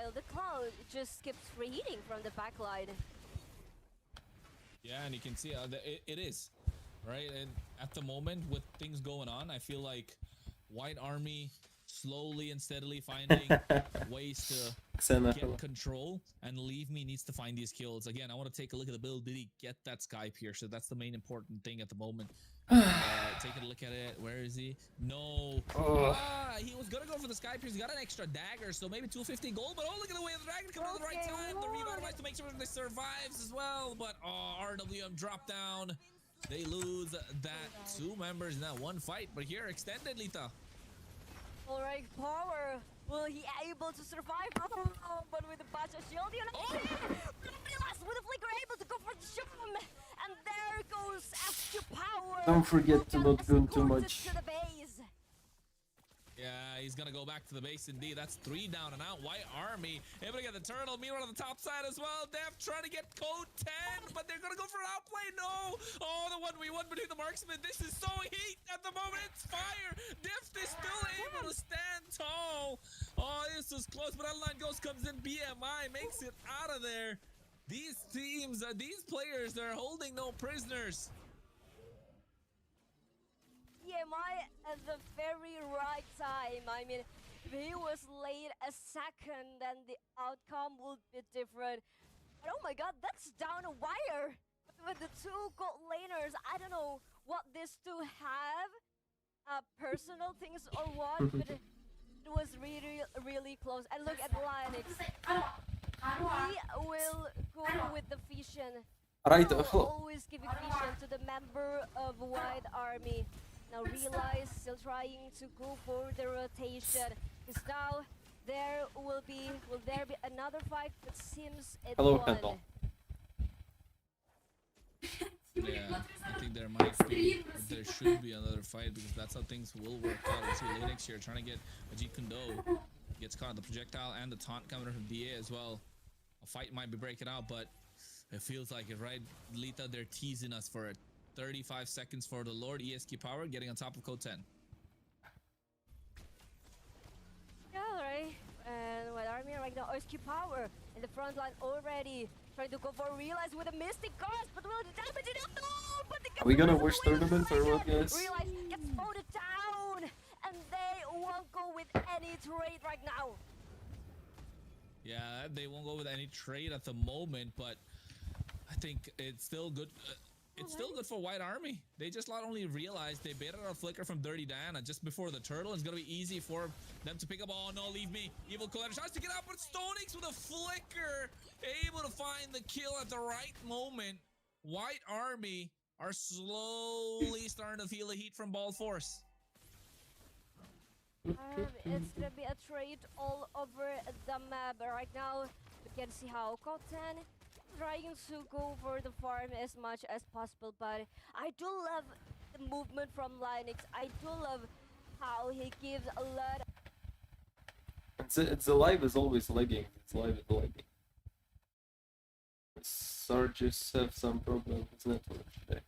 Meanwhile, the cloud just keeps reheating from the backline. Yeah, and you can see it is, right? And at the moment, with things going on, I feel like White Army slowly and steadily finding ways to get control, and Leave Me needs to find these kills. Again, I want to take a look at the build. Did he get that Sky Piercer? That's the main important thing at the moment. Taking a look at it. Where is he? No. He was gonna go for the Sky Piercer. He got an extra dagger, so maybe 250 gold. But oh, look at the way the dragon coming at the right time. The revive to make sure that they survives as well. But RWM dropped down. They lose that 2 members in that 1 fight. But here, extended, Lita. Alright, Power. Will he able to survive? Oh, but with the Bacha shield, you know. With the flicker, able to go for the shot. And there goes SQ Power. Don't forget to not gun too much. To the base. Yeah, he's gonna go back to the base indeed. That's 3 down and out. White Army able to get the turtle. Meanwhile, on the top side as well, Def trying to get code 10, but they're gonna go for an outplay. No! Oh, the 1v1 between the marksmen. This is so heat at the moment. It's fire. Def is still able to stand tall. Oh, this is close, but Online Ghost comes in. BMI makes it out of there. These teams, these players, they're holding no prisoners. BMI at the very right time. I mean, if he was late a second, then the outcome would be different. But oh my god, that's down a wire with the 2 gold laners. I don't know what these 2 have, personal things or what, but it was really close. And look at Lionix. He will go with the vision. Right. Always giving vision to the member of White Army. Now realize still trying to go for the rotation. Because now will there be another fight? It seems it won. Hello. Yeah, I think there should be another fight, because that's how things will work out. We see Linux here trying to get Ajit Kundo. Gets caught in the projectile and the taunt coming from DA as well. A fight might be breaking out, but it feels like it, right? Lita, they're teasing us for it. 35 seconds for the Lord. ESQ Power getting on top of code 10. Yeah, right. And White Army right now, ESQ Power in the front line already. Trying to go for Realize with a Mystic Ghost, but will the damage enough? No, but the Are we gonna wish tournament or what, guys? Realize gets voted down, and they won't go with any trade right now. Yeah, they won't go with any trade at the moment, but I think it's still good. It's still good for White Army. They just not only realized they baited out a flicker from Dirty Diana just before the turtle. It's gonna be easy for them to pick up. Oh no, Leave Me. Evil Collector tries to get out, but Stonix with a flicker, able to find the kill at the right moment. White Army are slowly starting to feel the heat from Ball Force. It's gonna be a trade all over the map. Right now, we can see how Cotton trying to go for the farm as much as possible, but I do love the movement from Linux. I do love how he gives a lot. It's alive is always lagging. It's live is lagging. Sarges have some problem with network today.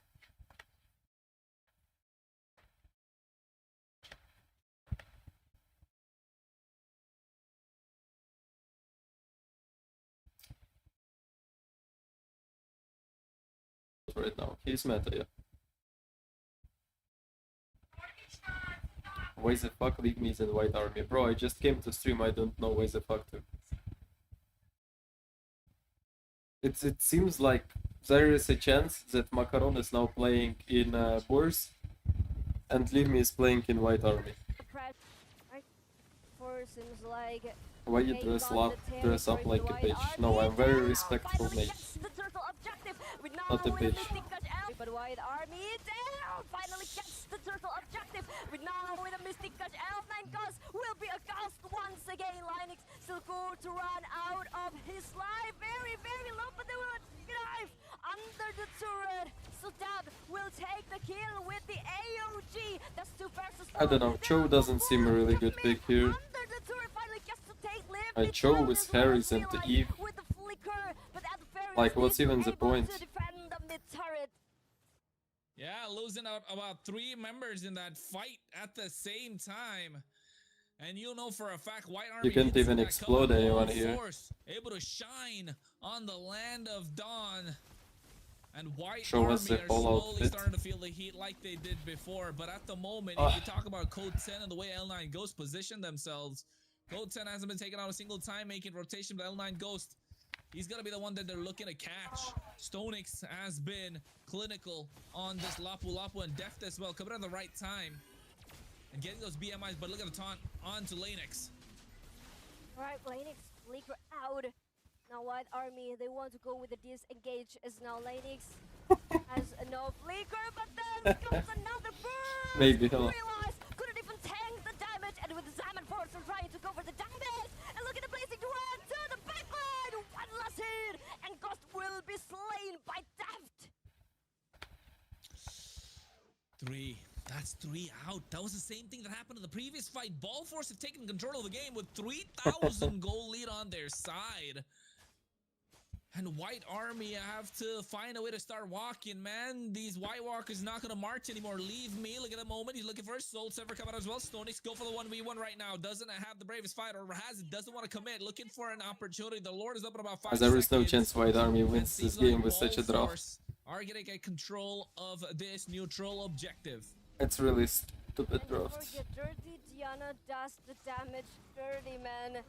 Right now, he's meta, yeah. Why the fuck Leave Me is in White Army? Bro, I just came to stream, I don't know why the fuck to. It seems like there is a chance that Macaron is now playing in Boars and Leave Me is playing in White Army. Seems like why you dress up like a bitch? No, I'm very respectful mate. Not a bitch. But White Army down! Finally gets the turtle objective! With now with a Mystic Touch, L9 Ghost will be a ghost once again. Linux still going to run out of his life. Very, very low, but they will drive under the turret. So Dab will take the kill with the AOG. That's 2 versus 4. I don't know, Cho doesn't seem a really good pick here. Cho with Harris and the Eve. Like, what's even the point? Yeah, losing out about 3 members in that fight at the same time. And you know for a fact, White Army You can't even explode anyone here. Force, able to shine on the land of Dawn. And White Show Army us the are whole slowly outfit. starting to feel the heat like they did before. But at the moment, if you talk about Code 10 and the way L9 Ghost position themselves, Code 10 hasn't been taken out a single time making rotation, but L9 Ghost, he's gonna be the one that they're looking to catch. Stonix has been clinical on this Lapu Lapu and Deft as well, coming at the right time and getting those BMIs. But look at the taunt on to Lanix. Alright, Lanix flicker out. Now White Army, they want to go with the disengage as now Lanix has no flicker, but then comes another burst! Maybe, hello. Realize, couldn't even tank the damage, and with the Zaman Force are trying to go for the damage! And look at the blazing duet to the backline! One last hit! And Ghost will be slain by Deft! 3. That's 3 out. That was the same thing that happened in the previous fight. Ball Force have taken control of the game with 3,000 goal lead on their side. And White Army have to find a way to start walking, man. These White Walkers not going to march anymore. Leave me. Look at the moment. He's looking for a Soul Sever coming out as well. Stonix go for the 1v1 right now. Doesn't have the bravest fight, or has it. Doesn't want to commit. Looking for an opportunity. The Lord is up in about 5 seconds. There is no chance White Army wins this game with such a draft. Are going to get control of this neutral objective. It's really stupid Don't draft. forget, Dirty Diana does the damage. Dirty, man.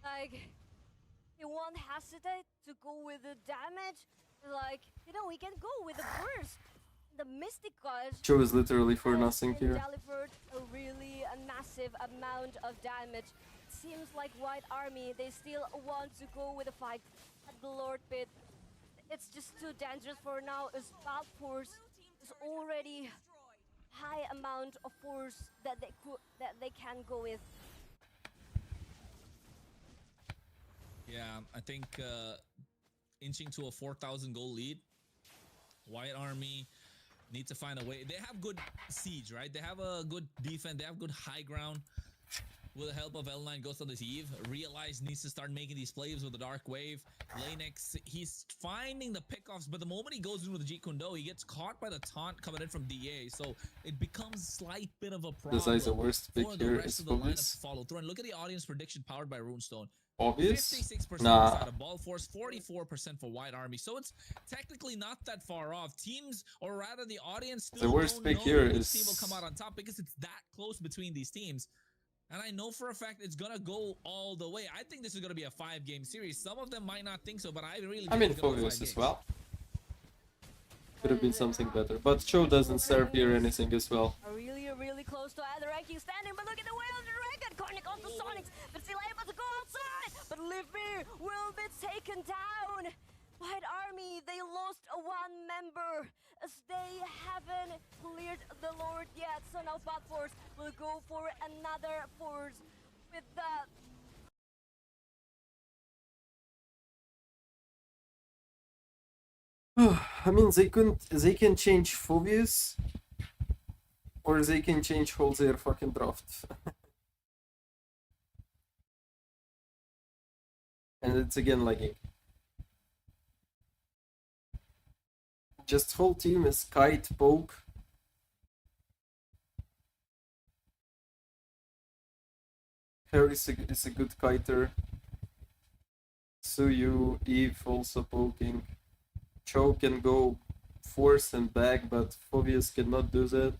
Like, he won't hesitate to go with the damage. Like, you know, he can go with the burst. The Mystic Gush Joe is literally for nothing here. delivered a really massive amount of damage. It seems like White Army, they still want to go with a fight at the Lord Pit. It's just too dangerous for now, as Bad Force is already high amount of force that they can go with. Yeah, I think inching to a 4,000 goal lead. White Army need to find a way. They have good siege, right? They have a good defense. They have good high ground. With the help of L9 Ghost on this Eve, Realize needs to start making these plays with the Dark Wave. Lanix, he's finding the pickoffs, but the moment he goes in with the Jeet Kune Do, he gets caught by the taunt coming in from DA. So it becomes a slight bit of a problem. This is the worst pick for the here. rest It's of the lineup obvious. to follow through. And look at the audience prediction powered by Runestone. Obvious? 56% Nah. out of Ball Force, 44% for White Army. So it's technically not that far off. Teams, or rather the audience, still The worst don't pick know here which is team will come out on top because it's that close between these teams. And I know for a fact it's gonna go all the way. I think this is gonna be a 5-game series. Some of them might not think so, but I really think it's gonna go 5 Focus games. as well. Could have been something better. But Cho doesn't serve here anything as well. Really close to either ranking standing, but look at the way of the dragon. Cornic on the Sonics, but still able to go outside. But Livy will be taken down. White Army, they lost one member as they haven't cleared the Lord yet. So now Bad Force will go for another force with the... I mean, they can change Phobius, or they can change whole their fucking draft. And it's again lagging. Just whole team is Kite, Poke. Harry is a good kiter. Suyu, Eve also poking. Cho can go force and back, but Phobius cannot do that.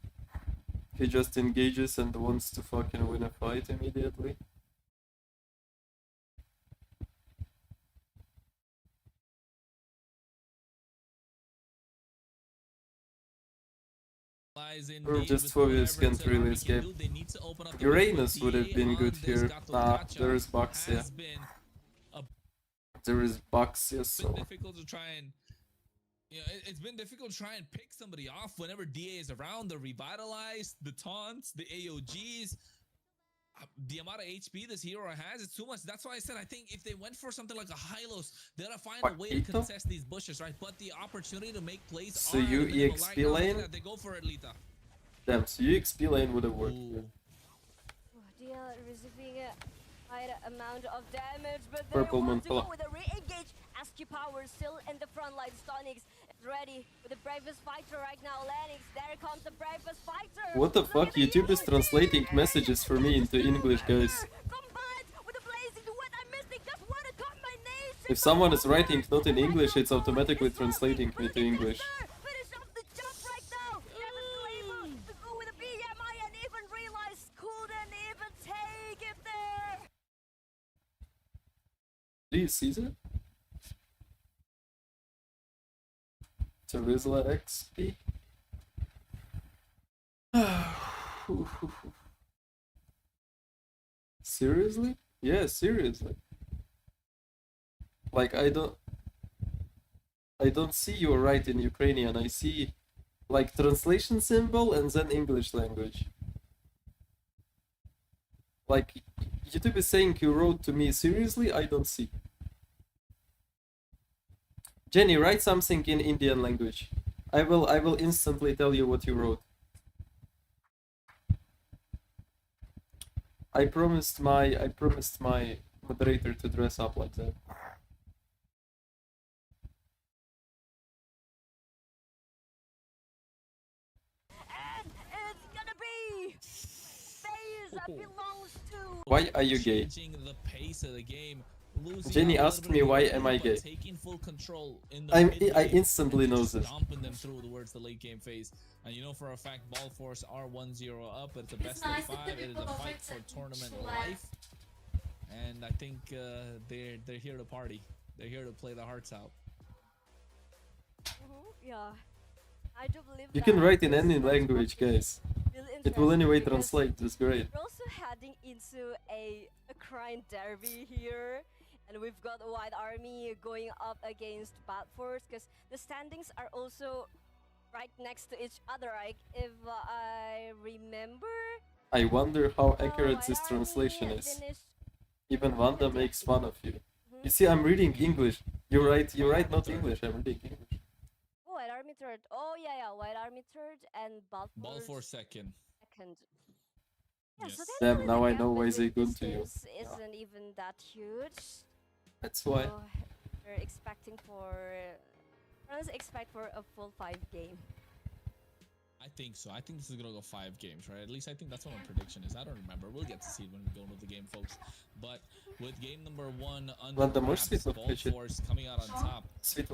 He just engages and wants to fucking win a fight immediately. Or just Phobius can't really escape. Uranus would have been good here. Nah, there is Bucks, yeah. There is Bucks, yes, so... difficult to try and... You know, it's been difficult to try and pick somebody off whenever DA is around. The Revitalized, the Taunts, the AOGs. The amount of HP this hero has, it's too much. That's why I said I think if they went for something like a Hylos, they're gonna find a way to contest these bushes, right? But the opportunity to make plays so are you available. EXP right lane? now, they go for it, Lita. Damn, so you XP lane would have worked. Dia receiving a high amount of damage, but they Purple want to Moon go with a re-engage. SQ Power still in the front line. Stonix ready with the bravest fighter right now, Lennox. There comes the bravest fighter. What the fuck? YouTube is translating messages for me into English, guys. Combined with the blazing duet, I missed it. Just what a combination. If someone is writing not in English, it's automatically translating me to English. Finish off the jump right now. Never still able to go with a BMI and even realize couldn't even take it there. Please, Caesar. Terizla XP. Seriously? Yeah, seriously. Like I don't see you write in Ukrainian. I see like translation symbol and then English language. Like YouTube is saying you wrote to me seriously. I don't see. Jenny, write something in Indian language. I will instantly tell you what you wrote. I promised my moderator to dress up like that. And it's gonna be phase that belongs to. Why are you gay? The pace of the game. Jenny asked me why am I gay. Taking full control in the I instantly know this. Stomping them through towards the late game phase. And you know for a fact Ball Force are 1-0 up. It's a best of 5. It is a fight for tournament life. And I think they're here to party. They're here to play the hearts out. Yeah. I do believe you can write in any language, guys. It will anyway translate. It's great. We're also heading into a crime derby here. And we've got a White Army going up against Bad Force because the standings are also right next to each other. If I remember. I wonder how accurate this translation is. Even Wanda makes fun of you. You see, I'm reading English. You write not English. I'm reading English. Oh, White Army third. Oh yeah, White Army third and Ball Force second. Yeah, yes. so damn, now I know why they good to you. Isn't even that huge. That's why. So we're expecting for. Let's expect for a full 5 game. I think so. I think this is gonna go 5 games, right? At least I think that's what my prediction is. I don't remember. We'll get to see it when we go into the game, folks. But with game number 1 under wraps, Ball Force coming out on top with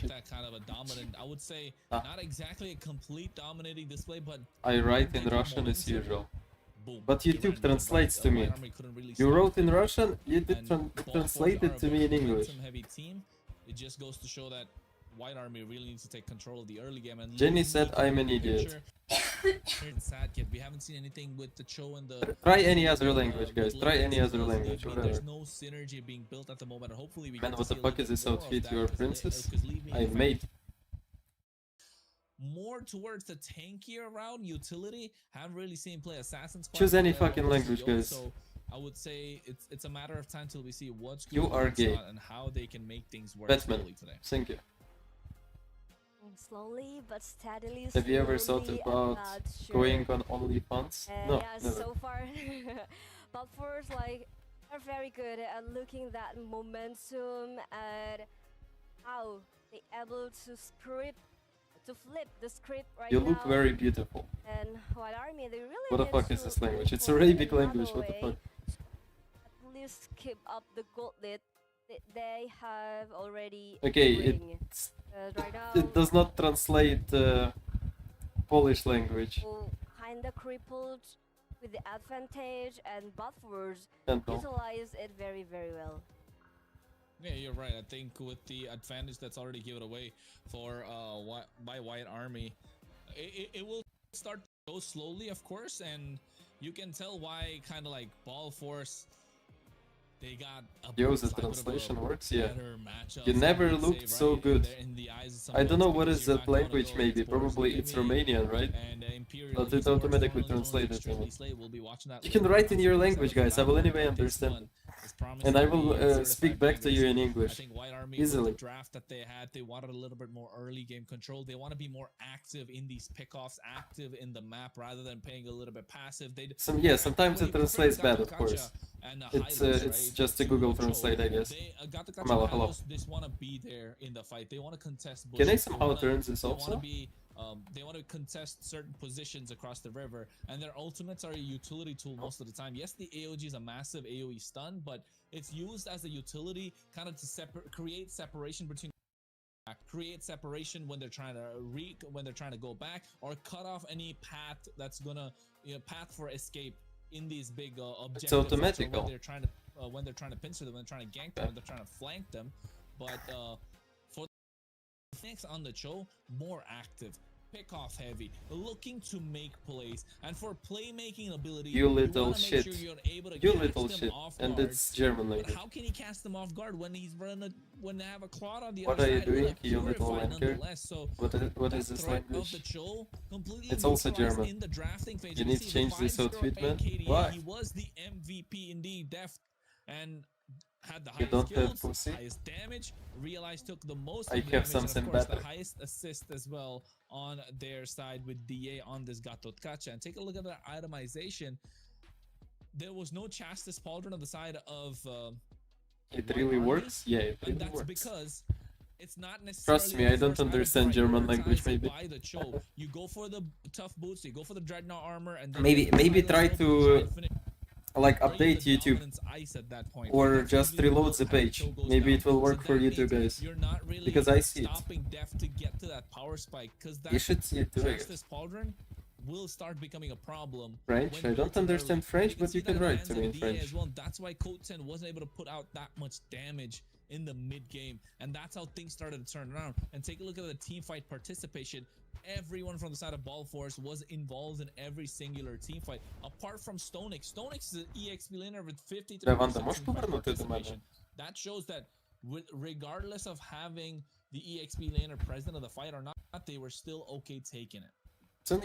that kind of a dominant, I would say, not exactly a complete dominating display, but I write in Russian as usual. Boom. But YouTube translates to me. You wrote in Russian, you did translate it to me in English. Heavy team. It just goes to show that White Army really needs to take control of the early game. And Jenny said I'm an idiot. Sad kid. We haven't seen anything with the Cho and the. Try any other language, guys. Try any other language. There's no synergy being built at the moment. Hopefully we. Man, what the fuck is this outfit? You're a princess? I made. More towards the tankier route, utility. Haven't really seen play Assassin's. Choose any fucking language, guys. So I would say it's a matter of time till we see what's you are gay and how they can make things work Batman. Today. Thank you. Slowly but steadily. Have you ever thought about going on OnlyFans? No, yeah, never. So far, but first, like, are very good at looking that momentum and how they able to flip the script right you now. You look very beautiful. And White Army, they really. What the fuck is this language? It's Arabic language. What the fuck? At least keep up the gauntlet. They have already. Okay, right now, it does not translate Polish language. Kinda crippled with the advantage, and buffers utilize it very, very well. Yeah, you're right. I think with the advantage that's already given away for by White Army, it will start to go slowly, of course, and you can tell why kind of like Ball Force. They got Yo, the translation works, yeah. You never looked so good. I don't know what is that language, maybe. Probably it's Romanian, right? But it automatically translated to me. You can write in your language, guys. I will anyway understand. And I will speak back to you in I English. think White Army, Easily. with the draft that they had, they wanted a little bit more early game control. They want to be more active in these pickoffs, active in the map rather than playing a little bit passive. Sometimes it translates bad, of course. It's just a Google Translate, I guess. Hello. They want to be there in the fight. They want to contest bushes. Can I somehow turn this also? They want to contest certain positions across the river, and their ultimates are a utility tool most of the time. Yes, the AOG is a massive AOE stun, but it's used as a utility kind of to create separation between create separation when they're trying to go back, or cut off any path that's gonna path for escape in these big objectives. It's automatic when they're trying to pincer them, when they're trying to gank them, when they're trying to flank them. But for next on the show, more active, pick off heavy, looking to make plays, and for playmaking ability, you little shit, you little shit, and it's German language. But how can he cast them off guard when he's when they have a cloud on the what other side? What are you doing, you little wanker? So what is this language? It's also German. In the drafting phase. You need to change this outfit, man. Why? He was the MVP indeed, deft, and had the highest skills, highest damage. Realize took the most I have damage, something and of course better. The highest assist as well on their side with DA on this Gatotkacha. And take a look at that itemization. There was no Chastis Pauldron on the side of it really works? Yeah, it really and that's works. Because it's not necessarily. Trust me, I don't understand German language. Maybe. You go for the tough boots, you go for the dreadnought armor, and then maybe try to like update YouTube or just reload the page. Maybe it will work for you two guys. Because I see it. To get to that power spike, you should see it too. This Pauldron will start becoming a problem. French? I don't understand French, but you can write to me in French. Well. That's why Code 10 wasn't able to put out that much damage in the mid game, and that's how things started to turn around. And take a look at the team fight participation. Everyone from the side of Ball Force was involved in every singular team fight, apart from Stonix. Stonix is an EXP laner with 53% participation. That shows that regardless of having the EXP laner present in the fight or not, they were still okay taking it. And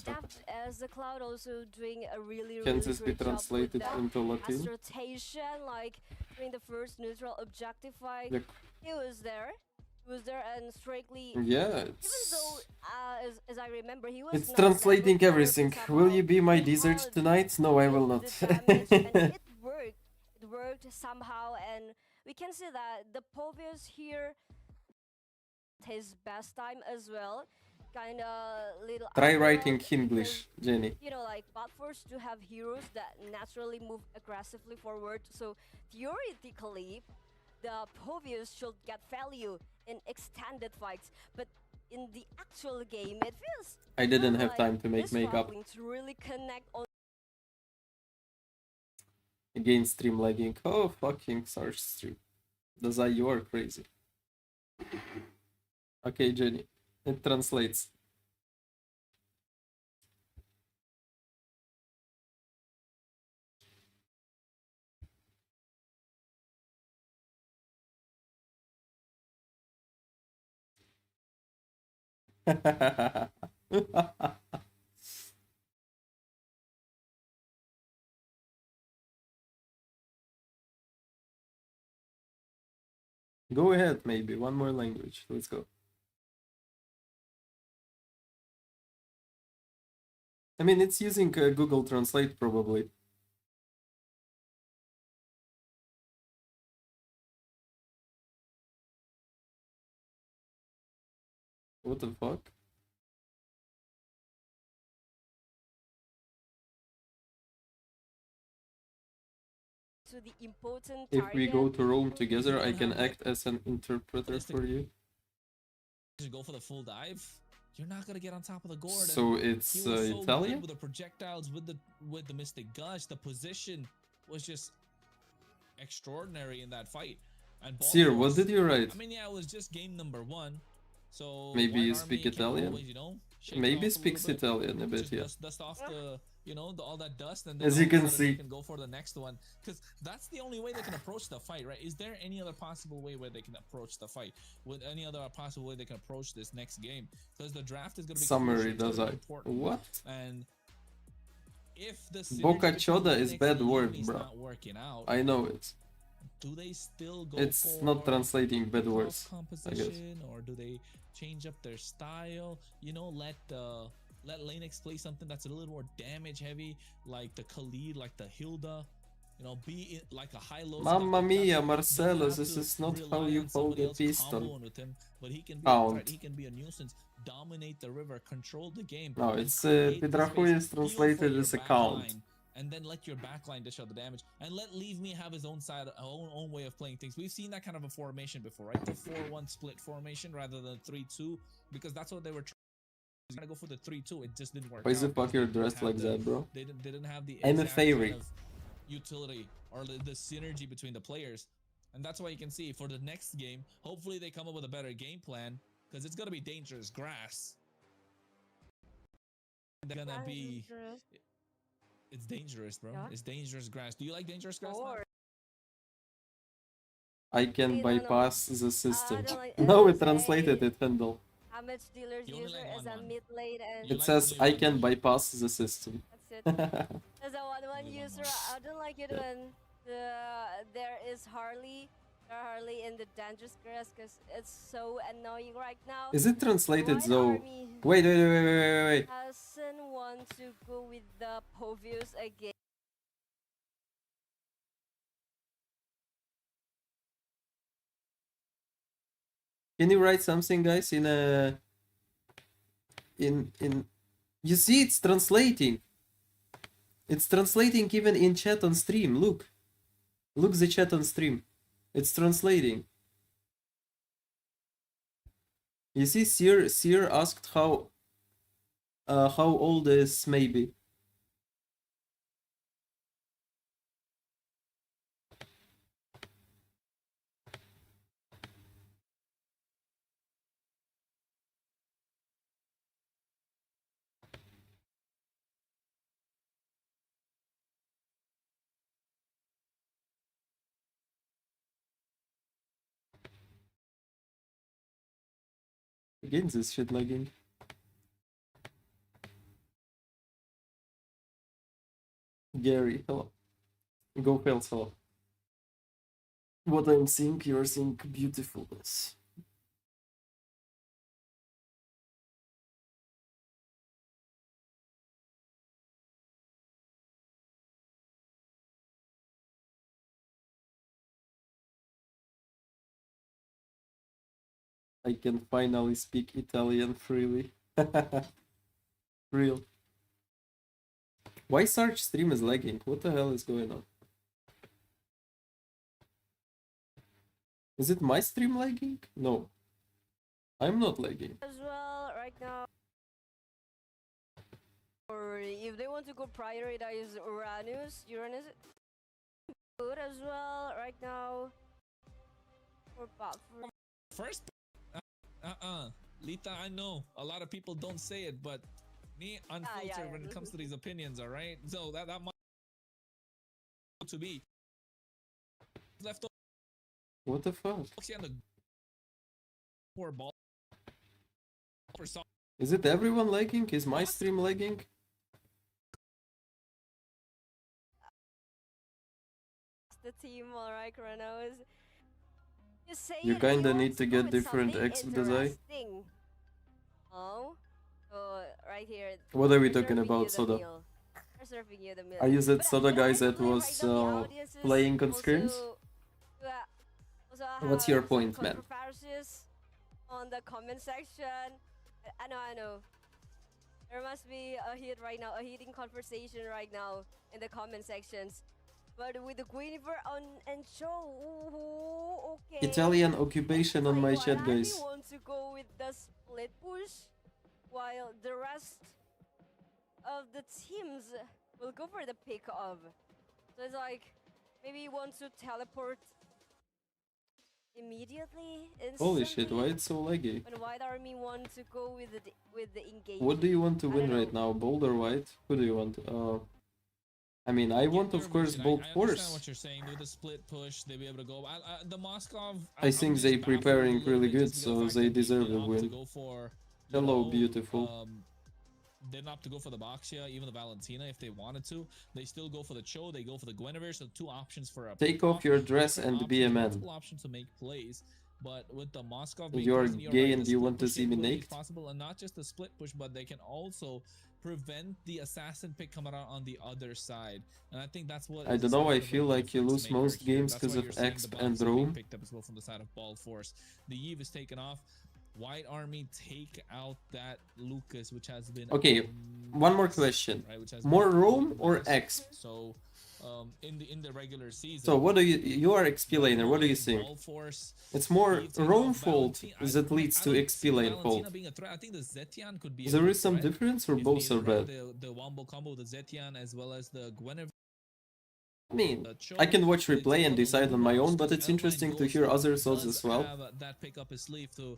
Deft as the Cloud also doing a really Can this be translated into Latin? Rotation, like during the first neutral objective fight, he was there. And strictly. Yeah. Even though, as I remember, he was. It's translating everything. Will you be my dessert tonight? No, I will not. And it worked. It worked somehow, and we can see that the Povius here, his best time as well. Kind of little. Try writing English, Jenny. Like Bot Force do have heroes that naturally move aggressively forward. So theoretically, the Povius should get value in extended fights, but in the actual game, it feels. I didn't have time to make makeup. To really connect on. Again, stream lagging. Oh, fucking Sarge stream. You are crazy. Okay, Jenny. It translates. Go ahead, maybe. One more language. Let's go. I mean, it's using Google Translate, probably. What the fuck? To the important if we go to Rome together, I can act as an interpreter for you. Just go for the full dive. You're not gonna get on top of the gourd. So it's Italian? With the projectiles, with the Mystic Gush, the position was just extraordinary in that fight. And Sir, what did you write? I mean, yeah, it was just game number 1. So maybe you speak Italian. Always, maybe speaks Italian a bit, yeah. Dust off the, all that dust, and then as you can see, they can go for the next one, because that's the only way they can approach the fight, right? Is there any other possible way where they can approach the fight? With any other possible way they can approach this next game? Because the draft is going to be summary. Does I important. What? And if the Boca synergy Choda between is Linux bad and word, Yumi is bro. not working out, I know it. do they still go It's for not translating bad kickoff words, I guess. composition, or do they change up their style? You know, let Linux play something that's a little more damage heavy, like the Khalid, like the Hilda. You know, be it like a high-low. Mamma mia, Marcelo, this is not how you hold a pistol. With him, but he can be Count. a threat. He can be a nuisance. Dominate the river, control the game. No, it's Pidrahui is translated as a count. And then let your backline dish out the damage, and let Leave Me have his own side, own way of playing things. We've seen that kind of a formation before, right? The 4-1 split formation rather than 3-2, because that's what they were trying. He's gonna go for the 3-2. It just didn't work. Why is the fucker dressed like that, bro? They didn't have the I'm a exact fairy. kind of utility or the synergy between the players, and that's why you can see for the next game, hopefully they come up with a better game plan, because it's gonna be dangerous grass. It's gonna be. It's dangerous, bro. Yeah. It's dangerous grass. Do you like dangerous grass? I can bypass the system. No, it translated it, Pendle. Average dealer's user is a mid-late and... It says I can bypass the system. That's it. As a 1-1 user, I don't like it when there is Harley in the dangerous grass, because it's so annoying right now. Is it translated though? Wait. Doesn't want to go with the Povius again. Can you write something, guys, in a... In... You see, it's translating. It's translating even in chat on stream. Look. Look the chat on stream. It's translating. You see, Seer asked how old is maybe. Again, this shit lagging. Gary, hello. Go Pels, hello. What I'm seeing, you're seeing beautifulness. I can finally speak Italian freely. Real. Why Sarge stream is lagging? What the hell is going on? Is it my stream lagging? No. I'm not lagging. As well, right now. Or if they want to go prioritize Uranus good as well right now. For buffer. First, Lita, I know a lot of people don't say it, but me unfiltered when it comes to these opinions, all right? So that might to be left over. What the fuck? Is it everyone lagging? Is my stream lagging? The team, alright, Chronos. You kinda need to get different X design. Oh, right here. What are we talking about, Soda? Are you that Soda guy that was playing on screens? What's your point, man? On the comment section. I know. There must be a hit right now, a heating conversation right now in the comment sections. But with the Guinevere on and show, okay. Italian occupation on my chat, guys. I want to go with the split push, while the rest of the teams will go for the pick of. So it's like maybe you want to teleport immediately. Holy shit! Why it's so laggy? When White Army want to go with the engagement. What do you want to win right now, Bold or White? Who do you want? I mean, I want, of course, Bold Force. I understand what you're saying. With the split push, they'll be able to go. The Moskov. I think they preparing really good, so they deserve a win. Hello, beautiful. didn't opt to go for the Boxia, even the Valentina if they wanted to. They still go for the Cho, they go for the Guinevere, so 2 options for a Take off your dress different and be a options, man. multiple options to make plays. But with the Moskov being You're present, you're gay right, and the you split want to push see me capability is naked? possible, and not just the split push, but they can also prevent the assassin pick coming out on the other side. And I think that's what I don't know, I feel like you lose most games because of exp and roam. Picked up as well from the side of Ball Force. The Eve is taken off. White Army take out that Lucas, which has been okay. One more question: right, more roam or exp? So, in the regular season. So what do you are XP laner? What do you think? It's more roam fault that leads to XP lane fault. I think the Zetian could be. There is some difference, or both are bad? The Wombo combo, the Zetian, as well as the Guinevere. I mean, I can watch replay and decide on my own, but it's interesting to hear other thoughts as well. That pick up his sleeve to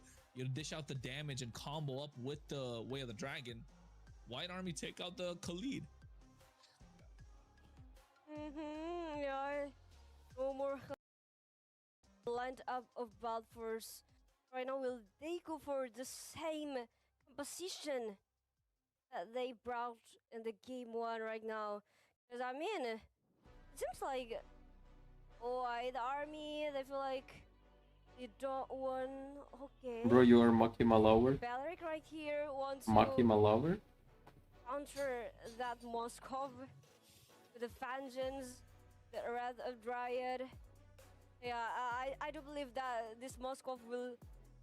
dish out the damage and combo up with the Way of the Dragon. White Army take out the Khalid. Yeah. No more lined up of Balfours. Right now, will they go for the same composition that they brought in the game 1 right now? Because I mean, it seems like White Army, they feel like you don't want. Okay. Bro, you are Maki Malawer. Balearic right here wants Maki Malawer. Counter that Moskov with the Fangens, the Wrath of Dryad. Yeah, I do believe that this Moskov will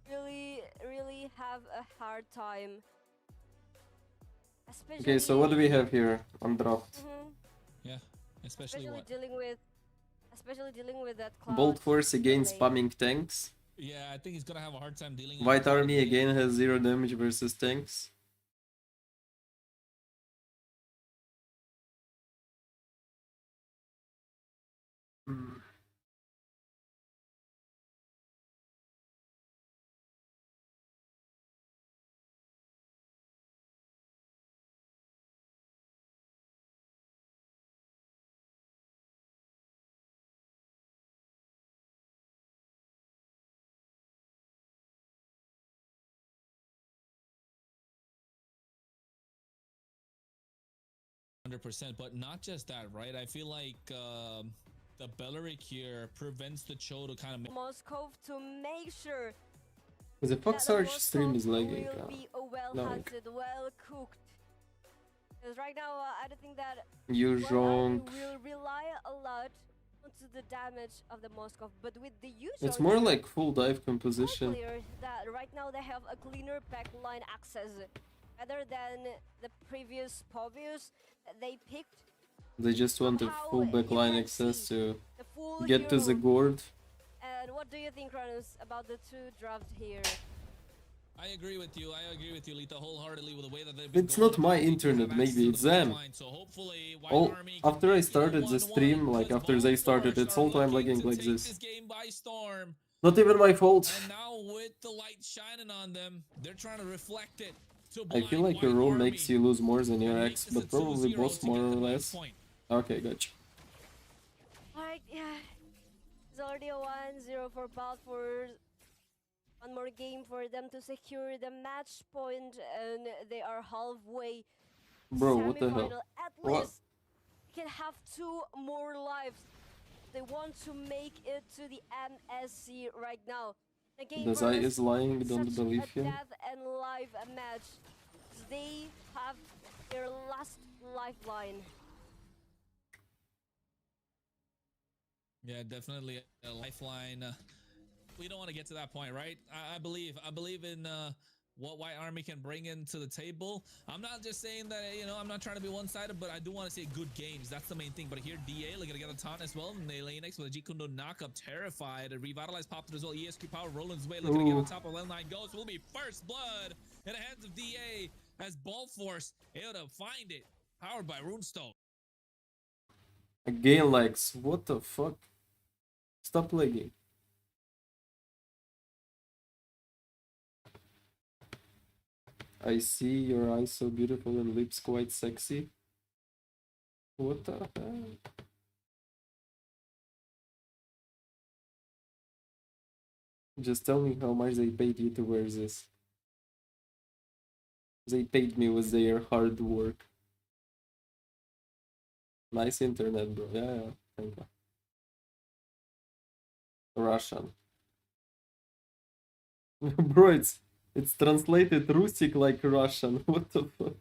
really have a hard time. Especially, okay, so what do we have here on draft? Yeah, especially dealing with that Cloud. Bolt Force again spamming tanks. Yeah, I think he's gonna have a hard time dealing. White Army again has 0 damage versus tanks. But not just that, right? I feel like the Belleric here prevents the Cho to kind of Moskov to make sure the Fox Arch stream is lagging. Will be well-hunted, well-cooked. Because right now, I don't think that Yuzhong will rely a lot onto the damage of the Moskov, but with the Yuzhong, it's more like full dive composition. Clear that right now they have a cleaner backline access, rather than the previous Povius that they picked. They just want a full backline access to get to the gourd. And what do you think, Ranus, about the 2 draft here? I agree with you. I agree with you, Lita, wholeheartedly with the way that they've been. It's not my internet, maybe it's them. So hopefully, after I started the stream, like after they started, it's all time lagging like this. Not even my fault. And now with the light shining on them, they're trying to reflect it. I feel like your roll makes you lose more than your X, but probably both more or less. Okay, gotcha. Alright, yeah. It's already a 1-0 for Balfour. One more game for them to secure the match point, and they are halfway. Bro, what the hell? At least can have 2 more lives. They want to make it to the MSC right now. The Zai is lying, don't believe him. Death and life match. They have their last lifeline. Yeah, definitely a lifeline. We don't want to get to that point, right? I believe in what White Army can bring into the table. I'm not just saying that, I'm not trying to be one-sided, but I do want to see good games. That's the main thing. But here, DA looking to get a taunt as well. And they lay next with a Jikundo knockup, terrified. A revitalized popped as well. ESQ power rolling his way, looking to get on top of L9 Ghost. Will be first blood in the hands of DA as Ball Force able to find it. Powered by Runestone. Again, Lex, what the fuck? Stop lagging. I see your eyes so beautiful and lips quite sexy. What the hell? Just tell me how much they paid you to wear this. They paid me with their hard work. Nice internet, bro. Yeah, thank you. Russian. Bro, it's translated Rustic like Russian. What the fuck?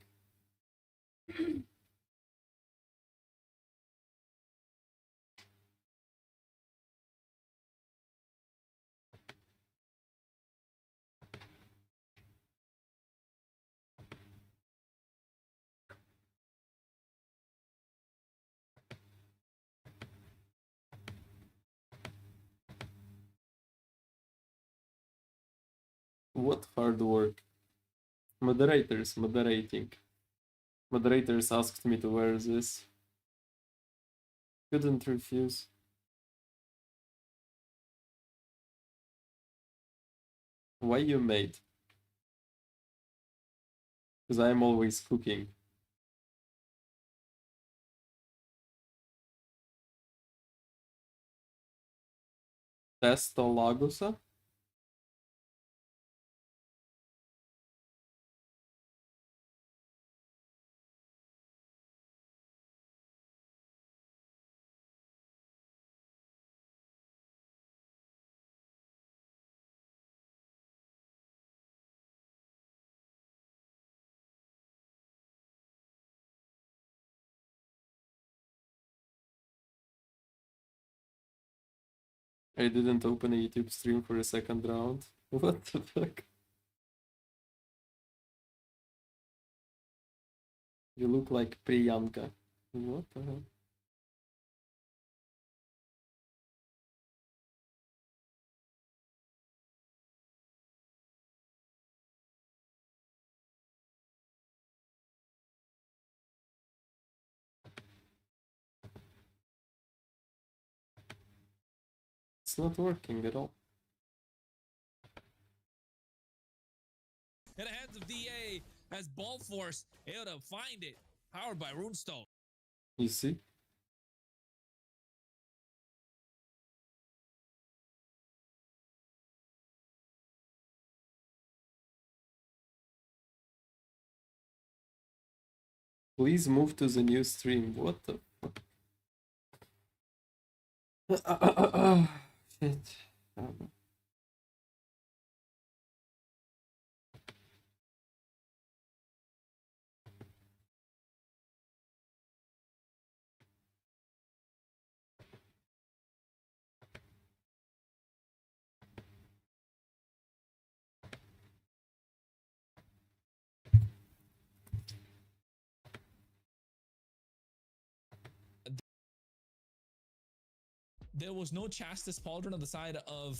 What hard work? Moderators moderating. Moderators asked me to wear this. Couldn't refuse. Why you made? Because I'm always cooking. Testo Lagusa? I didn't open a YouTube stream for a second round. What the fuck? You look like Priyanka. What the hell? It's not working at all. In the hands of DA as Ball Force able to find it. Powered by Runestone. You see? Please move to the new stream. What the fuck? Shit. There was no Chastis Pauldron on the side of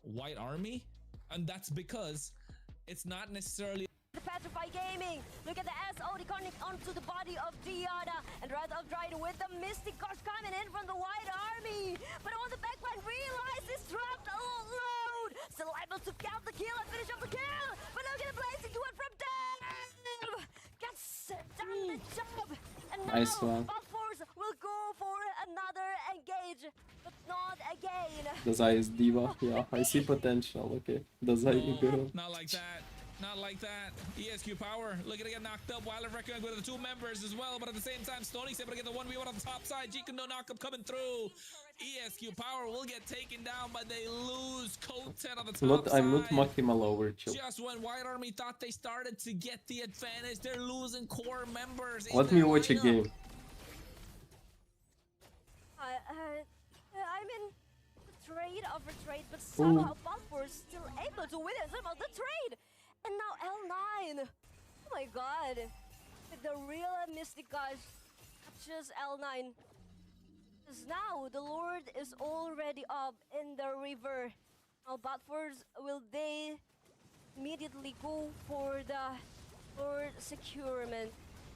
White Army, and that's because it's not necessarily The Petrify Gaming. Look at the SOD connect onto the body of Diana, and Wrath of Dryden with the Mystic Guards coming in from the White Army. But on the backline, realizes trapped alone. Still able to count the kill and finish off the kill. But look at the blazing do it from Dev. Gets done the job. And now Nice one. Bob Force will go for another engage, but not again. Dazai is diva. Yeah, I see potential. Okay. Dazai girl. not like that. Not like that. ESQ Power looking to get knocked up. Wildlife Reckon with the two members as well, but at the same time, Stoney's able to get the 1v1 on the top side. Jeekun no knockup coming through. ESQ Power will get taken down, but they lose Code 10 on the top side. I'm not Makimal over, chill. Just when White Army thought they started to get the advantage, they're losing core members. Let me watch a game. I mean, the trade over trade, but somehow Balfour is still able to win about the trade. And now L9. Oh my god. The real Mystic guys touches L9. Because now the Lord is already up in the river. Now Balfours, will they immediately go for the Lord securement?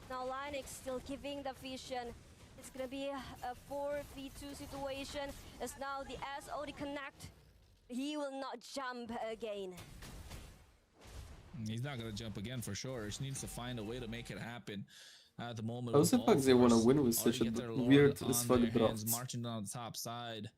Now Linux still giving the vision. It's gonna be a 4v2 situation as now the SOD connect. He will not jump again. He's not gonna jump again for sure. He needs to find a way to make it happen. At the moment, How the fuck they wanna win with such a weird as fuck draft? Marching down the top side.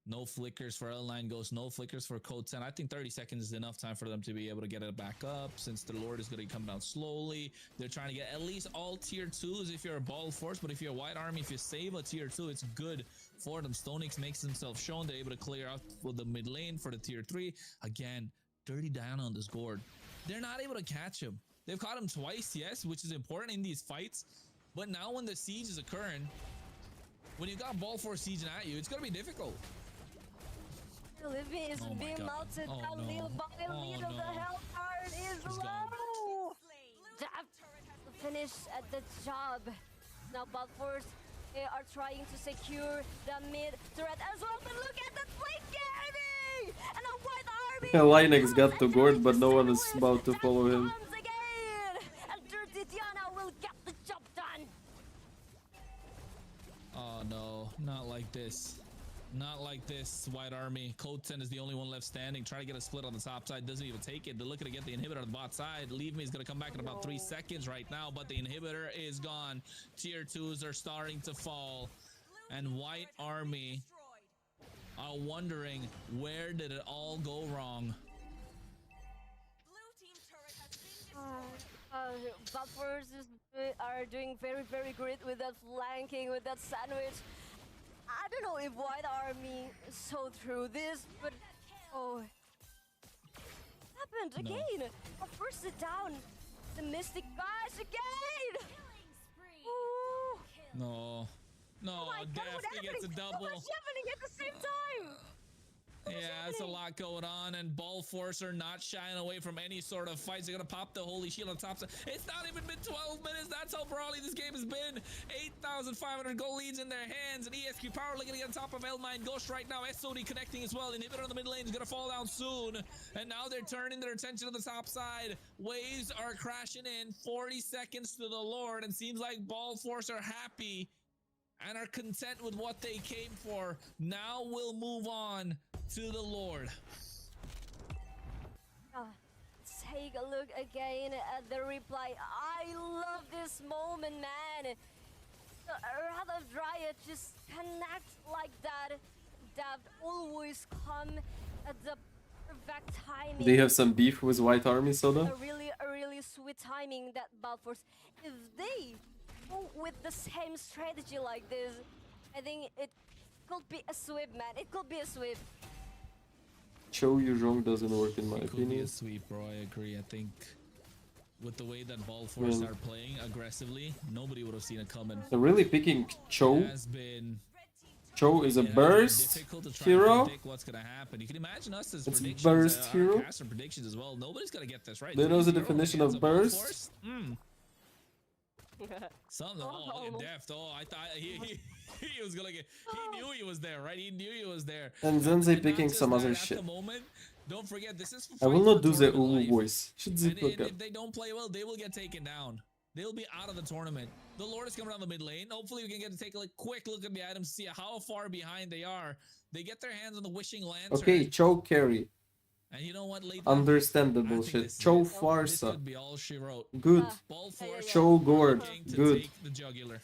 No flickers for L9 Ghost, no flickers for Code 10. I think 30 seconds is enough time for them to be able to get it back up since the Lord is going to come down slowly. They're trying to get at least all tier 2s if you're a Ball Force, but if you're a White Army, if you save a tier 2, it's good for them. Stonix makes himself shown. They're able to clear out for the mid lane for the tier 3. Again, dirty down on this gourd. They're not able to catch him. They've caught him twice, yes, which is important in these fights. But now when the siege is occurring, when you got Ball Force sieging at you, it's going to be difficult. Livy is being melted down little by little. The health card is low. Daft finish at the job. Now Bold Force are trying to secure the mid threat as well. But look at the flank carry! And a White Army! Linux got the gourd, but no one is about to follow him. And Dirty Diana will get the job done. Oh no, not like this. Not like this, White Army. Code 10 is the only one left standing. Try to get a split on the top side. Doesn't even take it. They're looking to get the inhibitor on the bot side. Leave Me is going to come back in about 3 seconds right now, but the inhibitor is gone. Tier 2s are starting to fall. And White Army are wondering, where did it all go wrong? Buffers are doing very, very great with that flanking, with that sandwich. I don't know if White Army saw through this, but oh, happened again. First it down, the Mystic guys again. Ooh. No, Daphne gets a double. What's happening at the same time? Yeah, that's a lot going on, and Ball Force are not shying away from any sort of fights. They're gonna pop the holy shield on top side. It's not even been 12 minutes. That's how brawly this game has been. 8,500 goal leads in their hands, and ESQ Power looking to get on top of L9 Ghost right now. SOD connecting as well. Inhibitor on the mid lane is gonna fall down soon, and now they're turning their attention to the top side. Waves are crashing in. 40 seconds to the Lord, and seems like Ball Force are happy and are content with what they came for. Now we'll move on to the Lord. Take a look again at the replay. I love this moment, man. Rather Dryad just connect like that. That always come at the perfect timing. They have some beef with White Army, Soda? A really sweet timing that Balfours. If they go with the same strategy like this, I think it could be a sweep, man. It could be a sweep. Cho Yuzhong doesn't work in my It could opinion. be a sweep, bro. I agree. I think with the way that Ball Force are playing aggressively, nobody would have seen it coming. They're really picking Cho. It has been, Cho is a burst difficult to try hero. to predict what's gonna happen. You can imagine us as It's predictions, burst hero. cast predictions as well. Nobody's gonna get this right. They know the 3-0 definition against of a Ball burst. Force? Something. Oh, look at depth. Oh, I thought he was gonna get. He knew he was there, right? He knew he was there. And then they And picking not just some that, other at shit. the moment, don't forget, this is I will not do the tournament Ulu life. voice. Should And zip look up. if they don't play well, they will get taken down. They'll be out of the tournament. The Lord is coming down the mid lane. Hopefully, we can get to take a quick look at the items, see how far behind they are. They get their hands on the Wishing Lantern. Okay, Cho carry. And you know what, late Understandable I think shit. this Cho is it. This Farsa. could be all she wrote. Good. Ball Force Cho Gord. looking to Good. take the jugular.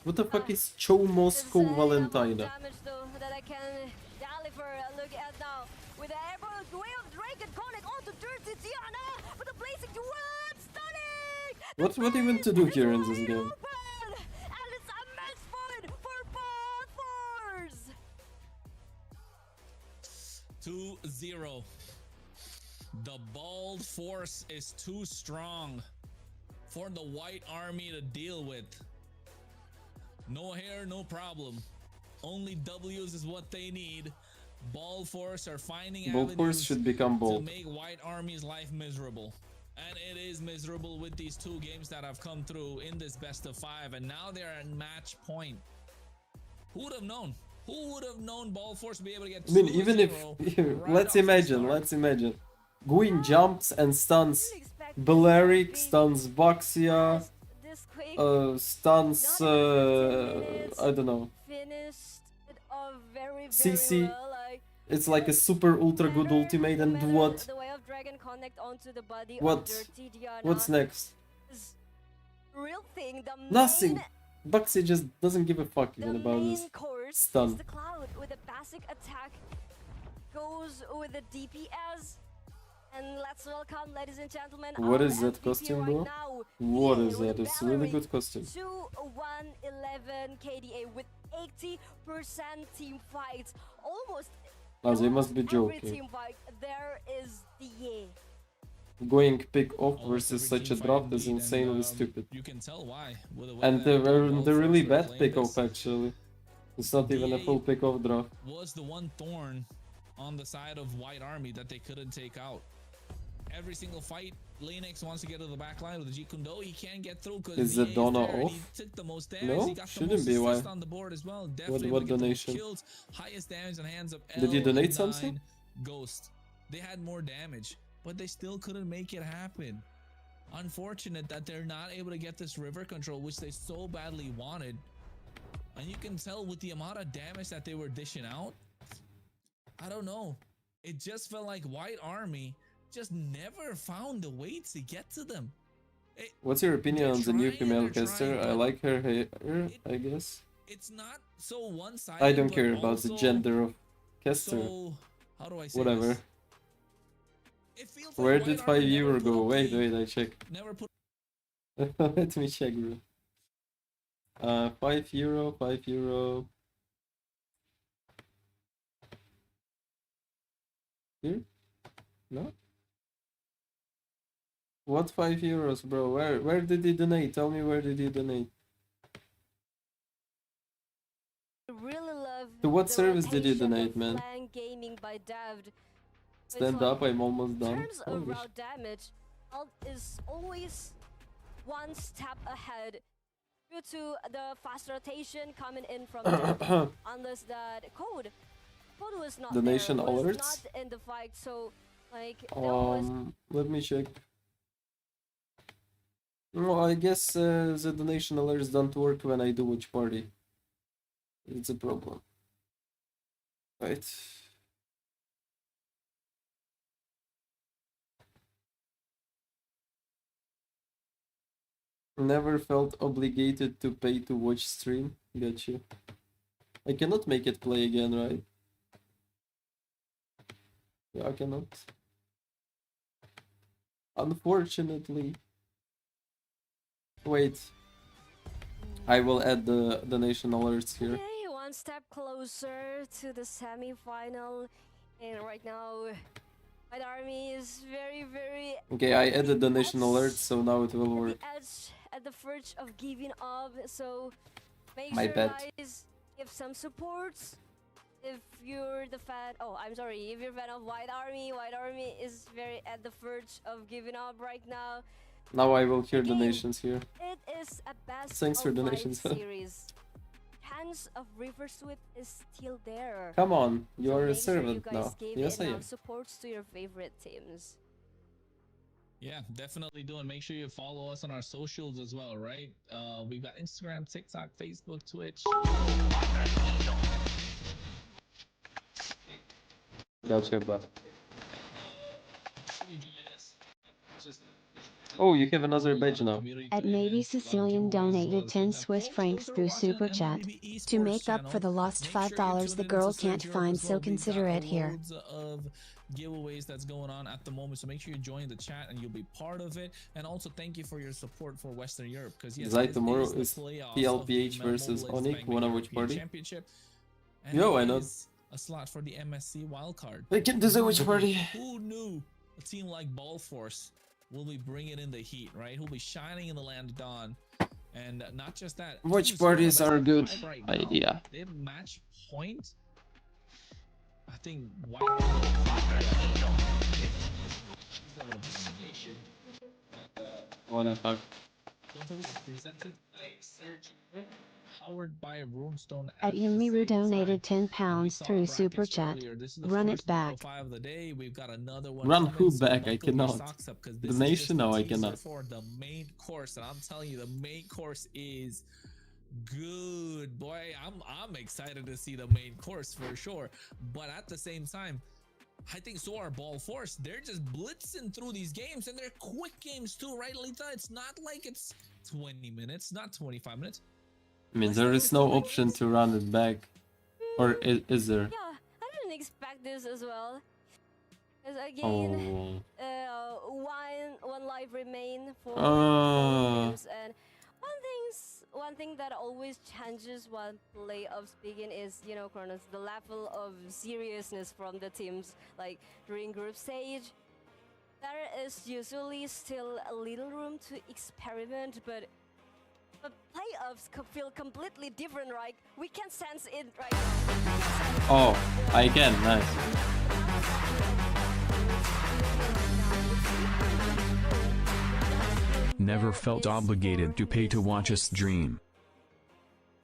What the fuck is Cho Moscow Valentina? Damage though that I can deliver a look at now. With the airborne way of Dragon connect onto Dirty Diana with the blazing duel, stunning! What even to do here in this game? Open, and it's a match point for both Boars! 2-0. The Bald Force is too strong for the White Army to deal with. No hair, no problem. Only W's is what they need. Bald Force are finding Bold Force avenues should become to bold. make White Army's life miserable. And it is miserable with these 2 games that have come through in this best of 5. And now they're at match point. Who would have known? Who would have known Ball Force to be able to get 2-0? I mean, even if right let's off the imagine, start? Gwyn jumps and stuns Balearic, stuns Boxia, This quick, stuns I don't know. finished it off very CC. well. Like, It's like a super ultra good ultimate, and what? The way of Dragon connect onto the body What? of Dirty Diana. What's next? Is real thing, the Nothing. main Buxy just doesn't give a fuck even The about his main course stun. is the Cloud with a basic attack, goes with the DPS. And let's welcome, ladies and gentlemen, What our is that MVP costume, right bro? now, What Ian is with that? It's a really Valerie, good costume. 2-1-11 KDA with 80% team fights. Almost They must be every joking. team fight, there is the Going pick off Almost versus every such team a fight draft is indeed, insanely and, stupid. You can tell why. With the way And that they're really Both bad playing pick off this. actually. It's not even a DA full pick off draft. was the one thorn on the side of White Army that they couldn't take out. Every single fight, Linux wants to get to the back line with the G Kundo. He can't get through because Is the Donna off? He took the most damage. No, He got the shouldn't most be. Why? assist on the board as well. Definitely What able to get the most donation? kills. Highest damage in the hands of Did you donate L9 something? Ghost. They had more damage, but they still couldn't make it happen. Unfortunate that they're not able to get this river control, which they so badly wanted. And you can tell with the amount of damage that they were dishing out, I don't know. It just felt like White Army just never found a way to get to them. What's your opinion on the new trying, female they're caster? trying, I but like her hair, I guess. It's not so one-sided. I don't but care about the also gender of caster. So, how do I say Whatever. this? It feels Where like did White Army 5 never euro put go? up Wait, the- I check. Never put Let me check, bro. 5 euro, 5 euro. Here? No? What 5 euros, bro? Where did he donate? Tell me, where did he donate? really love To what the service did you rotation donate, of man? flank gaming by Davd. Stand up, I'm almost In done. terms of Holy route damage, Alt is always one step ahead due to the fast rotation coming in from Davd. Unless that code was not Donation there, was alerts? not in the fight, so like that was Let me check. No, I guess the donation alerts don't work when I do which party. It's a problem. Right. Never felt obligated to pay to watch stream. Got you. I cannot make it play again, right? Yeah, I cannot. Unfortunately. Wait. I will add the donation alerts here. okay, one step closer to the semi-final, and right now White Army is very Okay, I added the donation edge- alerts, so now it will at work. the edge, at the verge of giving up. So make My sure bad. guys give some supports. If you're the fan, I'm sorry, if you're a fan of White Army is very at the verge of giving up right now. Now I will hear Again, donations here. It is a best Thanks for of 5 donations. series. Chance of river sweep is still there. Come on, you So are a make sure servant you guys now. give Yes, I enough am. supports to your favorite teams. Yeah, definitely do. And make sure you follow us on our socials as well, right? We've got Instagram, TikTok, Facebook, Twitch. Gotcha, but. Oh, you have another badge now. At maybe Sicilian donated 10 Swiss francs through Super Chat. To make up for the lost $5 the girl can't find, so consider it here. Of giveaways that's going on at the moment, so make sure you join the chat and you'll be part of it. And also thank you for your support for Western Europe, because yes, Zai this tomorrow the is playoffs PLPH of the versus Mobile Onyx. Legends Wanna Bang watch European party? Championship. And Yo, it why not? is a slot for the MSC wildcard. I can do the watch party. Who knew a team like Ball Force will be bringing in the heat, right? Who'll be shining in the land of dawn. And not just that, Watch who's parties best are of good five right now. idea. They have match point. I think White. Wanna fuck? Presented by Serge, powered by Runestone. At Yumiru donated 10 pounds through Super Chat. Run it back. Of the day. We've got another one Run coming, who so back? I buckle your cannot. socks up, 'cause The this is nation? just a No, I teaser cannot. for the main course, and I'm telling you, the main course is good, boy. I'm excited to see the main course for sure, but at the same time, I think so are Ball Force. They're just blitzing through these games, and they're quick games too, right, Lita? It's not like it's 20 minutes, not 25 minutes. I mean, there is no option to run it back. Or is there? Yeah, I didn't expect this as well. Because again, one life remain for both teams, and one thing that always changes when playoffs begin is, you know, Kronos, the level of seriousness from the teams. Like during group stage, there is usually still a little room to experiment, but playoffs feel completely different, right? We can sense it right now. Oh, I can, nice. Never felt obligated to pay to watch a stream.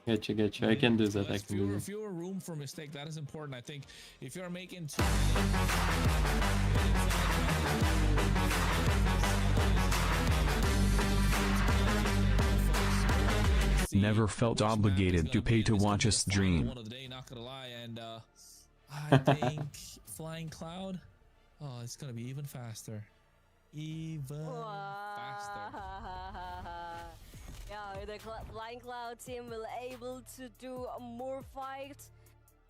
Getcha. I can do that. I can do that. Fewer room for mistake. That is important. I think if you're making too Never felt obligated to pay to watch a stream. One of the day, not gonna lie, and I think flying cloud. Oh, it's gonna be even faster. Even faster. Yeah, the flying cloud team will able to do more fights.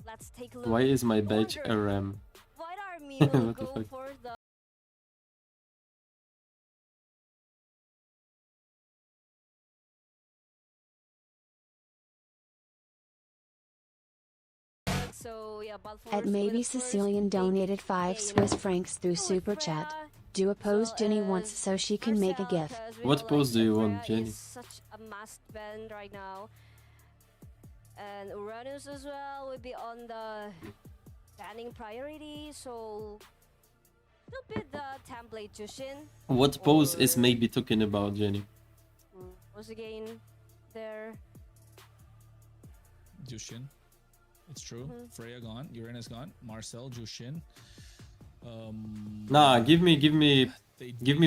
Let's take a look. Why is my badge a ram? White Army will What the go fuck? for the so yeah, At maybe Sicilian donated 5 Swiss francs through super chat. Do a pose Jenny wants so she can make a gif. What pose do you want, Jenny? Such a must band right now, and Uranus as well will be on the banning priority. So it'll be the template Jushin. What pose is maybe talking about, Jenny? Was again there. Jushin. It's true. Freya gone. Uranus gone. Marcel, Jushin. Nah, give me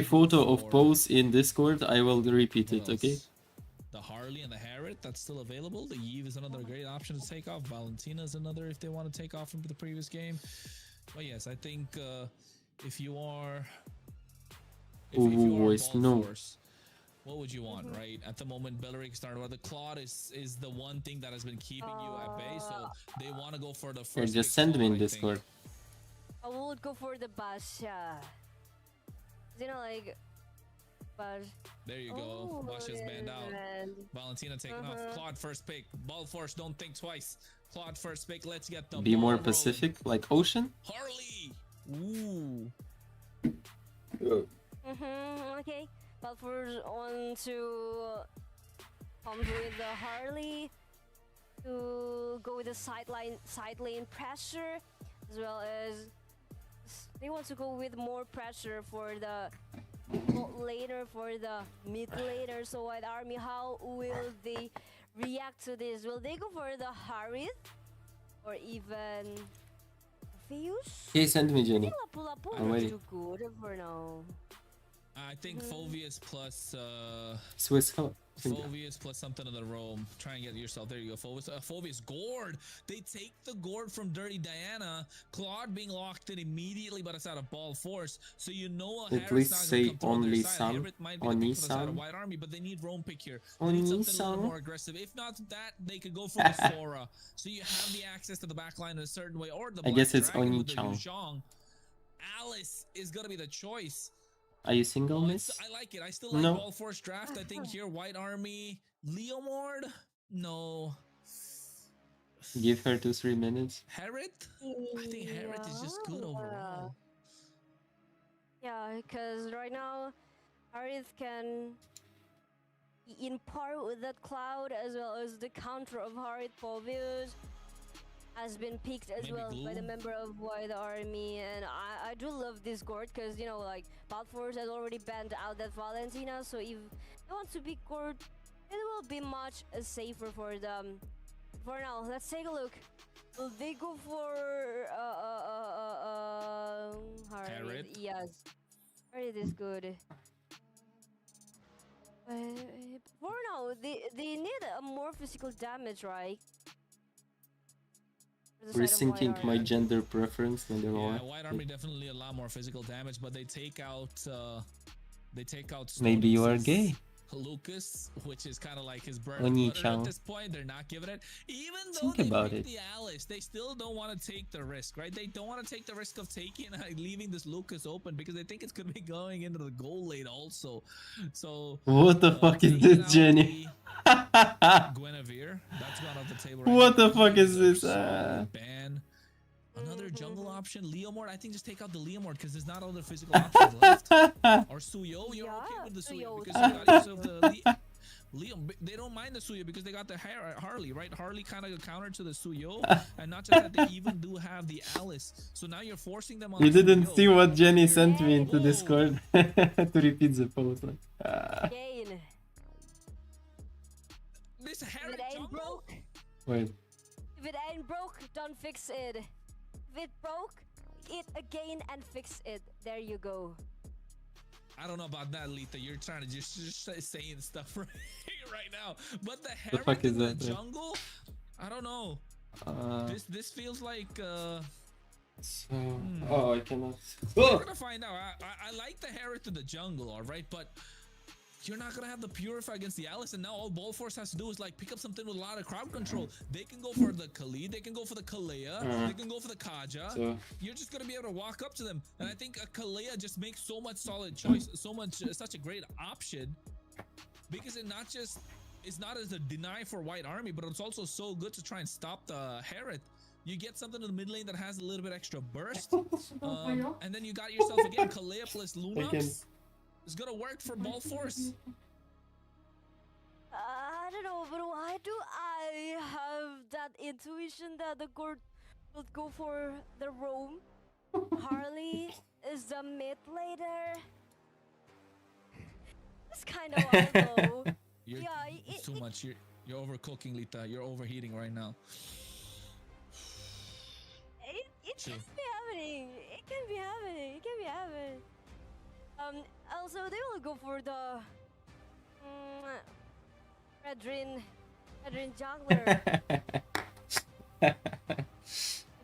photo of pose in Discord. I will repeat it, okay? The Harley and the Harriet, that's still available. The Eve is another great option to take off. Valentina is another if they want to take off from the previous game. But yes, I think if you are no. Force, what would you want, right? At the moment, Belleric started with the Claude is the one thing that has been keeping you at bay, so they want to go for the first. Just send me in Discord. I would go for the Basha. You know, like Bash. There you go. Basha's banned out. Valentina taking off. Claude first pick. Ball Force, don't think twice. Claude first pick. Let's get the Be ball more rolling. Pacific, like Ocean. Harley. Ooh. Okay. Balfour's on to come with the Harley to go with the side lane pressure, as well as they want to go with more pressure for the bot laner, for the mid laner. So White Army, how will they react to this? Will they go for the Harith or even Fuse? Okay, send me, Jenny. Lapu-Lapu I'm waiting. too good for now. I think Phoveus plus Swiss help. Phoveus plus something in the roam. Try and get yourself. There you go. Phoveus Gord. They take the Gord from Dirty Diana. Claude being locked in immediately, but it's out of Ball Force. So you know At least say only Sam. Oni-san. White Army, but they need roam pick here. They need something a little more aggressive. If not that, they could go for the Sora. So you have the access to the backline in a certain way, or the I guess it's Oni-chan. Alice is gonna be the choice. Are you single, miss? I like it. I still like Ball Force draft. I think here, White Army, Leomord? No. Give her 2-3 minutes. Harriet? I think Harriet is just good overall. Yeah, because right now, Harriet can be in par with that Cloud, as well as the counter of Harriet Phoveus has been picked as well by the member of White Army, and I do love this Gord because, you know, like Balfours has already banned out that Valentina, so if they want to pick Gord, it will be much safer for them. For now, let's take a look. Will they go for Harriet? Yes, Harriet is good. For now, they need a more physical damage, right? Rethinking my gender preference. Yeah, White Army definitely a lot more physical damage, but they take out. Maybe you are gay. Lucas, which is kind of like his bread and butter at this point. They're not giving it. Even though they picked the Alice, they still don't want to take the risk, right? They don't want to take the risk of taking leaving this Lucas open because they think it's gonna be going into the goal lane also. So what the fuck is this, Jenny? Guinevere, that's gone off the table. Right what now. The fuck is this? Ban. Another jungle option, Leomord. I think just take out the Leomord because there's not other physical options left. Or Suyo, you're okay with the Suyo because you got yourself the Liam. They don't mind the Suyo because they got the Harley, right? Harley kind of counter to the Suyo, and not just that, they even do have the Alice. So now you're forcing them on. You didn't see what Jenny sent me into Discord to repeat the post. This Harry jungle. Wait. If it ain't broke, don't fix it. If it broke, it again and fix it. There you go. I don't know about that, Lita. You're trying to just saying stuff right now. But the Herrick in the jungle, I don't know. This feels like oh, I cannot. We're gonna find out. I like the Herrick to the jungle, all right, but you're not gonna have the Purify against the Alice, and now all Ball Force has to do is like pick up something with a lot of crowd control. They can go for the Khalid, they can go for the Kalea, they can go for the Kaja. You're just gonna be able to walk up to them, and I think a Kalea just makes so much solid choice, such a great option, because it's not as a deny for White Army, but it's also so good to try and stop the Herod. You get something in the mid lane that has a little bit extra burst, and then you got yourself again Kalea plus Lunox. It's gonna work for Ball Force. I don't know, but why do I have that intuition that the Gord will go for the roam? Harley is the mid laner. It's kind of wild though. It's too much. You're overcooking, Lita. You're overheating right now. It can be happening. It can be happening. It can be happening. Also, they will go for the Redrin jungler.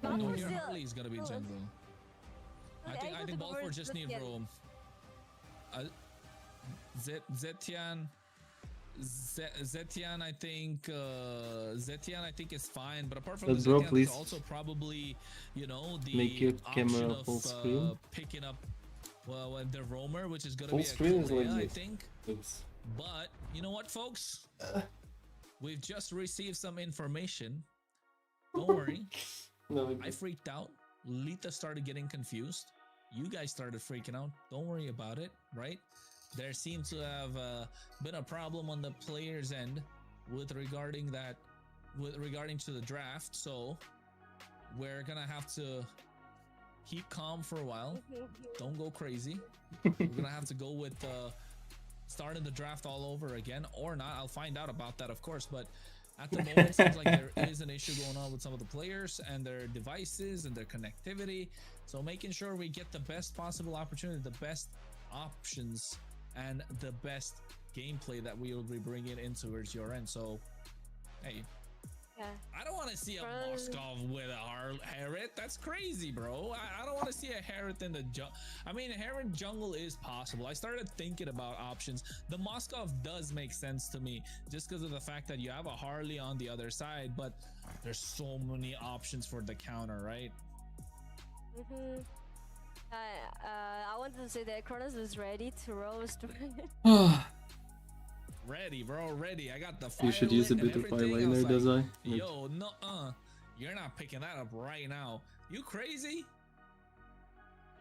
No, your Harley is gonna be jungle. I think Ball Force just need roam. Zetian, I think is fine, but apart from the Zetian, there's also probably the option of picking up the roamer, which is gonna be a Kalea, I think. Oops. But you know what, folks? We've just received some information. Don't worry. I freaked out. Lita started getting confused. You guys started freaking out. Don't worry about it, right? There seems to have been a problem on the player's end regarding to the draft. So we're gonna have to keep calm for a while. Don't go crazy. We're gonna have to go with starting the draft all over again, or not. I'll find out about that, of course. But at the moment, it seems like there is an issue going on with some of the players and their devices and their connectivity. So making sure we get the best possible opportunity, the best options, and the best gameplay that we will be bringing in towards your end. So, hey. Yeah. I don't want to see a Moskov with a Herod. That's crazy, bro. I don't want to see a Herod in the jungle. I mean, a Herod jungle is possible. I started thinking about options. The Moskov does make sense to me just because of the fact that you have a Harley on the other side, but there's so many options for the counter, right? I wanted to say that Kronos is ready to roast. Ready, bro, ready. I got the fire. You should use a bit of eyeliner, does I? Yo, no, you're not picking that up right now. You crazy?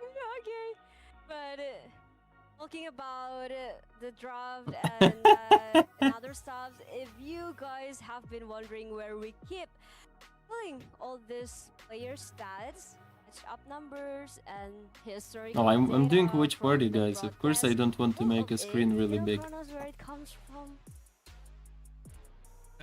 Okay, but talking about the draft and other stuff, if you guys have been wondering where we keep pulling all these player stats, up numbers and history. Oh, I'm doing which party, guys. Of course, I don't want to make a screen really big. Where it comes from.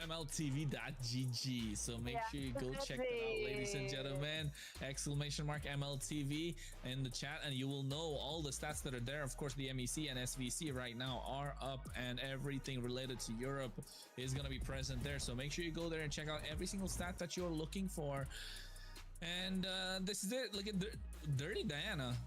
MLTV.gg. So make sure you go check that out, ladies and gentlemen. !MLTV in the chat, and you will know all the stats that are there. Of course, the MEC and SVC right now are up, and everything related to Europe is going to be present there. So make sure you go there and check out every single stat that you're looking for. And this is it. Look at Dirty Diana.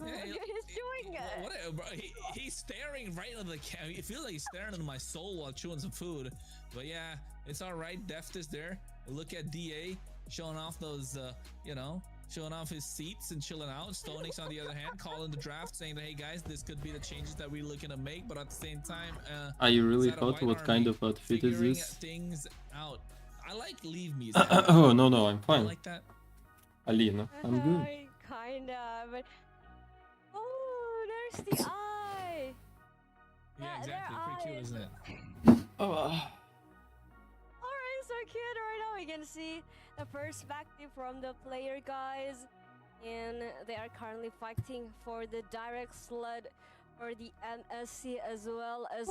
He's doing it. Bro, he's staring right at the camera. It feels like he's staring into my soul while chewing some food. But yeah, it's all right. Deft is there. Look at DA showing off those, you know, showing off his seats and chilling out. Stonix, on the other hand, calling the draft, saying that, hey guys, this could be the changes that we're looking to make. But at the same time, are you really hot? What kind of outfit is this? Things out. I like Leave Me. Oh no, I'm fine. I like that. Alina, I'm good. Kinda, but oh, there's the eye. Yeah, exactly. Pretty cute, isn't it? Oh. Alright, so cute. Right now we can see the perspective from the player, guys, and they are currently fighting for the direct slot for the MSC as well as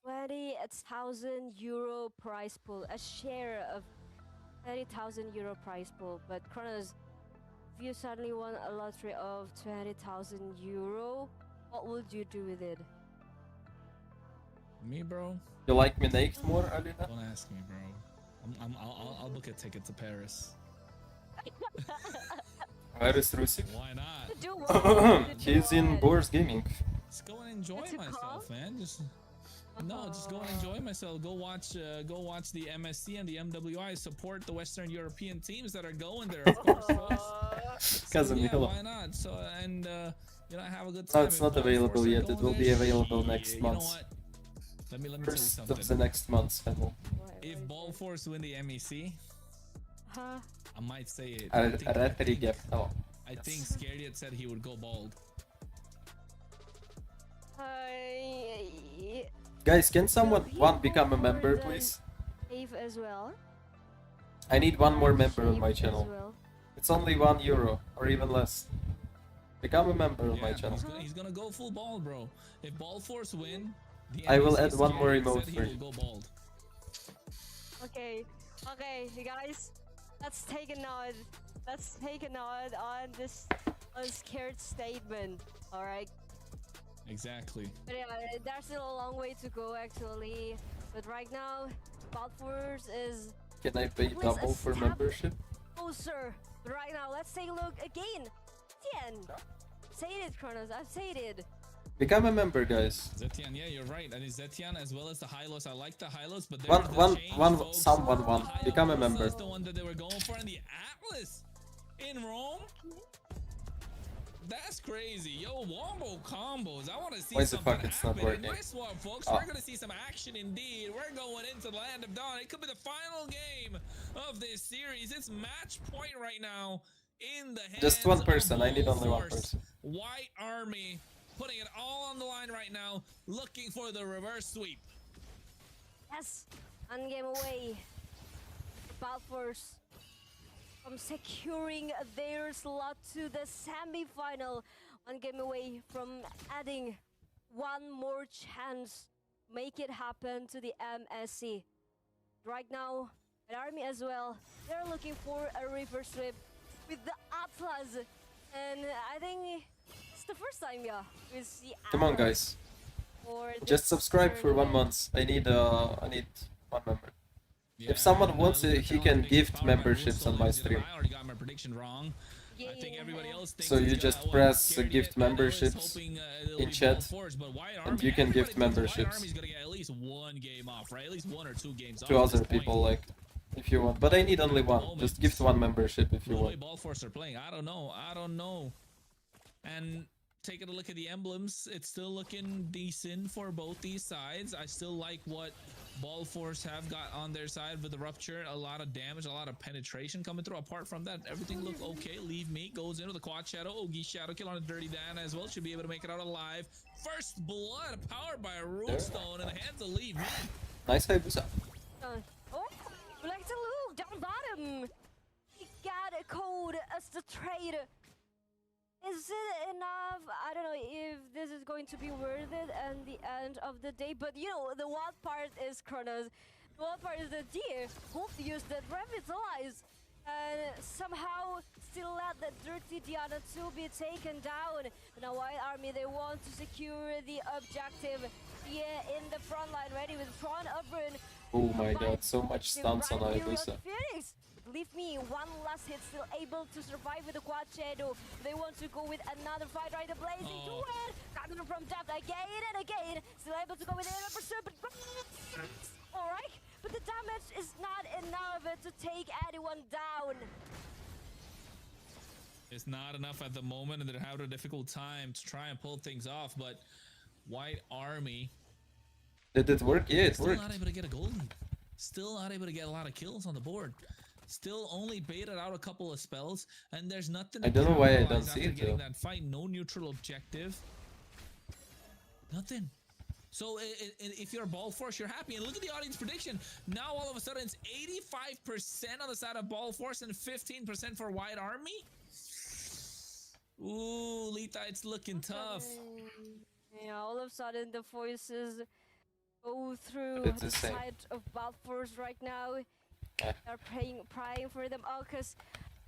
20,000 euro prize pool, a share of 30,000 euro prize pool. But Kronos, if you suddenly won a lottery of 20,000 euro, what would you do with it? Me, bro? You like me naked more, Alina? Don't ask me, bro. I'll book a ticket to Paris. Paris, Rusik? Why not? Do what? He's in Boars Gaming. Just go and enjoy It's a myself, call? man. Just go and enjoy myself. Go watch the MSC and the MWI. Support the Western European teams that are going there, of course, folks. So, yeah, why not? So and you know, have a good time. No, it's not available yet. It will be available next month. You know what? Let me tell you First something. of the next month, Fennel. If Ball Force win the MEC, Huh? I might say it. I think Scaredy had said he would go bald. Guys, can someone become a member, please? Eve as well. I need one more member on my Eve as channel. well. It's only €1 or even less. Become a member on my channel. He's gonna go full bald, bro. If Ball Force win, the I will MEC add one more Scaredy emote said for he you. will go bald. Okay, you guys, let's take a nod. Let's take a nod on this unscared statement. All right. Exactly. But yeah, there's still a long way to go actually. But right now, Balfours is Can I pay double for membership? closer. But right now, let's take a look again. 10. Say it, Kronos. I've said it. Become a member, guys. Zetian, yeah, you're right. And it's Zetian as well as the Hylos. I like the Hylos, but Someone won. Become a member. The one that they were going for, and the Atlas in Rome. That's crazy. Yo, Wombo combos. I want to see something happen. In this one, folks, we're going to see some action indeed. We're going into the Land of Dawn. It could be the final game of this series. It's match point right now in the hands Just one person. of I need only one Force. person. White Army putting it all on the line right now, looking for the reverse sweep. Yes, one game away. Balfours from securing their slot to the semi-final. One game away from adding one more chance. Make it happen to the MSC. Right now, an Army as well. They're looking for a reverse sweep with the Atlas. And I think it's the first time, yeah, we see Atlas. Come on, guys. Just subscribe for 1 month. I need one member. Yeah, if someone wants it, he can gift memberships on my stream. I already got my prediction wrong. I think everybody else thinks So you just press gift memberships in chat, and you can gift memberships get at least one game off, right? At least 1 or 2 games off to other people, like, if you want. But I need only one. Just gift one membership if you the way want. Ball Force are playing, I don't know. And taking a look at the emblems, it's still looking decent for both these sides. I still like what Ball Force have got on their side with the rupture. A lot of damage, a lot of penetration coming through. Apart from that, everything looked okay. Leave Me goes into the quad shadow. Ogi shadow kill on a Dirty Dan as well. Should be able to make it out alive. First blood powered by a rune stone in the hands of Leave Me. Nice Hayabusa. Oh, we like to look down bottom. He got a code as the trade. Is it enough? I don't know if this is going to be worth it at the end of the day, but you know, the wild part is Kronos. The wild part is that Deer both used that Revitalize and somehow still let the Dirty Diana 2 be taken down. Now White Army, they want to secure the objective. Yeah, in the front line, ready with Tron Upburn. Oh my god, so much stunts on Hayabusa. Phoenix. Leave me one last hit, still able to survive with the quad shadow. They want to go with another fight, right? The blazing to it. Coming from depth again and again. Still able to go with 100%, but alright. But the damage is not enough to take anyone down. It's not enough at the moment, and they're having a difficult time to try and pull things off. But White Army, did it work? Yeah, it still worked. not able to get a goal lead. Still not able to get a lot of kills on the board. Still only baited out a couple of spells, and there's nothing. I don't know why I don't see it getting though. that fight. No neutral objective. Nothing. So if you're Ball Force, you're happy. And look at the audience prediction. Now all of a sudden it's 85% on the side of Ball Force and 15% for White Army. Ooh, Lita, it's looking tough. Yeah, all of a sudden the voices go through It's the the same. side of Ball Force right now. They're praying for them. Oh, cause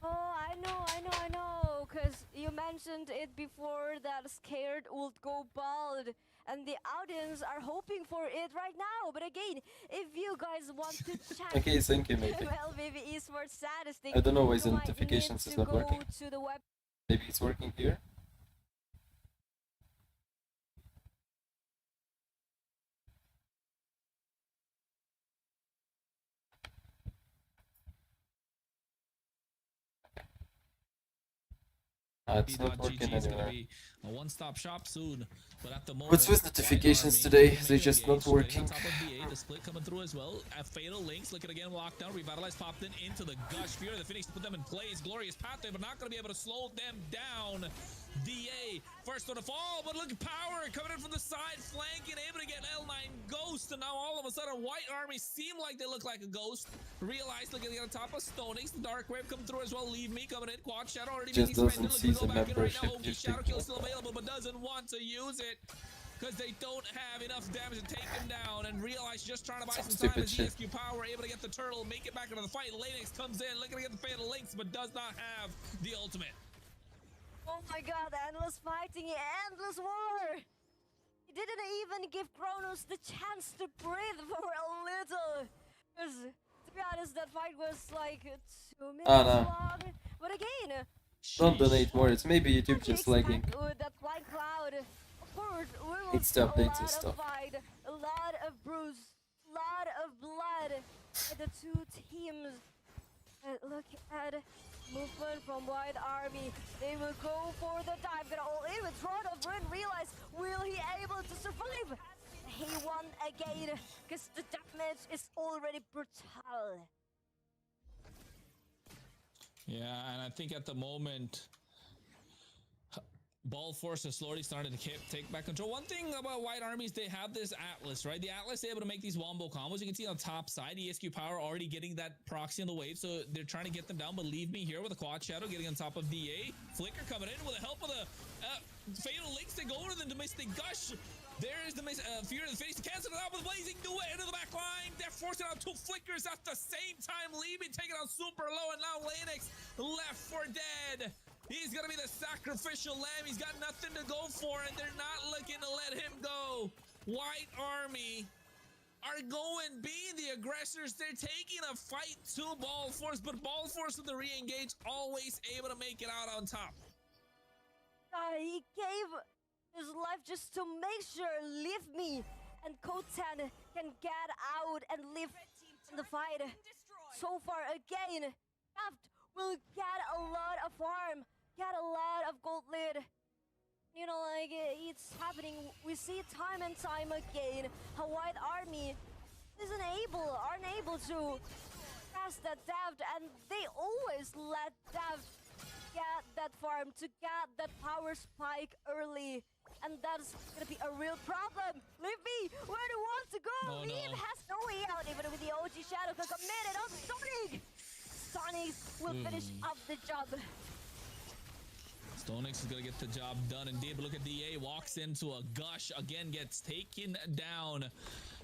I know. Cause you mentioned it before that Scared would go bald. And the audience are hoping for it right now. But again, if you guys want to check Okay, thank you, maybe. MLBB esports statistics, I don't know why you the might notifications need is to not go working. to the web. Maybe it's working here. It's not working is gonna anywhere. be a one-stop shop soon, but at the moment, What's with notifications today? They're just not working. On top of the split coming through as well. Fatal Links, look at again, lockdown, Revitalize popped into the Gush Fear. The Phoenix put them in place. Glorious pathway, but not gonna be able to slow them down. DA first one to fall, but look at Power coming in from the side, flanking, able to get L9 Ghost, and now all of a sudden White Army seem like they look like a ghost. Realize, look at the on top of Stonix, the Dark Wave coming through as well. Leave Me coming in, Quad Shadow already Just making doesn't spend. see Look, the go back in right now. membership. OG Shadow Kill still available, but doesn't want to use it because they don't have enough damage to take him down. And Realize just trying to buy some time as ESQ Power able to get the turtle, make it back into the fight. Lanix comes in, looking to get the Fatal Links, but does not have the ultimate. Oh my god, endless fighting, endless war! He didn't even give Kronos the chance to breathe for a little. Because, to be honest, that fight was like 2 minutes long. But again, don't donate more, it's maybe YouTube just lagging. With that white cloud, of course, we will It's see the a updates lot and stuff. of fight, a lot of bruise, a lot of blood at the two teams. Look at movement from White Army. They will go for the dive. Gonna all in with Throne of Ruin. Realize, will he able to survive? He won again because the damage is already brutal. Yeah, and I think at the moment, Ball Force is slowly starting to take back control. One thing about White Armies, they have this Atlas, right? The Atlas is able to make these wombo combos. You can see on the top side, ESQ Power already getting that proxy on the wave, so they're trying to get them down. But Leave Me here with a Quad Shadow getting on top of DA. Flicker coming in with the help of the Fatal Links to go to the Domestic Gush. There is the Fear of the Face to cancel it out with Blazing Duet into the back line. They're forcing out two Flickers at the same time. Leave Me taking out super low, and now Lanix left for dead. He's gonna be the sacrificial lamb. He's got nothing to go for, and they're not looking to let him go. White Army are going, being the aggressors. They're taking a fight to Ball Force, but Ball Force with the re-engage always able to make it out on top. He gave his life just to make sure Leave Me and Kotan can get out and live in the fight. So far, again, Taft will get a lot of farm, get a lot of gold lead. You know, like, it's happening. We see time and time again how White Army aren't able to pass that Daft, and they always let Daft get that farm, to get that power spike early. And that's gonna be a real problem. Leave Me, where do you want to go? Oh, Leave no. has no way out, even with the OG Shadow committed on Sonic. Sonic will finish up the job. Stonix is gonna get the job done indeed, but look at DA, walks into a Gush, again gets taken down.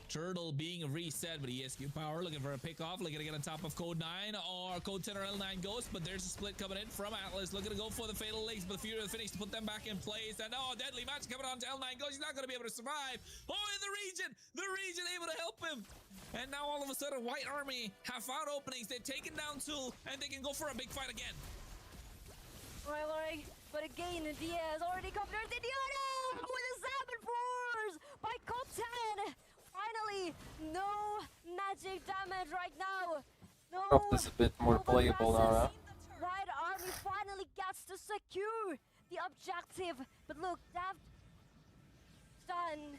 Turtle being reset, but ESQ Power looking for a pick off, looking to get on top of Code 9 or Code 10 or L9 Ghost, but there's a split coming in from Atlas, looking to go for the Fatal Links, but the Fury of the Phoenix to put them back in place. And oh, deadly match coming on to L9 Ghost. He's not going to be able to survive. Oh, in the region able to help him. And now all of a sudden, White Army have found openings. They've taken down 2, and they can go for a big fight again. Right, but again, Diaz already covered the Diana with a 7 force by Code 10. Finally, no magic damage right now. No. Drop is a bit more playable now. Huh? White Army finally gets to secure the objective. But look, that done.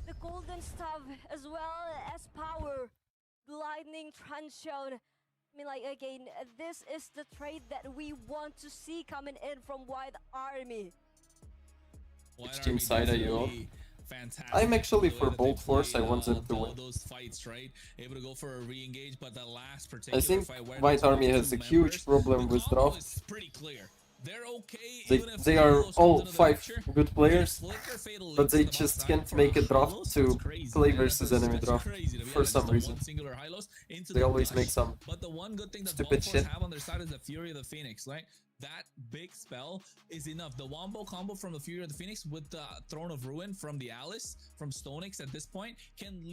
The golden stuff as well as power. Lightning Truncheon. I mean, like, again, this is the trade that we want to see coming in from White Army. Which team side are you on? Fantastic. I'm actually for Bold Force. I want them to win. Those fights, right? Able to go for a re-engage, but the last I think White Army has a huge problem with draft. It's pretty clear. They're okay. They are all 5 good players, but they just can't make a draft to play versus enemy draft for some reason. They always make some But the one good thing that stupid shit. have on their side is the Fury of the Phoenix, right? That big spell is enough. The wombo combo from the Fury of the Phoenix with the Throne of Ruin from the Alice, from Stonix at this point, can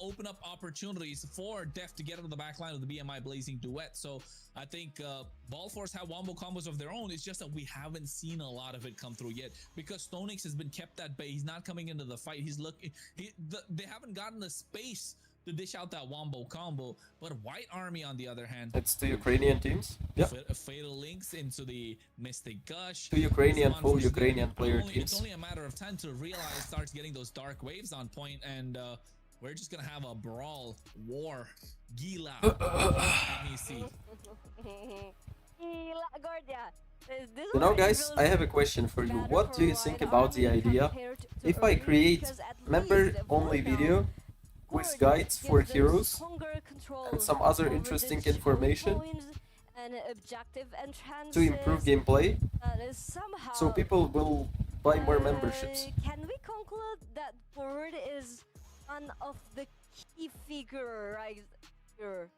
open up opportunities for Def to get out of the back line of the BMI Blazing Duet. So I think Ball Force have wombo combos of their own. It's just that we haven't seen a lot of it come through yet because Stonix has been kept at bay. He's not coming into the fight. He's looking. They haven't gotten the space to dish out that wombo combo. But White Army, on the other hand, it's the Ukrainian teams. Yeah. Fatal Links into the Mystic Gush. 2 Ukrainian, full Ukrainian player teams. It's only a matter of time to realize starts getting those dark waves on point, and we're just gonna have a brawl, war, Gila, NEC. You know, guys, I have a question for you. What do you think about the idea if I create member-only video with guides for heroes and some other interesting information to improve gameplay, so people will buy more memberships? Can we conclude that Board is one of the key figure right here?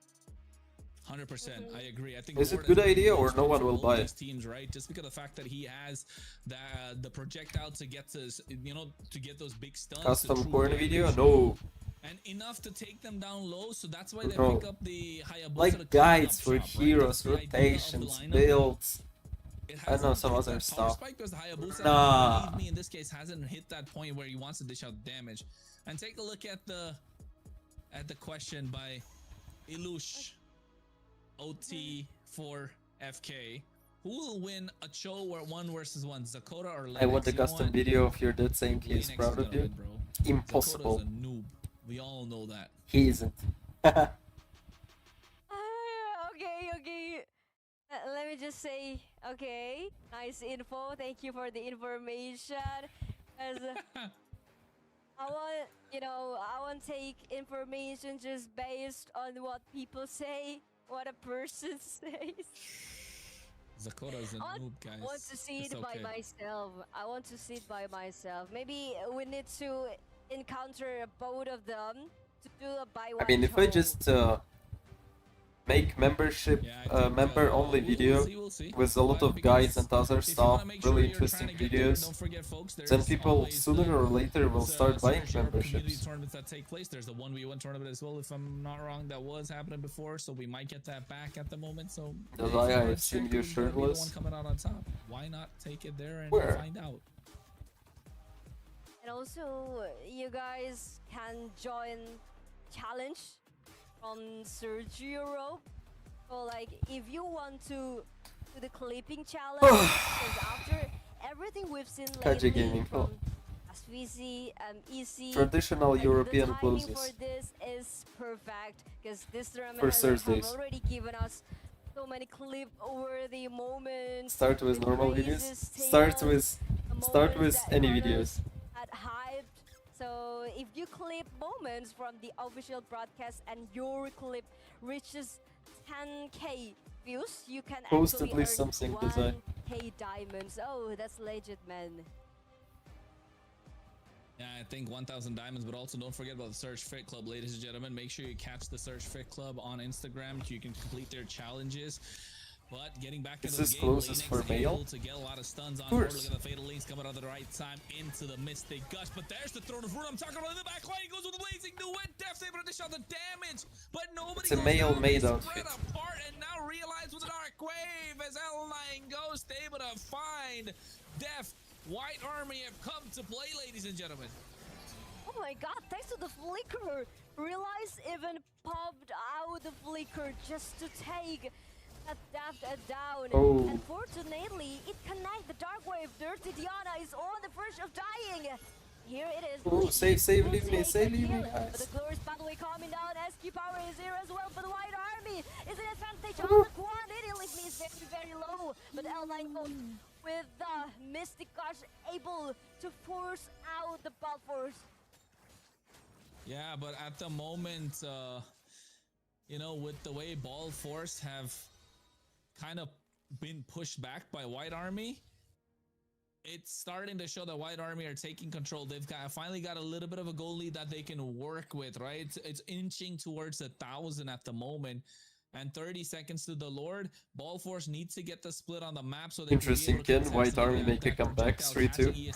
100%, I agree. I think is it a good idea or no one will buy it? Teams, right? Just because of the fact that he has the projectile to get to, to get those big stuns. Custom corner video? No. And enough to take them down low, so that's why they pick up the Hayabusa. Like guides for heroes, rotations, builds. I know some other stuff. Nah. Me in this case hasn't hit that point where he wants to dish out damage. And take a look at the question by Ilush OT for FK. Who will win a Cho or 1 versus 1, Zakota or Lennox? I want a custom video of your dad saying he is proud of you. Impossible. Zakota's a noob. We all know that. He isn't. Okay. Let me just say, okay, nice info. Thank you for the information. As I want to take information just based on what people say, what a person says. Zakota's a noob, guys. I want to see it by myself. I want to see it by myself. Maybe we need to encounter both of them to do a buy one. I mean, if I just make membership member only video with a lot of guides and other stuff, really interesting videos, then people sooner or later will start buying memberships. Tournaments that take place. There's a 1v1 tournament as well, if I'm not wrong, that was happening before, so we might get that back at the moment. So that's why I've seen you shirtless. Coming out on top. Why not take it there and find out? And also, you guys can join challenge from Sergio. So, like, if you want to do the clipping challenge, because after everything we've seen lately from SVC and EC, traditional European closes. The timing for this is perfect, because this tournament has already given us so many clip-worthy moments. Start with normal videos. Start with any videos. Hyped. So if you clip moments from the official broadcast and your clip reaches 10k views, you can post actually at least earn something 1k diamonds. Oh, that's legit, man. Yeah, I think 1,000 diamonds, but also don't forget about the Search Fit Club, ladies and gentlemen. Make sure you catch the Search Fit Club on Instagram so you can complete their challenges. But getting back into the game, closest for male? to get a lot of stuns on Of board. course. Look at the Fatal Links coming out at the right time into the Mystic Gush. But there's the Throne of Ruin I'm talking about in the back line. He goes with the Blazing Duet. Death's able to dish out the damage, but nobody It's a goes male down. made They outfit. spread apart and now realize with the Dark Wave as L9 Ghost able to find Death. White Army have come to play, ladies and gentlemen. Oh my god, thanks to the flicker. Realize even popped out the flicker just to take that Death down. Oh. Unfortunately, it connects the Dark Wave. Dirty Diana is on the verge of dying. Here it is. Oh, save, leave me, leave me. But the glorious battle coming down. SQ power is here as well for the White Army. Is an advantage on the quad. Leave me is very, very low. But L9 goes with the Mystic Gush able to force out the Balfours. Yeah, but at the moment, you know, with the way Ball Force have kind of been pushed back by White Army, it's starting to show that White Army are taking control. They've finally got a little bit of a goal lead that they can work with, right? It's inching towards 1,000 at the moment. And 30 seconds to the Lord. Ball Force needs to get the split on the map so they Interesting, can Ken. White Army make a comeback 3-2.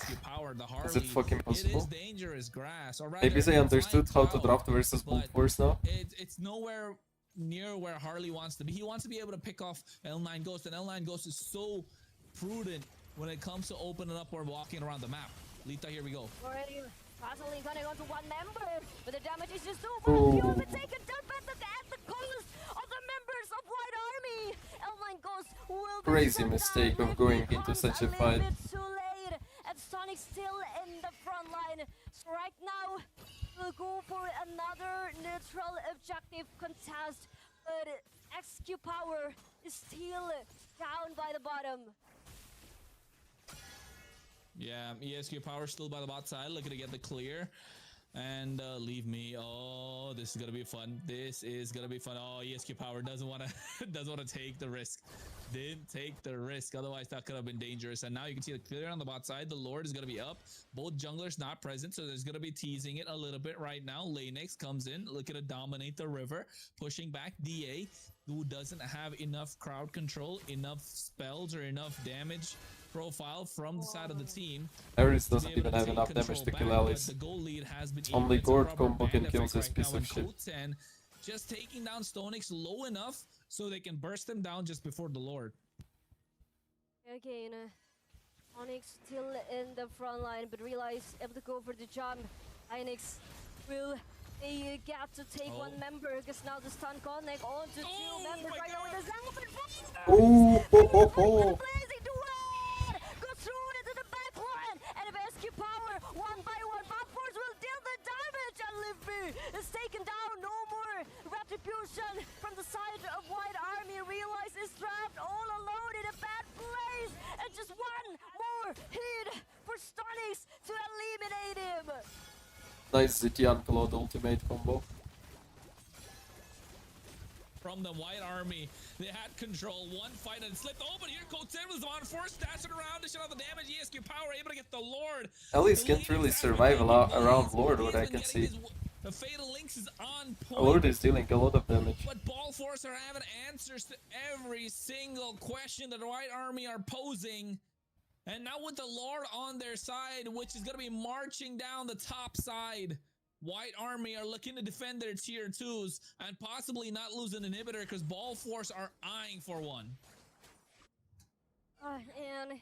Is it fucking possible? It is dangerous grass. Or rather, Maybe they understood how to flying draft cow, versus Bolt but Force now. It's nowhere near where Harley wants to be. He wants to be able to pick off L9 Ghost, and L9 Ghost is so prudent when it comes to opening up or walking around the map. Lita, here we go. Already passing going on to one member, but the damage is just over. Oh. He will be taken down at the cost of the members of White Army. L9 Ghost will be Crazy shut mistake down. of going It into comes such a little fight. bit too late, and Sonic still in the front line. So right now, we'll go for another neutral objective contest, but XQ Power is still down by the bottom. Yeah, ESQ Power still by the bot side, looking to get the clear. And leave me. Oh, this is gonna be fun. This is gonna be fun. Oh, ESQ Power doesn't want to take the risk. Didn't take the risk. Otherwise, that could have been dangerous. And now you can see the clear on the bot side. The Lord is gonna be up. Both junglers not present, so there's gonna be teasing it a little bit right now. Lanex comes in, looking to dominate the river, pushing back DA, who doesn't have enough crowd control, enough spells, or enough damage profile from the side of the team. Ares doesn't even have enough damage to kill Alice. The goal lead has been Only even. Gord It's a rubber combo can band kill effect this right piece now, of and shit. Koten just taking down Stonix low enough so they can burst them down just before the Lord. Again, Onyx still in the front line, but realize able to go for the jump. Onyx will they get to take one member because now the stun connect on to two members right now with the Oh, ho, ho, ho. Blazing duet! Goes through into the back line, and if SQ Power one by one, Bob Force will deal the damage, and Liffy is taken down. No more retribution from the side of White Army. Realize is trapped all alone in a bad place, and just one more hit for Stonix to eliminate him. Nice Zitian Cloud ultimate combo. From the White Army, they had control. One fight and slipped open. Here Koten was on force, dashing around, dishing out the damage. ESQ Power able to get the Lord. Alice can't really survive around Lord, what I can see. The Fatal Links is on point. Lord is dealing a lot of damage. But Ball Force are having answers to every single question that the White Army are posing. And now with the Lord on their side, which is going to be marching down the top side, White Army are looking to defend their tier 2s and possibly not lose an inhibitor because Ball Force are eyeing for one. And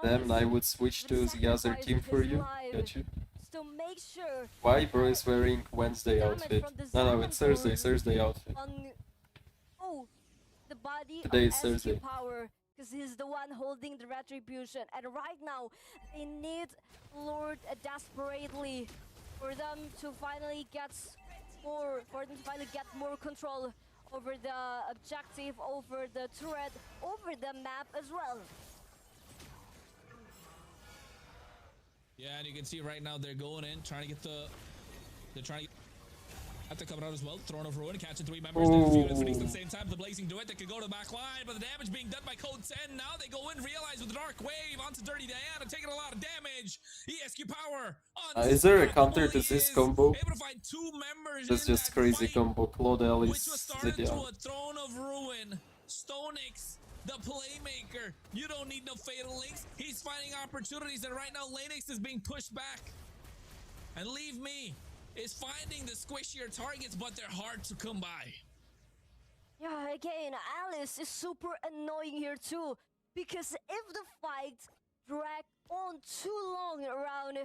Then I would switch to the other team for you. Got you. to make sure Why bro is wearing Wednesday outfit? No, it's Thursday outfit. on the body Today of is SQ Thursday. Power, because he's the one holding the retribution, and right now they need Lord desperately for them to finally get more control over the objective, over the turret, over the map as well. Yeah, and you can see right now they're going in, trying to get have to come out as well. Throne of Ruin, catching 3 members. Phoenix at the same time. The Blazing Duet that could go to the back line, but the damage being done by Code 10. Now they go in, realize with the Dark Wave onto Dirty Diana, taking a lot of damage. ESQ Power Is there a counter to this combo? Able to find 2 members That's in just that crazy fight, combo. Claude Alice, which was started to Zidian. a Throne of Ruin. Stonix, the playmaker. You don't need no Fatal Links. He's finding opportunities, and right now Lanix is being pushed back. And Leave Me is finding the squishier targets, but they're hard to come by. Yeah, again, Alice is super annoying here too, because if the fight drag on too long around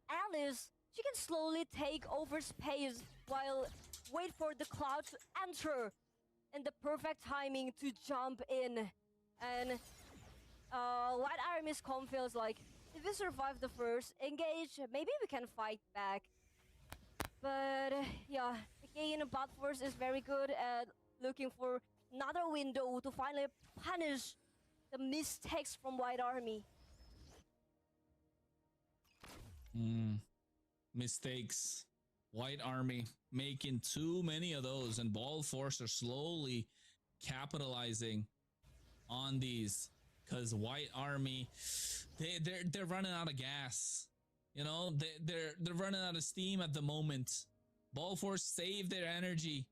Alice, she can slowly take over space while wait for the cloud to enter and the perfect timing to jump in. And White Army's com feels like, if we survive the first engage, maybe we can fight back. But yeah, again, Bot Force is very good at looking for another window to finally punish the mistakes from White Army. Mistakes. White Army making too many of those, and Ball Force are slowly capitalizing on these, because White Army, they're running out of gas. You know, they're running out of steam at the moment. Ball Force saved their energy,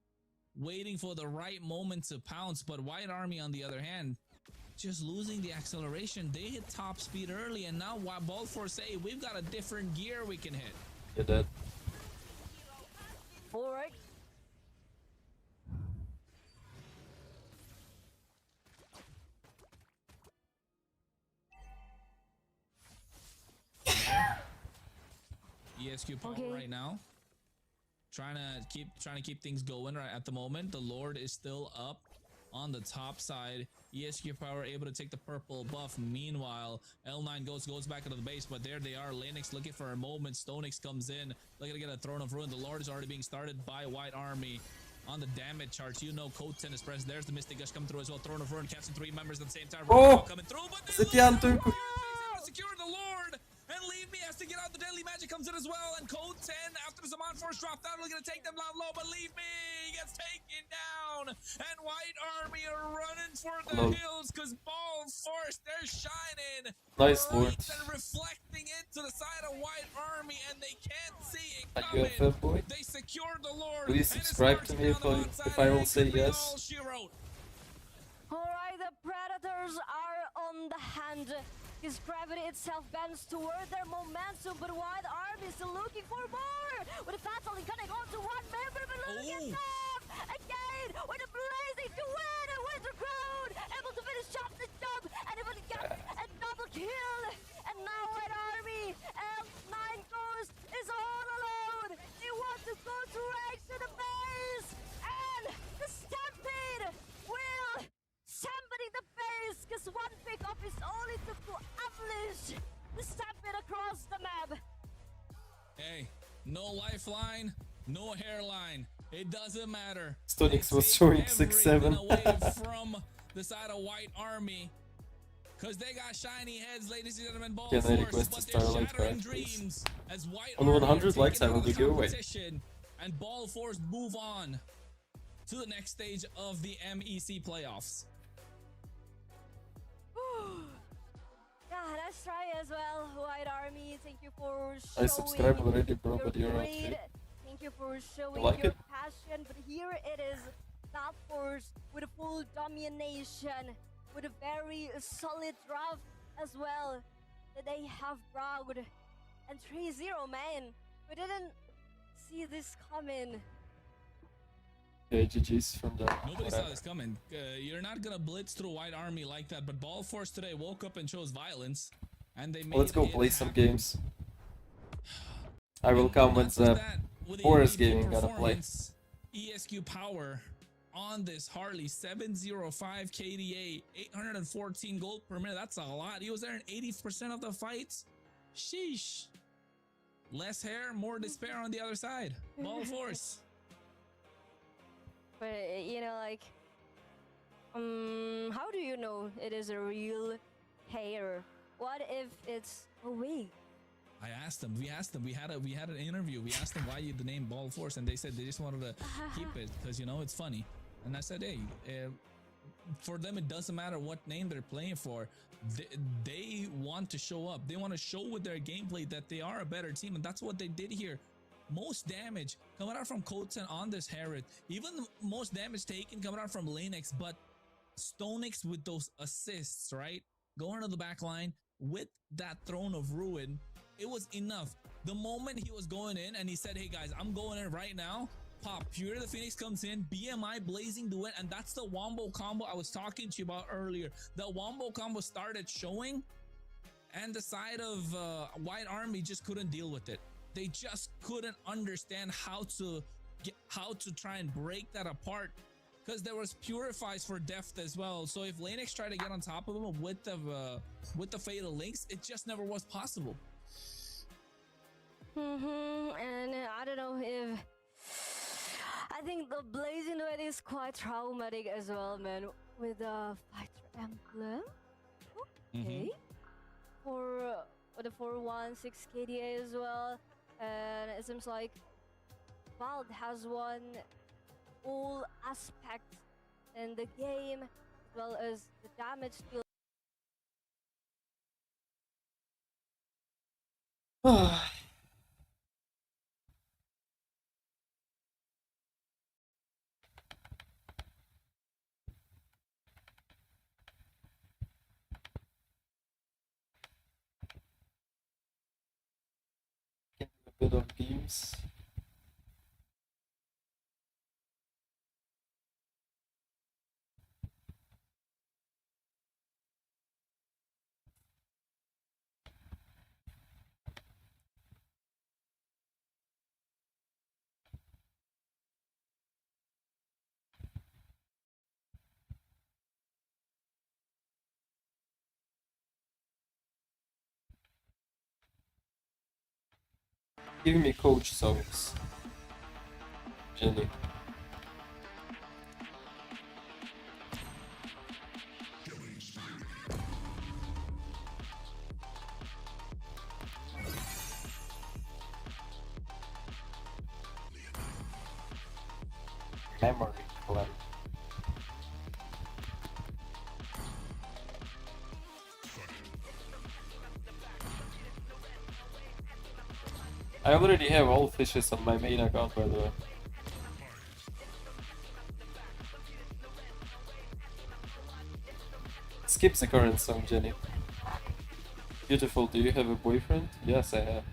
waiting for the right moment to pounce. But White Army, on the other hand, just losing the acceleration. They hit top speed early, and now Ball Force say, we've got a different gear we can hit. You're dead. Forward. ESQ power right now. Trying to keep things going right at the moment. The Lord is still up on the top side. ESQ power able to take the purple buff. Meanwhile, L9 goes back into the base, but there they are. Lanix looking for a moment. Stonix comes in, looking to get a Throne of Ruin. The Lord is already being started by White Army. On the damage charts, you know, code 10 is pressed. There's the Mystic Gush coming through as well. Throne of Ruin catching 3 members at the same time. Oh! Coming through, but Zidian they secure the Lord. And Leave Me has to get out. The Deadly Magic comes in as well. And code 10, after the Zaman Force drop down, looking to take them down low. But Leave Me gets taken down. And White Army are running for the hills, because Ball Force, they're shining. Nice Lord. And reflecting into the side of White Army, and they can't see it Are you a coming. fanboy? They secured the Lord. Please subscribe to me if I will say yes. Alright, the Predators are on the hand. His gravity itself bends toward their momentum, but White Army is still looking for more! With a fast only cutting on to one member, but look at them! Again, with a blazing to win a Winter Crown! Able to finish off the jump, and able to get a double kill! And now White Army, L9 Ghost is all alone! They want to go to ranks to the base! And the Stampede will somebody the base, because one pickup is only to abolish the Stampede across the map. Hey, no lifeline, no hairline. It doesn't matter. Stonix was showing 6-7. away from the side of White Army, because they got shiny heads, ladies and gentlemen. Ball Can I Force, request but a they're Starlight shattering craft, please? dreams as White On Army 100 are likes, I taking will out the give you away. competition, and Ball Force move on to the next stage of the MEC playoffs. Yeah, let's try as well, White Army. Thank you for showing I subscribe already, bro, your but you're not greed. free. Thank you for showing like your it? passion. But here it is, Dark Force with a full domination, with a very solid draft as well that they have brought. And 3-0, man. We didn't see this coming. Yeah, GG's from the... Nobody saw this coming. You're not gonna blitz through White Army like that, but Ball Force today woke up and chose violence, and they made Let's go it play some happen. games. I will come when the Boars gaming gonna play. ESQ power on this Harley, 705 KDA, 814 gold per minute. That's a lot. He was there in 80% of the fights. Sheesh. Less hair, more despair on the other side. Ball Force. But you know, like, how do you know it is a real hair? What if it's a wig? I asked them. We asked them. We had an interview. We asked them why you the name Ball Force, and they said they just wanted to keep it because, you know, it's funny. And I said, hey, for them it doesn't matter what name they're playing for. they want to show up. They want to show with their gameplay that they are a better team, and that's what they did here. Most damage coming out from Koten on this Herod. Even the most damage taken coming out from Lanix, but Stonix with those assists, right? Going to the back line with that Throne of Ruin, it was enough. The moment he was going in and he said, hey guys, I'm going in right now, pop, Fury of the Phoenix comes in, BMI blazing the win, and that's the Wombo combo I was talking to you about earlier. The Wombo combo started showing, and the side of White Army just couldn't deal with it. They just couldn't understand how to try and break that apart, because there was purifies for depth as well. So if Lanix tried to get on top of him with the Fatal Links, it just never was possible. And I don't know if I think the Blazing Duet is quite traumatic as well, man. With the Fighter Emblem, okay, for the 416 KDA as well, and it seems like Vald has won all aspects in the game, as well as the damage deal. A bit of beams. Give me coach songs, Jenny. Memory clan. I already have all fishes on my main account, by the way. Skip the current song, Jenny. Beautiful, do you have a boyfriend? Yes, I have.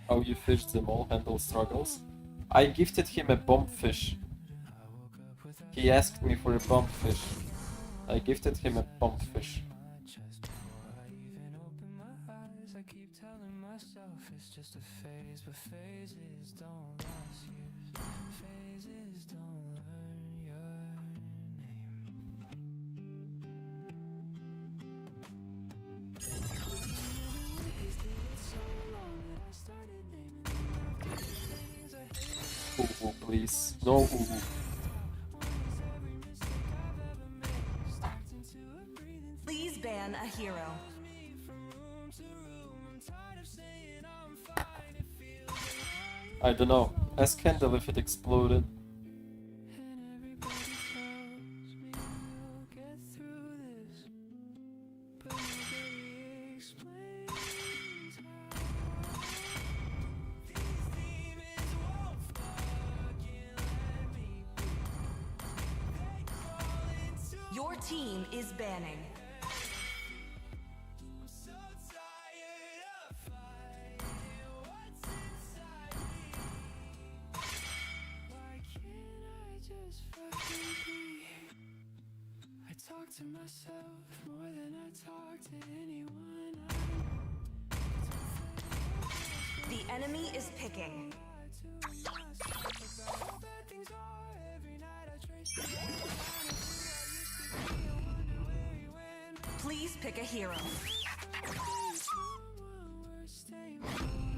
How you fished them all, handle struggles. I gifted him a bomb fish. He asked me for a bomb fish. I gifted him a bomb fish. Ooh, please. No ooh. Please ban a hero. I don't know. Ask Kendall if it exploded. Your team is banning. To myself more than I talk to anyone. The enemy is picking. Please pick a hero.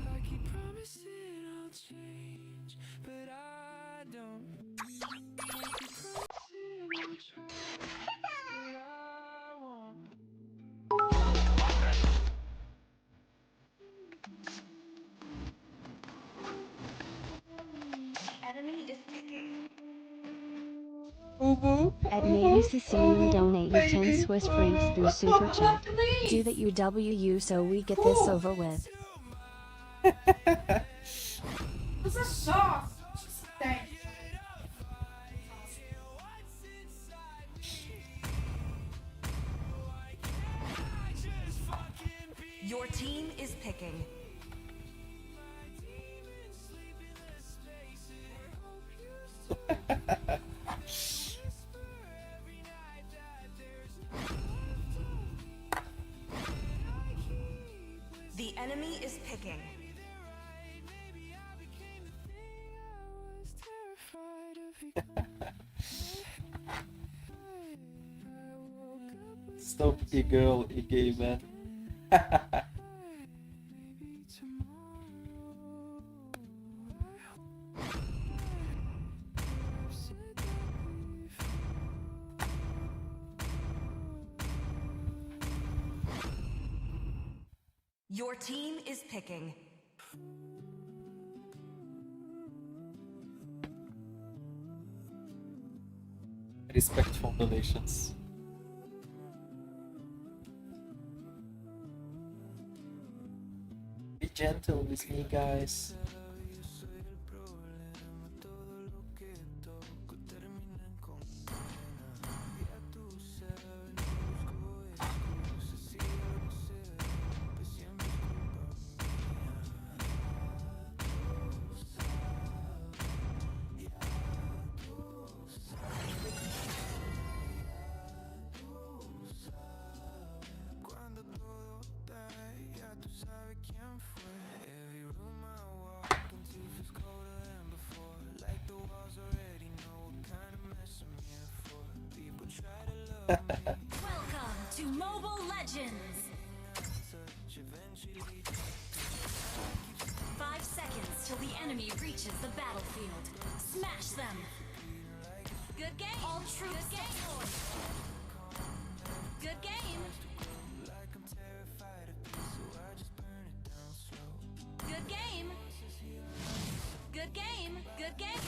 I keep promising I'll change, but I don't. I keep promising I'll try, but I won't. At Navy Sicilian donate you 10 Swiss francs through Super Chat. Do that UWU so we get this over with. Você é só. Tem. Your team is picking. The enemy is picking. Stop e-girl, e-gay man. Your team is picking. Respectful donations. Be gentle with me, guys. Welcome to Mobile Legends! 5 seconds till the enemy reaches the battlefield. Smash them! Good game! All troops deployed! Good game! Good game! Good game! Good game!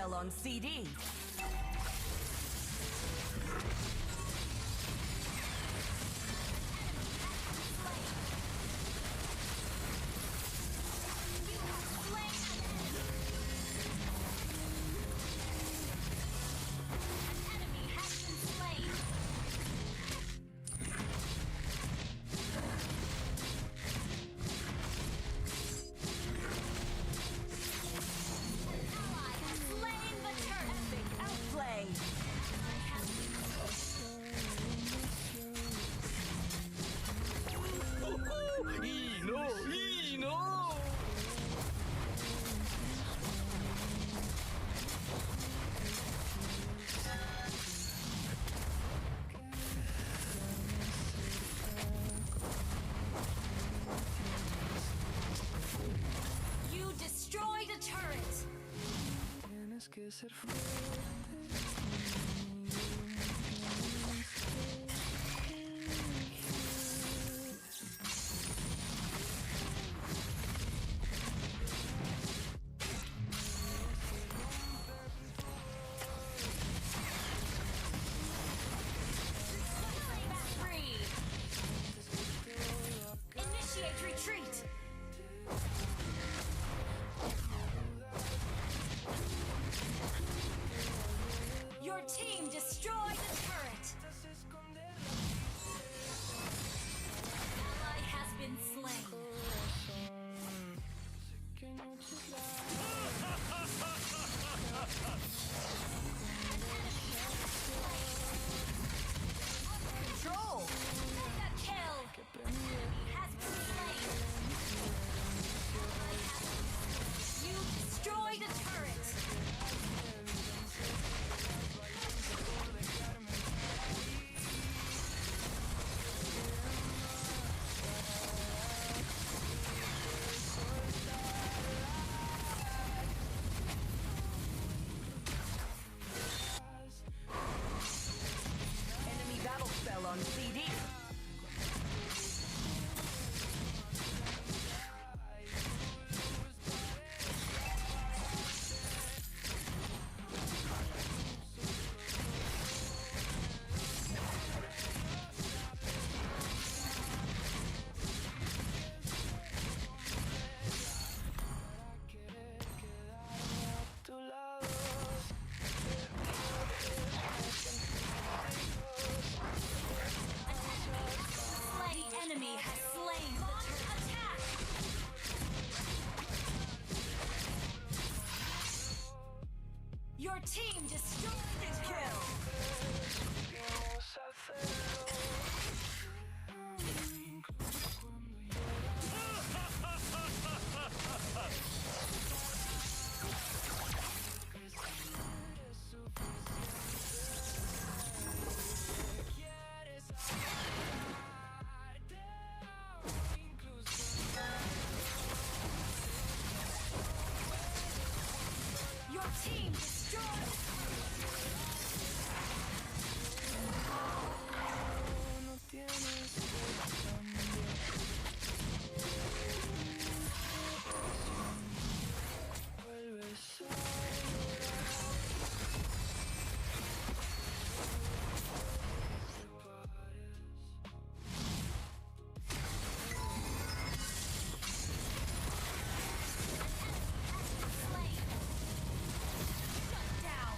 fell on CD. You destroyed a turret. Free. Initiate retreat. Your team destroyed the turret. Ally has been slain. Control. Mega kill. Enemy has been slain. You destroyed a turret. Enemy battle spell on CD. The enemy has slain the turret. Attack. Your team destroyed the kill. Your team destroyed. Slain. Shut down.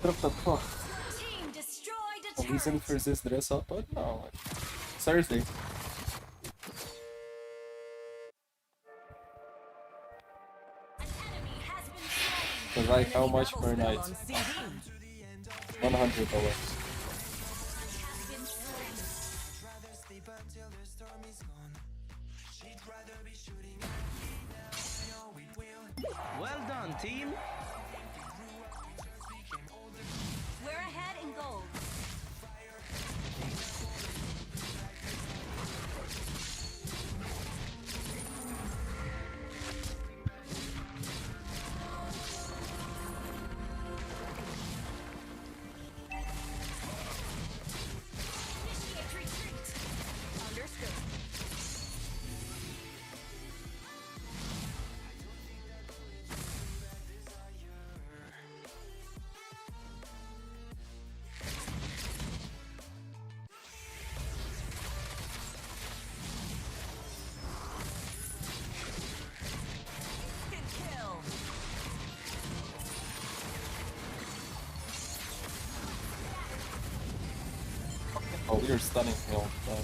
What the fuck? Team destroyed a A reason turret. for this dress up? But no. Seriously. An enemy has been slain. Cause like how Enemy much battle per spell night? on CD. $100. Has been slain. Well done, team. We're ahead in gold. Initiate retreat. Understood. you're stunning me all the time.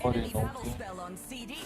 Enemy battle spell on CD.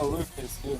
Luke is healing.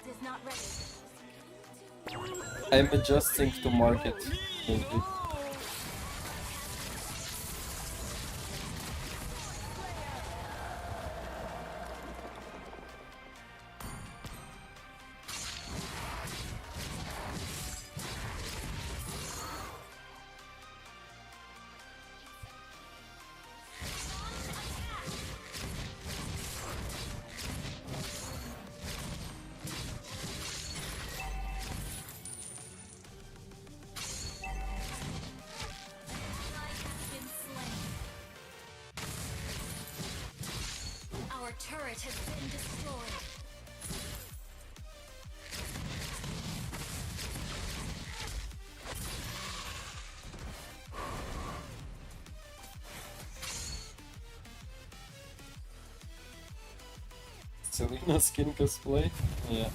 Is not ready. I'm adjusting to market. Maybe. Our turret has been destroyed. Selena skin cosplay? Yeah.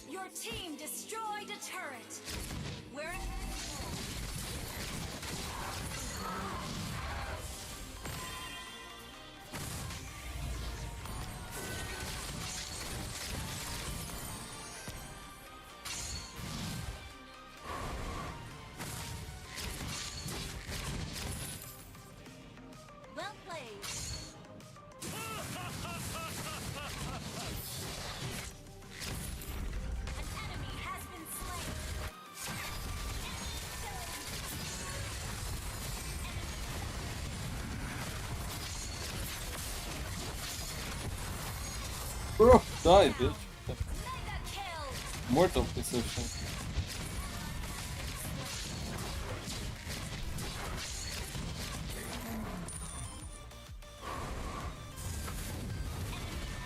Your team destroyed a turret. Where? Well played. An enemy has been slain. Bro, die, bitch. Mega kill. Mortal position.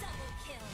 Double kill.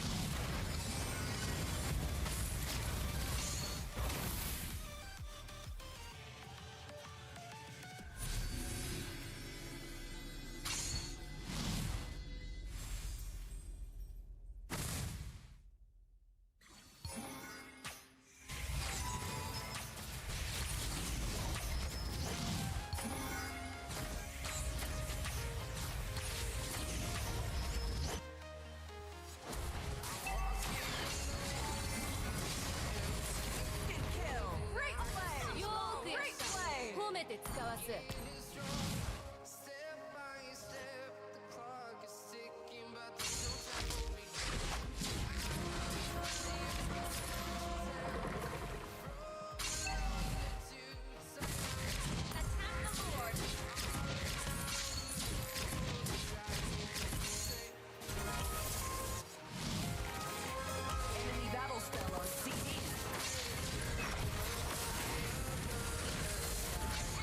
Great play. Great play. 褒めて使わす。Attack the Lord. Enemy battle spell on CD.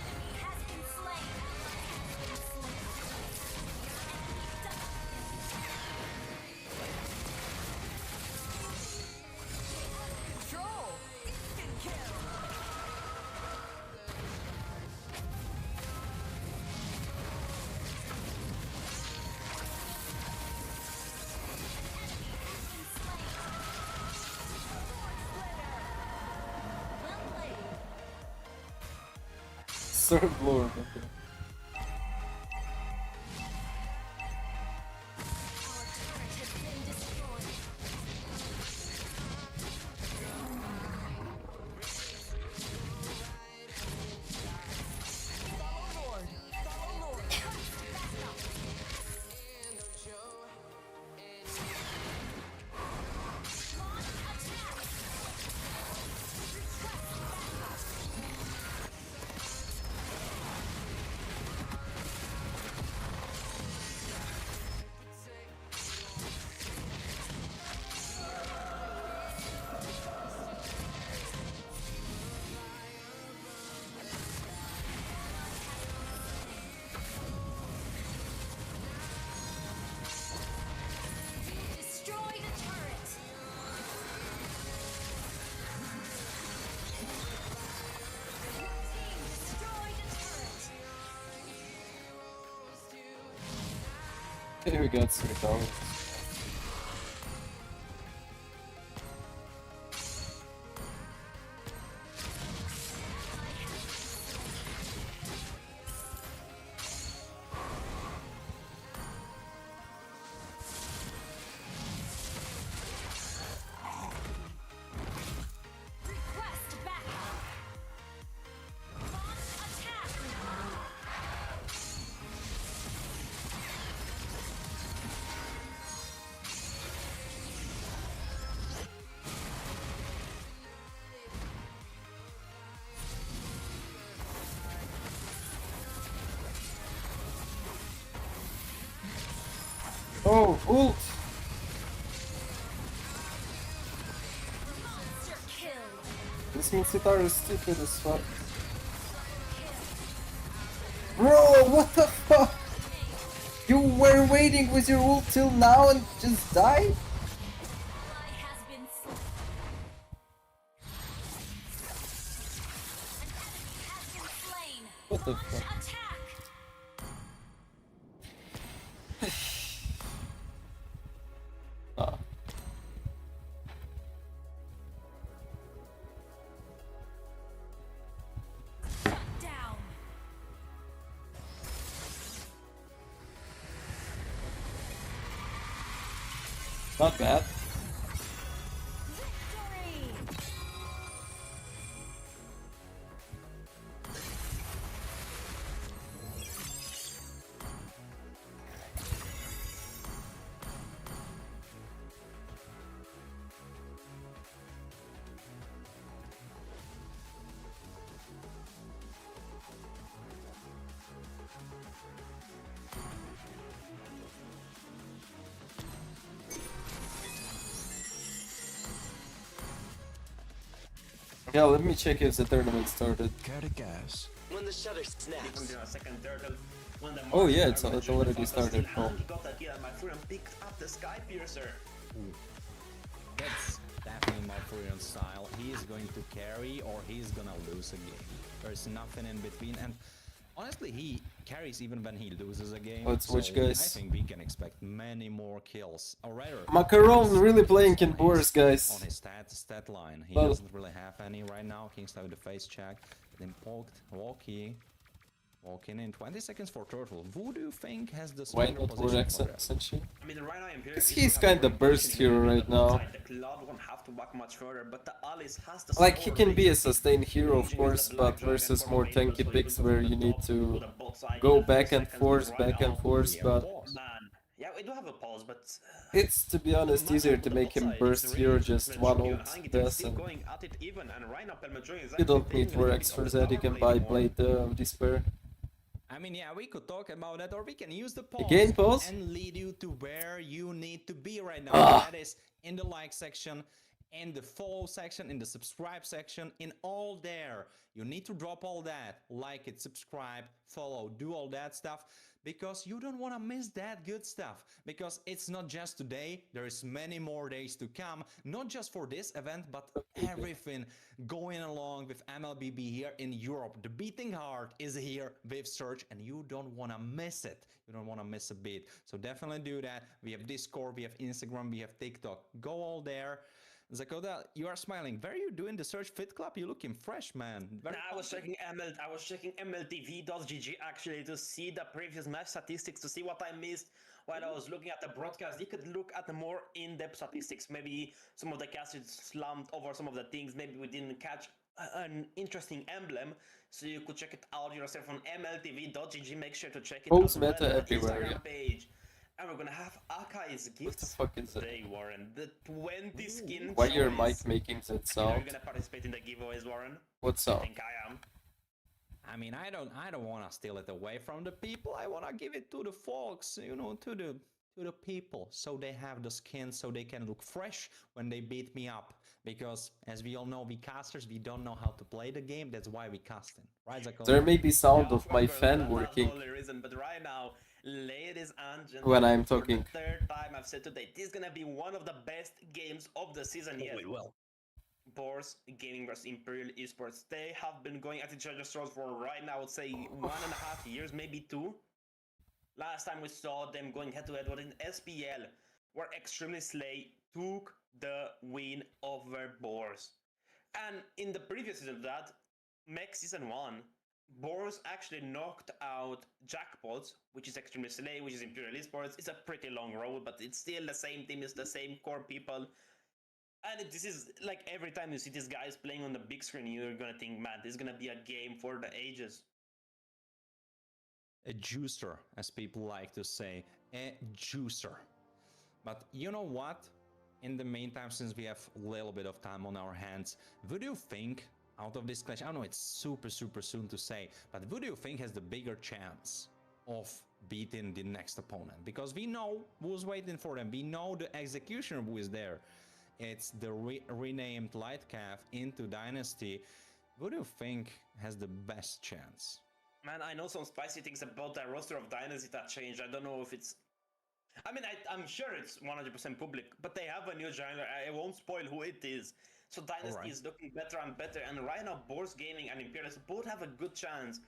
Enemy has been slain. Control. Instant kill. Well played. Serve Lord. Okay. Our turret has been destroyed. Follow Lord. Follow Lord. Back up. Launch attack. Request backup. Destroy the turret. Team destroy the turret. Here we got some down. Request backup. Launch attack. Oh, ult! Monster kill. This means Sitar is stupid as fuck. Bro, what the fuck? You were waiting with your ult till now and just died? Ally has been slain. An enemy has been slain. What the Launch fuck? attack. Ah. Not bad. Yeah, let me check if the tournament started. When the shutter snaps. Oh yeah, it's already started. Oh. Picked up the Sky Piercer. That's definitely Malfurion style. He is going to carry or he's gonna lose a game. There's nothing in between, and honestly, he carries even when he loses a game. Let's switch, so guys. I think we can expect many more kills. Or rather, Macaron really playing in Boars, guys. on his stat line. He doesn't really have any right now. Kingstar with the face check. Then poked, walking in 20 seconds for Turtle. Who do you think has the Why stronger not position Borax for that? essentially? I mean, right now Imperial Because is he's having kinda one burst position hero in right the now. side. The Cloud won't have to walk much further, but the Alice has the Like, he sword. can be a They sustained hero, of engaging course, the but Black Dragon versus for more the main, tanky so picks he where goes you to the need top, to to the bot side go in a few back and seconds, forth, right back and now, forth, but man. Yeah, we do have a pause, but it's, to be honest, easier to make him burst hero just one ult death, still and going at it even, and right now Pelmejoy is you actually don't need taking a little Vorax bit for of that, you power can play buy anymore. Blade of Despair. I mean, yeah, we could talk about that, or we can use the pause, Again, pause? and lead you to where you need to be right now. Ah. That is in the like section, in the follow section, in the subscribe section, in all there. You need to drop all that, like it, subscribe, follow, do all that stuff, because you don't want to miss that good stuff. Because it's not just today, there is many more days to come, not just for this event, but everything going along with MLBB here in Europe. The beating heart is here with Surge, and you don't want to miss it. You don't want to miss a beat. So definitely do that. We have Discord, we have Instagram, we have TikTok. Go all there. Zakoda, you are smiling. Where are you doing the Search Fit Club? You're looking fresh, man. Very I was checking MLTV.gg actually to see the previous match statistics, to see what I missed while I was looking at the broadcast. You could look at the more in-depth statistics. Maybe some of the casters slumped over some of the things. Maybe we didn't catch an interesting emblem, so you could check it out yourself on MLTV.gg. Make sure to check it Pulse as well meta on the everywhere, Instagram yeah. page. And we're gonna have Akai's gifts fuck is that? today, Warren. The 20 skin Why your choice. mic making that Are you sound? gonna participate in the giveaways, Warren? What I sound? think I am. I mean, I don't want to steal it away from the people. I want to give it to the folks, you know, to the people, so they have the skin, so they can look fresh when they beat me up. Because as we all know, we casters, we don't know how to play the game. That's why we casting, right, Zakon? There may be sound Yeah, of my course, fan that's working the only reason. But right now, ladies and gentlemen, when I'm for talking. the third time I've said today, this is gonna be one of the best games of the season yet. Boars Gaming vs Imperial Esports. They have been going at each other's throats for right now, I would say 1.5 years, maybe 2. Last time we saw them going head-to-head was in SPL, where Extremely Slay took the win over Boars. And in the previous season of that, Mech Season 1, Boars actually knocked out Jackpots, which is Extremely Slay, which is Imperial Esports. It's a pretty long road, but it's still the same team, it's the same core people. And this is like every time you see these guys playing on the big screen, you're gonna think, man, this is gonna be a game for the ages. A juicer, as people like to say. A juicer. But you know what? In the meantime, since we have a little bit of time on our hands, would you think, out of this clash, I know it's super soon to say, but would you think has the bigger chance of beating the next opponent? Because we know who's waiting for them. We know the executioner who is there. It's the renamed Lightcalf into Dynasty. Who do you think has the best chance? Man, I know some spicy things about the roster of Dynasty that changed. I don't know if it's... I mean, I'm sure it's 100% public, but they have a new jungler. I won't spoil who it is. So Dynasty is looking better and better, and right now Boars Gaming and Imperials both have a good chance.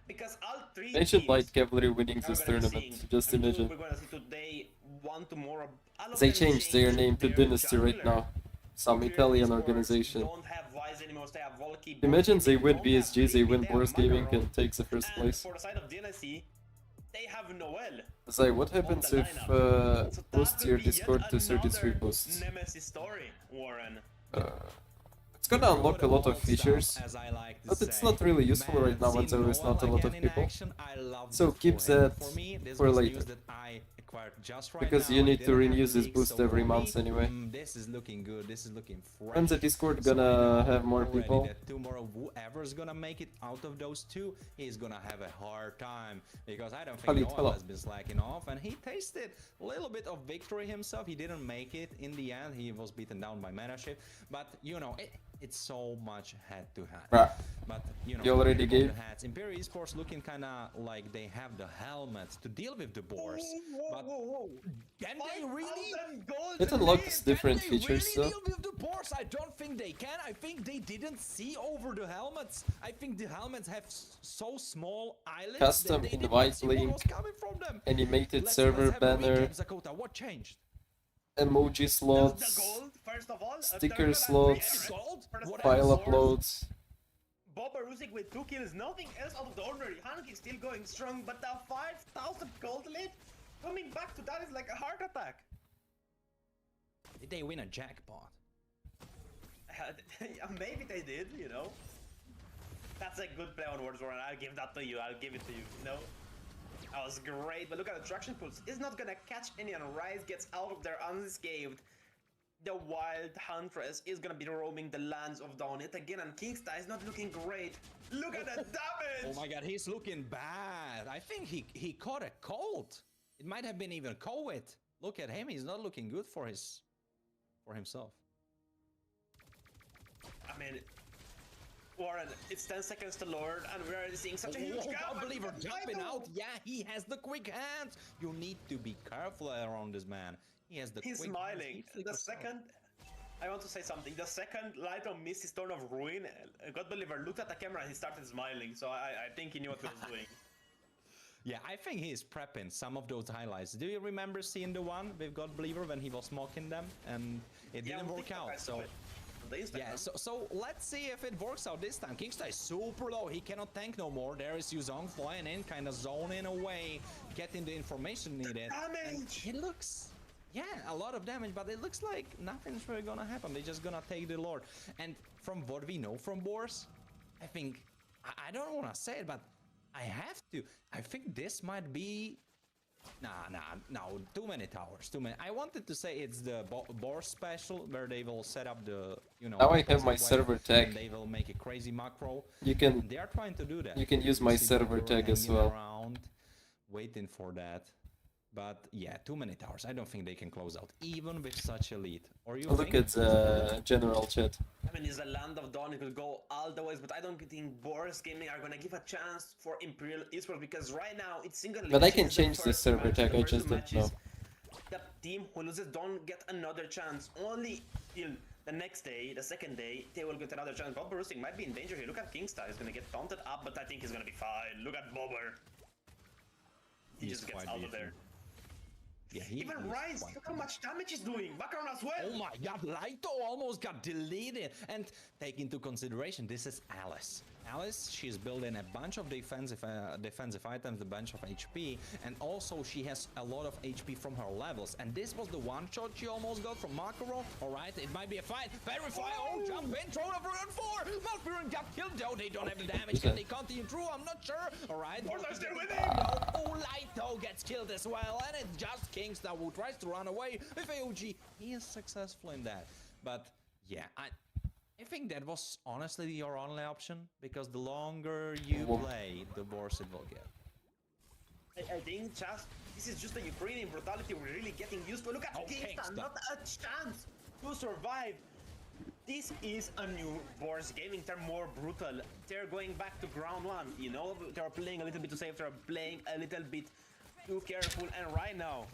Because all three They should teams like Cavalry winning are this gonna be tournament, seeing, just and two imagine. we're gonna see today, one tomorrow. All of They them changed their name to their Dynasty right jungler. now. Some Imperial Italian Esports organization. Don't have Wise anymore, they have Volky. Boars Imagine they Gaming win don't have BSG, they Creepy, win they have Boars Gaming Macaron. and takes the first And place. for the side of Dynasty, they have Noel. It's like, what happens if So boost your be yet Discord to 33 another boosts? Nemesis story, Warren. It's gonna unlock a lot of features, but it's not really useful right now when there is not a lot of people. So keep that for later. Because you need to renew this boost every month anyway. This is looking good, this is looking fresh. When the Discord gonna have more people? Tomorrow, whoever's gonna make it out of those two, he's gonna have a hard time. Because I don't think Noel has been slacking off, and he tasted a little bit of victory himself. He didn't make it in the end, he was beaten down by Mana Shift. But, you know, it's so much head-to-head. Right. But, you know, you already gave? Imperial Esports looking kinda like they have the helmets to deal with the Boars. But can they really? It unlocks different features, so. Deal with the Boars? I don't think they can. I think they didn't see over the helmets. I think the helmets have so small eyelids. Custom invite link, animated server banner, what changed? emoji slots, sticker slots, file uploads. Boba Rusick with 2 kills, nothing else out of the ordinary. Hank is still going strong, but the 5,000 gold lead coming back to that is like a heart attack. Did they win a jackpot? Maybe they did, you know. That's a good play on words, Warren. I'll give that to you. I'll give it to you. No, that was great. But look at the traction pulse. It's not gonna catch any, and Rise gets out of there unscathed. The Wild Huntress is gonna be roaming the lands of Dawn yet again, and Kingstar is not looking great. Look at the damage! Oh my god, he's looking bad. I think he caught a cold. It might have been even COVID. Look at him, he's not looking good for himself. I mean, Warren, it's 10 seconds to Lord, and we're already seeing such a huge gap. Unbeliever jumping out. Yeah, he has the quick hands. You need to be careful around this man. He has the He's quick smiling. hands. The second, I want to say something. The second Lighton missed his turn of ruin, God Believer looked at the camera and he started smiling. So I think he knew what he was doing. Yeah, I think he's prepping some of those highlights. Do you remember seeing the one with God Believer when he was mocking them and it didn't work out? So yeah, so let's see if it works out this time. Kingstar is super low. He cannot tank no more. There is Yuzong flying in, kind of zoning away, getting the information needed. Damage! It looks... Yeah, a lot of damage, but it looks like nothing's really gonna happen. They're just gonna take the Lord. And from what we know from Boars, I think... I don't want to say it, but I have to. I think this might be... No, too many towers, too many. I wanted to say it's the Boars special, where they will set up the, you know... Now I have my server tag. They will make a crazy macro. You can... They are trying to do that. You can use my server tag as well. Around, waiting for that. But yeah, too many towers. I don't think they can close out, even with such a lead. Or you Look at the general chat. I mean, it's the land of Dawn. It could go all the ways, but I don't think Boars Gaming are gonna give a chance for Imperial Esports because right now it's single. But I can change the server tag. I just don't know. The team who loses don't get another chance. Only till the next day, the second day, they will get another chance. Bob Rustic might be in danger here. Look at Kingstar. He's gonna get taunted up, but I think he's gonna be fine. Look at Bobber. He just gets out of there. Yeah, even Rise, look how much damage he's doing. Background as well. Oh my god, Laito almost got deleted. And take into consideration, this is Alice. Alice, she's building a bunch of defensive items, a bunch of HP, and also she has a lot of HP from her levels. And this was the one shot she almost got from Makaro. Alright, it might be a fight. Verify, jump in, throw it for 4. Malfurin got killed, though they don't have the damage. Can they continue through? I'm not sure. Alright. Boars are still winning. Oh, Laito gets killed as well, and it's just Kingstar who tries to run away with AOG. He is successful in that. But yeah, I think that was honestly your only option, because the longer you play, the worse it will get. I think this is just the Ukrainian brutality we're really getting used to. Look at Kingstar, not a chance to survive. This is a new Boars Gaming. They're more brutal. They're going back to ground one. You know, they're playing a little bit too safe. They're playing a little bit too careful. And right now,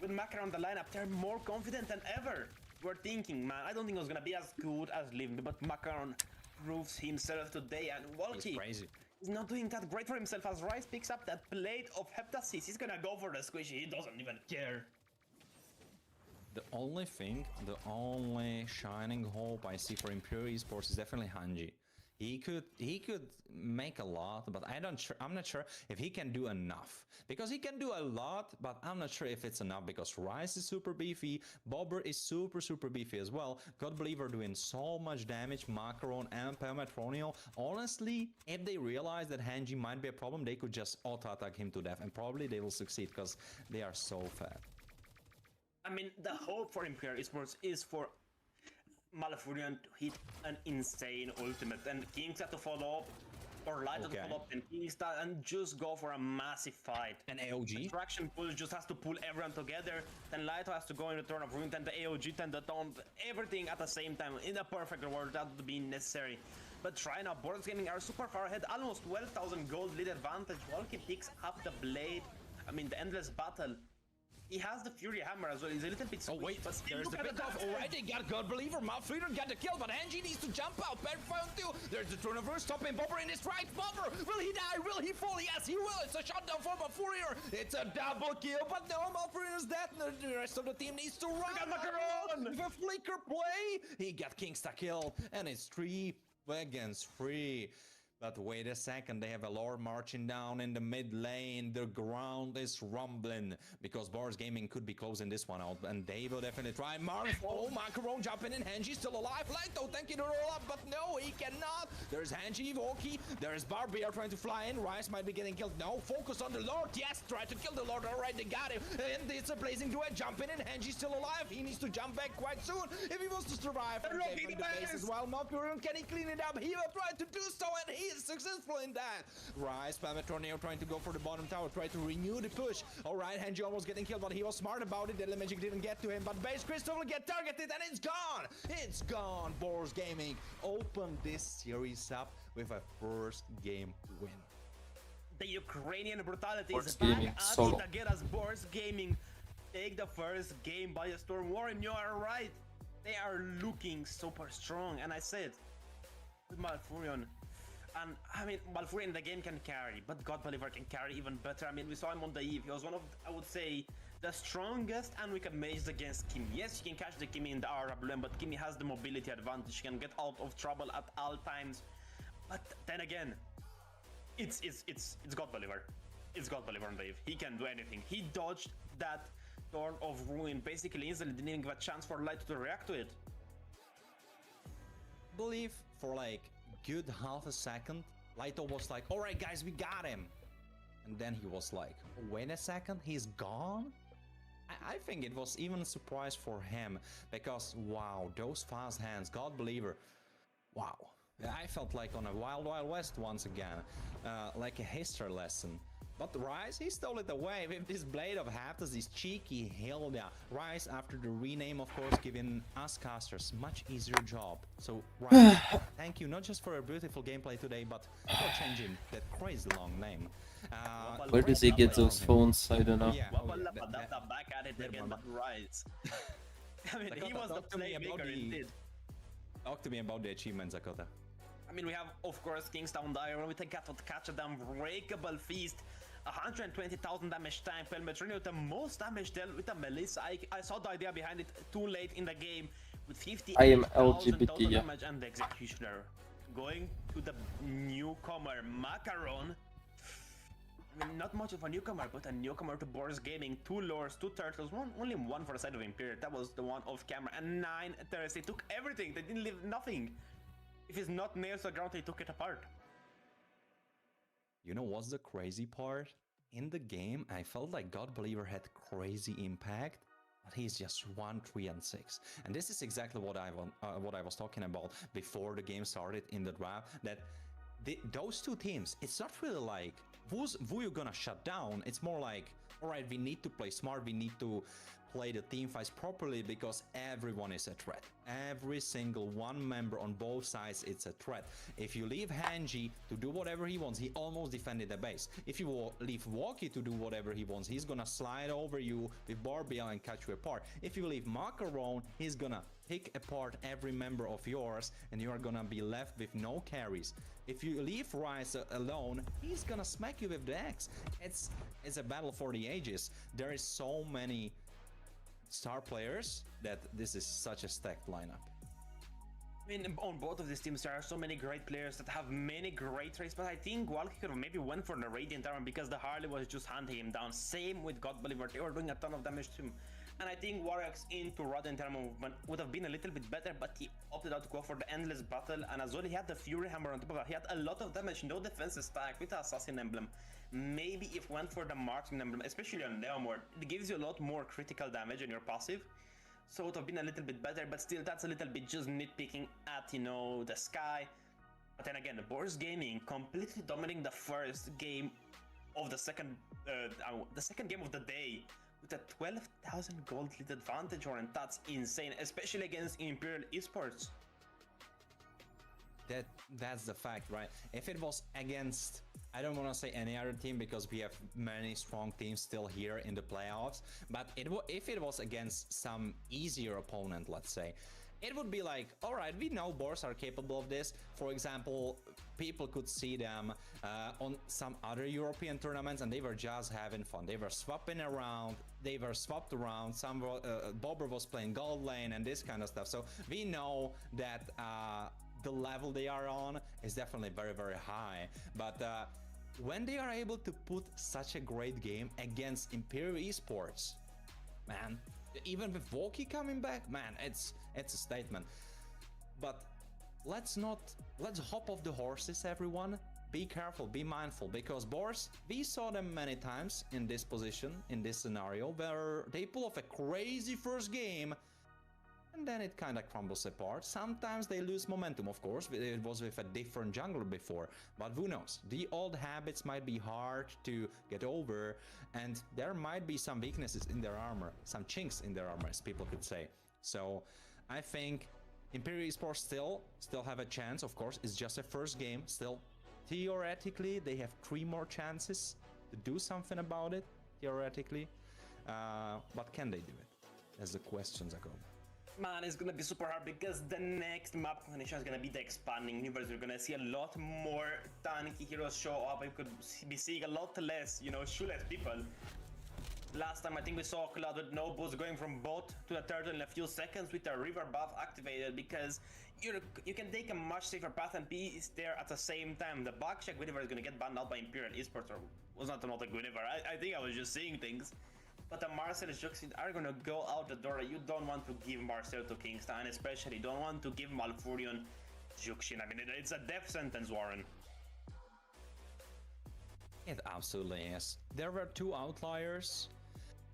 with Mac around the lineup, they're more confident than ever. We're thinking, man, I don't think it was gonna be as good as Living, but Macaron proves himself today, and Walkie is not doing that great for himself as Rise picks up that plate of Heptasis. He's gonna go for the squishy, he doesn't even care. The only thing, the only shining hope I see for Imperial Esports is definitely Hanji. He could make a lot, but I'm not sure if he can do enough. Because he can do a lot, but I'm not sure if it's enough, because Rice is super beefy, Bobber is super beefy as well. God Believer doing so much damage, Macaron and Pelmetronio. Honestly, if they realize that Hanji might be a problem, they could just auto-attack him to death, and probably they will succeed because they are so fat. I mean, the hope for Imperial Esports is for Malfurion to hit an insane ultimate, and Kings have to follow up, or Light to follow up, and Kingstar, and just go for a massive fight. An AOG? Traction push just has to pull everyone together, then Light has to go in the turn of ruin, then the AOG, then the taunt, everything at the same time. In a perfect world, that would be necessary. But try now, Boars Gaming are super far ahead, almost 12,000 gold lead advantage. Walkie picks up the blade, I mean the endless battle. He has the Fury Hammer as well. He's a little bit squeezed, wait, but there's the pickoff. Alright, they got God Believer. Malfurion got the kill, but Angie needs to jump out. Perfect too. There's the turnover, stopping Bobber in his strike. Bobber, will he die? Will he fall? Yes, he will. It's a shutdown for Malfurion. It's a double kill, but no, Malfurion is dead. The rest of the team needs to run. Macaron with a flicker play. He got Kingstar killed, and it's 3 against 3. But wait a second, they have a Lord marching down in the mid lane. The ground is rumbling because Boars Gaming could be closing this one out, and they will definitely try. Oh, Macaron jumping in. Hanji's still alive. Lito thinking to roll up, but no, he cannot. There's Hanji, Voki. There's Barbie trying to fly in. Rice might be getting killed. No, focus on the Lord. Yes, try to kill the Lord. All right, they got him. And it's a blazing duet. Jumping in. Hanji's still alive. He needs to jump back quite soon if he wants to survive. They're looking the base as well. Macaron, can he clean it up? He will try to do so, and he is successful in that. Rice, Pelmetronio trying to go for the bottom tower, try to renew the push. Alright, Hanji almost getting killed, but he was smart about it. The magic didn't get to him, but Base Crystal will get targeted, and it's gone! It's gone! Boars Gaming open this series up with a first game win. The Ukrainian brutality Boars is back Gaming at solo. it again as Boars Gaming take the first game by a storm. Warren, you are right. They are looking super strong, and I said, with Malfurion. And I mean, Malfurion in the game can carry, but God Believer can carry even better. I mean, we saw him on the Eve. He was one of, I would say, the strongest and we can mage against Kimi. Yes, you can catch the Kimi in the RWM, but Kimi has the mobility advantage. He can get out of trouble at all times. But then again, it's God Believer. It's God Believer on the Eve. He can do anything. He dodged that Thorn of Ruin basically instantly, didn't even give a chance for Light to react to it. Believe for like good half a second, Lito was like, alright guys, we got him. And then he was like, wait a second, he's gone? I think it was even a surprise for him, because wow, those fast hands, God Believer, wow. I felt like on a Wild Wild West once again, like a history lesson. But Rice, he stole it away with this Blade of Haptas, this cheeky Hilda. Rice, after the rename, of course, giving us casters much easier job. So, Rice, thank you not just for a beautiful gameplay today, but for changing that crazy long name. Where does he get those phones? I don't know. Yeah, back at it again, but Rice. I mean, he was the playmaker indeed. Talk to me about the achievements, Zakota. I mean, we have, of course, Kingstown Diver. We take out catch the Unbreakable Feast. 120,000 damage tank. Pelmetronio with the most damage dealt with a Melissa. I saw the idea behind it too late in the game with 58,000 total damage, and the Executioner going to the newcomer Macaron. I mean, not much of a newcomer, but a newcomer to Boars Gaming. 2 lures, 2 turtles, only one for the side of Imperial. That was the one off camera, and 9 turrets. They took everything. They didn't leave nothing. If it's not nailed to the ground, they took it apart. You know what's the crazy part? In the game, I felt like God Believer had crazy impact, but he's just 1, 3, and 6. And this is exactly what I was talking about before the game started in the draft. That those two teams, it's not really like who you're gonna shut down. It's more like, all right, we need to play smart. We need to play the team fights properly because everyone is a threat. Every single one member on both sides, it's a threat. If you leave Hanji to do whatever he wants, he almost defended the base. If you leave Walkie to do whatever he wants, he's gonna slide over you with Barbia and catch you apart. If you leave Macaron, he's gonna pick apart every member of yours and you are gonna be left with no carries. If you leave Rice alone, he's gonna smack you with the axe. It's a battle for the ages. There is so many star players that this is such a stacked lineup. I mean, on both of these teams, there are so many great players that have many great traits, but I think Walkie could have maybe went for the Radiant Armor because the Harley was just hunting him down. Same with God Believer, they were doing a ton of damage to him. And I think Warwick's into Radiant Armor movement would have been a little bit better, but he opted out to go for the Endless Battle, and as well he had the Fury Hammer on top of that. He had a lot of damage, no defensive stack with the Assassin Emblem. Maybe if went for the Marksman Emblem, especially on Neomort, it gives you a lot more critical damage on your passive. So it would have been a little bit better, but still that's a little bit just nitpicking at, you know, the sky. But then again, the Boars Gaming completely dominating the first game of the second game of the day with a 12,000 gold lead advantage, and that's insane, especially against Imperial Esports. That's the fact, right? If it was against, I don't want to say any other team because we have many strong teams still here in the playoffs, but if it was against some easier opponent, let's say, it would be like, all right, we know Boars are capable of this. For example, people could see them on some other European tournaments and they were just having fun. They were swapping around, they were swapped around. Some Bobber was playing gold lane and this kind of stuff. So we know that the level they are on is definitely very, very high. But when they are able to put such a great game against Imperial Esports, man, even with Voki coming back, man, it's a statement. But let's hop off the horses, everyone. Be careful, be mindful, because Boars, we saw them many times in this position, in this scenario, where they pull off a crazy first game and then it kind of crumbles apart. Sometimes they lose momentum, of course. It was with a different jungler before, but who knows? The old habits might be hard to get over, and there might be some weaknesses in their armor, some chinks in their armor, as people could say. So I think Imperial Esports still have a chance. Of course, it's just a first game. Still, theoretically, they have 3 more chances to do something about it, theoretically. But can they do it? As the questions are going. Man, it's gonna be super hard because the next map combination is gonna be the expanding universe. We're gonna see a lot more tanky heroes show up. We could be seeing a lot less, you know, shoeless people. Last time I think we saw Cloud with no boots going from bot to the turtle in a few seconds with a river buff activated, because you can take a much safer path and be there at the same time. The Bakshak Guinevere is gonna get banned out by Imperial Esports, or was not a Guinevere. I think I was just seeing things. But the Marcel and Juxin are gonna go out the door. You don't want to give Marcel to Kingston, especially don't want to give Malfurion Juxin. I mean, it's a death sentence, Warren. It absolutely is. There were 2 outliers.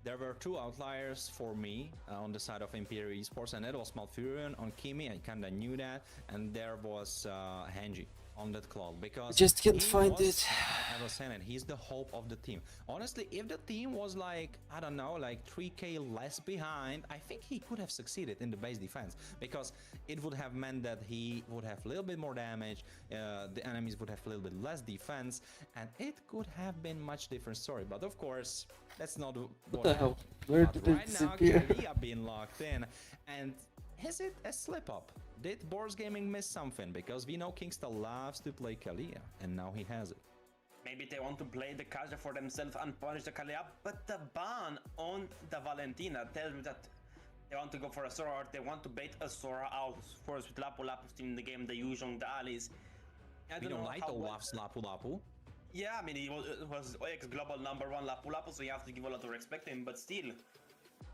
There were 2 outliers for me on the side of Imperial Esports, and that was Malfurion on Kimi. I kinda knew that, and there was Hanji on that cloud, because I just can't find it. I was saying it, he's the hope of the team. Honestly, if the team was like, I don't know, like 3k less behind, I think he could have succeeded in the base defense, because it would have meant that he would have a little bit more damage, the enemies would have a little bit less defense, and it could have been much different story. But of course, that's not what the hell. Where did it disappear? Right now, Kalia being locked in, and is it a slip up? Did Boars Gaming miss something? Because we know Kingston loves to play Kalia, and now he has it. Maybe they want to play the Kaja for themselves and punish the Kalia, but the ban on the Valentina tells me that they want to go for a Sora, or they want to bait a Sora out first with Lapu Lapu in the game, the Yuzhong, the Alice. I don't know how loves Lapu Lapu. Yeah, I mean, he was ex-global #1 Lapu Lapu, so you have to give a lot of respect to him, but still,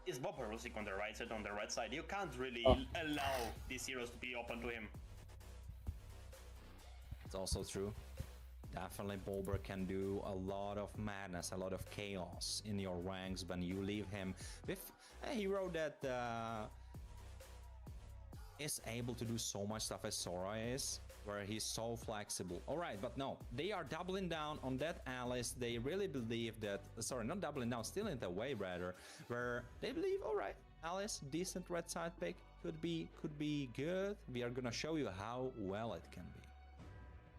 is Bob Rusik on the right side, on the red side? You can't really allow these heroes to be open to him. It's also true. Definitely Bulber can do a lot of madness, a lot of chaos in your ranks when you leave him with a hero that is able to do so much stuff as Sora is, where he's so flexible. Alright, but no, they are doubling down on that Alice. They really believe that, sorry, not doubling down, still in the way rather, where they believe, alright, Alice, decent red side pick, could be good. We are gonna show you how well it can be.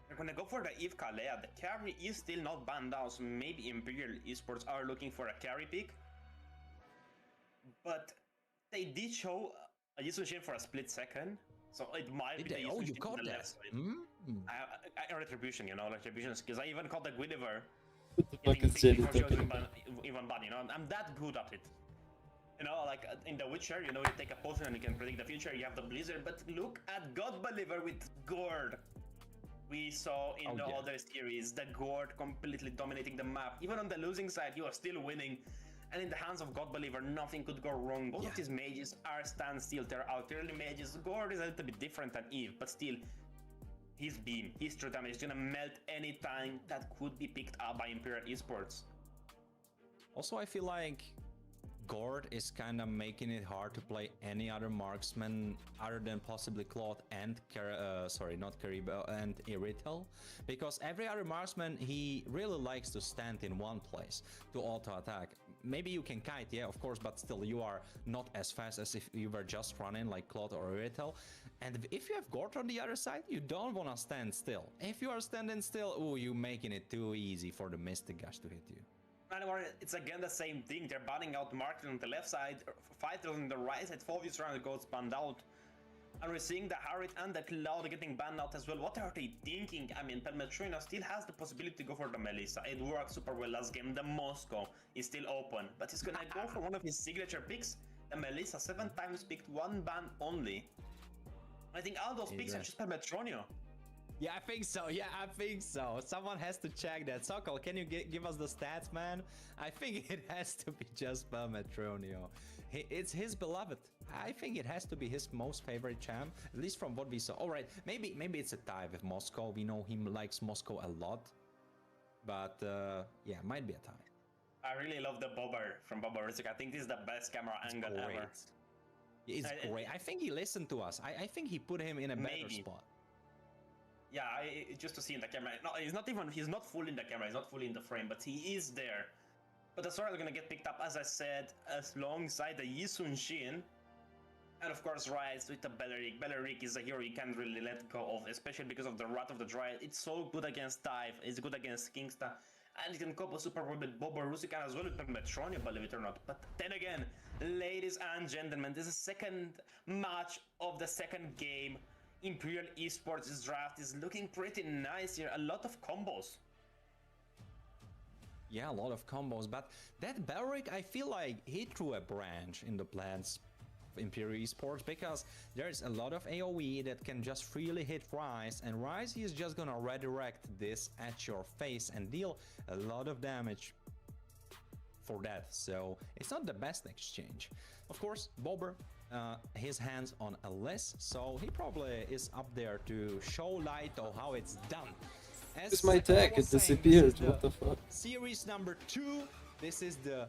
We're gonna go for the Eve Kalea. The carry is still not banned out, so maybe Imperial Esports are looking for a carry pick. But they did show a Yisun Shin for a split second, so it might be the Yisun Shin on the left side. Retribution, you know, Retribution skills. I even caught the Guinevere. What the fuck is Jenny talking about? Even ban, you know, I'm that good at it. You know, like in The Witcher, you know, you take a potion and you can predict the future, you have the blizzard, but look at God Believer with Gord. We saw in the other series, the Gord completely dominating the map. Even on the losing side, you are still winning. And in the hands of God Believer, nothing could go wrong. Both of these mages are standstill. They're out early mages. Gord is a little bit different than Eve, but still, his beam, his true damage is gonna melt any time that could be picked up by Imperial Esports. Also, I feel like Gord is kind of making it hard to play any other marksman other than possibly Claude and not Karibo and Iritel, because every other marksman he really likes to stand in one place to auto attack. Maybe you can kite, yeah, of course, but still you are not as fast as if you were just running like Claude or Iritel. And if you have Gord on the other side, you don't want to stand still. If you are standing still, ooh, you're making it too easy for the Mystic Gush to hit you. It's again the same thing. They're banning out Market on the left side, Fighters on the right side, Phobius round goes banned out. And we're seeing the Harriet and the Cloud getting banned out as well. What are they thinking? I mean, Pelmetrino still has the possibility to go for the Melissa. It worked super well last game. The Moscow is still open, but he's gonna go for one of his signature picks. The Melissa, 7 times picked, 1 ban only. I think all those picks are just Pelmetronio. Yeah, I think so. Yeah, I think so. Someone has to check that. Sokol, can you give us the stats, man? I think it has to be just Pelmetronio. It's his beloved. I think it has to be his most favorite champ, at least from what we saw. All right, maybe it's a tie with Moscow. We know he likes Moscow a lot, but yeah, might be a tie. I really love the Bobber from Boboristic. I think this is the best camera angle ever. It's great. I think he listened to us. I think he put him in a better spot. Yeah, just to see in the camera. No, he's not fully in the camera, he's not fully in the frame, but he is there. But the sword is gonna get picked up, as I said, alongside the Yisun Shin. And of course, Rise with the Belleric. Belleric is a hero you can't really let go of, especially because of the Wrath of the Dryad. It's so good against Dive, it's good against Kingsta, and it can couple super well with Boborusic and as well with Metronia, believe it or not. But then again, ladies and gentlemen, this is the second match of the second game. Imperial Esports' draft is looking pretty nice here. A lot of combos. Yeah, a lot of combos, but that Belleric, I feel like he threw a branch in the plans of Imperial Esports, because there's a lot of AoE that can just freely hit Rise, and Rise is just gonna redirect this at your face and deal a lot of damage for that. So it's not the best exchange. Of course, Bober, his hands on a list, so he probably is up there to show light on how it's done. It's my tag, it disappeared, what the fuck? Series number 2, this is the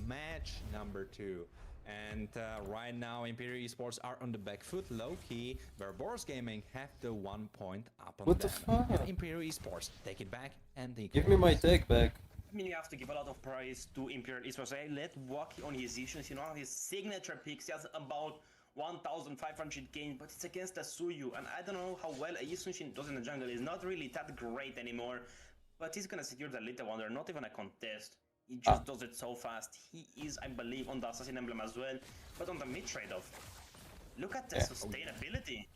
match number 2. And right now, Imperial Esports are on the back foot, low-key, where Boars Gaming have the 1 point up on what them. The fuck? And Imperial Esports take it back and they give me my tag back. I mean, you have to give a lot of praise to Imperial Esports. Let Waki on his issues, you know, his signature picks. He has about 1,500 games, but it's against a Suyu, and I don't know how well a Yisunshin does in the jungle. He's not really that great anymore, but he's gonna secure the Little Wonder, not even a contest. He just does it so fast. He is, I believe, on the Assassin Emblem as well, but on the mid trade-off. Look at the sustainability.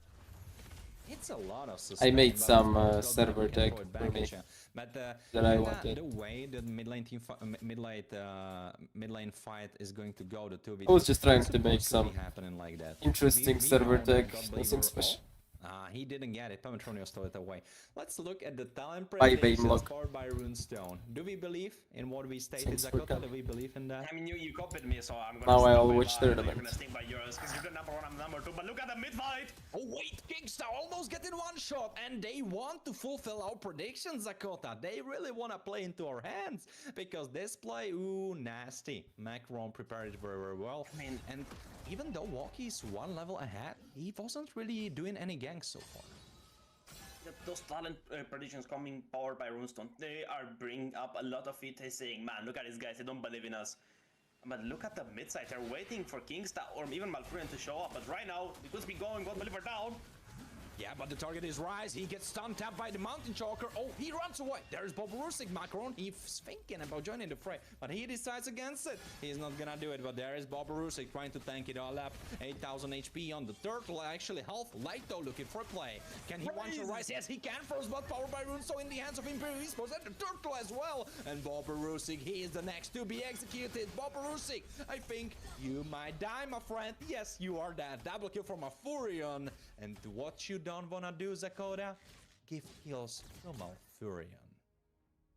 It's a lot of I made some server tag for me but that I wanted. The way the mid lane fight is going to go, the 2v2. I was just trying to make some like that. interesting server tag, nothing special. He didn't get it. Pelmetronio stole it away. Let's look at the talent Bye, predictions scored by Runestone. Do we believe in what we stated, Zakota? Do we believe in that? I mean, you copied me, so I'm gonna now stick I'll by watch mine, tournament. You're gonna stick by yours, because you're the number 1, I'm number 2, but look at the mid-fight! Oh wait, Kingstar almost getting 1 shot, and they want to fulfill our predictions, Zakota. They really want to play into our hands, because this play, ooh, nasty. Macron prepared it very, very well. I mean, and even though Walkie's 1 level ahead, he wasn't really doing any ganks so far. Those talent predictions coming powered by Runestone, they are bringing up a lot of it. They're saying, man, look at these guys, they don't believe in us. But look at the mid side, they're waiting for Kingsta or even Malfurion to show up. But right now, it could be going, God Believer down. Yeah, but the target is Rise. He gets stun tapped by the Mountain Chalker. Oh, he runs away. There's Boborusik. Macron, he's thinking about joining the fray, but he decides against it. He's not gonna do it, but there is Boborusik trying to tank it all up. 8,000 HP on the turtle. Actually, half Lighto looking for play. Can he one-shot Rise? Yes, he can. First blood powered by Rune, so in the hands of Imperial Esports and the turtle as well. And Boborusik, he is the next to be executed. Boborusik, I think you might die, my friend. Yes, you are dead. Double kill from a Furion. And what you don't wanna do, Zakoda? Give kills to Malfurion.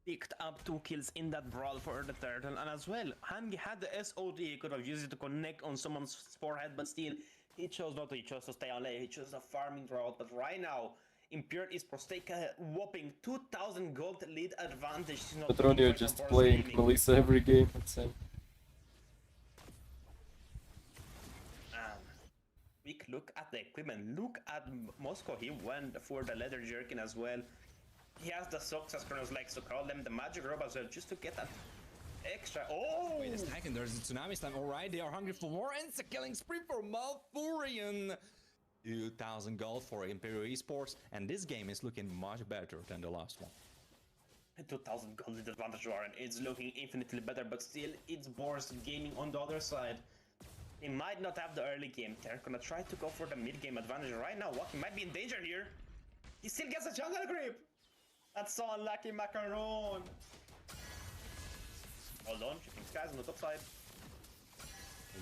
Picked up 2 kills in that brawl for the turtle, and as well, Hangi had the SOD, he could have used it to connect on someone's forehead, but still, he chose not to. He chose to stay on lane, he chose a farming route, but right now, Imperial Esports take a whopping 2,000 gold lead advantage. Petronio just playing Melissa every game, let's say. Quick look at the equipment. Look at Moscow. He went for the leather jerkin as well. He has the socks, as Kronos likes to call them, the magic robe as well, just to get that extra. Oh! Wait a second, there's a tsunami slam. Alright, they are hungry for more, and it's a killing spree for Malfurion. 2,000 gold for Imperial Esports, and this game is looking much better than the last one. 2,000 gold advantage, Warren. It's looking infinitely better, but still, it's Boars gaming on the other side. They might not have the early game. They're gonna try to go for the mid game advantage right now. Waki might be in danger here. He still gets a jungle grip. That's so unlucky, Macaron. Hold on, shipping skies on the top side.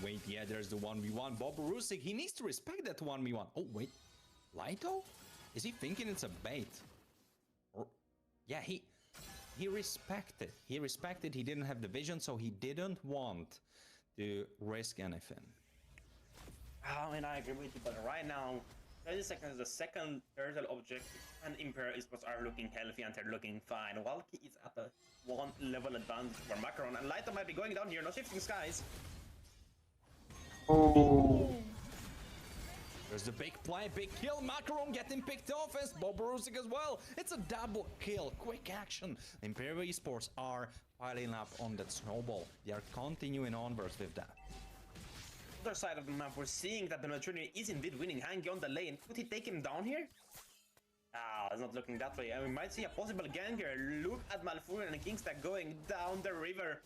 Wait, yeah, there's the 1v1. Boborusik, he needs to respect that 1v1. Oh, wait. Lighto? Is he thinking it's a bait? Or, yeah, he respected. He respected, he didn't have the vision, so he didn't want to risk anything. I mean, I agree with you, but right now, 30 seconds is the second turtle objective, and Imperial Esports are looking healthy and they're looking fine. Walkie is at a 1 level advantage for Macaron, and Lighto might be going down here, no shifting skies. Oh! There's the big play, big kill. Macaron getting picked off as Boborusik as well. It's a double kill, quick action. Imperial Esports are piling up on that snowball. They are continuing onwards with that. Other side of the map, we're seeing that the Neutronian is indeed winning. Hangi on the lane. Could he take him down here? Ah, it's not looking that way. And we might see a possible gang here. Look at Malfurion and Kingstack going down the river.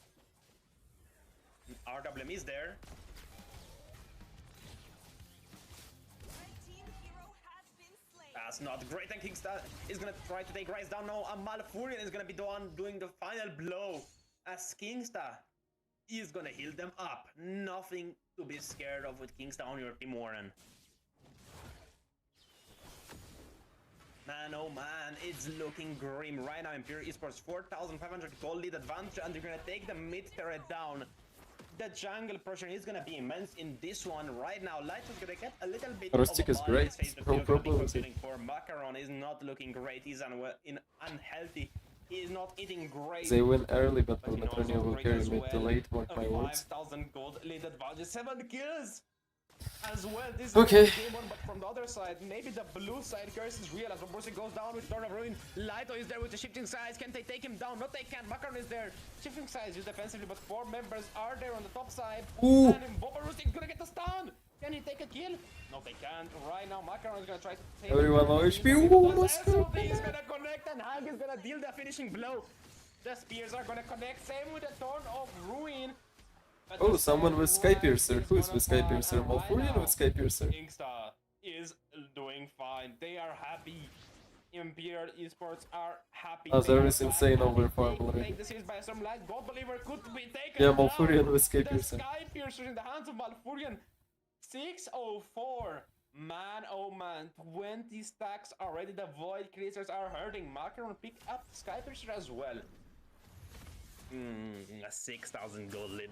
RWM is there. That's not great, and Kingstack is gonna try to take Rise down now, and Malfurion is gonna be the one doing the final blow, as Kingstack is gonna heal them up. Nothing to be scared of with Kingstack on your team, Warren. Man, oh man, it's looking grim right now. Imperial Esports 4,500 gold lead advantage, and they're gonna take the mid turret down. The jungle pressure is gonna be immense in this one right now. Lighto's gonna get a little bit Rustic is great. No problem with it. For Macaron is not looking great. He's unhealthy. He is not eating great. They win early, but Petronio will carry mid to late. Mark my words. 5,000 gold lead advantage, 7 kills. As well, this okay. is game on, but from the other side, maybe the blue side curse is real as Boborusik goes down with Storm of Ruin. Lighto is there with the shifting sides. Can they take him down? No, they can't. Macaron is there. Shifting sides used defensively, but 4 members are there on the top side. Ooh. And Boborusik is gonna get the stun. Can he take a kill? No, they can't. Right now, Macaron is gonna try to take everyone low HP. Ooh, let's go. He's gonna connect, and Hag is gonna deal the finishing blow. The spears are gonna connect. Same with the Thorn of Ruin. Oh, someone with Skypiercer. Who is with Skypiercer? Malfurion with Skypiercer. Inksta is doing fine. They are happy. Imperial Esports are happy. Oh, there is insane overfarm already. Take the series by some light. God Believer could be taken. Yeah, Malfurion down. with Skypiercer. The Skypiercer in the hands of Malfurion. 604. Man, oh man. 20 stacks already. The Void Creators are hurting. Macaron pick up Skypiercer as well. A 6,000 gold lead.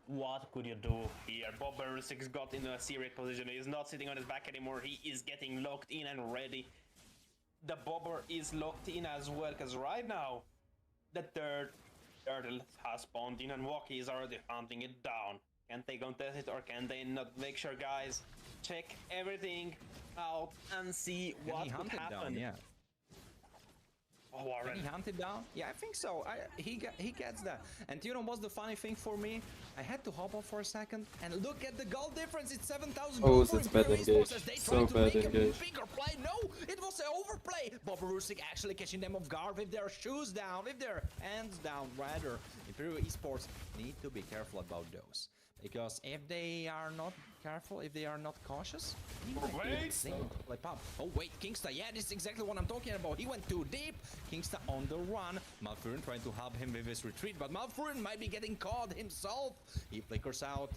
What could you do here? Boborusik got in a serious position. He is not sitting on his back anymore. He is getting locked in and ready. The Bobber is locked in as well, because right now, the third turtle has spawned in and Waki is already hunting it down. Can they contest it or can they not? Make sure, guys, check everything out and see what could happen. Down, yeah. Can he hunt it down? Yeah, I think so. He gets that. And you know what's the funny thing for me? I had to hop off for a second and look at the goal difference. It's 7,000 Oh, goals for that's bad Imperial engage. Esports as they So try to bad make a engage. bigger play. No, it was an overplay. Boborusik actually catching them off guard with their shoes down, with their hands down rather. Imperial Esports need to be careful about those. Because if they are not careful, if they are not cautious, he might be insane to play pop. Oh wait, Kingsta, yeah, this is exactly what I'm talking about. He went too deep. Kingsta on the run. Malfurion trying to help him with his retreat, but Malfurion might be getting caught himself. He flickers out,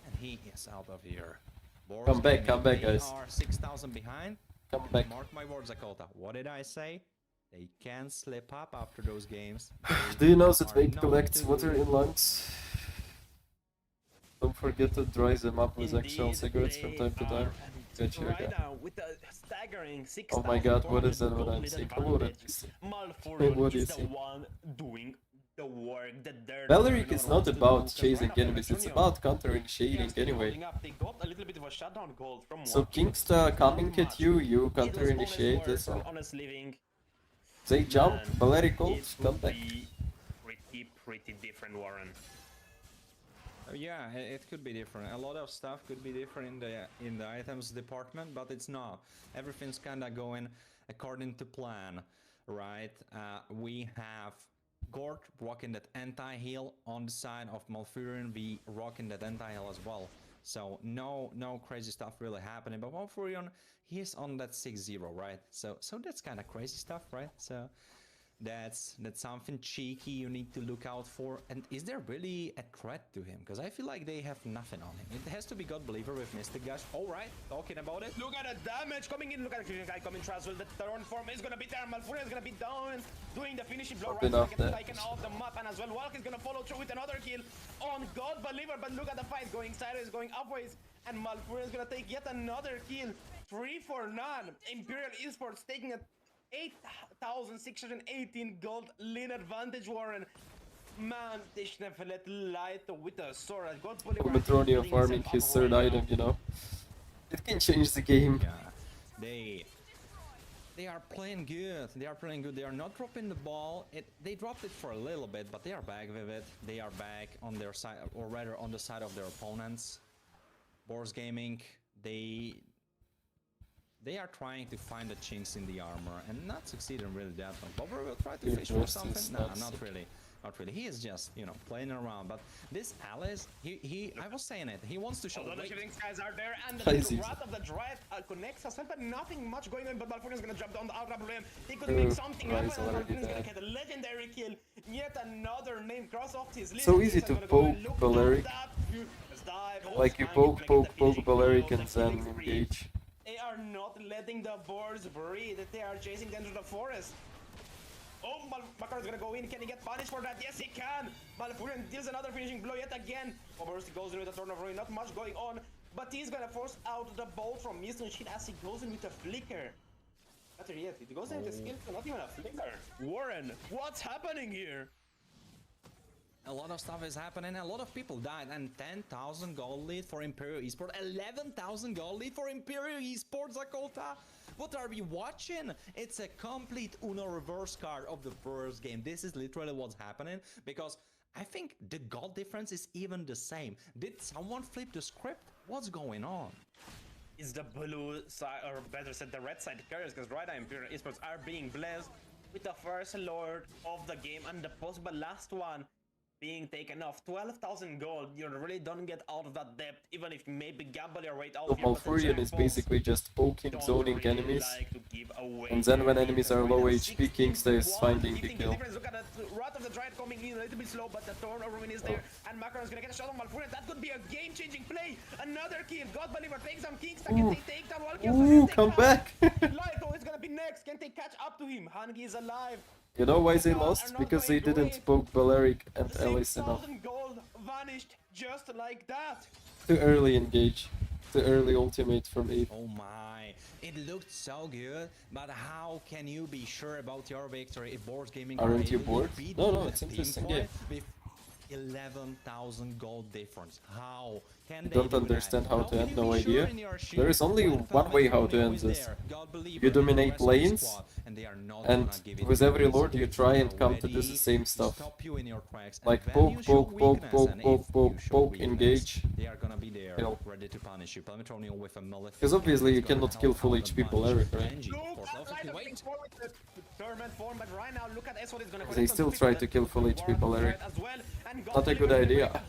and he is out of here. Boars Come back, they guys. are 6,000 behind. Come back. Mark my words, Akota. What did I say? They can slip up after those games. Do you know that They vape are collects not water too in lungs? Don't forget to dry them up with actual cigarettes from time to time. Gotcha, Right okay. now, with a staggering 6,000. Oh my god, what is that what I'm seeing? What do you see? Malfurion What do you is the see? one doing the work. The dirt. Valeric is not about chasing enemies, it's about counter-initiating anyway. They got a little bit of a shutdown gold from So Kingsta coming at you, you counter-initiate as well. honest living. They jump, And Valeric ult, it come would back. be pretty different, Warren. Yeah, it could be different. A lot of stuff could be different in the items department, but it's not. Everything's kind of going according to plan, right? We have Gort rocking that anti-heal on the side of Malfurion. We rocking that anti-heal as well. So no crazy stuff really happening. But Malfurion, he's on that 6-0, right? So that's kind of crazy stuff, right? So that's something cheeky you need to look out for. And is there really a threat to him? Because I feel like they have nothing on him. It has to be God Believer with Mystic Gush. All right, talking about it. Look at the damage coming in. Look at the guy coming through as well. The turn form is gonna be there. Malfurion is gonna be down, doing the finishing blow. Right, Enough gonna there. get taken off the map, and as well, Walk is gonna follow through with another kill on God Believer. But look at the fight going sideways, going upwards, and Malfurion is gonna take yet another kill. 3 for none. Imperial Esports taking a 8,618 gold lean advantage, Warren. Man, they should have let light with a sword. God Believer Kumatronio farming his third item, you know. It can change the game. Yeah, they are playing good. They are playing good. They are not dropping the ball. They dropped it for a little bit, but they are back with it. They are back on their side, or rather on the side of their opponents. Boars Gaming, they are trying to find the chinks in the armor and not succeeding really that one. Bobber will try to fish for something. No, not really. Not really. He is just, you know, playing around. But this Alice, I was saying it. He wants to show. A lot of shooting guys are there, and the Wrath of the Dryad connects as well, but nothing much going on. But Malfurion is gonna jump down the outrap limb. He could make something happen. Malfurion is gonna get a legendary kill. Yet another name cross off his list. So easy to poke Valeric. Like you poke Valeric and then engage. They are not letting the Boars breathe. They are chasing them to the forest. Oh, Makar is gonna go in. Can he get punished for that? Yes, he can. Malfurion deals another finishing blow yet again. Boars goes in with a Torn of Ruin. Not much going on, but he's gonna force out the bolt from Mr. Shin as he goes in with a flicker. Better yet, he goes in with a skill, not even a flicker. Warren, what's happening here? A lot of stuff is happening. A lot of people died, and 10,000 gold lead for Imperial Esports. 11,000 gold lead for Imperial Esports, Akota. What are we watching? It's a complete Uno reverse card of the first game. This is literally what's happening, because I think the gold difference is even the same. Did someone flip the script? What's going on? Is the blue side, or better said, the red side carriers, because right now Imperial Esports are being blessed with the first lord of the game and the possible last one being taken off. 12,000 gold, you really don't get out of that depth, even if maybe gamble your way out. So Malfurion is basically just poking, zoning enemies, and then when enemies are low HP, Kingsta is finding the kill. Look at that Wrath of the Dryad coming in a little bit slow, but the Torn of Ruin is there, and Makar is gonna get a shot on Malfurion. That could be a game-changing play. Another kill. God Believer takes some Kingsta. Can they take down Walkier? Ooh, come back! Lyko is gonna be next. Can they catch up to him? Hangi is alive. You know why they lost? Because they didn't poke Valeric and Alice enough. 6,000 gold vanished just like that. Too early engage. Too early ultimate from Eve. Oh my, it looked so good, but how can you be sure about your victory if Boars Gaming Aren't you able to bored? beat No, you it's at interesting pinpoint game. 11,000 gold difference. How can they Don't do understand that? how to can end, you no be sure idea. in your sheep? There is only one way how to end this. You dominate lanes, and with every lord you try and come to do the same stuff. Like poke, poke, poke, poke, poke, poke, poke, engage. They are gonna be there, ready to punish you. Pelmetronium with a Malefic. Because obviously you cannot kill full HP Polaric, right? They still try to kill full HP Polaric. Not a good idea.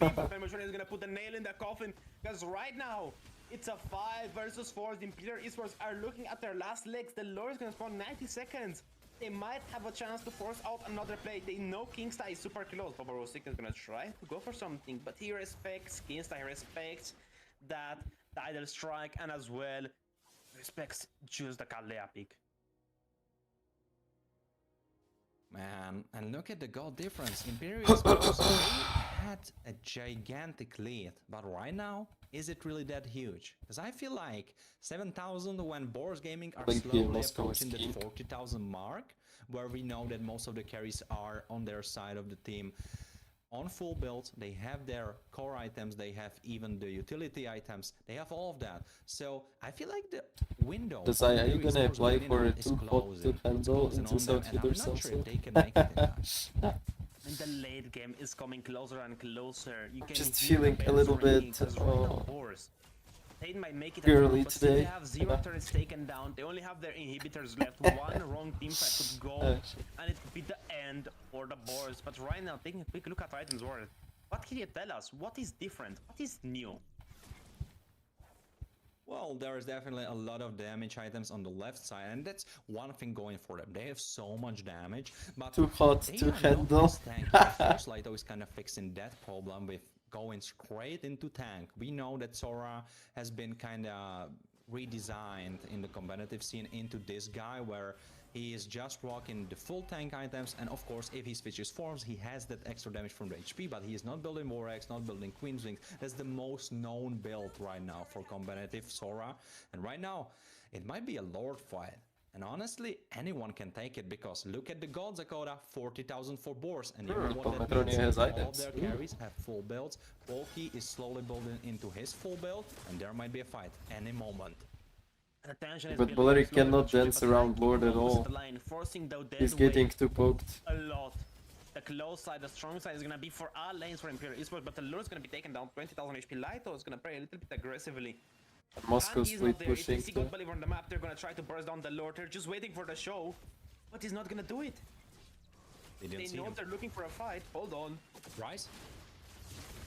is gonna put the nail in the coffin, because right now it's a 5 versus 4. The Imperial Esports are looking at their last legs. The Lord is gonna spawn 90 seconds. They might have a chance to force out another play. They know Kingsta is super close. Boborosic is gonna try to go for something, but he respects Kingsta, he respects that Tidal Strike, and as well respects just the Kalea pick. Man, and look at the goal difference. Imperial Esports, they had a gigantic lead, but right now, is it really that huge? Because I feel like 7,000 when Boars Gaming are slowly approaching the 40,000 mark, where we know that most of the carries are on their side of the team. On full build, they have their core items, they have even the utility items, they have all of that. So I feel like the window. Are you gonna apply for a 2-pot to handle into Southfield or something? And the late game is coming closer and closer. You can just feeling a little bit they might make it girly but today. They have 0 turrets taken down. They only have their inhibitors left. One wrong team fight could go, and it could be the end for the Boars. But right now, taking a quick look at items world, what can you tell us? What is different? What is new? Well, there is definitely a lot of damage items on the left side, and that's one thing going for them. They have so much damage, but too hot to handle. Of course, Lito is kind of fixing that problem with going straight into tank. We know that Sora has been kind of redesigned in the competitive scene into this guy, where he is just rocking the full tank items, and of course if he switches forms he has that extra damage from the HP, but he is not building Warx, not building Queen's Wings. That's the most known build right now for competitive Sora, and right now it might be a Lord fight. And honestly, anyone can take it, because look at the gold Zakota, 40,000 for Boars, and you know what that means. Has all items. their carries have full builds. Polky is slowly building into his full build, and there might be a fight any moment. But Polaric cannot dance around Lord at all. He's getting too poked. A lot. The close side, the strong side is gonna be for all lanes for Imperial Esports, but the Lord is gonna be taken down 20,000 HP. Lito is gonna play a little bit aggressively. Moscow split pushing. If they see God Believer on the map, they're gonna try to burst down the Lord. They're just waiting for the show, but he's not gonna do it. They know they're looking for a fight. Hold on. Rise?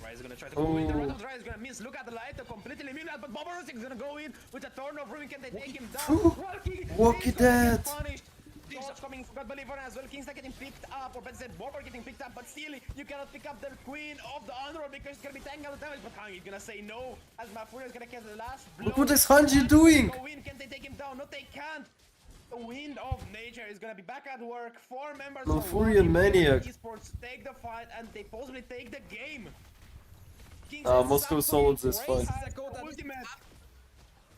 Rise is gonna try to go in. The Rattle Rise is gonna miss. Look at the light, completely immune, but Boborosic is gonna go in with a turn of ruin. Can they take him down? Walkie dead! Shots coming for God Believer as well. Kingsta getting picked up, or better said, Bobber getting picked up, but still, you cannot pick up the Queen of the Underworld because it's gonna be tanking out the damage. But Hangi is gonna say no, as Malfurion is gonna catch the last blow. Look what is Hanji doing! Can they take him down? No, they can't. The Wind of Nature is gonna be back at work. 4 members Malfurion Maniac. Esports take the fight, and they possibly take the game. Moscow sold this fight.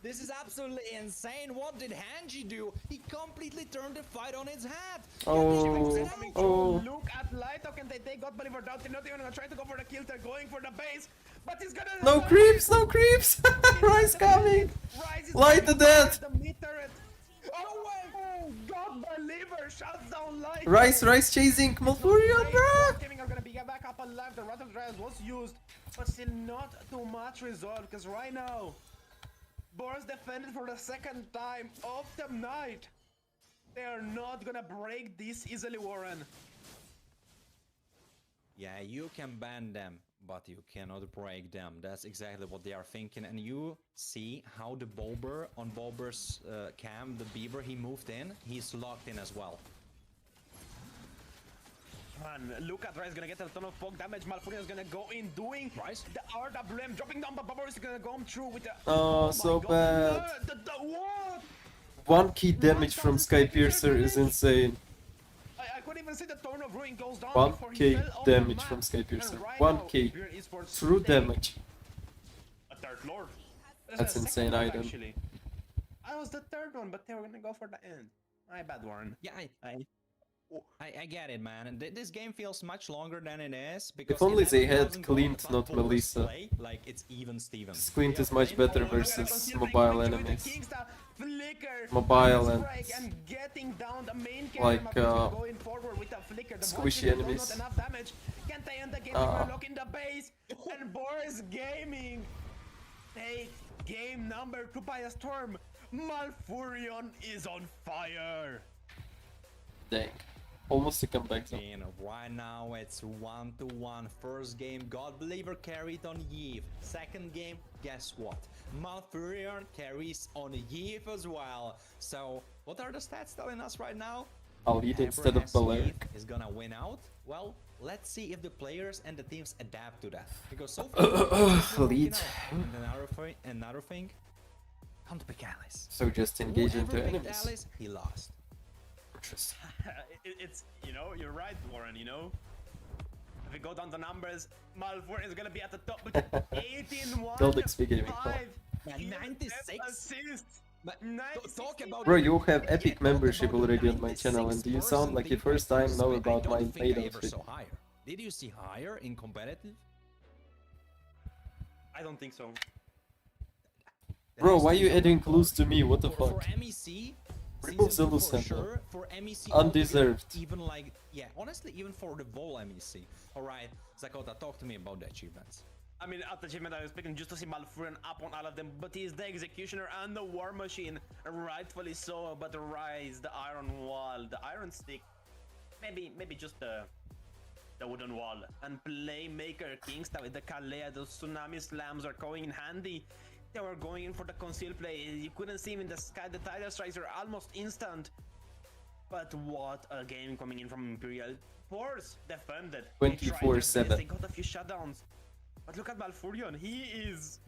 This is absolutely insane. What did Hanji do? He completely turned the fight on its head. Look at Lito. Can they take God Believer down? They're not even gonna try to go for the kill. They're going for the base. But he's gonna... No creeps! No creeps! Rise coming! Light the dead! Oh, God Believer shuts down Light. Rise chasing Malfurion, bro! Gaming are gonna be back up alive. The Rattle Trials was used, but still not too much result, because right now Boars defended for the second time of the night. They are not gonna break this easily, Warren. Yeah, you can ban them, but you cannot break them. That's exactly what they are thinking. And you see how the Bober on Bober's cam, the Beaver, he moved in. He's locked in as well. Man, look at Rise gonna get a ton of poke damage. Malfurion is gonna go in doing Rise. The RWM dropping down, but Bober is gonna go through with the... Oh, so bad. What? 1 key damage from Skypiercer is insane. I couldn't even see the Torn of Ruin goes down. 1k damage from Skypiercer. 1k. True damage. A third Lord. That's insane item. Actually. I was the third one, but they were gonna go for the end. My bad, Warren. Yeah, I get it, man. This game feels much longer than it is because If only they had 11,000 Clint, gold, not but Boars Melissa. play like it's even Steven. Clint is much better versus mobile enemies. Mobile and getting down the main like going forward with a flicker. The squishy enemies. Not enough damage. Can they end the game? We're locking the base. And Boars Gaming take game number 2 by a storm. Malfurion is on fire. Dang. Almost a comeback zone. And right now it's 1-1. First game, God Believer carried on Yves. Second game, guess what? Malfurion carries on Yves as well. So, what are the stats telling us right now? I'll lead instead of Balearic. Is gonna win out? Well, let's see if the players and the teams adapt to that. Because so far, lead. And another thing, can't pick Alice. So just engage into Whoever picked enemies. Alice, he lost. Interesting. It's, you know, you're right, Warren, you know? If we go down the numbers, Malfurion is gonna be at the top with 18-1, Build XP gaming. 96 assists. But talk about Bro, you have epic membership already on my channel, and you sound like you first time know about my main outfit. Did you see higher in competitive? I don't think so. Bro, why are you adding clues to me? What the For fuck? MEC, Remove season two Zulu for symbol. sure. For MEC, Undeserved. Even like, yeah, honestly, even for the Vol MEC. Alright, Zakota, talk to me about the achievements. I mean, at the achievement I was expecting just to see Malfurion up on all of them, but he's the Executioner and the War Machine, rightfully so. But the Rise, the Iron Wall, the Iron Stick, maybe just the Wooden Wall, and Playmaker Kingstar with the Kalea, those Tsunami Slams are going in handy. They were going in for the concealed play. You couldn't see him in the sky. The Tidal Strikes are almost instant. But what a game coming in from Imperial. Boars defended. 24/7. They got a few shutdowns. But look at Malfurion. He is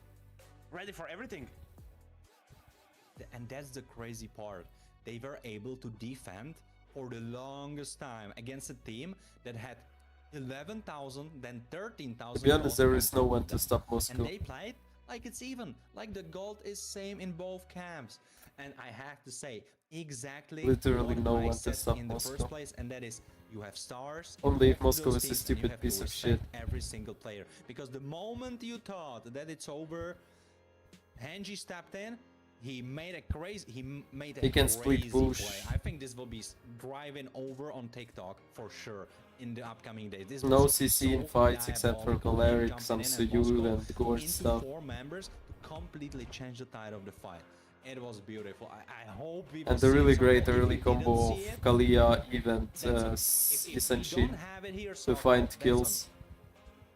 ready for everything. And that's the crazy part. They were able to defend for the longest time against a team that had 11,000, then 13,000. To be honest, there is no one to stop Moscow. And they played like it's even. Like the gold is same in both camps. And I have to say, exactly Literally what no I one to said stop in the Moscow. first place, and that is you have stars. Only if both Moscow those is a teams, and stupid you have to piece of respect shit. every single player. Because the moment you thought that it's over, Hanji stepped in. He made a crazy. He can split crazy push. play. I think this will be driving over on TikTok for sure in the upcoming days. This No was CC in so fights except for diabolical. Galaric, Jumping some in at Suyul Moscow and Gorge into stuff. 4 members to completely change the tide of the fight. It was beautiful. I hope we will And the see really some great more. If early we combo didn't of see it, Kalia, Event, that's it. If we Isenshi don't have it here, to so find that's kills.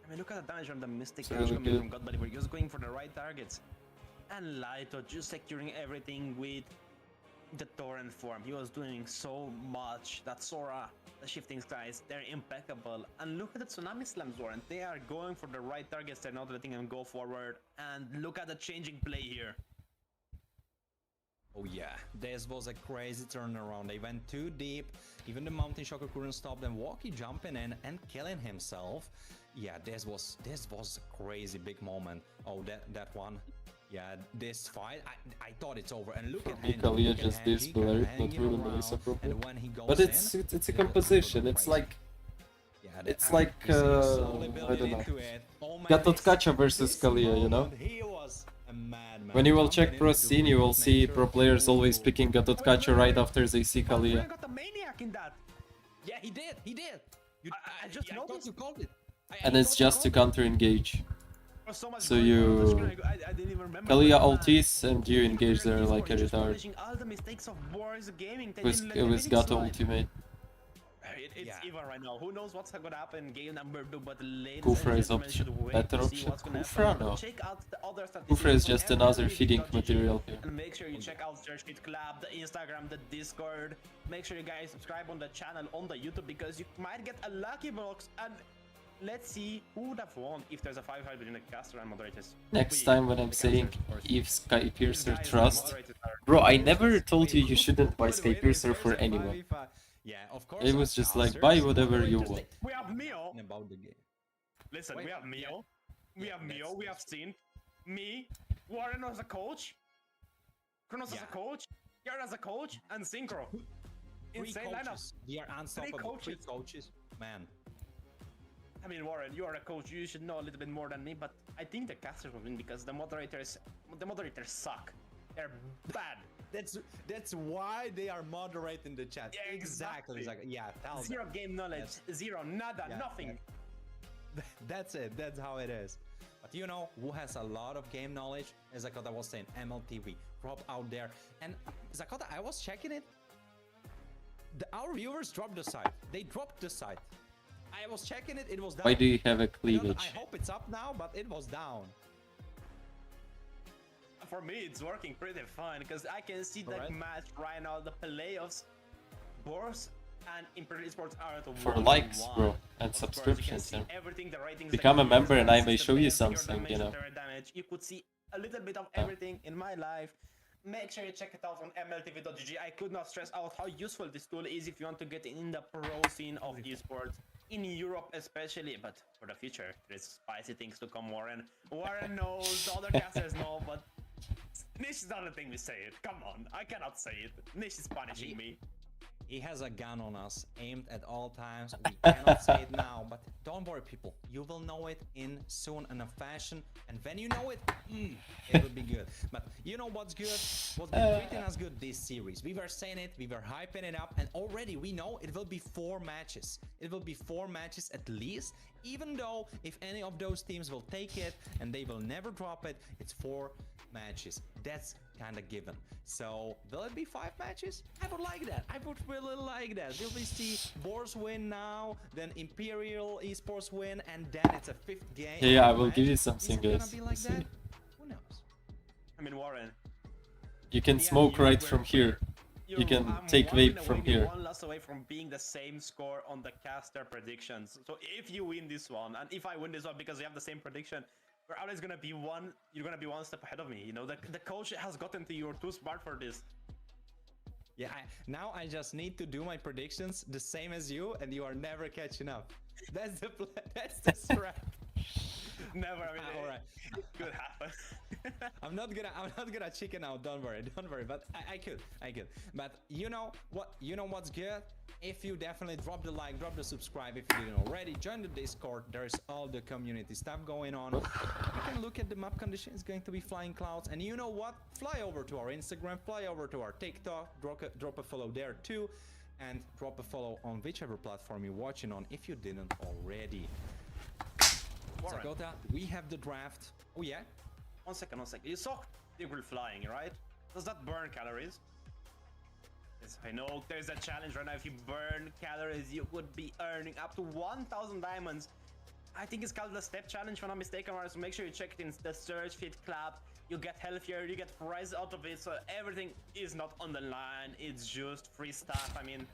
I mean, look at the damage from the Mystic It's really coming good. from God, but we're just going for the right targets. And Laito just securing everything with the Torrent form. He was doing so much. That Sora, the Shifting Skies, they're impeccable. And look at the Tsunami Slams, Warren. They are going for the right targets. They're not letting them go forward. And look at the changing play here. Oh yeah, this was a crazy turnaround. They went too deep. Even the Mountain Shocker couldn't stop them. Walkie jumping in and killing himself. Yeah, this was a crazy big moment. Oh, that one. Yeah, this fight, I thought it's over. And look at Hanji. Kalia just this Balearic, not really Melissa properly. But it's a composition. It's like it's like I don't know. Gatotkacha versus Kalia, you know? When you will check pro scene, you will see pro players always picking Gatotkacha right after they see Kalia. Got the Maniac in that. Yeah, he did. I just noticed. You called it. And it's just to counter engage. So much So going on on the you screen, I didn't even remember. Kalia but, ultis and you engage there like a just retard. polishing all the mistakes of Boars Gaming. They With didn't let anything Gato slide. ultimate. It's even right now. Who knows what's gonna happen in game number 2, but ladies Kufra and is gentlemen should wait better to see option. what's gonna Kufra, happen. no. Check out the other statistics Kufra is from just every another video feeding GG. material here. And make sure you check out Search Fit Club, the Instagram, the Discord. Make sure you guys subscribe on the channel on the YouTube because you might get a lucky box. And let's see who would have won if there's a 5-5 between the caster and moderators. Next time when I'm saying if Skypiercer trust. Bro, I never told you shouldn't buy Skypiercer for anyone. Yeah, of course. It was just like, buy whatever you want. We have Mio. About the game. Listen, Wait, we have Mio. We have Mio. We have Sin. Me. Warren as a coach. Kronos as a coach. Garen as a coach. And Synchro. insane lineup. They are unstoppable. Three Coaches. coaches. Man. I mean, Warren, you are a coach. You should know a little bit more than me, but I think the casters will win because the moderators suck. They're bad. That's why they are moderating the chat. Yeah, exactly. Yeah, tell zero them. game knowledge, zero, nada, nothing. Yeah. That's it. That's how it is. But you know who has a lot of game knowledge? As Zakota was saying, MLTV, Rob out there. And Zakota, I was checking it. Our viewers dropped the site. They dropped the site. I was checking it. It was down. Why do you have a cleavage? I hope it's up now, but it was down. For me, it's working pretty fine because I can see the match right now, the playoffs. Boars and Imperial Esports are at For 1-1. likes, bro, and Of subscriptions. course, you can see everything, the ratings, Become a the member and I damage, may the show you base, your something, damage, you know. their damage. You could see a little bit of everything in my life. Make sure you check it out on MLTV.gg. I could not stress out how useful this tool is if you want to get in the pro scene of esports, in Europe especially, but for the future, there's spicy things to come, Warren. Warren knows, the other casters know, but Nish is not the thing we say it. Come on, I cannot say it. Nish is punishing me. He has a gun on us, aimed at all times. We cannot say it now, but don't worry, people. You will know it in soon in a fashion, and when you know it, it will be good. But you know what's good? What's been treating us good this series? We were saying it, we were hyping it up, and already we know it will be 4 matches. It will be 4 matches at least, even though if any of those teams will take it and they will never drop it, it's 4 matches. That's kind of given. So will it be 5 matches? I would like that. I would really like that. Will we see Boars win now, then Imperial Esports win, and then it's a 5th game? Yeah, I will give you something, Is it gonna guys. be like that? Who knows? I mean, Warren. You can smoke right from here. You can take vape from here. One loss away from being the same score on the caster predictions. So if you win this one, and if I win this one because we have the same prediction, we're always gonna be one. You're gonna be one step ahead of me. You know, the coach has gotten to you. You're too smart for this. Yeah, now I just need to do my predictions the same as you, and you are never catching up. That's the that's the strat. Never. I mean, all right. It could happen. I'm not gonna chicken out. Don't worry. But I could. But you know what? You know what's good? If you definitely drop the like, drop the subscribe if you didn't already. Join the Discord. There's all the community stuff going on. You can look at the map condition. It's going to be flying clouds. And you know what? Fly over to our Instagram. Fly over to our TikTok. Drop a follow there too. And drop a follow on whichever platform you're watching on if you didn't already. Zakota, we have the draft. Oh yeah? One second. You saw people flying, right? Does that burn calories? Yes, I know there's a challenge right now. If you burn calories, you would be earning up to 1,000 diamonds. I think it's called the step challenge, if I'm not mistaken, so make sure you check it in the Search Fit Club. You get healthier, you get prizes out of it, so everything is not on the line. It's just free stuff. I mean,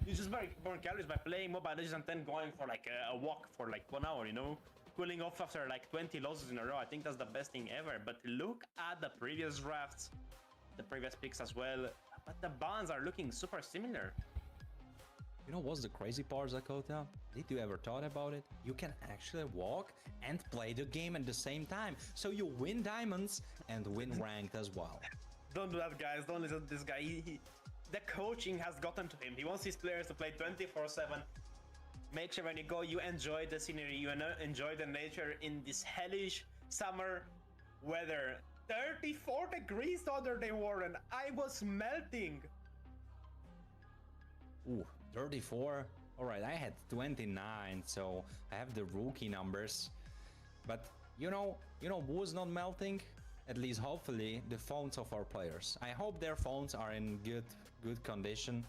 you just burn calories by playing Mobile Legends and then going for like a walk for like 1 hour, you know? Cooling off after like 20 losses in a row. I think that's the best thing ever. But look at the previous drafts, the previous picks as well. But the bans are looking super similar. You know what's the crazy part, Zakota? Did you ever thought about it? You can actually walk and play the game at the same time. So you win diamonds and win ranked as well. Don't do that, guys. Don't listen to this guy. The coaching has gotten to him. He wants his players to play 24/7. Make sure when you go, you enjoy the scenery, you enjoy the nature in this hellish summer weather. 34 degrees the other day, Warren. I was melting. Ooh, 34. All right, I had 29, so I have the rookie numbers. But you know who's not melting? At least hopefully the phones of our players. I hope their phones are in good condition.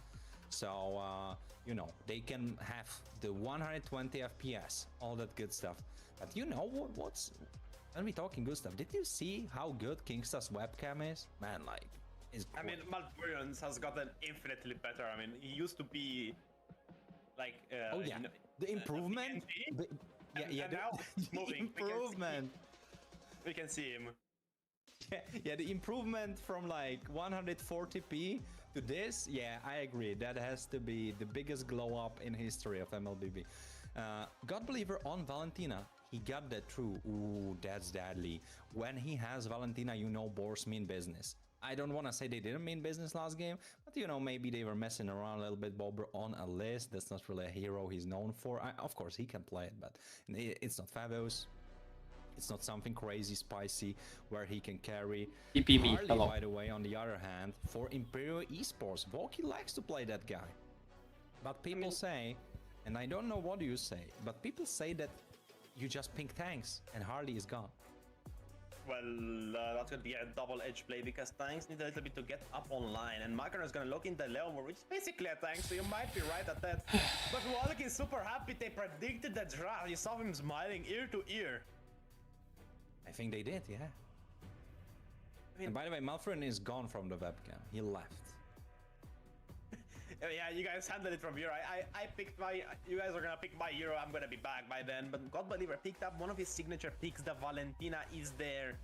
So, you know, they can have the 120 FPS, all that good stuff. But you know what's... When we talking good stuff, did you see how good Kingsta's webcam is? Man, like, it's great. I mean, Malpurians has gotten infinitely better. I mean, he used to be like... oh yeah, the improvement? Now it's moving. Improvement. We can see him. Yeah, the improvement from like 140p to this, yeah, I agree. That has to be the biggest glow up in history of MLBB. God Believer on Valentina, he got that through. Ooh, that's deadly. When he has Valentina, you know Boars mean business. I don't want to say they didn't mean business last game, but you know, maybe they were messing around a little bit. Bobber on a list. That's not really a hero he's known for. Of course, he can play it, but it's not Fabos. It's not something crazy spicy where he can carry. TP me, Harley, hello. by the way, on the other hand, for Imperial Esports, Volky likes to play that guy. But people say, and I don't know what you say, but people say that you just pink tanks and Harley is gone. Well, that's gonna be a double-edged play because tanks need a little bit to get up online, and Macaron is gonna look in the Leon, which is basically a tank, so you might be right at that. But Wallach is super happy they predicted the draft. You saw him smiling ear to ear. I think they did, yeah. And by the way, Malfrin is gone from the webcam. He left. Yeah, you guys handled it from here. I picked my... You guys are gonna pick my hero. I'm gonna be back by then. But God Believer picked up one of his signature picks. The Valentina is there.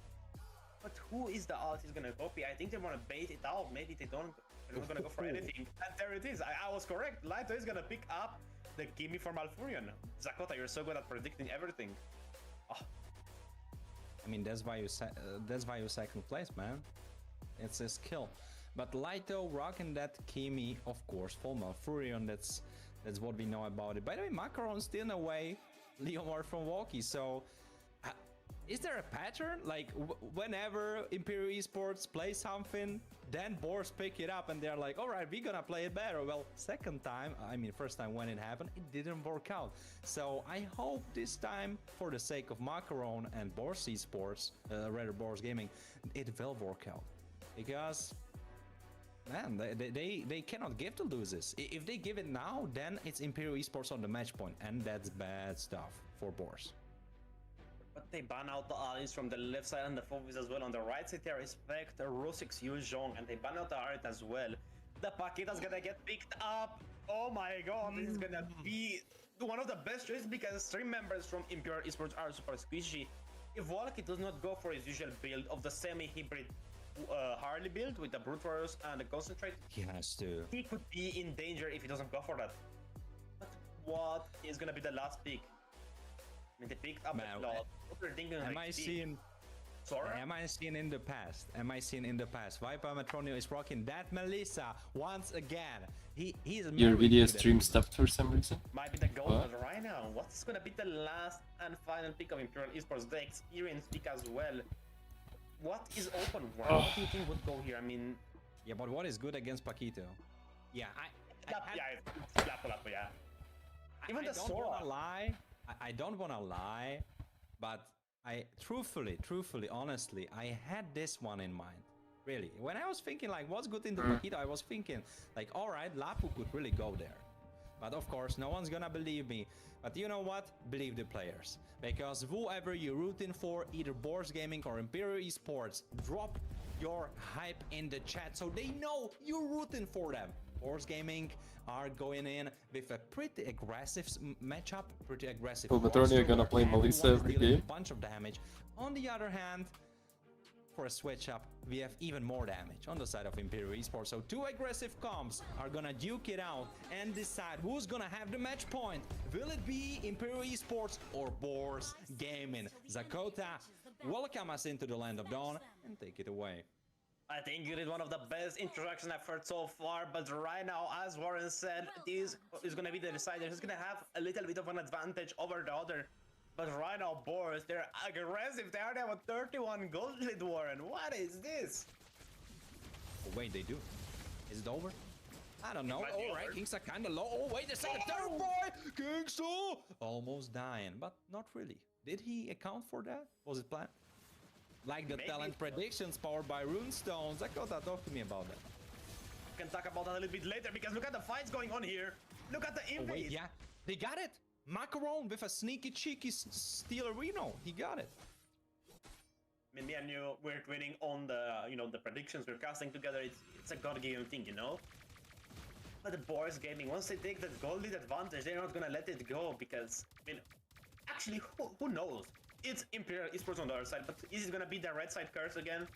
But who is the ult he's gonna copy? I think they wanna bait it out. Maybe they don't... They're not gonna go for anything. And there it is. I was correct. Laito is gonna pick up the Gimme for Malfurion. Zakota, you're so good at predicting everything. Oh. I mean, that's why you second place, man. It's a skill. But Laito rocking that Kimi, of course, full Malfurion. That's what we know about it. By the way, Macaron still in a way Leomar from Walkie. So, is there a pattern? Like, whenever Imperial Esports play something, then Boars pick it up and they're like, all right, we're gonna play it better. Well, second time, I mean, first time when it happened, it didn't work out. So I hope this time, for the sake of Macaron and Boars Esports, rather Boars Gaming, it will work out. Because, man, they cannot give to losers. If they give it now, then it's Imperial Esports on the match point, and that's bad stuff for Boars. But they ban out the allies from the left side and the Focus as well. On the right side there is Vector, Rusix, Yuzhong, and they ban out the Arit as well. The Paqueta's gonna get picked up. Oh my god, this is gonna be one of the best choices because 3 members from Imperial Esports are super squishy. If Wallach does not go for his usual build of the semi-hybrid Harley build with the Brute Force and the Concentrate, he has to. He could be in danger if he doesn't go for that. But what is gonna be the last pick? I mean, they picked up a lot. Am I seeing? Sorry? Am I seeing in the past? Am I seeing in the past? Viper Matronio is rocking that Melissa once again. He's your video stream stopped for some reason. Might be the goal right now. What's gonna be the last and final pick of Imperial Esports? The experience pick as well. What is open? What do you think would go here? I mean, yeah, but what is good against Paquito? Yeah, yeah. Even the Sora. I don't wanna lie, but I truthfully, honestly, I had this one in mind. Really, when I was thinking like what's good in the Paquito, I was thinking like, all right, Lapu could really go there. But of course, no one's gonna believe me. But you know what? Believe the players. Because whoever you're rooting for, either Boars Gaming or Imperial Esports, drop your hype in the chat so they know you're rooting for them. Boars Gaming are going in with a pretty aggressive matchup, pretty aggressive. Well, Matronio gonna play Melissa every game. A bunch of damage. On the other hand, for a switch up, we have even more damage on the side of Imperial Esports. So 2 aggressive comps are gonna duke it out and decide who's gonna have the match point. Will it be Imperial Esports or Boars Gaming? Zakota, welcome us into the Land of Dawn and take it away. I think it is one of the best introductions I've heard so far, but right now, as Warren said, this is going to be the decider. He's going to have a little bit of an advantage over the other. But right now, Boars, they're aggressive. They already have a 31 gold lead, Warren. What is this? Oh, wait, they do. Is it over? I don't know. All right, Kings are kind of low. Oh, wait, there's a third boy! Kingsto! Almost dying, but not really. Did he account for that? Was it planned? Like the talent predictions powered by Runestones. Zakota, talk to me about that. We can talk about that a little bit later because look at the fights going on here. Look at the invade. Oh, wait, yeah, they got it. Macaron with a sneaky cheeky steal Reno. He got it. I mean, me and you, we're winning on the, the predictions we're casting together. It's a god-given thing, But the Boars Gaming, once they take that gold lead advantage, they're not gonna let it go because, I mean, actually, who knows? It's Imperial Esports on the other side, but is it gonna be the red side curse again?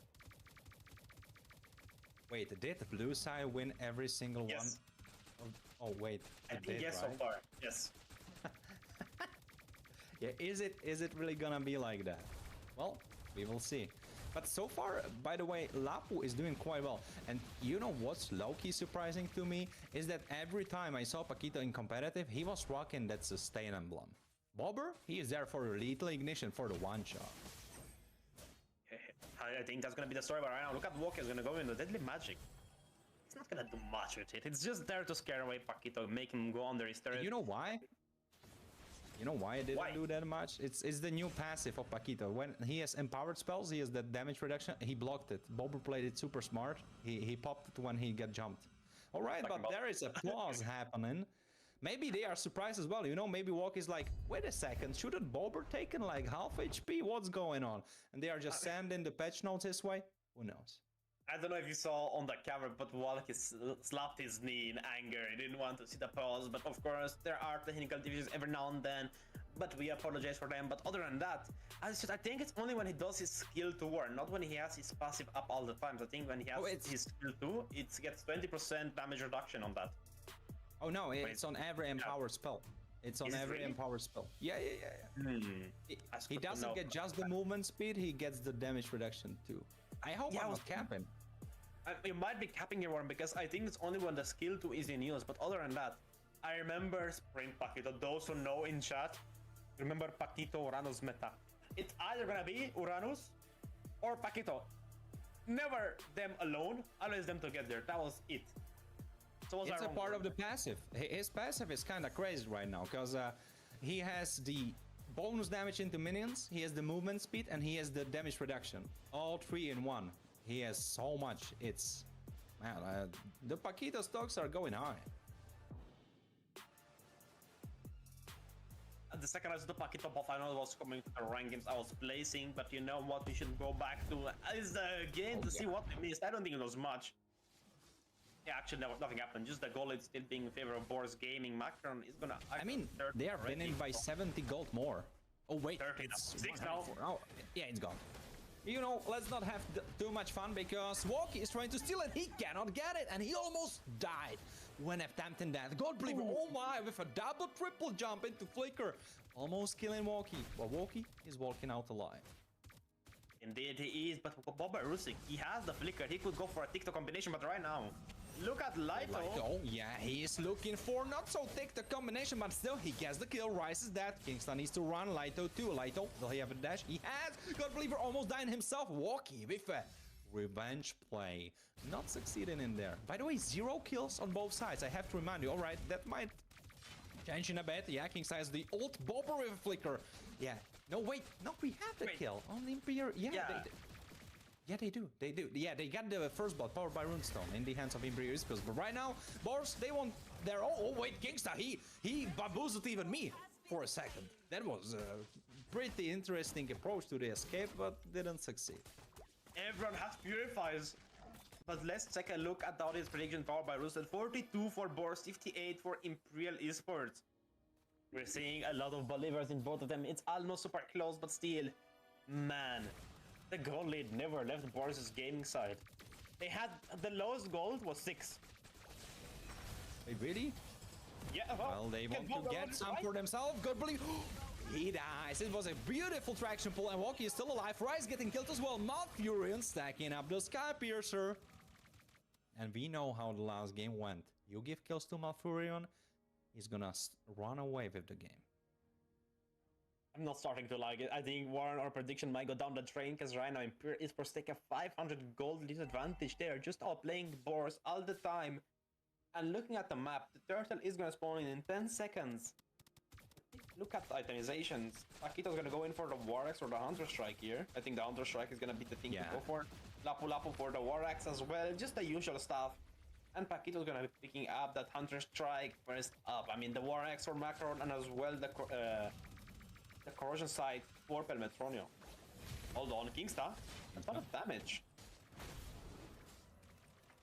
Wait, did the blue side win every single one? Oh wait, I think yes, right? So far, yes. Yeah, is it really gonna be like that? Well, we will see. But so far, by the way, Lapu is doing quite well. And you know what's low-key surprising to me? Is that every time I saw Paquito in competitive, he was rocking that sustain emblem. Bobber, he is there for a lethal ignition for the one-shot. I think that's gonna be the story right now. Look at Walker's gonna go in the Deadly Magic. It's not gonna do much with it. It's just there to scare away Paquito, make him go under his turret. You know why? You know why it didn't do that much? It's the new passive of Paquito. When he has empowered spells, he has that damage reduction. He blocked it. Bobber played it super smart. He popped it when he got jumped. All right, but there is applause happening. Maybe they are surprised as well. You know, maybe Walk is like, wait a second, shouldn't Bobber taken like half HP? What's going on? And they are just sending the patch notes his way. Who knows? I don't know if you saw on the camera, but Wallach slapped his knee in anger. He didn't want to see the pause, but of course, there are technical divisions every now and then, but we apologize for them. But other than that, I think it's only when he does his skill 2 war, not when he has his passive up all the time. I think when he has his skill 2, it gets 20% damage reduction on that. Oh no, it's on every empowered spell. It's on every empowered spell. Yeah. He doesn't get just the movement speed, he gets the damage reduction too. I hope I'm not capping. You might be capping your one because I think it's only when the skill 2 is in use, but other than that, I remember Spring Paquito. Those who know in chat, remember Paquito Uranus meta. It's either gonna be Uranus or Paquito. Never them alone, always them together. That was it. So it's a part of the passive. His passive is kind of crazy right now because he has the bonus damage into minions, he has the movement speed, and he has the damage reduction. All 3 in 1. He has so much. It's... Man, the Paquito stocks are going high. At the second I saw the Paquito buff, I know it was coming to the rankings I was placing, but you know what we should go back to is the game to see what we missed. I don't think it was much. Yeah, actually, nothing happened. Just the goal is still being in favor of Boars Gaming. Macron is gonna... I mean, they are winning by 70 gold more. Oh, wait. 30 it's 6 now. Oh, yeah, it's gone. You know, let's not have too much fun because Walkie is trying to steal it. He cannot get it, and he almost died when attempting that. God believer, oh my, with a double triple jump into Flicker. Almost killing Walkie. But Walkie is walking out alive. Indeed he is, but Boba Rusik, he has the Flicker. He could go for a TikTok combination, but right now, look at Lito. Oh yeah, he is looking for not so TikTok combination, but still he gets the kill, rises that. Kingston needs to run, Lito too. Lito, will he have a dash? He has! God believer almost dying himself. Walkie with a revenge play. Not succeeding in there. By the way, 0 kills on both sides. I have to remind you, alright, that might change in a bit. Yeah, Kingston has the ult Bobber with a Flicker. Yeah. No, wait. No, we have the kill on Imperial. Yeah. They do. Yeah, they got the first blood powered by Runestone in the hands of Imperial Esports. But right now, Boars, they want their... Oh, wait, Kingston, he bamboozled even me for a second. That was a pretty interesting approach to the escape, but didn't succeed. Everyone has Purifies. But let's take a look at the audience prediction powered by Roosted. 42 for Boars, 58 for Imperial Esports. We're seeing a lot of believers in both of them. It's almost super close, but still, man, the gold lead never left Boars' gaming side. They had the lowest gold was 6. Wait, really? Yeah. Well, they want to get some for themselves. God believe. He dies. It was a beautiful traction pull, and Walkie is still alive. Rise getting killed as well. Malfurion stacking up the Sky Piercer. And we know how the last game went. You give kills to Malfurion, he's gonna run away with the game. I'm not starting to like it. I think Warren or prediction might go down the drain because right now Imperial Esports take a 500 gold disadvantage. They are just outplaying Boars all the time. And looking at the map, the turtle is gonna spawn in 10 seconds. Look at the itemizations. Paquito's gonna go in for the War Axe or the Hunter Strike here. I think the Hunter Strike is gonna be the thing to go for. Lapu Lapu for the War Axe as well. Just the usual stuff. And Paquito's gonna be picking up that Hunter Strike first up. I mean, the War Axe for Macron and as well the Corrosion Sight for Pelmetronio. Hold on, Kingstar. A lot of damage.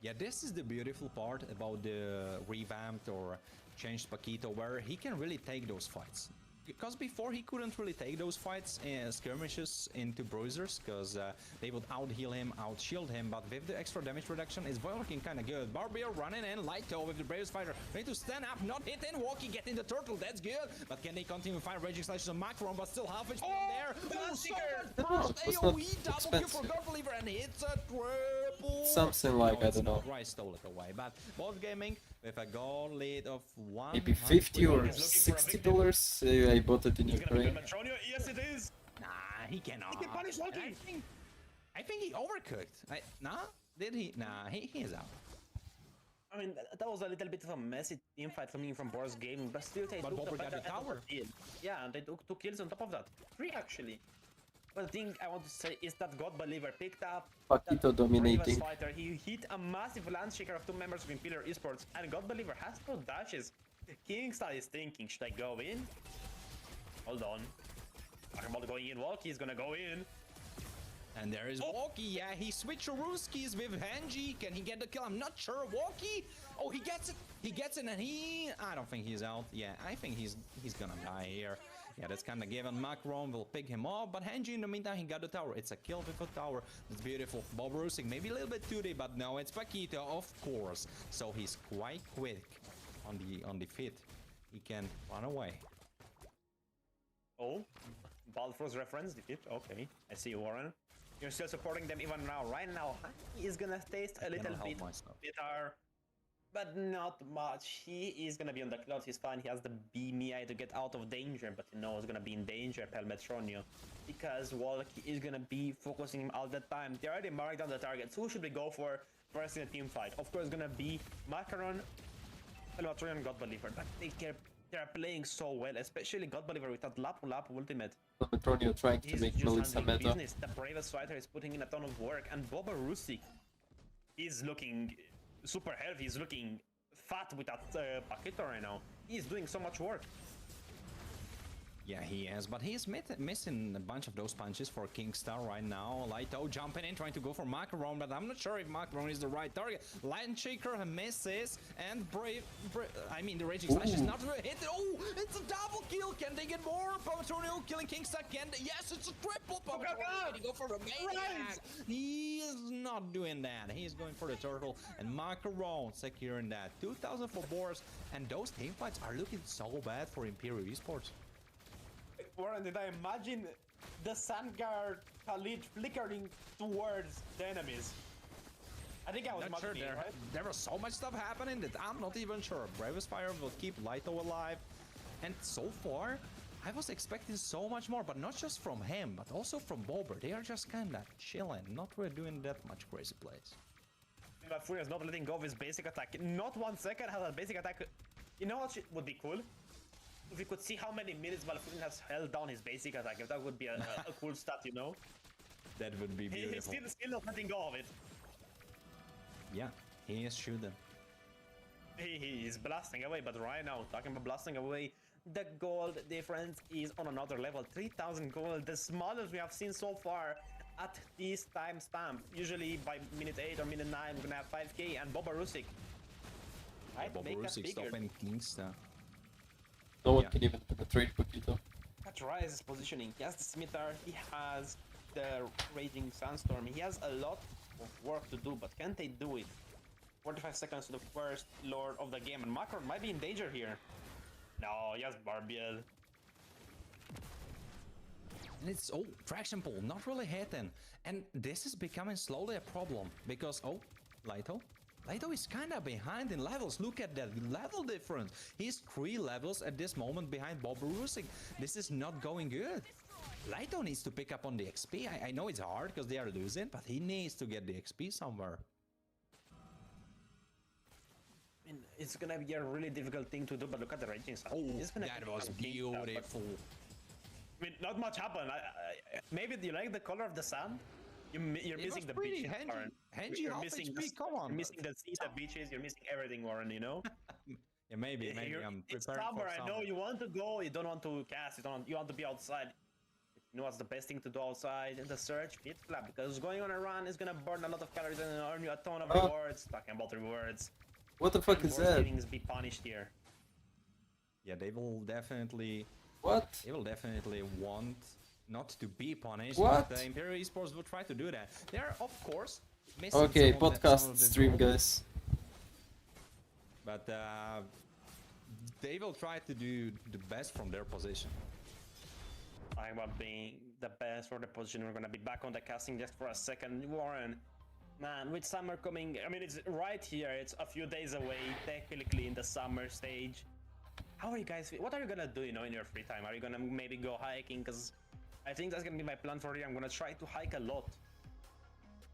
Yeah, this is the beautiful part about the revamped or changed Paquito, where he can really take those fights. because before he couldn't really take those fights, skirmishes into bruisers, because they would out-heal him, out-shield him, but with the extra damage reduction, it's working kind of good. Barbier running in, Lighto with the Bravest Fighter, ready to stand up, not hitting, Walkie getting the turtle, that's good, but can they continue to find Raging Slashes on Macron, but still half HP on there? Oh, so much AoE, double kill for God Believer, and hits a triple! Something like, I don't know. Right, stole it away, but Both Gaming with a goal lead of one. Maybe $50 or $60. I bought it in Ukraine. Yes, it is. Nah, he cannot. He can punish Loki. I think he overcooked. Nah, did he? Nah, he is out. I mean, that was a little bit of a messy team fight coming from Boars Gaming, but still they took Bobber got the tower. Yeah, and they took 2 kills on top of that. 3 actually. But the thing I want to say is that God Believer picked up Paquito dominating. Fighter. He hit a massive landshaker of 2 members of Imperial Esports, and God Believer has no dashes. Kingstar is thinking, should I go in? Hold on. Talking about going in, Walkie is gonna go in. And there is Walkie, yeah, he switched Ruskis with Hanji. Can he get the kill? I'm not sure. Walkie! Oh, he gets it! He gets it, and I don't think he's out. Yeah, I think he's gonna die here. Yeah, that's kind of given. Macron will pick him up, but Hanji in the meantime, he got the tower. It's a kill with a tower. It's beautiful. Bob Rusik, maybe a little bit too deep, but no, it's Paquito, of course. So he's quite quick on the feet. He can run away. Oh, Balfour's reference, defeat. Okay, I see you, Warren. You're still supporting them even now. Right now, he is gonna taste a little bit bitter, but not much. He is gonna be on the cloud. He's fine. He has the BMI to get out of danger, but you know he's gonna be in danger, Pelmetronio, because Walkie is gonna be focusing him all the time. They already marked down the targets. Who should we go for first in a team fight? Of course, it's gonna be Macaron, Pelmetronio, and God Believer. But they're playing so well, especially God Believer with that Lapu Lapu ultimate. Pelmetronio trying to make Melissa meta. The Bravest Fighter is putting in a ton of work, and Boba Rusik is looking super healthy. He's looking fat with that Paquito right now. He's doing so much work. Yeah, he is, but he's missing a bunch of those punches for Kingstar right now. Lighto jumping in, trying to go for Macaron, but I'm not sure if Macaron is the right target. Landshaker misses, and the Raging Slash is not really hit. Oh, it's a double kill. Can they get more? Pelmetronio killing Kingstar. Yes, it's a triple. Pelmetronio. Can he go for the maniac? He is not doing that. He is going for the turtle, and Macaron securing that. 2,000 for Boars, and those team fights are looking so bad for Imperial Esports. Warren, did I imagine the Sandguard Khalid flickering towards the enemies? I think I was not sure. There was so much stuff happening that I'm not even sure. Bravest Fire will keep Lighto alive, and so far I was expecting so much more, but not just from him, but also from Bober. They are just kind of chilling, not really doing that much crazy plays. But Furious not letting go of his basic attack. Not 1 second has a basic attack. You know what would be cool? If we could see how many minutes Valfurin has held down his basic attack, if that would be a cool stat, you know? That would be beautiful. He's still not letting go of it. Yeah, he is shooting. He is blasting away, but right now, talking about blasting away, the gold difference is on another level. 3,000 gold, the smallest we have seen so far at this time stamp. Usually by minute 8 or minute 9, we're gonna have 5k, and Boba Rusik. Right? Boba Rusik stopping Kingstar. No one can even penetrate Paquito. That's right, his positioning. He has the Smithar, he has the Raging Sandstorm, he has a lot of work to do, but can they do it? 45 seconds to the first Lord of the game, and Macron might be in danger here. No, he has Barbiel. And it's, traction pull, not really hitting. And this is becoming slowly a problem, because, Lighto is kind of behind in levels. Look at that level difference. He's 3 levels at this moment behind Bob Rusik. This is not going good. Lighto needs to pick up on the XP. I know it's hard because they are losing, but he needs to get the XP somewhere. I mean, it's gonna be a really difficult thing to do, but look at the Raging Sun. That was beautiful. I mean, not much happened. Maybe you like the color of the sand? You're missing the beaches, Warren. You're missing come on. You're missing the sea, the beaches. You're missing everything, Warren. You know. Yeah, maybe I'm preparing it's summer. I know you want to go. You don't want to cast. You want to be outside. You know what's the best thing to do outside? In the search, pit flap, because going on a run is gonna burn a lot of calories and earn you a ton of rewards. Talking about rewards. What the fuck is that? Be punished here. Yeah, they will definitely What? They will definitely want not to be punished. What? But Imperial Esports will try to do that. They are, of course, missing Okay, some of podcast some of the stream, goals. guys. But they will try to do the best from their position. Talking about being the best for the position, we're gonna be back on the casting just for a second. Warren, man, with summer coming, I mean, it's right here. It's a few days away, technically in the summer stage. How are you guys? What are you gonna do, you know, in your free time? Are you gonna maybe go hiking? Because I think that's gonna be my plan for the year. I'm gonna try to hike a lot.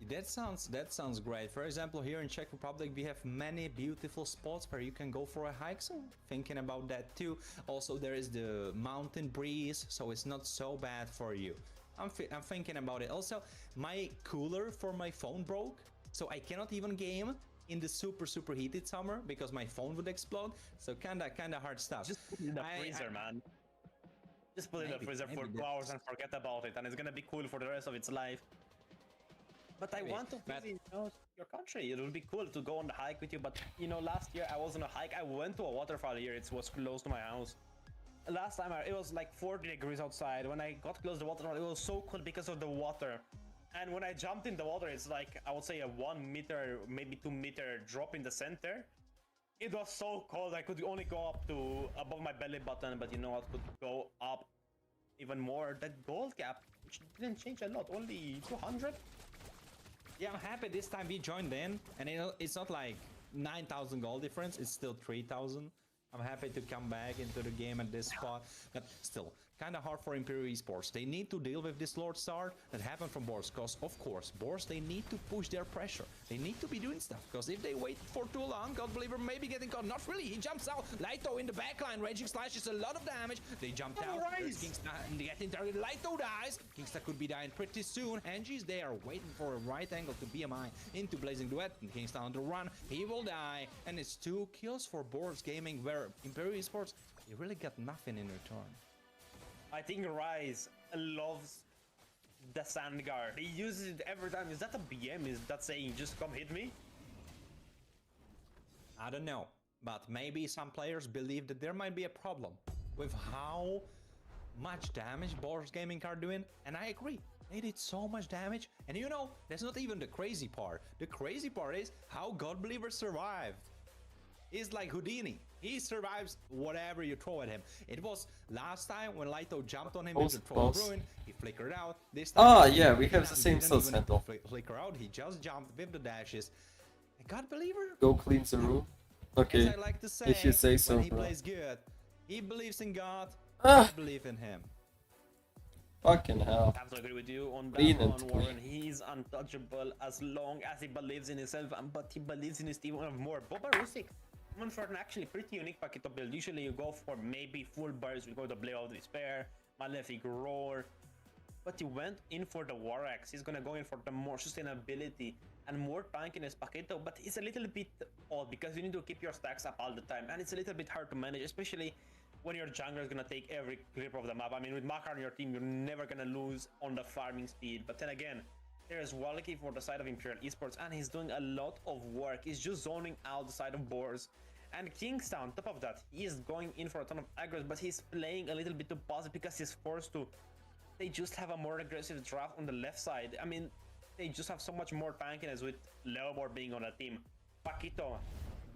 That sounds great. For example, here in Czech Republic, we have many beautiful spots where you can go for a hike. So thinking about that too. Also, there is the mountain breeze, so it's not so bad for you. I'm thinking about it. Also, my cooler for my phone broke, so I cannot even game in the super heated summer because my phone would explode. So kinda hard stuff. Just put it in the freezer, man. Just put it in the freezer for 2 hours and forget about it, and it's gonna be cool for the rest of its life. But I want to visit, you know, your country. It would be cool to go on the hike with you. But you know, last year I was on a hike. I went to a waterfall here. It was close to my house. Last time it was like 40 degrees outside. When I got close to the waterfall, it was so cold because of the water. And when I jumped in the water, it's like, I would say a 1 meter, maybe 2 meter drop in the center. It was so cold. I could only go up to above my belly button, but you know what, could go up even more. That gold cap, which didn't change a lot, only 200. Yeah, I'm happy this time we joined in, and it's not like 9,000 gold difference, it's still 3,000. I'm happy to come back into the game at this spot, but still, kind of hard for Imperial Esports. They need to deal with this Lord Start that happened from Boars, because of course, Boars, they need to push their pressure. They need to be doing stuff, because if they wait for too long, God Believer may be getting caught. Not really, he jumps out. Lighto in the backline, Raging Slash is a lot of damage. They jumped out. There's Kingsta getting targeted. Lighto dies. Kingsta could be dying pretty soon. Angie's there, waiting for a right angle to BMI into Blazing Duet. And Kingsta on the run. He will die. And it's 2 kills for Boars Gaming, where Imperial Esports, they really got nothing in return. I think Rise loves the sand guard. He uses it every time. Is that a BM? Is that saying just come hit me? I don't know, but maybe some players believe that there might be a problem with how much damage Boars Gaming are doing, and I agree. They did so much damage, and you know, that's not even the crazy part. The crazy part is how God Believer survived. He's like Houdini. He survives whatever you throw at him. It was last time when Lighto jumped on him with the throw of ruin, he flickered out. This time, yeah, we have the same sauce handle. Flicker out, he just jumped with the dashes. God Believer? Go clean the room. Okay, As I like to say, if you say so, when he bro. plays good, he believes in God, I believe in him. Fucking hell. I have to agree with you on that Clean and one, Warren. He's untouchable as long as he believes in himself, but he believes in his team more. Boba Rusick went for an actually pretty unique Paquito build. Usually you go for maybe full burst, you go to Blade of Despair, Malefic Roar, but he went in for the War Axe. He's gonna go in for the more sustainability and more tankiness Paquito, but it's a little bit odd because you need to keep your stacks up all the time, and it's a little bit hard to manage, especially when your jungler is gonna take every clip of the map. I mean, with Makar on your team, you're never gonna lose on the farming speed, but then again, there is Walkie for the side of Imperial Esports, and he's doing a lot of work. He's just zoning out the side of Boars. And Kingstown, on top of that, he is going in for a ton of aggros, but he's playing a little bit too passive because he's forced to. They just have a more aggressive draft on the left side. I mean, they just have so much more tankiness with Leobor being on the team. Paquito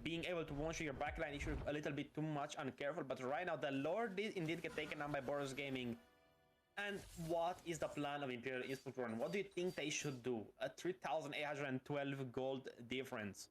being able to one-shot your backline issue a little bit too much and careful, but right now the Lord did indeed get taken down by Boars Gaming. And what is the plan of Imperial Esports Run? What do you think they should do? A 3,812 gold difference.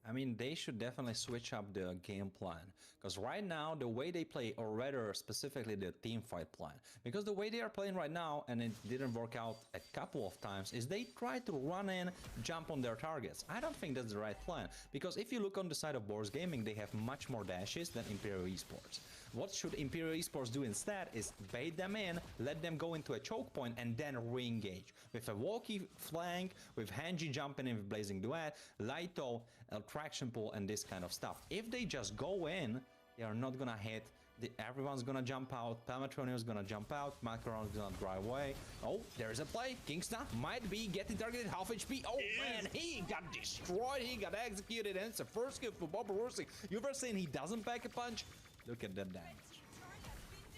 I mean, they should definitely switch up the game plan, because right now the way they play, or rather specifically the team fight plan, because the way they are playing right now, and it didn't work out a couple of times, is they try to run in, jump on their targets. I don't think that's the right plan, because if you look on the side of Boars Gaming, they have much more dashes than Imperial Esports. What should Imperial Esports do instead is bait them in, let them go into a choke point, and then re-engage. With a walkie flank, with Hanji jumping in with Blazing Duet, Lighto, traction pull, and this kind of stuff. If they just go in, they are not gonna hit. Everyone's gonna jump out. Palmatronio is gonna jump out. Macaron is gonna drive away. Oh, there's a play. Kingsta might be getting targeted, half HP. Oh man, he got destroyed. He got executed, and it's a first kill for Boba Rusick. You ever seen he doesn't pack a punch? Look at that damage.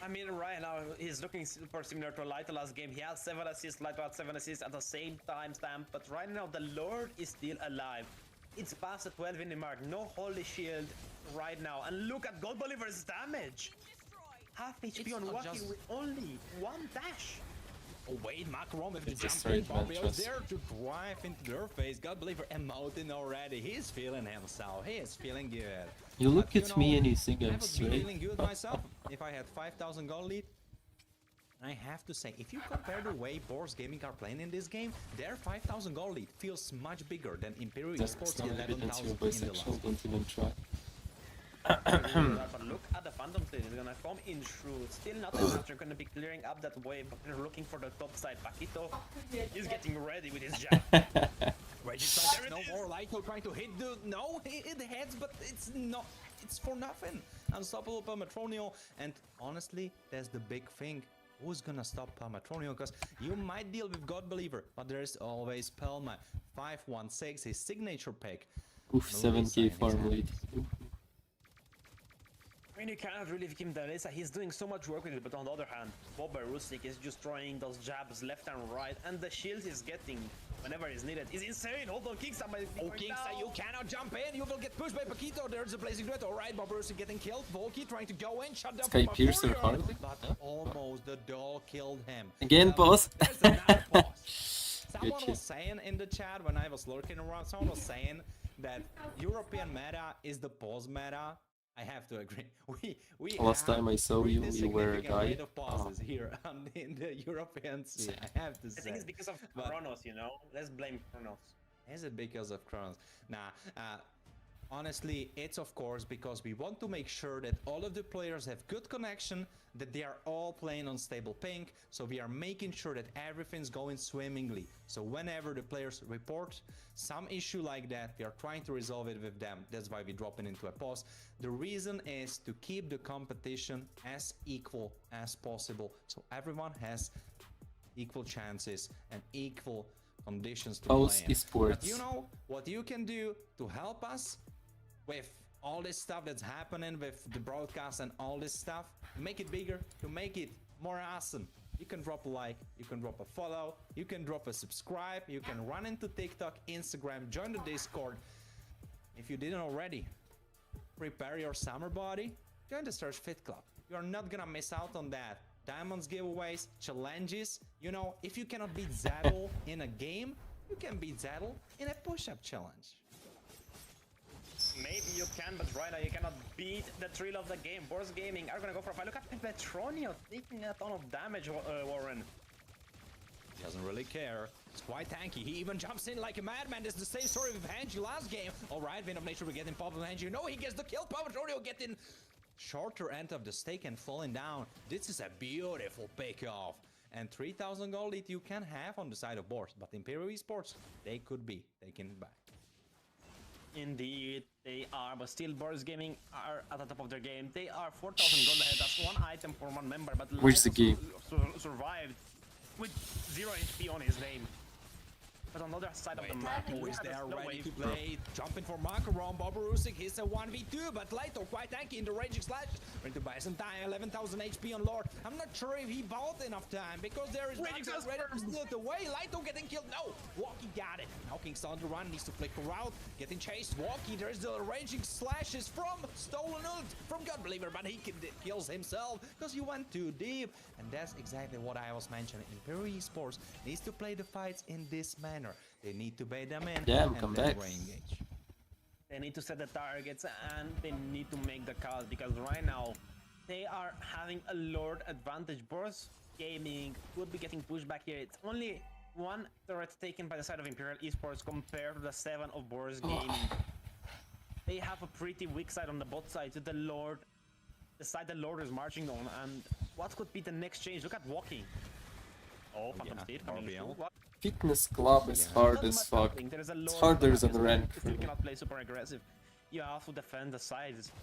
I mean, right now he's looking super similar to Lighto last game. He has 7 assists, Lighto had 7 assists at the same time stamp. But right now the Lord is still alive. It's past the 12 minute mark. No Holy Shield right now. And look at God Believer's damage. Half HP on walking with only 1 dash. Oh wait, Macaron with the jumping Bobbio is there to drive into their face. God Believer emoting already. He's feeling himself. He is feeling good. You look at me and you think I I'm would be straight. feeling good myself if I had 5,000 gold lead. I have to say, if you compare the way Boars Gaming are playing in this game, their 5,000 gold lead feels much bigger than Imperial Esports 11,000 in the last. Don't even try. But look at the Phantom Blade. It's gonna come in through. Still not enough. They're gonna be clearing up that wave, but they're looking for the top side. Paquito is getting ready with his jab. No more Lighto trying to hit the... No, it hits, but it's not... It's for nothing. Unstoppable Palmatronio. And honestly, that's the big thing. Who's gonna stop Palmatronio? Because you might deal with God Believer, but there's always Palma. 516, his signature pick. Oof, 7k farm lead. I mean, you cannot really give him the Lisa. He's doing so much work with it, but on the other hand, Boba Rustic is just throwing those jabs left and right, and the shield he's getting whenever it's needed is insane. Hold on, Kingsa. Oh, Kingsa, you cannot jump in. You will get pushed by Paquito. There's a blazing threat. All right, Boba Rustic getting killed. Volky trying to go in, shut down Sky Piercer hardly. But almost the doll killed him. Again, boss. Someone was saying in the chat when I was lurking around, someone was saying that European meta is the pause meta. I have to agree. We Last time I saw you, you were a guy. Rate of pauses here in the European scene. I have to say. I think it's because of Kronos, you know. Let's blame Kronos. Is it because of Kronos? Nah. Honestly, it's of course because we want to make sure that all of the players have good connection, that they are all playing on stable ping, so we are making sure that everything's going swimmingly. So whenever the players report some issue like that, we are trying to resolve it with them. That's why we're dropping into a pause. The reason is to keep the competition as equal as possible, so everyone has equal chances and equal conditions to play in. But you know what you can do to help us with all this stuff that's happening with the broadcast and all this stuff, to make it bigger, to make it more awesome. You can drop a like, you can drop a follow, you can drop a subscribe, you can run into TikTok, Instagram, join the Discord. If you didn't already, prepare your summer body, join the Search Fit Club. You're not gonna miss out on that. Diamonds giveaways, challenges. You know, if you cannot beat Zaddle in a game, you can beat Zaddle in a push-up challenge. Maybe you can, but right now you cannot beat the thrill of the game. Boars Gaming are gonna go for a fight. Look at Petronio taking a ton of damage, Warren. He doesn't really care. It's quite tanky. He even jumps in like a madman. It's the same story with Hanji last game. Alright, Venom Nature, we're getting popped with Hanji. You know he gets the kill. Petronio getting shorter end of the stake and falling down. This is a beautiful pick-off. And 3,000 gold lead you can have on the side of Boars. But Imperial Esports, they could be taking it back. Indeed, they are, but still Boars Gaming are at the top of their game. They are 4,000 gold ahead. That's one item for one member, but where's the game? Survived with 0 HP on his name. But on the other side of the map, who is there ready to play? Jumping for Macaron, Boborusik, he's a 1v2, but Lighto quite tanky in the raging slash. Going to buy some time, 11,000 HP on Lord. I'm not sure if he bought enough time, because there is ready to steal the way. Lighto getting killed, no! Walkie got it. Now King's on the run, needs to flicker out, getting chased. Walkie, there's the raging slashes from Stolen Ult, from God Believer, but he kills himself, because you went too deep. And that's exactly what I was mentioning. Imperial Esports needs to play the fights in this manner. They need to bait them in and come then back. re-engage. They need to set the targets and they need to make the calls, because right now they are having a Lord advantage. Boars Gaming would be getting pushed back here. It's only one turret taken by the side of Imperial Esports compared to the 7 of Boars Gaming. They have a pretty weak side on the bot side to the Lord, the side the Lord is marching on. And what could be the next change? Look at walking. Oh, Phantom State coming through. Fitness club is hard as fuck. It's harder than rank. You cannot play super aggressive. You have to defend the sides.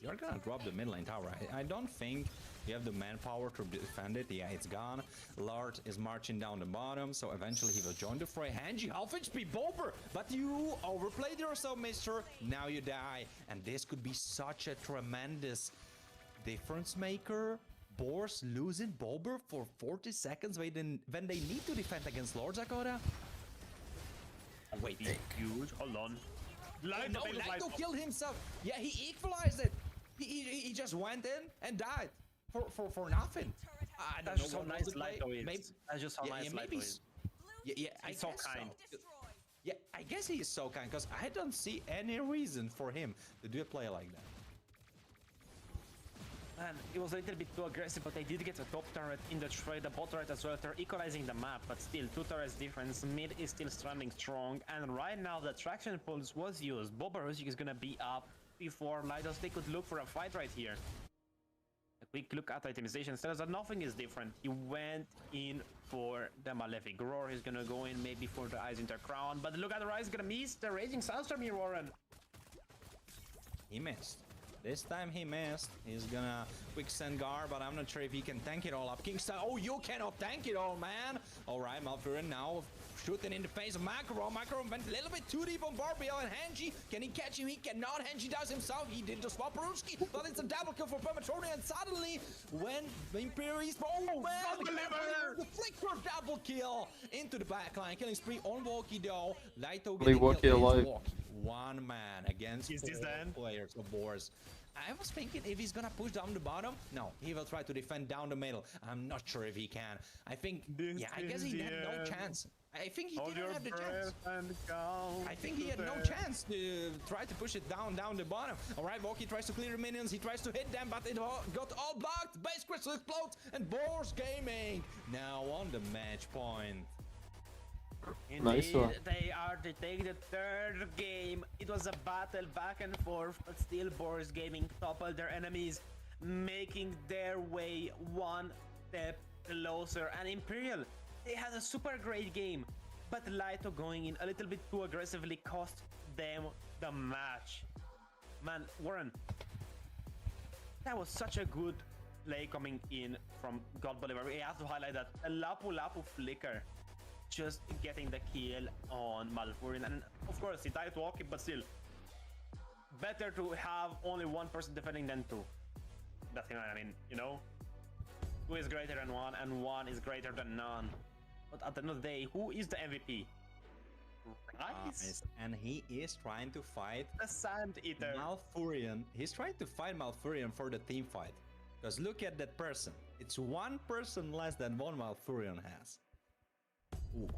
You're gonna drop the mid lane tower. I don't think you have the manpower to defend it. Yeah, it's gone. Lord is marching down the bottom, so eventually he will join the fray. Hanji, half HP Bober, but you overplayed yourself, mister. Now you die, and this could be such a tremendous difference maker. Boars losing Bober for 40 seconds when they need to defend against Lord Zakota. Wait, huge. Hold on. Lito killed himself. Yeah, he equalized it. He just went in and died for nothing. That's just how nice Lito is. That's just how nice Lito is. Yeah, he's so kind. Yeah, I guess he is so kind because I don't see any reason for him to do a play like that. And it was a little bit too aggressive, but they did get a top turret in the trade, the bot turret as well. They're equalizing the map, but still 2 turrets difference. Mid is still standing strong, and right now the traction pulse was used. Bobarusik is gonna be up before Lidos. They could look for a fight right here. A quick look at itemization tells that nothing is different. He went in for the Malefic Roar. He's gonna go in maybe for the Eyes Inter Crown, but look at the Rise, gonna miss the Raging Sandstorm here, Warren. He missed. This time he missed. He's gonna quick send Gar, but I'm not sure if he can tank it all up. Kingston, oh, you cannot tank it all, man. All right, Malfurion now shooting in the face of Macaron. Macaron went a little bit too deep on Barbiel and Hanji. Can he catch him? He cannot. Hanji does himself. He did just swap Peruski, but it's a double kill for Pematroni. And suddenly, when the Imperials, oh man, the Flicker double kill into the backline, killing spree on Walkie though. Lito getting Walkie alive. One man against 4 players of Boars. I was thinking if he's gonna push down the bottom. No, he will try to defend down the middle. I'm not sure if he can. I think, I guess he had no chance. I think he didn't have the chance. I think he had no chance to try to push it down the bottom. All right, Walkie tries to clear the minions. He tries to hit them, but it got all blocked. Base crystal explodes, and Boars Gaming now on the match point. Indeed, nice one. They are to take the 3rd game. It was a battle back and forth, but still Boars Gaming toppled their enemies, making their way one step closer. And Imperial, they had a super great game, but Lito going in a little bit too aggressively cost them the match. Man, Warren, that was such a good play coming in from God Bolivar. We have to highlight that a Lapu Lapu flicker just getting the kill on Malfurion, and of course he died walking, but still better to have only one person defending than 2. That's, I mean, you know, 2 is greater than 1 and 1 is greater than none. But at the end of the day, who is the MVP? Nice. And he is trying to fight the Sand Eater Malfurion. He's trying to fight Malfurion for the team fight, because look at that person. It's 1 person less than one Malfurion has. Ooh.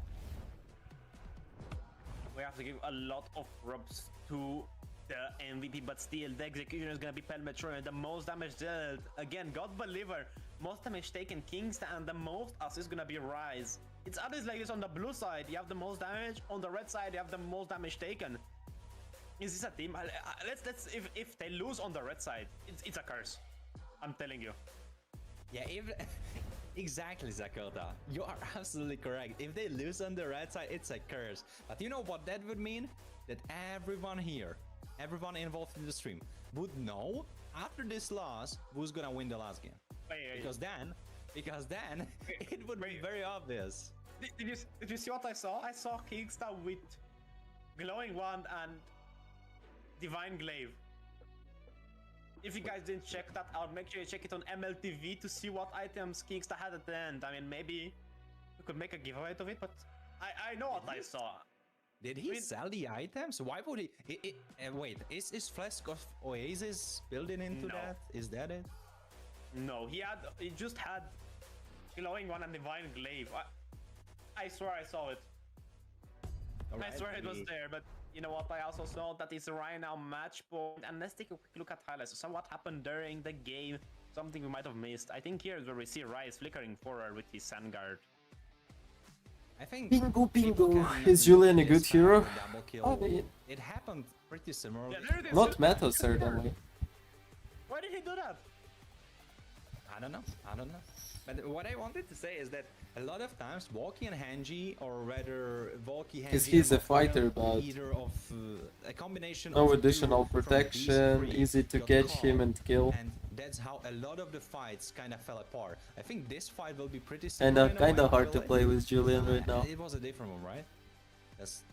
We have to give a lot of props to the MVP, but still the execution is gonna be Pelmetroid. The most damage dealt, again, God Believer. Most damage taken, Kingston, and the most assist is gonna be Rise. It's always like this on the blue side. You have the most damage. On the red side, you have the most damage taken. Is this a team? Let's if they lose on the red side, it's a curse. I'm telling you. Yeah, exactly, Zakota. You are absolutely correct. If they lose on the red side, it's a curse. But you know what that would mean? That everyone here, everyone involved in the stream, would know after this loss who's gonna win the last game. Because then it would be very obvious. Did you see what I saw? I saw Kingstar with Glowing Wand and Divine Glaive. If you guys didn't check that out, make sure you check it on MLBB to see what items Kingstar had at the end. I mean, maybe we could make a giveaway of it, but I know what I saw. Did he sell the items? Why would he? Wait, is Flask of Oasis building into that? Is that it? No, he just had Glowing One and Divine Glaive. I swear I saw it. Right, I swear it was there, but you know what? I also saw that it's right now match point. And let's take a quick look at highlights. So what happened during the game? Something we might have missed. I think here is where we see Rise flickering forward with his Sandguard. I think bingo. Is Julian a good hero? It happened pretty similarly. Yeah, not meta, certainly. Why did he do that? I don't know. But what I wanted to say is that a lot of times Valky and Hanji, or rather Valky, Hanji, Because he's a and fighter, but either of a combination no of additional two from protection, these easy to got catch caught, him and kill. and that's how a lot of the fights kind of fell apart. I think this fight will be pretty And similar. in a kind way, of hard to really. play with Julian right now. It was a different one, right? That's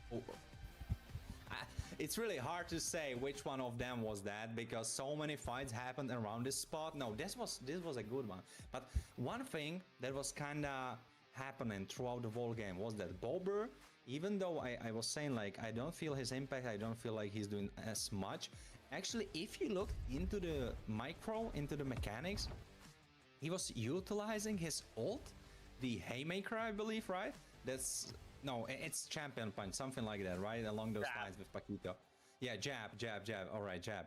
it's really hard to say which one of them was that, because so many fights happened around this spot. No, this was a good one. But one thing that was kind of happening throughout the whole game was that Bober, even though I was saying like I don't feel his impact, I don't feel like he's doing as much. Actually, if you look into the into the mechanics, he was utilizing his ult, the Haymaker, I believe, right? That's no, it's Champion Punch, something like that, right? Along those lines with Paquito. Yeah, jab, jab, jab. All right, jab.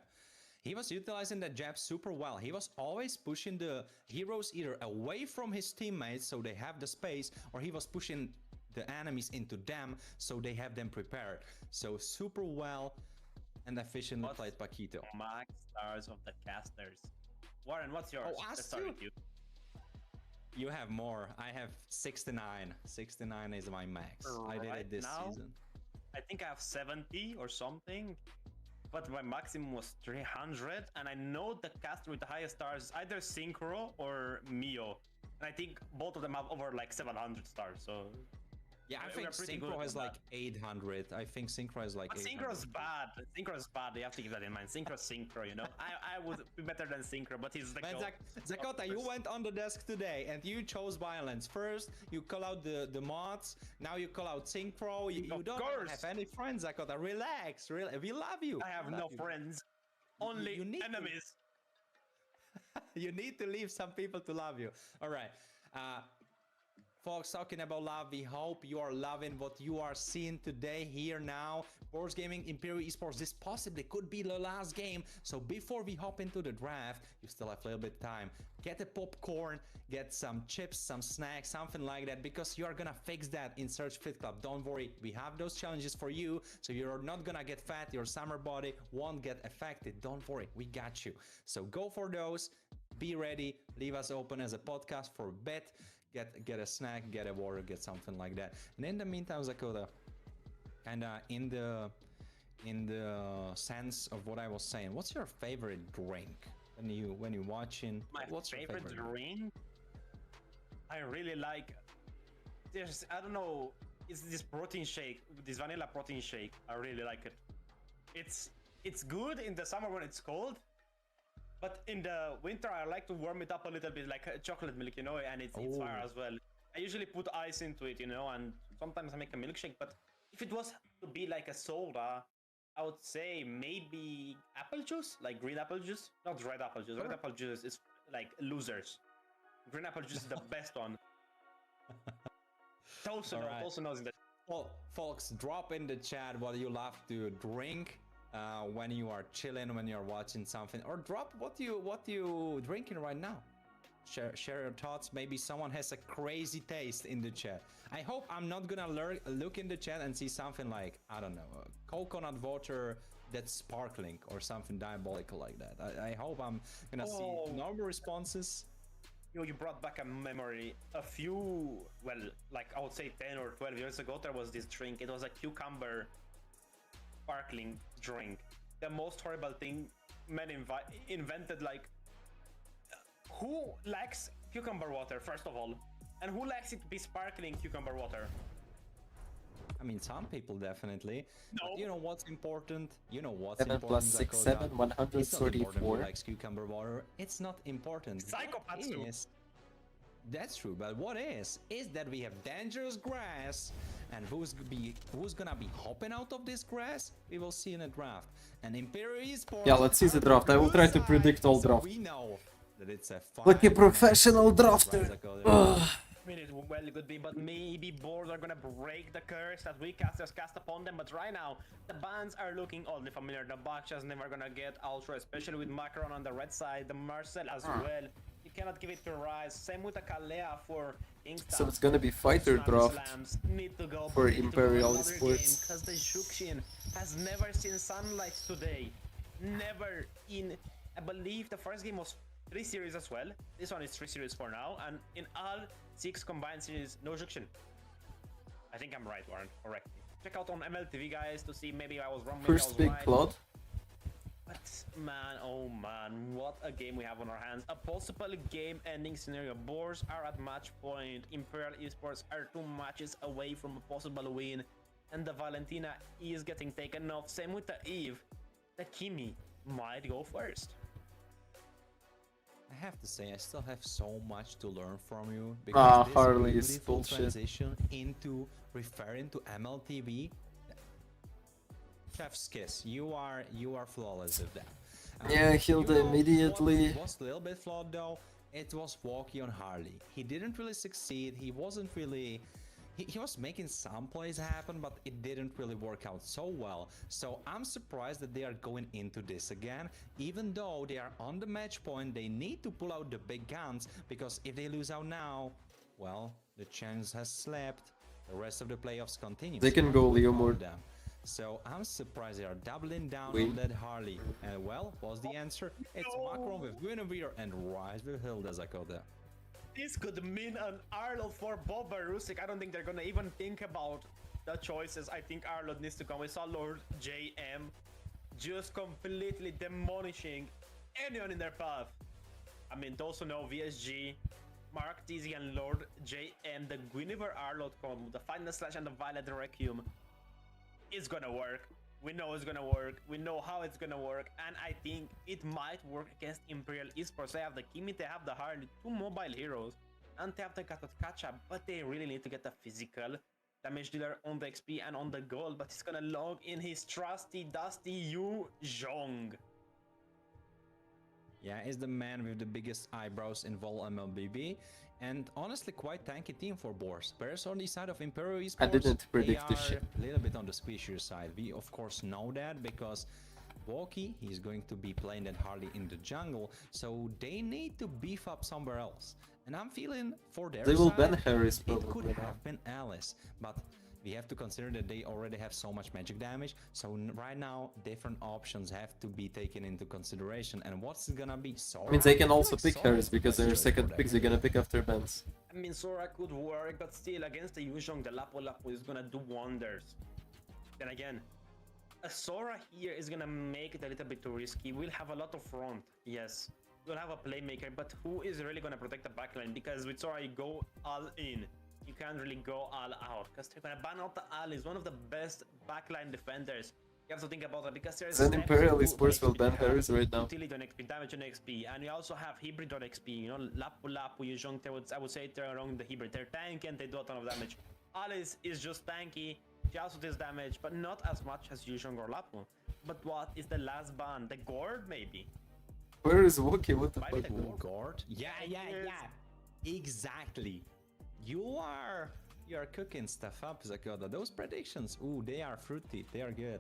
He was utilizing that jab super well. He was always pushing the heroes either away from his teammates so they have the space, or he was pushing the enemies into them so they have them prepared. So super well and efficiently played Paquito. Max stars of the casters. Warren, what's yours? Oh, Let's start with you. You have more. I have 69. 69 is my max. I did it this season. I think I have 70 or something, but my maximum was 300, and I know the caster with the highest stars is either Synchro or Mio, and I think both of them have over like 700 stars, so... Yeah, I think Synchro has like 800. I think Synchro has like 800. Synchro's bad. Synchro's bad. You have to keep that in mind. Synchro's Synchro, you know. I would be better than Synchro, but he's the Zakota, you went on the desk today and you chose violence. First, you call out the mods. Now you call out Synchro. You don't have any friends, Zakota. Relax. We love you. I have no friends. Only enemies. You need to leave some people to love you. All right. Folks, talking about love, we hope you are loving what you are seeing today, here now. Boars Gaming, Imperial Esports, this possibly could be the last game. So before we hop into the draft, you still have a little bit of time. Get a popcorn, get some chips, some snacks, something like that, because you are gonna fix that in Search Fit Club. Don't worry, we have those challenges for you, so you're not gonna get fat, your summer body won't get affected. Don't worry, we got you. So go for those, be ready, leave us open as a podcast for bet. Get a snack, get a water, get something like that. And in the meantime, Zakota, and in the sense of what I was saying, what's your favorite drink when you're watching? What's favorite drink? I really like. I don't know. It's this protein shake, this vanilla protein shake. I really like it. It's good in the summer when it's cold. But in the winter, I like to warm it up a little bit, like chocolate milk, you know, and it's fire as well. I usually put ice into it, you know, and sometimes I make a milkshake. But if it was to be like a soda, I would say maybe apple juice, like green apple juice, not red apple juice. Red apple juice is like losers. Green apple juice is the best one. Also knows in the... Well, folks, drop in the chat what you love to drink. When you are chilling, when you're watching something, or drop what you drinking right now. Share your thoughts. Maybe someone has a crazy taste in the chat. I hope I'm not gonna look in the chat and see something like, I don't know, coconut water that's sparkling or something diabolical like that. I hope I'm gonna see normal responses. You brought back a memory. A few, well, like I would say 10 or 12 years ago, there was this drink. It was a cucumber sparkling drink. The most horrible thing men invented. Like, who likes cucumber water, first of all, and who likes it to be sparkling cucumber water? I mean, some people definitely. No. But you know what's important? 7 plus 6, 7, 134. It's not important who likes cucumber water. It's not important. Psychopaths too. That's true, but what is that we have dangerous grass, and who's gonna be hopping out of this grass? We will see in a draft. And Imperial Esports. Yeah, let's see the draft. I will try to predict all draft. We know that it's a like a professional drafter. I mean, it well could be, but maybe Boars are gonna break the curse that we casters cast upon them. But right now, the bans are looking oddly familiar. The Baksha's never gonna get Ultra, especially with Macron on the red side. The Marcel as well. You cannot give it to Rise. Same with the Kalea for Inksta. So it's gonna be fighter draft for Imperial Esports. Because the Shukshin has never seen sunlight today. Never in, I believe the first game was 3 series as well. This one is 3 series for now, and in all 6 combined series, no junction. I think I'm right, Warren. Correct. Check out on MLTV, guys, to see maybe I was wrong. Maybe First I was big right. Claude. But man, oh man, what a game we have on our hands. A possible game-ending scenario. Boars are at match point. Imperial Esports are 2 matches away from a possible win. And the Valentina is getting taken off. Same with the Eve. The Kimi might go first. I have to say, I still have so much to learn from you, because this Harley is beautiful bullshit. transition into referring to MLTV. Chef's kiss. You are flawless at that. Yeah, Hilda immediately. What was a little bit flawed though, it was Walkie on Harley. He didn't really succeed. He wasn't really. He was making some plays happen, but it didn't really work out so well. So I'm surprised that they are going into this again. Even though they are on the match point, they need to pull out the big guns, because if they lose out now, well, the chance has slept. The rest of the playoffs continues. They can go Leo more. So I'm surprised they are doubling down on that Harley. And well, what's the answer? It's Macron with Guinevere and Rise with Hilda Zakota. This could mean an Arlod for Bob Barusik. I don't think they're gonna even think about the choices. I think Arlod needs to come. We saw Lord JM just completely demolishing anyone in their path. I mean, those who know VSG, Mark TZ and Lord JM, the Guinevere Arlod combo, the Final Slash and the Violet Requiem, is gonna work. We know it's gonna work. We know how it's gonna work, and I think it might work against Imperial Esports. They have the Kimi, they have the Harley, 2 mobile heroes, and they have the Katakacha, but they really need to get the physical damage dealer on the XP and on the goal. But he's gonna log in his trusty, dusty Yu Zhong. Yeah, is the man with the biggest eyebrows in Vol MLBB, and honestly quite tanky team for Boars. Whereas on the side of Imperial Esports, I didn't predict this shit. A little bit on the squishier side. We of course know that, because Walkie, he's going to be playing that Harley in the jungle, so they need to beef up somewhere else. And I'm feeling for their They will side, ban Harris it probably. could have been Alice, but we have to consider that they already have so much magic damage, so right now different options have to be taken into consideration. And what's it gonna be? Sora? I mean, they can I also feel pick Sora Harris is because the they're best second for picks. that They're gonna pick after bans. I mean, Sora could work, but still against the Yu Zhong, the Lapu Lapu is gonna do wonders. Then again, a Sora here is gonna make it a little bit too risky. We'll have a lot of front, yes. We'll have a playmaker, but who is really gonna protect the backline? Because with Sora, you go all in. You can't really go all out, because they're gonna ban out the Alice, one of the best backline defenders. You have to think about that, because there's Then Imperial Esports will ban Harris right now. Utility on XP, damage on XP, and you also have hybrid on XP. You know, Lapu Lapu, Yu Zhong, I would say they're around the hybrid. They're tanky and they do a ton of damage. Alice is just tanky. She also does damage, but not as much as Yu Zhong or Lapu. But what is the last ban? The Gourd, maybe? Where is Wookie? What the Might be fuck? the Guard? Yeah. Exactly. You're cooking stuff up, Zakota. Those predictions, ooh, they are fruity. They are good.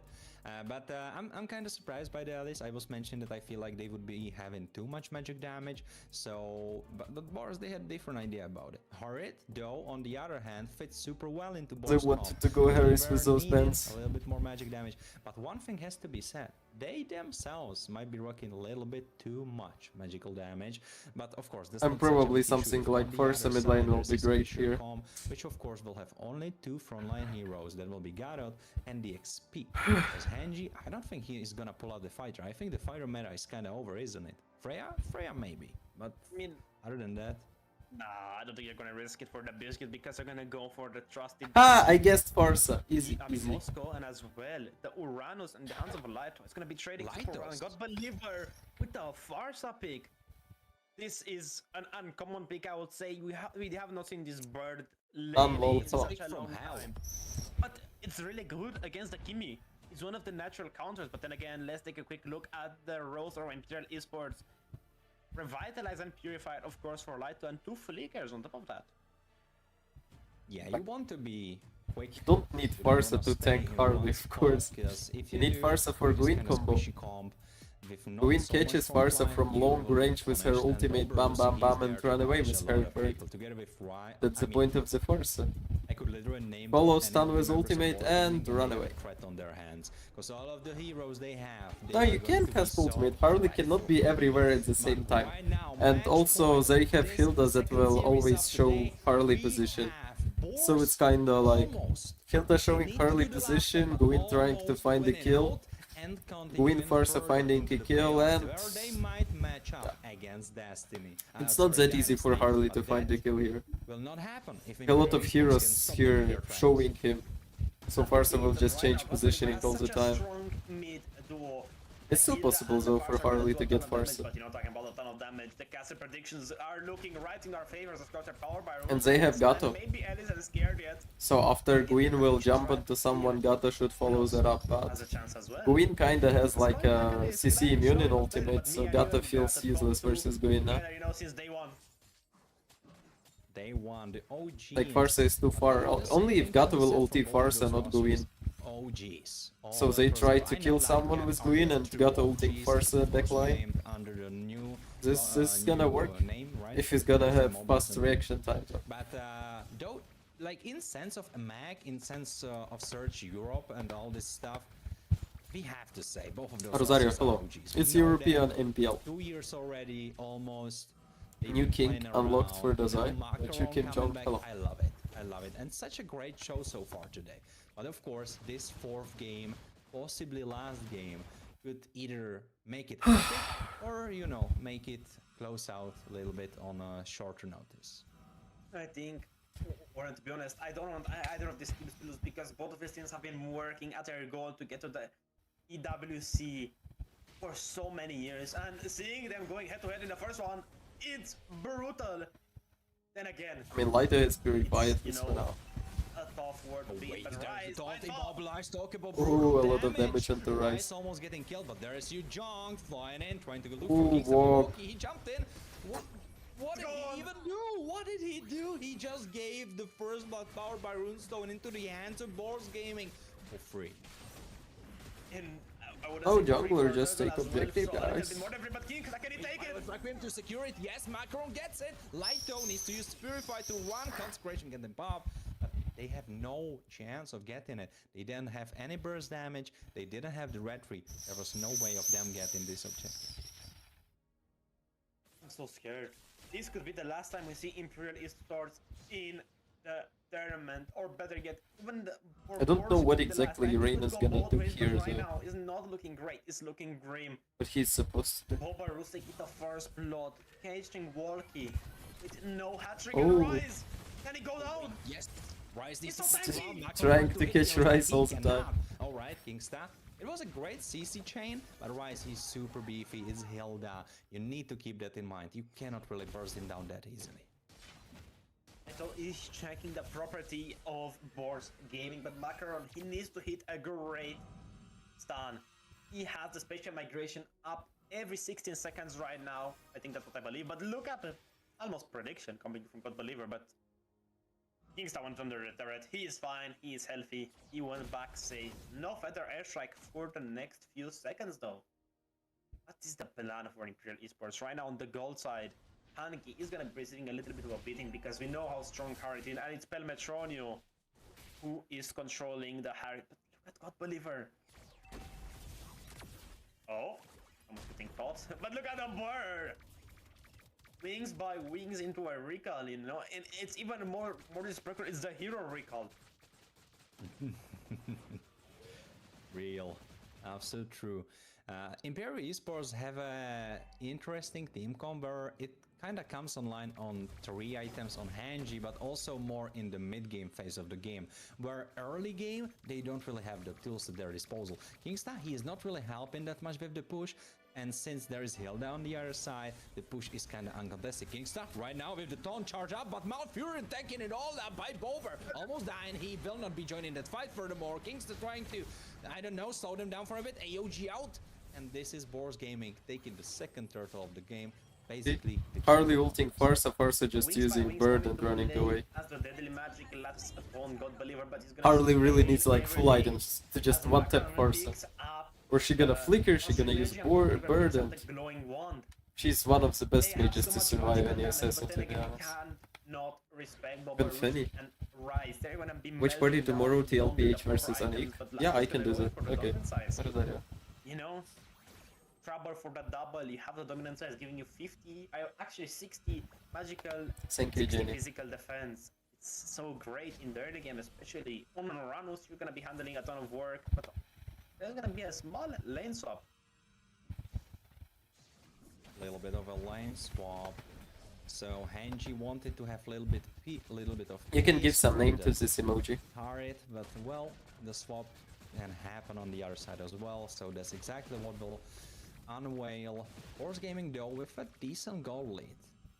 But I'm kind of surprised by the Alice. I was mentioning that I feel like they would be having too much magic damage. So, but Boars, they had a different idea about it. Harit, though, on the other hand, fits super well into Boars. They wanted to go Harris with those bans. A little bit more magic damage. But one thing has to be said. They themselves might be rocking a little bit too much magical damage. But of course, And probably something like Force mid lane will be great here. Which of course will have only 2 frontline heroes. That will be Garot and the XP. Because Hanji, I don't think he is gonna pull out the fighter. I think the fighter meta is kinda over, isn't it? Freya maybe. But I mean, other than that, nah, I don't think you're gonna risk it for the biscuit, because they're gonna go for the trusted. I guessed Farsa. Easy, I mean, easy. Moscow, and as well the Uranus and the hands of Light. It's gonna be trading for Lightos. God Believer with the Farsa pick. This is an uncommon pick, I would say. We have not seen this bird lately in such a long time. But it's really good against the Kimi. It's one of the natural counters. But then again, let's take a quick look at the roles of Imperial Esports. Revitalize and Purify, of course, for Light, and 2 flickers on top of that. yeah, you want to be quick. You don't need Farsa to tank Harley, of course. You need Farsa for Gwyn combo. Gwyn catches Farsa from long range with her ultimate bam bam bam and run away with her. That's the point of the Farsa. I could literally name Follow them stun and with remember ultimate some wargaming and run they have away. a threat on their hands. Because all of the heroes they have, No, you can cast ultimate. Harley cannot be everywhere at the same time. And also they have Hildas that will always show Harley position. So it's kinda like Hilda showing Harley position, Gwyn trying to find a kill, Gwyn Farsa finding a kill, and they might match up against Destiny. it's not that easy for Harley to find a kill here. Will not happen if A lot of heroes here showing him. So Farsa will just change positioning all the time. It's still possible though for Harley to get Farsa. But you know, talking about a ton of damage, the caster predictions are looking right in our favor. Of course, they're powered by And they have Gato. Maybe Alice isn't scared yet. So after Gwyn will jump onto someone, Gato should follow that up, Has a but chance as well. Gwyn kinda has like a CC immune in ultimate, so Gato feels useless versus Gwyn now. You know, since day one. Day one, the OG. Like Farsa is too far, only if Gato will ulti Farsa, not Gwyn. OGs. So they try to kill someone with Gwyn and Gato ulting Farsa backline. This is gonna work if he's gonna have fast reaction time. But though, like in sense of a mag, in sense of Search Europe and all this stuff, we have to say both of those. Rosario, are hello. OGs. It's We know European them NPL. 2 years already, almost. They've New been king playing unlocked around. for Dazai, You know, but you Macaron can coming jump. back, Hello. I love it. I love it. And such a great show so far today. But of course, this fourth game, possibly last game, could either make it epic or, you know, make it close out a little bit on a shorter notice. I think, or to be honest, I don't want either of these teams to lose because both of these teams have been working at their goal to get to the EWC for so many years, and seeing them going head to head in the first one, it's brutal. Then again, I mean, Lighter has purified this for now. a tough word to beat, but Rise, Ooh, a lot of damage onto Rise. Almost getting killed, but there is Jong flying in, trying to look Ooh, for King's whoa. He jumped in. What did he even do? What did he do? He just gave the first blood powered by Runestone into the hands of Boars Gaming for free. Oh, jungler just take objective, guys. Requiem to secure it. Yes, Macaron gets it. Lighto needs to use Purify to run. Consecration get them pop. But they have no chance of getting it. They didn't have any burst damage. They didn't have the red tree. There was no way of them getting this objective. I'm so scared. This could be the last time we see Imperial Esports in the tournament, or better yet, even the. I don't know what exactly Reyna's gonna do here, right though. now is not looking great. It's looking grim. But he's supposed to. Boba Rusek hit the first blood, catching Walkie with no hat-trick Oh. and Rise. Can he go down? Yes, Rise needs It's to so stick tanky. around. Trying to catch Rise all the time. Alright, Kingsta. It was a great CC chain, but Rise is super beefy, it's Hilda. You need to keep that in mind. You cannot really burst him down that easily. So he's checking the property of Boars Gaming, but Macaron, he needs to hit a great stun. He has the spatial migration up every 16 seconds right now. I think that's what I believe, but look at it. Almost prediction coming from God Believer, but Kingstar went under the turret. He is fine, he is healthy, he went back safe. No further airstrike for the next few seconds though. What is the plan for Imperial Esports right now on the gold side? Hanki is gonna be receiving a little bit of a beating because we know how strong Harry is, and it's Pelmetronio who is controlling the Harry. But look at God Believer. Oh, almost getting caught. But look at the bird. Wings by wings into a recall, you know, and it's even more disrespectful. It's the hero recall. Real, absolute true. Imperial Esports have a interesting team comp where it kind of comes online on 3 items on Hanji, but also more in the mid-game phase of the game, where early game they don't really have the tools at their disposal. Kingsta, he is not really helping that much with the push, and since there is Hilda on the other side, the push is kind of uncontested. Kingsta right now with the taunt charge up, but Malfurion taking it all up by Bover, almost dying. He will not be joining that fight furthermore. Kingsta trying to, I don't know, slow them down for a bit. AOG out, and this is Boars Gaming taking the second turtle of the game. Basically, Harley ulting Farsa, Farsa just using bird and running away. Harley really needs like full items to just one-tap Farsa. Or she gonna flicker, she gonna use bird, and she's one of the best mages to survive any assassin, to be honest. Even Fanny. rise. They're gonna be Which party melting tomorrow? down, don't do the TLPH proper versus items, Anik? but Yeah, I Light can do is gonna that. go for the Okay. dominant size. What is that? Yeah. You know, trouble for the double. You have the dominant size giving you 50, actually 60 magical, Thank you, 60 Jenny. physical defense. It's so great in the early game, especially on Uranus. You're gonna be handling a ton of work, but there's gonna be a small lane swap. A little bit of a lane swap. So Hanji wanted to have a little bit of You can give peace some name with to the this emoji. turret, but well, the swap can happen on the other side as well. So that's exactly what will unveil Boars Gaming though with a decent goal lead.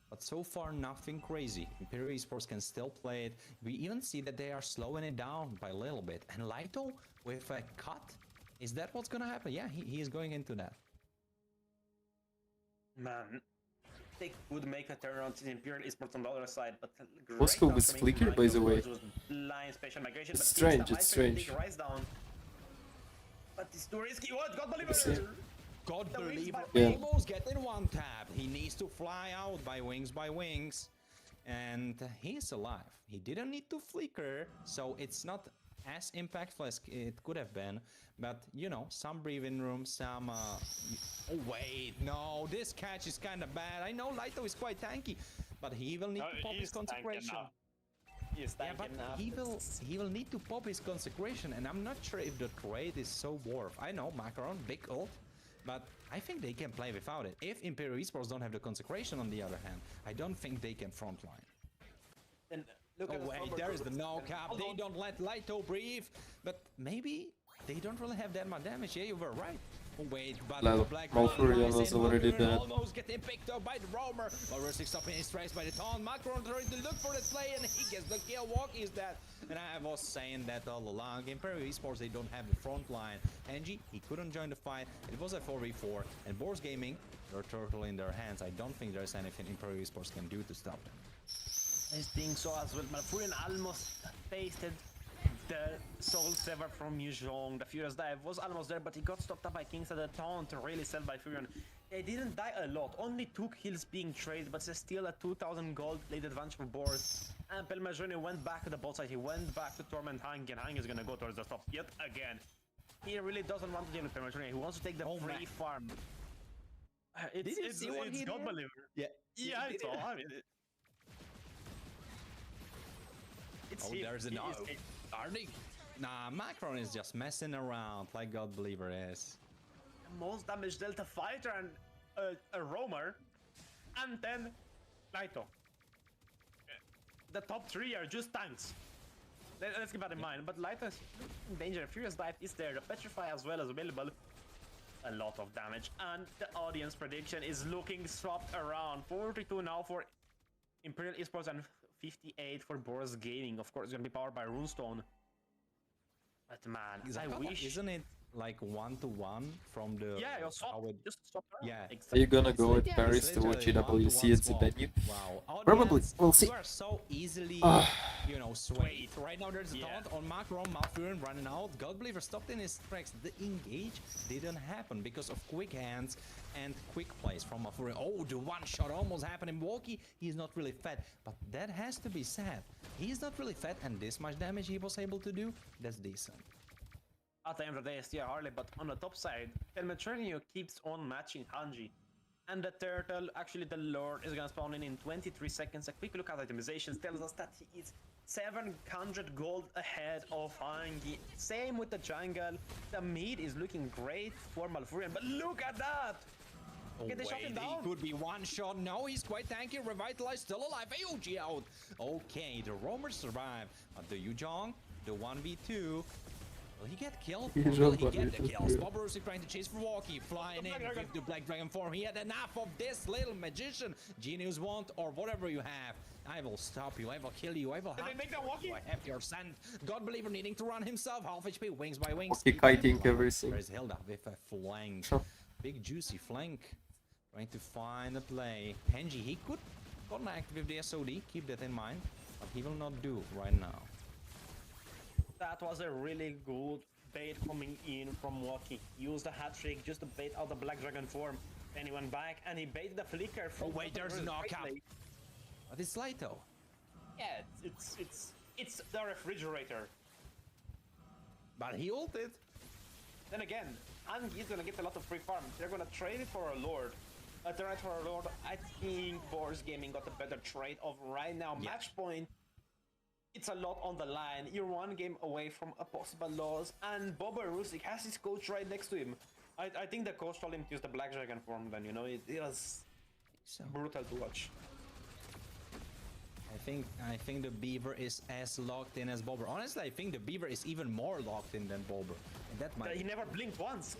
But so far nothing crazy. Imperial Esports can still play it. We even see that they are slowing it down by a little bit. And Laito with a cut. Is that what's gonna happen? Yeah, he is going into that. Man, they could make a turnaround to the Imperial Esports on the other side, but Bosco was flickered, by the way. Blind special migration, It's but strange, Kingston it's might try to strange. take Rise down. But it's too risky. What? God See. believer! God The wings believer by almost getting one tap. He needs to fly out by wings. And he's alive. He didn't need to flicker, so it's not as impactful as it could have been. But, you know, some breathing room, some... Oh, wait, no, this catch is kind of bad. I know Laito is quite tanky, but he will need to pop his consecration. Yeah, but he will need to pop his consecration, and I'm not sure if the trade is so worth. I know, Macaron, big ult, but I think they can play without it. If Imperial Esports don't have the consecration on the other hand, I don't think they can frontline. And look Oh at wait, there's the no cap. They don't let Laito breathe, but maybe they don't really have that much damage. Yeah, you were right. Oh wait, but the Black Malfurion was already dead. Almost getting picked up by the roamer. Oversick stopping his tracks by the taunt. Macron trying to look for the play, and he gets the kill. Walkie is dead. And I was saying that all along. Imperial Esports, they don't have the front line. Angie, he couldn't join the fight. It was a 4v4. And Boars Gaming, they're turtle in their hands. I don't think there's anything Imperial Esports can do to stop them. I think so as well. Malfurion almost tasted the Soul Sever from Yuzhong. The Furious Dive was almost there, but he got stopped up by Kingston. The taunt really sell by Furion. They didn't die a lot, only 2 kills being traded, but it's still a 2000 gold late advantage for Boars. And Pelmajoni went back to the bot side. He went back to Torment Hang, and Hang is gonna go towards the top yet again. He really doesn't want to deal with Pelmajoni. He wants to take the free farm. It's God believer. Yeah, I saw. I mean, it's him. There's an Arnie. Nah, Macron is just messing around like God Believer is. Most damage Delta fighter and a roamer, and then Laito. The top 3 are just tanks. Let's keep that in mind. But Laito is in danger. Furious Dive is there. The Petrify as well is available. A lot of damage, and the audience prediction is looking swapped around. 42 now for Imperial Esports and 58 for Boars Gaming. Of course, it's gonna be powered by Runestone. But man, I wish. Isn't it like 1-to-1 from the? Yeah, you'll swap. Just swap around. Yeah. Are you gonna go with Yeah, Paris it's to watch literally EWC at the 1-to-1 venue? Wow. Probably. We'll see. You are so easily, you know, swayed. Right now there's a taunt on Macron. Malfurion running out. God Believer stopped in his tracks. The engage didn't happen because of quick hands and quick plays from Malfurion. Oh, the one shot almost happened in Walkie. He's not really fed, but that has to be said. He's not really fed, and this much damage he was able to do, that's decent. At the end of the day, it's still Harley, but on the top side, Pelmetronio keeps on matching Hanji. And the turtle, actually the Lord, is gonna spawn in 23 seconds. A quick look at itemizations tells us that he is 700 gold ahead of Hanji. Same with the jungle. The mid is looking great for Malfurion, but look at that! Oh, Get the shot him down. He could be one shot. No, he's quite tanky. Revitalized, still alive. AOG out. Okay, the roamers survive. But the Yuzhong, the 1v2. Will he get killed? Or will he get the kills? Bobbers trying to chase for Walkie, flying in with the Black Dragon form. He had enough of this little magician. Genius wand or whatever you have. I will stop you. I will kill you. I will have make that Walkie? I have your scent. God Believer needing to run himself. Half HP, wings by wings. Walkie kiting everything. There's Hilda with a flank. Big juicy flank. Trying to find a play. Henji, he could connect with the SOD. Keep that in mind. But he will not do right now. That was a really good bait coming in from Walkie. Used the hat trick just to bait out the Black Dragon form. Then he went back and he baited the flicker from. Oh wait, there's a knockout. But it's Laito. Yeah, it's It's the refrigerator. But he ulted. Then again, Angi's gonna get a lot of free farm. They're gonna trade it for a Lord. A trade for a Lord. I think Boars Gaming got a better trade of right now. Yeah. Match point. It's a lot on the line. You're one game away from a possible loss. And Boba Rusik has his coach right next to him. I think the coach told him to use the Black Dragon form then, you know, it was brutal to watch. I think the Beaver is as locked in as Bober. Honestly, I think the Beaver is even more locked in than Bober. And that might he never blinked once.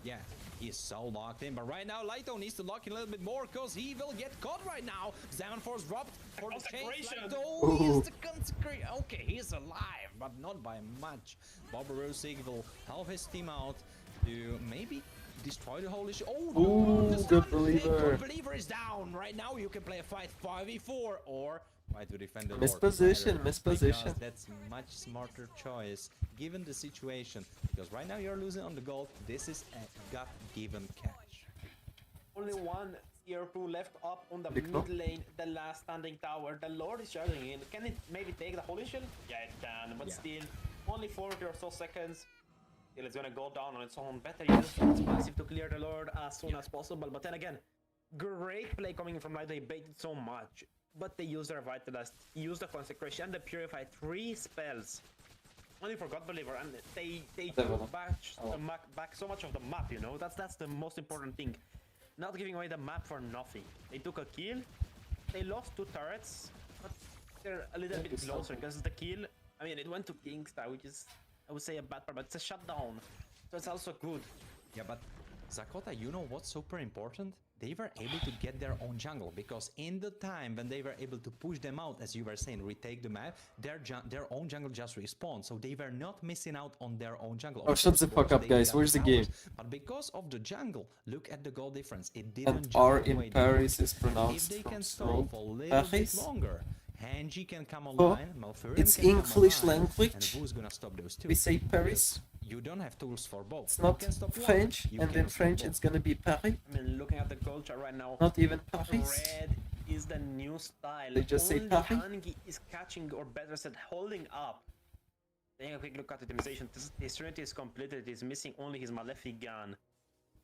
Yeah, he's so locked in. But right now, Laito needs to lock in a little bit more because he will get caught right now. Zaman Force dropped for the chase. Laito is the consecration. Okay, he's alive, but not by much. Bober Rusik will help his team out to maybe destroy the whole issue. Oh, no, good believer. Good believer is down. Right now, you can play a fight 5v4 or try to defend the Misposition, misposition. That's much smarter choice given the situation. Because right now you're losing on the gold. This is a God-given catch. Only one tier 2 left up on the mid lane, the last standing tower. The Lord is charging in. Can it maybe take the holy shield? Yeah, it can, but still, only 40 or so seconds. It's gonna go down on its own. Better use its passive to clear the Lord as soon as possible. But then again, great play coming from Light. They baited so much, but they used their Vitalist, used the Consecration and the Purify, 3 spells. Only for God Believer, and they took back so much of the map, you know? That's the most important thing. Not giving away the map for nothing. They took a kill, they lost 2 turrets, but they're a little bit closer because the kill, I mean, it went to Kingstar, which is, I would say, a bad part, but it's a shutdown, so it's also good. Yeah, but Zakota, you know what's super important? They were able to get their own jungle, because in the time when they were able to push them out, as you were saying, retake the map, their own jungle just respawned, so they were not missing out on their own jungle. Oh, shut the fuck up, guys. Where's the game? But because of the jungle, look at the goal difference. It And didn't R in Paris is if pronounced they from can stay slow. for a little bit Paris? longer, Hanji can come online, Malfurion It's can come English online, language. and who's gonna stop those two? We say Paris. You don't have tools for both. It's You not can stop one, French, you and in cannot stop French both. it's gonna be Paris. I mean, looking at the culture right now, Not even Paris. red is the new style. They just say Only Paris. Hangi is catching, or better said, holding up. Taking a quick look at the optimization, his Trinity is completed, he's missing only his Malefic gun.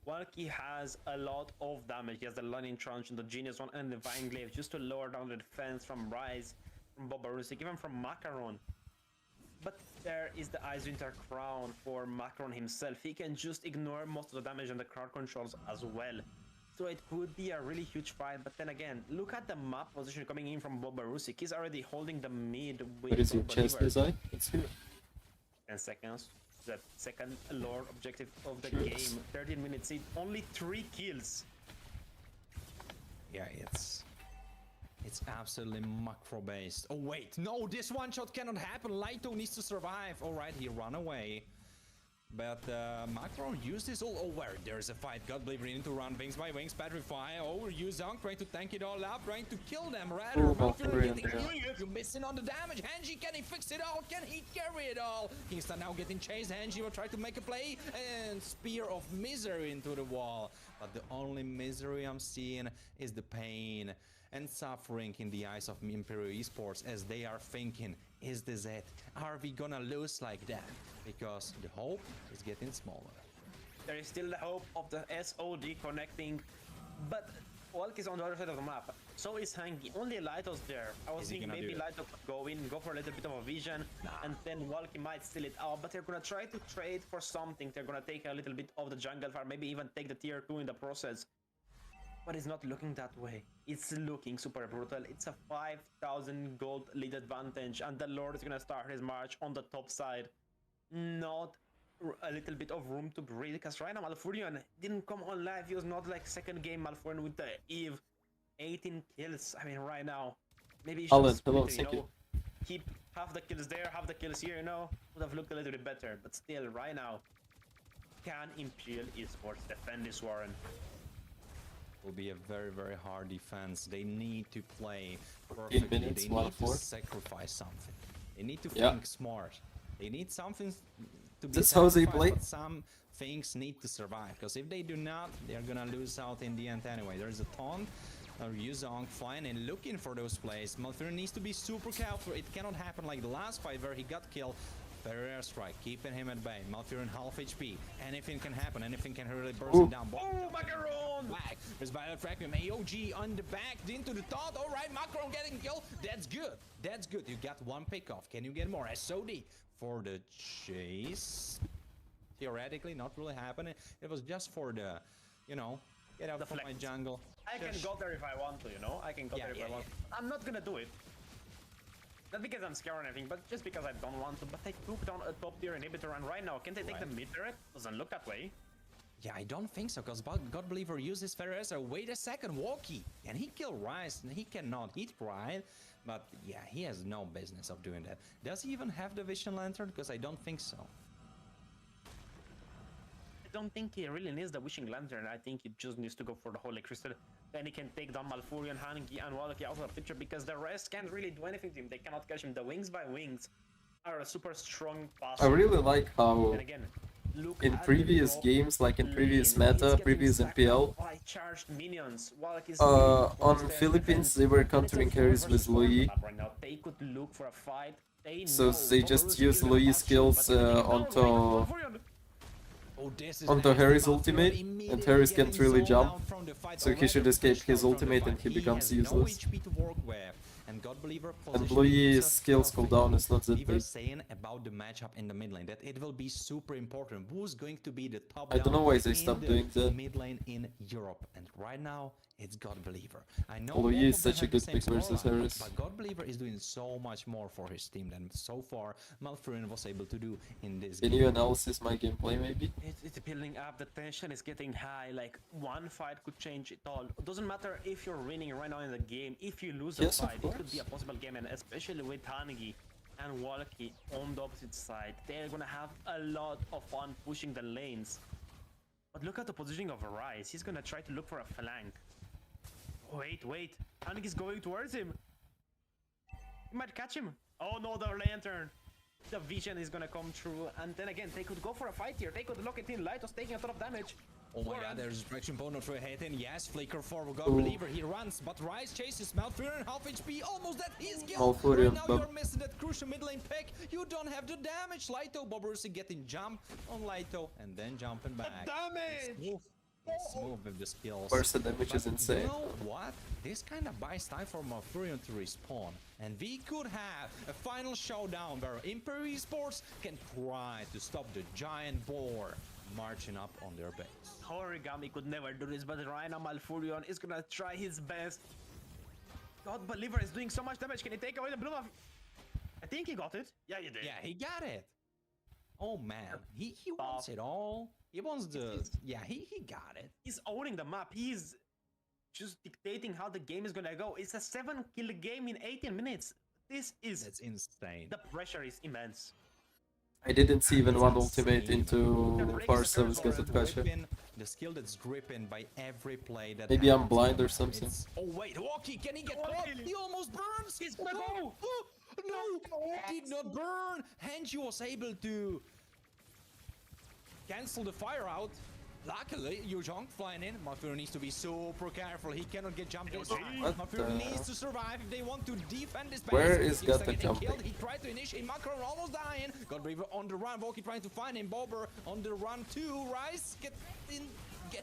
Walkie has a lot of damage. He has the Lightning Truncheon, the Genius one, and the Vine Glaive just to lower down the defense from Rise, from Boba Rusik, even from Macaron. But there is the Ice Winter Crown for Macaron himself. He can just ignore most of the damage and the crowd controls as well. So it could be a really huge fight, but then again, look at the map position coming in from Boba Rusik. He's already holding the mid with What is your chest Believer. design? It's here. 10 seconds. The second Lord objective of the game. 13 minutes in, only 3 kills. Yeah, it's absolutely macro based. Oh wait, no, this one shot cannot happen. Laito needs to survive. All right, he ran away. But Macron used his ult. Oh, where there's a fight. God Believer need to run wings by wings. Petrify. Oh, Yuzong trying to tank it all up, trying to kill them. Rather, you're missing on the damage. Hanji, can he fix it all? Can he carry it all? Kingston now getting chased. Hanji will try to make a play. And Spear of Misery into the wall. But the only misery I'm seeing is the pain and suffering in the eyes of Imperial Esports, as they are thinking, is this it? Are we gonna lose like that? Because the hope is getting smaller. There is still the hope of the SOD connecting, but Walk is on the other side of the map. So is Hangi. Only Lito's there. I was thinking maybe Lito could go in, go for a little bit of a vision, and then Walkie might steal it out. But they're gonna try to trade for something. They're gonna take a little bit of the jungle farm, maybe even take the tier 2 in the process. But it's not looking that way. It's looking super brutal. It's a 5,000 gold lead advantage, and the Lord is gonna start his march on the top side. Not a little bit of room to breathe, because right now Malfurion didn't come on live. He was not like second game Malfurion with the Eve. 18 kills. I mean, right now, maybe you should hello, split it, you know? Keep half the kills there, half the kills here, you know? Would have looked a little bit better, but still, right now, can Imperial Esports defend this Warren? Will be a very, very hard defense. They need to play perfectly. They need to sacrifice something. They need to think smart. They need something to be That's how they play. But some things need to survive, because if they do not, they're gonna lose out in the end anyway. There's a taunt. Yuzong flying and looking for those plays. Malfurion needs to be super careful. It cannot happen like the last fight where he got killed. Fair airstrike, keeping him at bay. Malfurion half HP. Anything can happen. Anything can really burst him down. Oh, Macaron! Back. There's Biofragment. AOG on the back. Into the top. All right, Macaron getting killed. That's good. That's good. You got one pick off. Can you get more? SOD for the chase. Theoretically, not really happening. It was just for the, you know, get out from my jungle. I can go there if I want to, you know? I can go there if I want. I'm not gonna do it. Not because I'm scared or anything, but just because I don't want to. But they took down a top tier inhibitor, and right now, can they take the mid turret? Doesn't look that way. Yeah, I don't think so, because God Believer uses Ferrer. Wait a second, Walkie. Can he kill Rice? He cannot hit Pride. But yeah, he has no business of doing that. Does he even have the Vision Lantern? Because I don't think so. I don't think he really needs the Wishing Lantern. I think he just needs to go for the Holy Crystal. Then he can take down Malfurion, Hangi, and Wallachie out of the picture because the rest can't really do anything to him. They cannot catch him. The Wings by Wings are a super strong pass. I really like how in previous games, like in previous meta, previous MPL, on Philippines they were countering carries with Louis. They could look for a fight. So they just use Louis skills onto Harry's ultimate, and Harry's can't really jump, so he should escape his ultimate and he becomes useless. And Louis' skills cooldown is not that We were big. saying about the matchup in the mid lane that it will be super important. Who's going to be the top I don't know why they in stopped the doing that. mid lane in Europe? And right now, it's God Believer. I know Louis both is of them such a have the good same pick versus scoreline, Harris. but God Believer is doing so much more for his team than so far Malfurion was able to do in this Can game. you analyze my gameplay maybe? It's building up, the tension is getting high, like one fight could change it all. It doesn't matter if you're winning right now in the game, if you lose a Yes, of fight, it could course. be a possible game, and especially with Hangi and Wallachie on the opposite side, they're gonna have a lot of fun pushing the lanes. But look at the positioning of Rise, he's gonna try to look for a flank. Wait, Hangi's going towards him. He might catch him. Oh no, the lantern. The vision is gonna come through, and then again, they could go for a fight here. They could lock it in. Lightos taking a ton of damage. Oh my god, there's Distraction Bonus for a hit in. Yes, Flicker for God Believer. He runs, but Rise chases Malfurion, half HP, almost dead. He's killed. Malfurion, Right now you're missing that crucial mid lane pick. You don't have the damage. Lito, Bobarussi getting jump on Lito, and then jumping back. Damage! He's smooth with the skills. Burst damage is insane. You know what? This kind of buys time for Malfurion to respawn. And we could have a final showdown where Imperial Sports can try to stop the giant boar marching up on their base. Origami could never do this, but right now Malfurion is gonna try his best. God Believer is doing so much damage. Can he take away the bloom of... I think he got it. Yeah, he did. Yeah, he got it. Oh man, he wants it all. He wants the... Yeah, he got it. He's owning the map. He's just dictating how the game is gonna go. It's a 7-kill game in 18 minutes. This is... That's insane. The pressure is immense. I didn't see even one ultimate into Far Service Gazette. The skill that's dripping by every play that Maybe I'm happens. blind or something. Oh wait, Walkie, can he get caught? He almost burns! He's gonna go! No! Did not burn! Hanji was able to cancel the fire out. Luckily, Yuzong flying in. Malfurion needs to be super careful. He cannot get jumped this time. Malfurion needs to survive if they want to defend this base. Where is He's Gata getting jumping? killed. He tried to initiate Macron, almost dying. Godbreaker on the run. Walkie trying to find him. Bobber on the run too. Rice get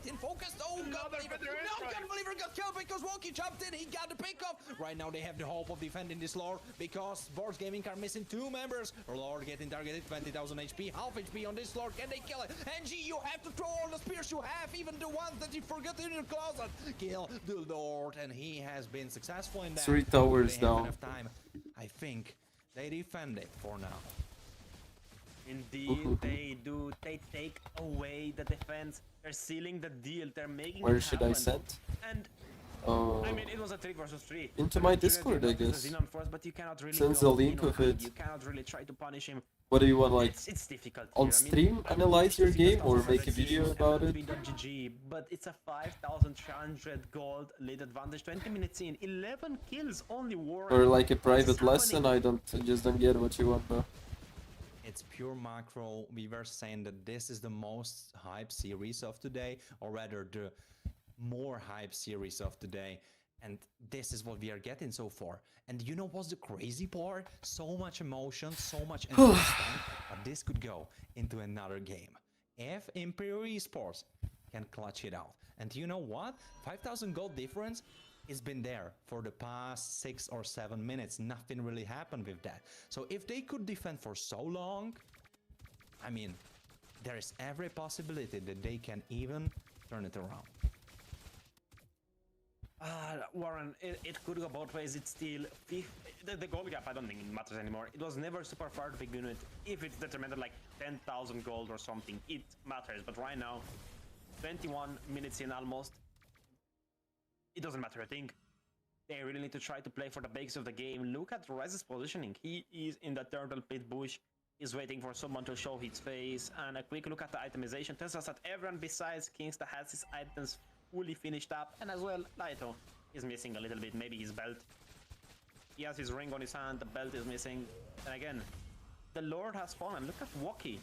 in focused. Oh, Godbreaker. No, Godbreaker got killed because Walkie jumped in. He got the pick up. Right now they have the hope of defending this Lord because Boars Gaming are missing 2 members. Lord getting targeted, 20,000 HP, half HP on this Lord. Can they kill it? Angie, you have to throw all the spears you have, even the ones that you forgot in your closet. Kill the Lord, and he has been successful in that. 3 towers They have down. enough time. I think they defend it for now. Indeed, they do. They take away the defense. They're sealing the deal. They're making Where it should I happen. send? And I mean, it was a 3 versus 3. Into my Discord, I guess. But you cannot really Sends go the link in on of him. it. You cannot really try to punish him. What do you want, like, It's difficult. on here. I mean, stream analyze your game or make a video about it? GG, but it's a 5,300 gold lead advantage. 20 minutes in, 11 kills, only Warren. Or like a What is private lesson? happening? I just don't get what you want, bro. It's pure macro. We were saying that this is the most hype series of today, or rather the more hype series of today. And this is what we are getting so far. And you know what's the crazy part? So much emotion, so much understanding, but this could go into another game. If Imperial Esports can clutch it out. And you know what? 5,000 gold difference has been there for the past 6 or 7 minutes. Nothing really happened with that. So if they could defend for so long, I mean, there is every possibility that they can even turn it around. Warren, it could go both ways. It's still the goal gap. I don't think it matters anymore. It was never super far to begin with. If it's determined at like 10,000 gold or something, it matters. But right now, 21 minutes in almost, it doesn't matter. I think they really need to try to play for the basics of the game. Look at Rise's positioning. He is in the turtle pit bush. He's waiting for someone to show his face. And a quick look at the itemization tells us that everyone besides Kingsta has his items fully finished up, and as well, Laito is missing a little bit, maybe his belt. He has his ring on his hand, the belt is missing, and again, the Lord has fallen. Look at Woki.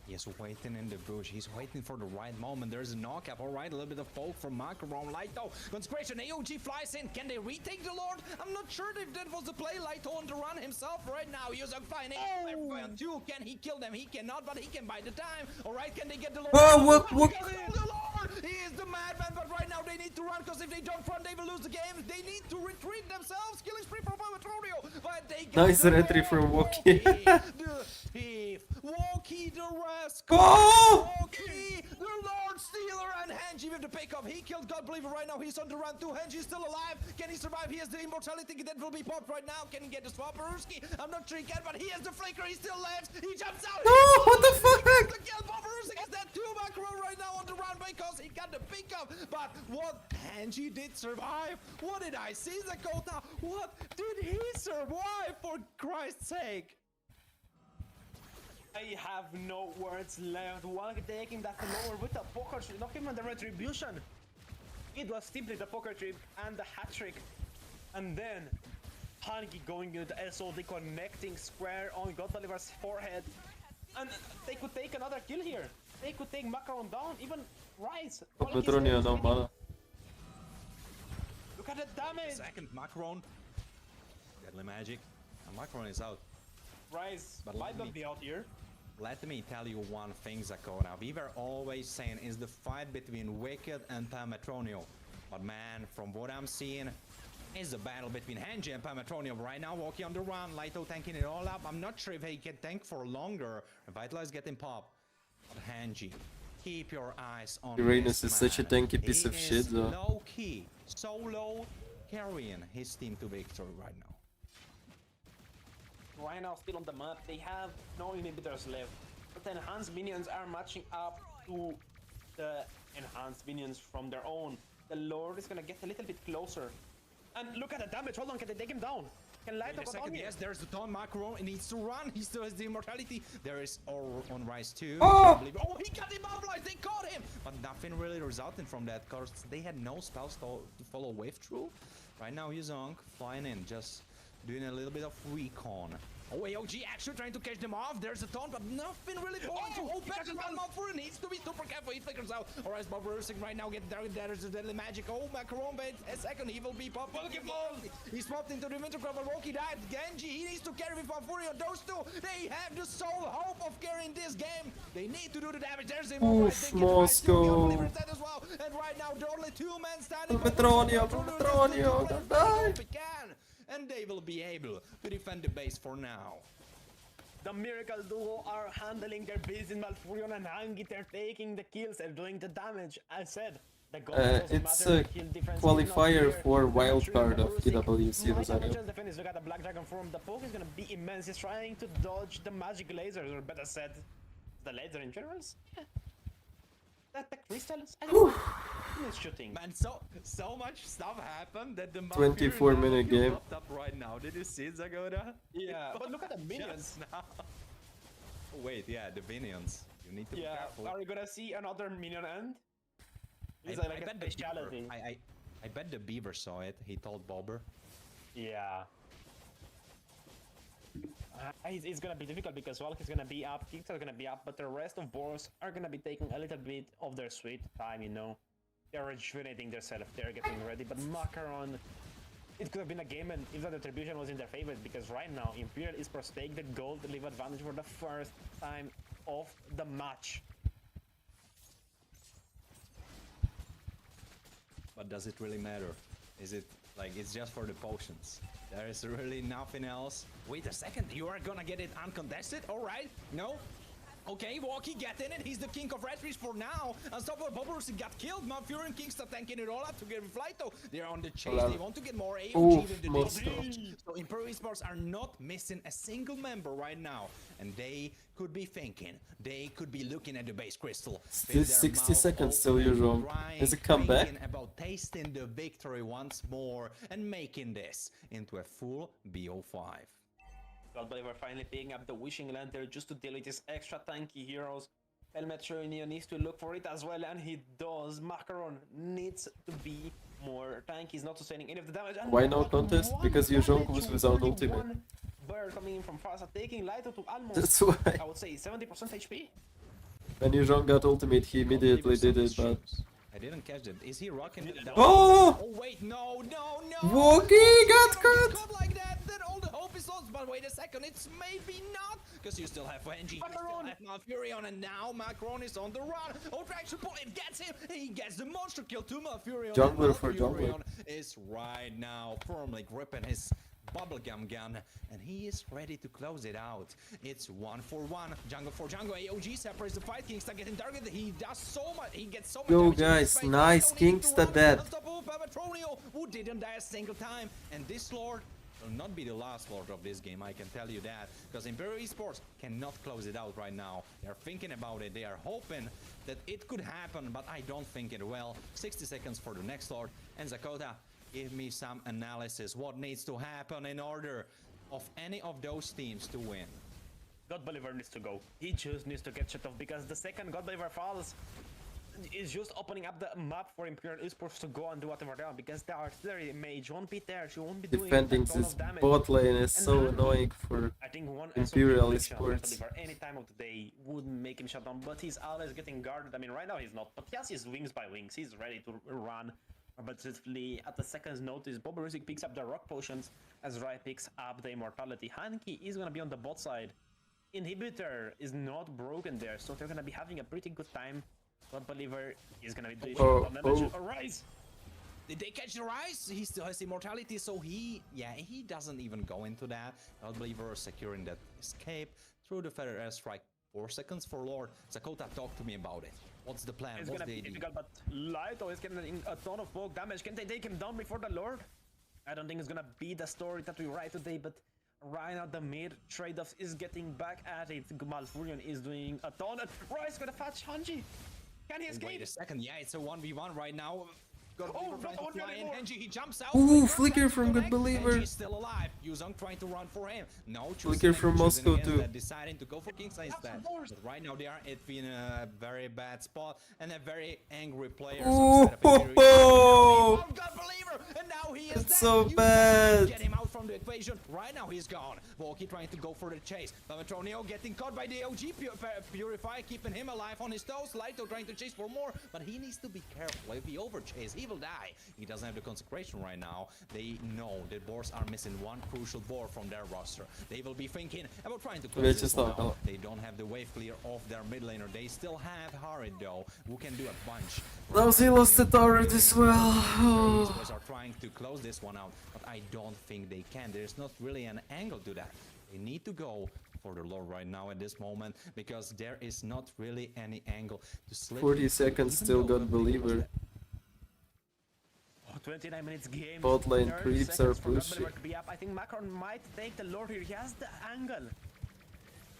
He's waiting in the bush. He's waiting for the right moment. There's a knockup. All right, a little bit of poke from Macaron. Laito. Consecration. AOG flies in. Can they retake the Lord? I'm not sure if that was the play. Laito on the run himself right now. Yuzak finding everyone too. Can he kill them? He cannot, but he can buy the time. All right, can they get the Lord? Oh, what? The Lord! He is the madman, but right now they need to run, because if they don't run, they will lose the game. They need to retreat themselves. Killing spree from Pamatronio. But they got Nice retry from Woki. The thief. Woki the rascal. Oh! Woki the Lord Stealer, and Henji with the pickup. He killed God Believer right now. He's on the run too. Henji's still alive. Can he survive? He has the immortality that will be popped right now. Can he get the swap? Peruski? I'm not sure he can, but he has the flicker. He still lives. He jumps out. No, what the fuck? The kill. Peruski gets that 2 macro right now on the run because he got the pickup. But what Henji did survive? What did I see, Zakota? What did he survive, for Christ's sake? I have no words left. While taking that lower with the poker trip, not even the retribution. It was simply the poker trip and the hat trick. And then Hangi going into the SOD, connecting square on God Deliver's forehead. And they could take another kill here. They could take Macaron down, even Rise. Petronia não mana. Look at the damage. Second Macaron. Deadly magic. And Macaron is out. Rise might not be out here. Let me tell you one thing, Zakona. We were always saying it's the fight between Wicked and Pamatronio. But man, from what I'm seeing, it's a battle between Henji and Pamatronio right now. Walking on the run, Laito tanking it all up. I'm not sure if he can tank for longer. Revitalize getting pop. But Henji, keep your eyes on Uranus this is such a man. tanky piece of shit, though. Low key, solo, carrying his team to victory right now. Right now, still on the map, they have no inhibitors left. But the enhanced minions are matching up to the enhanced minions from their own. The Lord is gonna get a little bit closer. And look at the damage. Hold on, can they take him down? Can light up on Yes, there's the Dawn Macaron. He needs to run. He still has the immortality. There is on Rise 2. Oh! Oh, he got immobilized. They caught him. But nothing really resulted from that, because they had no spells to follow wave through. Right now, Yuzong flying in, just doing a little bit of recon. Oh, AOG actually trying to catch them off. There's a taunt, but nothing really going to hold back. Malfur needs to be super careful. He flickers out. Alright, Bob Rusick right now get there. There's the deadly magic. Oh, Macaron, but a second he will be popped. He's popped into the winter crop, but Woki died. Genji, he needs to carry with Malfurion. Those two, they have the sole hope of carrying this game. They need to do the damage. There's him. Oof, Moscow. As well. And right now, there are only 2 men standing. Petronio, don't die. And they will be able to defend the base for now. The Miracle Duo are handling their business. Malfurion and Hangi, they're taking the kills, they're doing the damage. I said, the goal it's a qualifier for wildcard of EWC Rosario. Look at the Black Dragon form. The poke is gonna be immense. He's trying to dodge the magic lasers, or better said, the laser in generals. Yeah. The crystals. I don't know. Shooting. Man, so much stuff happened that the 24-minute game. Up right now. Did you see Zagoda? Yeah, but look at the minions. Now. Wait, yeah, the minions. You need to be careful. Are we gonna see another minion end? I bet the Beaver saw it. He told Bobber. Yeah. It's gonna be difficult because Valk is gonna be up, Kicks are gonna be up, but the rest of Boars are gonna be taking a little bit of their sweet time, you know. They're rejuvenating themselves, they're getting ready, but Macaron, it could have been a game and if the retribution was in their favor, because right now Imperial Esports take the gold leave advantage for the first time of the match. But does it really matter? Is it like it's just for the potions? There is really nothing else. Wait a second, you are gonna get it uncontested? Alright, no? Okay, Walkie, get in it. He's the king of Red Fish for now. Unstoppable Bobbers got killed. Malfury and Kingsta tanking it all up to get Flighto. They're on the chase. They want to get more AOG with the DD. So Imperial Esports are not missing a single member right now. And they could be thinking. They could be looking at the base crystal. Still 60 seconds still usual. Is it comeback? About tasting the victory once more and making this into a full BO5. GodBeliever finally picking up the Wishing Lantern just to deal with his extra tanky heroes. Helmet Junior needs to look for it as well, and he does. Macaron needs to be more tanky. He's not sustaining any of the damage. And why no contest? Because Yuzhong was without ultimate. Bird coming in from Farsa, taking Lighto to almost, that's why. I would say, 70% HP. When Yuzhong got ultimate, he immediately did it, but... I didn't catch it. Is he rocking it? Oh! Oh wait, no! Walkie got cut! Like that, then all the hope is lost. But wait a second, it's maybe not, because you still have Wenji, you still have Malfurion, and now Macron is on the run. Oh, traction point, it gets him. He gets the monster kill to Malfurion. Jungler for jungler. Is right now firmly gripping his bubblegum gun, and he is ready to close it out. It's 1-for-1, jungle for jungle. AOG separates the fight. Kingsta getting targeted. He does so much. He gets so much. Yo guys, nice. Kingsta dead. Who didn't die a single time, and this lord will not be the last lord of this game, I can tell you that, because Imperial Esports cannot close it out right now. They're thinking about it. They are hoping that it could happen, but I don't think it will. 60 seconds for the next lord, and Zakota, give me some analysis. What needs to happen in order of any of those teams to win? GodBeliever needs to go. He just needs to get shut off, because the second GodBeliever falls is just opening up the map for Imperial Esports to go and do whatever they want, because the artillery mage won't be there. She won't be doing defending a ton this of damage. bot lane is so annoying for I think one Imperial Esports. any time of the day would make him shut down, but he's always getting guarded. I mean, right now he's not, but he has his wings by wings. He's ready to run. But at the second's notice, Bobarusic picks up the rock potions as Rai picks up the immortality. Hanki is gonna be on the bot side. Inhibitor is not broken there, so they're gonna be having a pretty good time. GodBeliever is gonna be doing damage. Rise! Did they catch the rise? He still has immortality, so he doesn't even go into that. GodBeliever securing that escape through the feather airstrike. 4 seconds for Lord. Zakota, talk to me about it. What's the plan? It's What's gonna the be idea? difficult, but Lighto is getting a ton of poke damage. Can they take him down before the Lord? I don't think it's gonna be the story that we write today, but right now the mid trade-off is getting back at it. Malfurion is doing a ton. Rice gonna fetch Hanji. Can he escape? Wait a second, yeah, it's a 1v1 right now. Henji, he jumps out. Ooh, flicker from GodBeliever. He's still alive. Yuzong trying to run for him. No, flicker from Moscow too. Deciding to go for Kingsta instead. But right now they are in a very bad spot and a very angry player. Oh, and now he is it's so bad. Get him out from the equation. Right now he's gone. Walkie trying to go for the chase. Pamatronio getting caught by the OG Purify, keeping him alive on his toes. Lighto trying to chase for more, but he needs to be careful. If he overchase, he will die. He doesn't have the consecration right now. They know that Boars are missing one crucial board from their roster. They will be thinking about trying to close this one out. They don't have the wave clear of their mid laner. They still have Harid though, who can do a bunch. Now he lost the turret as well. These boys are trying to close this one out, but I don't think they can. There's not really an angle to that. They need to go for the Lord right now at this moment, because there is not really any angle to slip. 40 seconds still GodBeliever. 29 minutes game. Bot lane creeps are pushing. I think Macron might take the Lord here. He has the angle.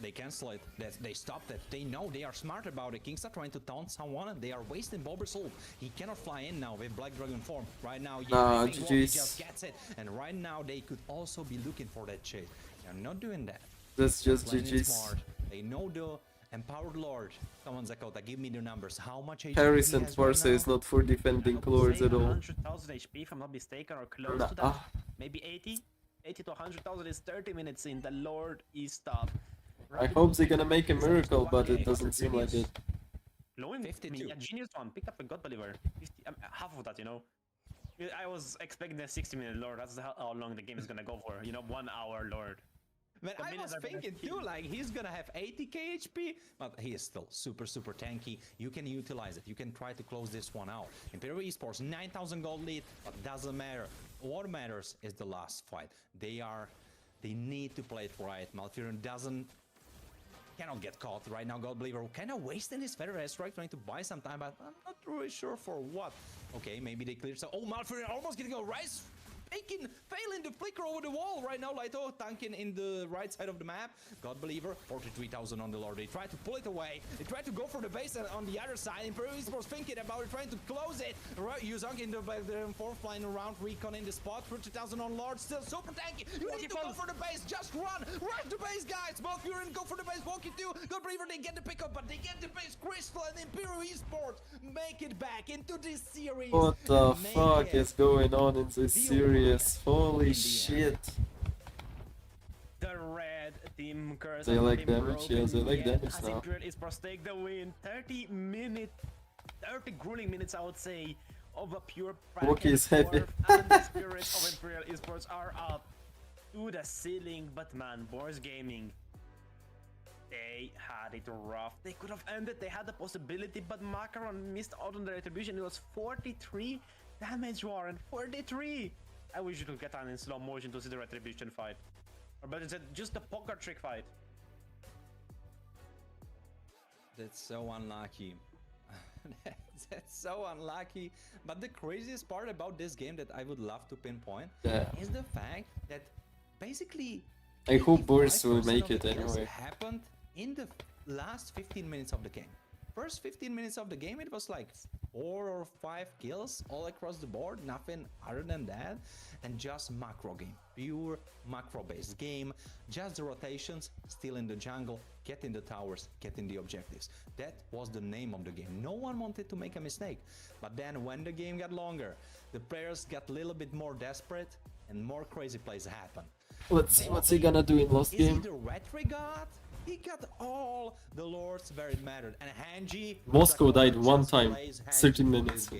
They cancel it. They stopped it. They know they are smart about it. Kingsta trying to taunt someone, and they are wasting Bober's ult. He cannot fly in now with Black Dragon form. Right now, nah, he just gets it. And right now, they could also be looking for that chase. They're not doing that. That's just GG's. They know the empowered Lord. Come on, Zakota, give me the numbers. How much HP Harris and Farsa is not for defending lords at all. 100,000 HP, if I'm not mistaken, or close to that. Maybe 80? 80 to 100,000 is 30 minutes in. The Lord is top. I hope they're gonna make a miracle, but it doesn't seem like it. Blowing 52. a genius one, picked up a God Believer. 50, half of that, you know. I was expecting a 60-minute Lord. That's how long the game is gonna go for. You know, 1 hour Lord. Man, I was thinking too, like, he's gonna have 80k HP, but he is still super tanky. You can utilize it. You can try to close this one out. Imperial Esports, 9,000 gold lead, but doesn't matter. What matters is the last fight. They need to play it right. Malfurion cannot get caught right now. God Believer kind of wasting his Feather Strike trying to buy some time, but I'm not really sure for what. Okay, maybe they clear some. Oh, Malfurion almost getting a Rise. Failing to flicker over the wall right now. Laito tanking in the right side of the map. God Believer, 43,000 on the Lord. They try to pull it away. They try to go for the base on the other side. Imperial Esports thinking about it, trying to close it. Yuzong in the fourth line around, recon in the spot. 30,000 on Lord, still super tanky. You need to go for the base. Just run. Run the base, guys. Malfurion, go for the base. Walking too. God Believer, they get the pickup, but they get the base. Crystal and Imperial Esports make it back into this series. What the fuck is going on in this series? Holy shit. The red team curse. They like damage, yes, they like damage now. Imperial Esports take the win. 30 grueling minutes, I would say, of a pure Woki is happy. And the spirits of Imperial Esports are up to the ceiling. But man, Boars Gaming, they had it rough. They could have ended, they had the possibility, but Macaron missed out on the retribution. It was 43 damage, Warren. 43! I wish you could get on in slow motion to see the retribution fight. Or better said, just the poker trick fight. That's so unlucky. That's so unlucky. But the craziest part about this game that I would love to pinpoint is the fact that basically I hope Boars will make it anyway. Happened in the last 15 minutes of the game. First 15 minutes of the game, it was like 4 or 5 kills all across the board, nothing other than that, and just macro game, pure macro based game, just the rotations, still in the jungle, getting the towers, getting the objectives. That was the name of the game. No one wanted to make a mistake, but then when the game got longer, the players got a little bit more desperate and more crazy plays happen. Let's see what's he gonna do in last game. Is he the Retry God? He got all the lords where it mattered, and Hanji Moscow died one time, 13 minutes.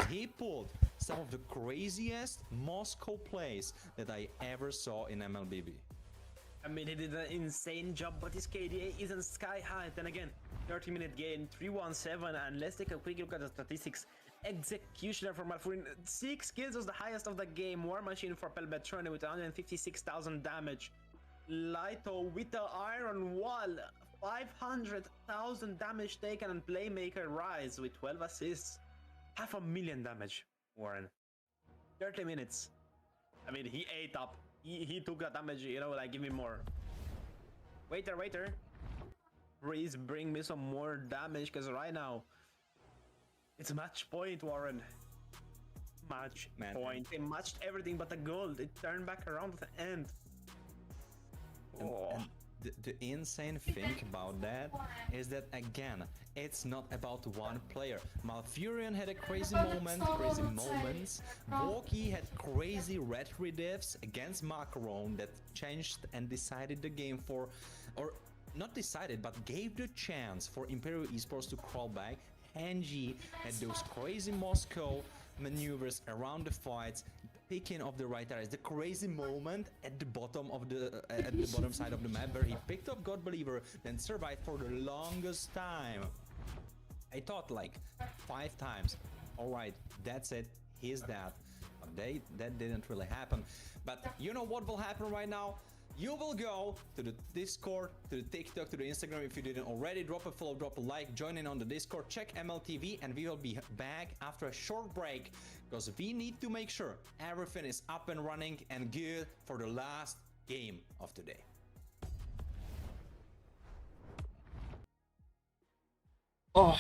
He pulled some of the craziest Moscow plays that I ever saw in MLBB. I mean, he did an insane job, but his KDA isn't sky high. Then again, 30-minute gain, 317, and let's take a quick look at the statistics. Executioner for Malfurion, 6 kills was the highest of the game. War Machine for Pelbetrone with 156,000 damage. Laito with the Iron Wall, 500,000 damage taken, and Playmaker Rise with 12 assists. 500,000 damage, Warren. 30 minutes. I mean, he ate up. He took that damage, you know, like, give me more. Waiter. Please bring me some more damage, because right now, it's match point, Warren. Match point. They matched everything but the gold. It turned back around at the end. And the insane thing about that is that, again, it's not about one player. Malfurion had a crazy moments. Woki had crazy retry diffs against Macaron that changed and decided the game for, or not decided, but gave the chance for Imperial Esports to crawl back. Hanji had those crazy Moscow maneuvers around the fights, picking of the right areas. The crazy moment at the bottom of the bottom side of the map where he picked up God Believer, then survived for the longest time. I thought like 5 times. All right, that's it. He's dead. But that didn't really happen. But you know what will happen right now? You will go to the Discord, to the TikTok, to the Instagram if you didn't already. Drop a follow, drop a like, join in on the Discord, check MLTV, and we will be back after a short break because we need to make sure everything is up and running and good for the last game of the day. Oh.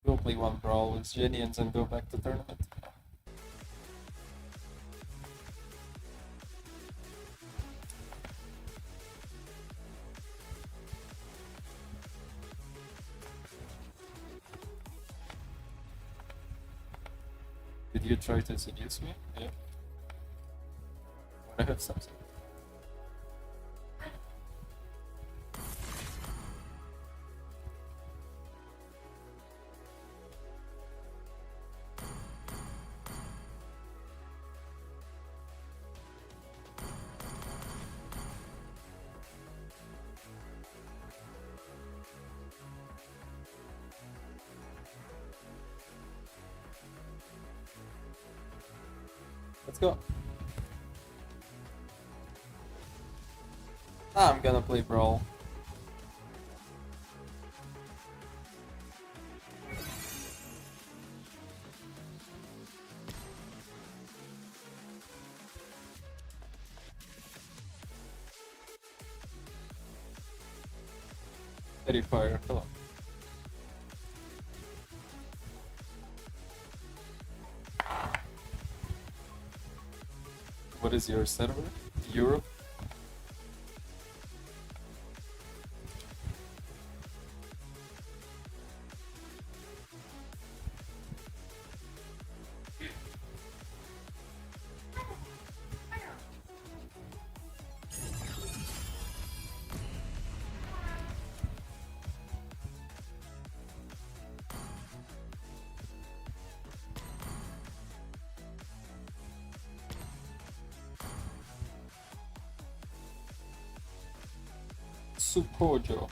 Go play one brawl with Genians and go back to tournament. Did you try to seduce me? Yeah. I have something. Let's go. I'm gonna play Brawl. Qualifier, hello. What is your server? Europe? Sukojo.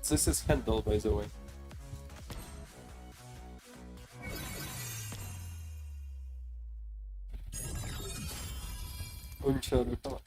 This is handle, by the way. Uncharu, come on.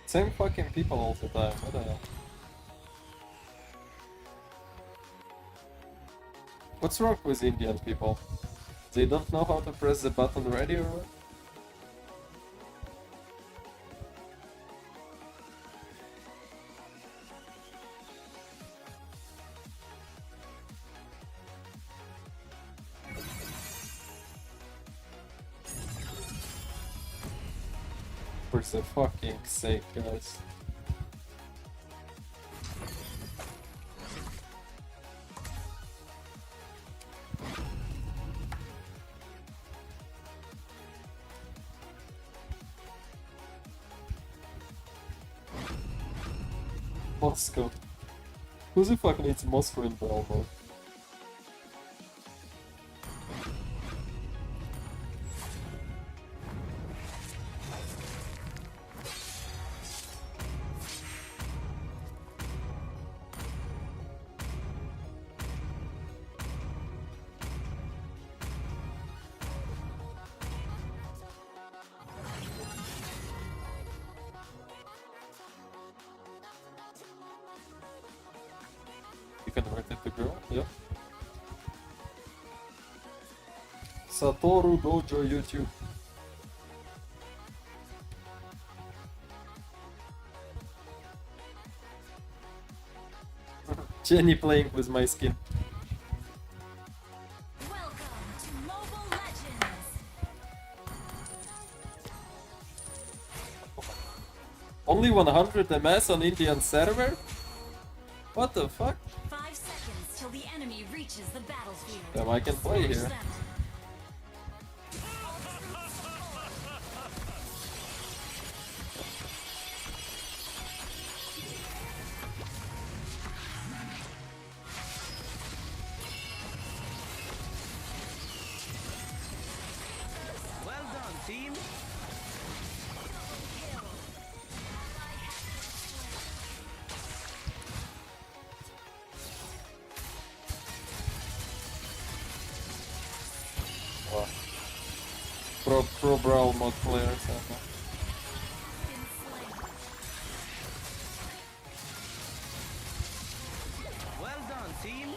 Same fucking people all the time, what the hell? What's wrong with Indian people? They don't know how to press the button ready or what? For the fucking sake, guys. Moscow. Who the fuck needs Moscow in Brawl mode? Converted to girl, yeah. Satoru Dojo YouTube. Jenny playing with my skin. Welcome to Mobile Legends. Only 100 MS on Indian server? What the fuck? 5 seconds till the enemy reaches the battlefield. Damn, I can play here. pro brawl mod players. Well done, team.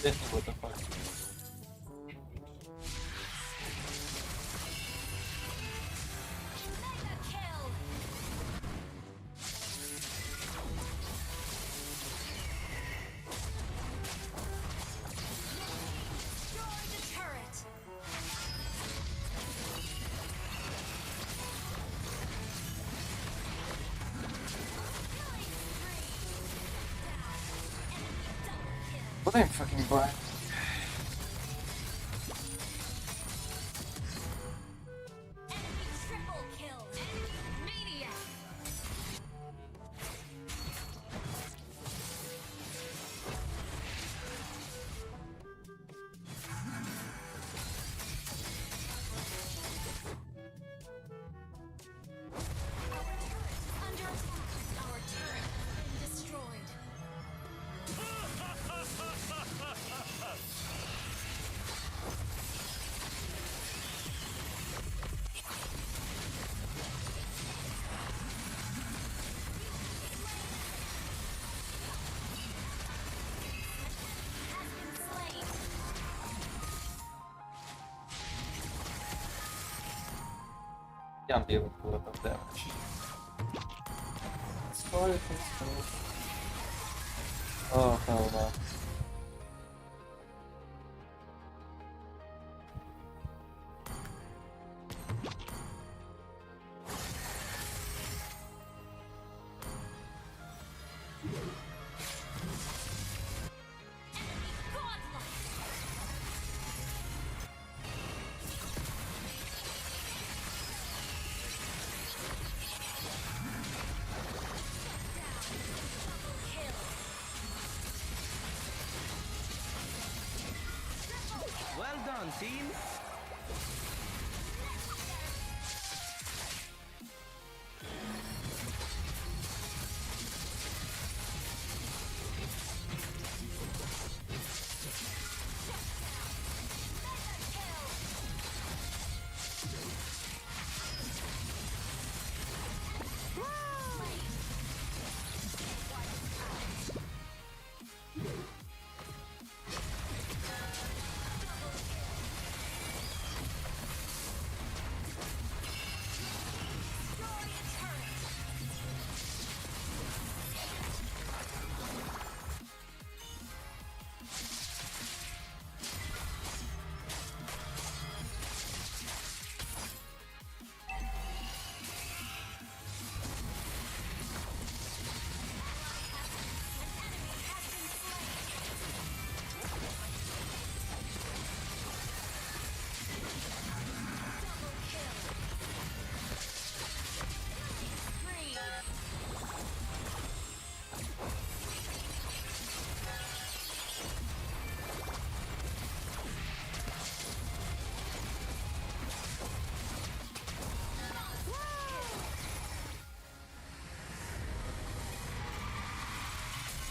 What the fuck? What am fucking buying? Can't deal with a lot of damage. Sorry, oh hell no. Well done, team.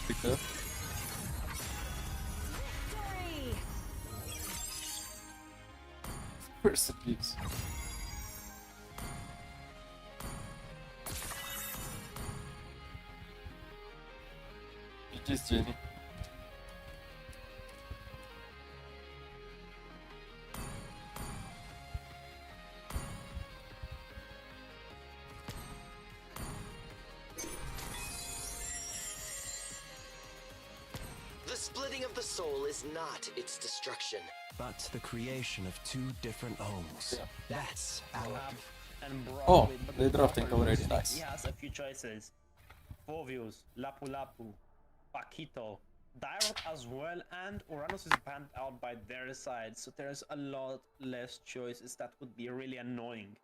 Victor. First abuse. GG's Jenny. The splitting of the soul is not its destruction, but the creation of two different homes. Yeah. That's our... Oh, they're drafting already, nice. He has a few choices. Fovius, Lapu Lapu, Paquito, Dyrot as well, and Uranus is banned out by their side, so there's a lot less choices that would be really annoying.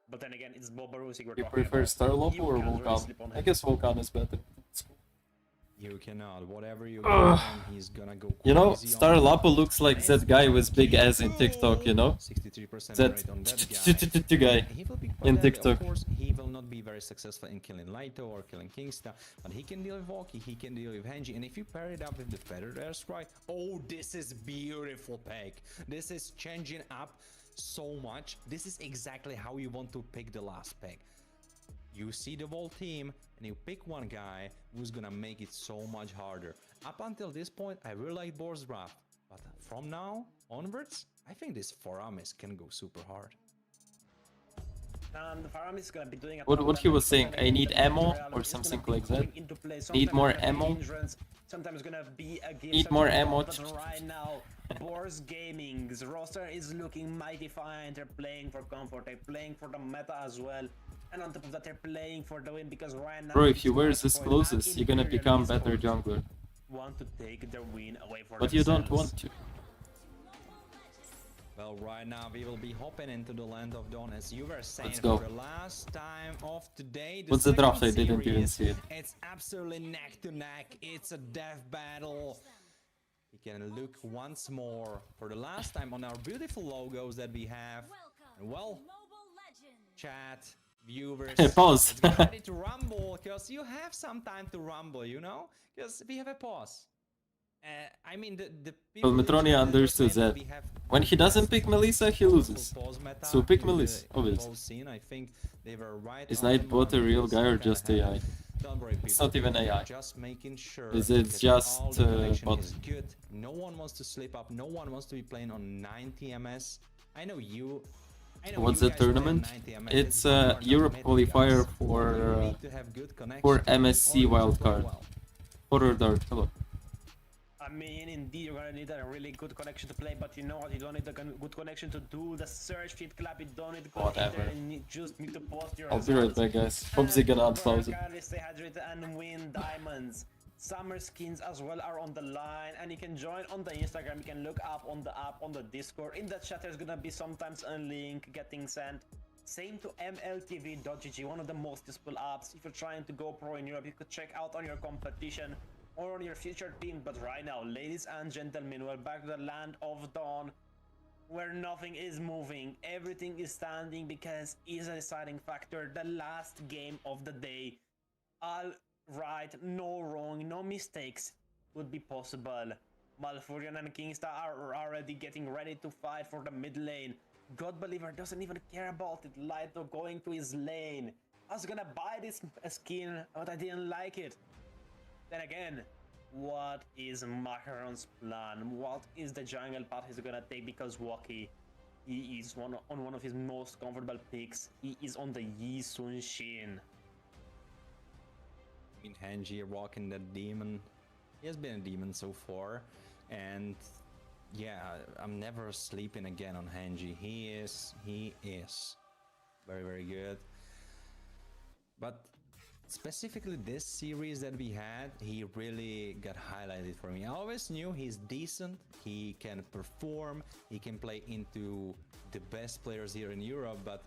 But then again, it's Bobarusi we're You talking prefer about. Starlopo You or can't really Vulcan? sleep on I him. guess Vulcan is better. You cannot. Whatever you get him, he's gonna go crazy. You know, on Star you. Lapo looks like that guy with big ass in TikTok, you know? 63% That rate on that guy. guy He will be in deadly. TikTok. Of course, he will not be very successful in killing Laito or killing Kingsta, but he can deal with Valky, he can deal with Henji, and if you pair it up with the Feathered Airstrike, oh, this is beautiful pick. This is changing up so much. This is exactly how you want to pick the last pick. You see the whole team, and you pick one guy who's gonna make it so much harder. Up until this point, I really like Boars draft, but from now onwards, I think this Faramis can go super hard. And Faramis is gonna be doing a What he was saying, I need ammo or something like that. Need more ammo. Sometimes gonna be a gift. Need more ammo. But right now, Boars Gaming's roster is looking mighty fine. They're playing for comfort. They're playing for the meta as well. And on top of that, they're playing for the win because right now. Bro, if you wear this closest, you're gonna become better jungler. Want to take their win away for But you don't themselves. want to. Well, right now we will be hopping into the land of dawn, as you were saying. Let's go. For the last time of today. What's the draft? I second didn't even series, see it. It's absolutely neck to neck. It's a death battle. We can look once more for the last time on our beautiful logos that we have. And well, chat, viewers, Pause. let's get ready to rumble, because you have some time to rumble, you know? Because we have a pause. I mean, the Well, people in Metronia chat understood understand that. we have When he doesn't pick Melissa, he loses. So pick Melissa, obviously. Scene. I think they were right. Is on the Nightbot a mark. real It's guy or kinda just happy. AI? Don't worry, people. It's not even AI. Just making sure It's that just, all the connection bot. is good. No one wants to slip up. No one wants to be playing on 90 ms. I know you What's the tournament? It's a Europe qualifier for MSC wildcard. Horror Dart, hello. I mean, indeed, you're gonna need a really good connection to play, but you know what? You don't need a good connection to do the search feed clap. You don't need to go in there and you just need to post your I'll be right back, guys. Hope they gonna unpause it. Stay hydrated and win diamonds. Summer skins as well are on the line, and you can join on the Instagram. You can look up on the app, on the Discord. In the chat, there's gonna be sometimes a link getting sent. Same to MLTV.gg, one of the most useful apps. If you're trying to go pro in Europe, you could check out on your competition or on your future team. But right now, ladies and gentlemen, we're back to the land of dawn, where nothing is moving, everything is standing, because it's a deciding factor. The last game of the day. All right, no wrong, no mistakes would be possible. Malfurion and Kingsta are already getting ready to fight for the mid lane. Godbeliever doesn't even care about it. Lighto going to his lane. I was gonna buy this skin, but I didn't like it. Then again, what is Macaron's plan? What is the jungle path he's gonna take? Because Waki, he is on one of his most comfortable picks. He is on the Yi Sun Shin. I mean, Hanji rocking the demon. He has been a demon so far, and yeah, I'm never sleeping again on Hanji. He is very, very good. But specifically this series that we had, he really got highlighted for me. I always knew he's decent, he can perform, he can play into the best players here in Europe, but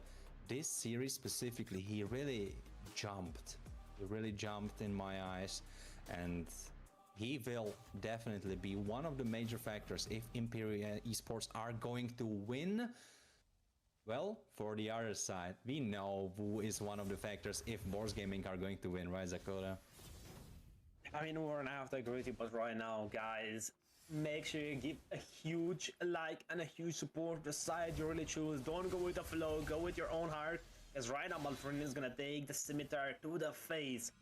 this series specifically, he really jumped. He really jumped in my eyes, and he will definitely be one of the major factors if Imperial Esports are going to win. Well, for the other side, we know who is one of the factors if Boars Gaming are going to win, right, Zakota? I mean, we're gonna have to agree with you, but right now, guys, make sure you give a huge like and a huge support the side you really choose. Don't go with the flow, go with your own heart, because right now Malfurion is gonna take the scimitar to the face.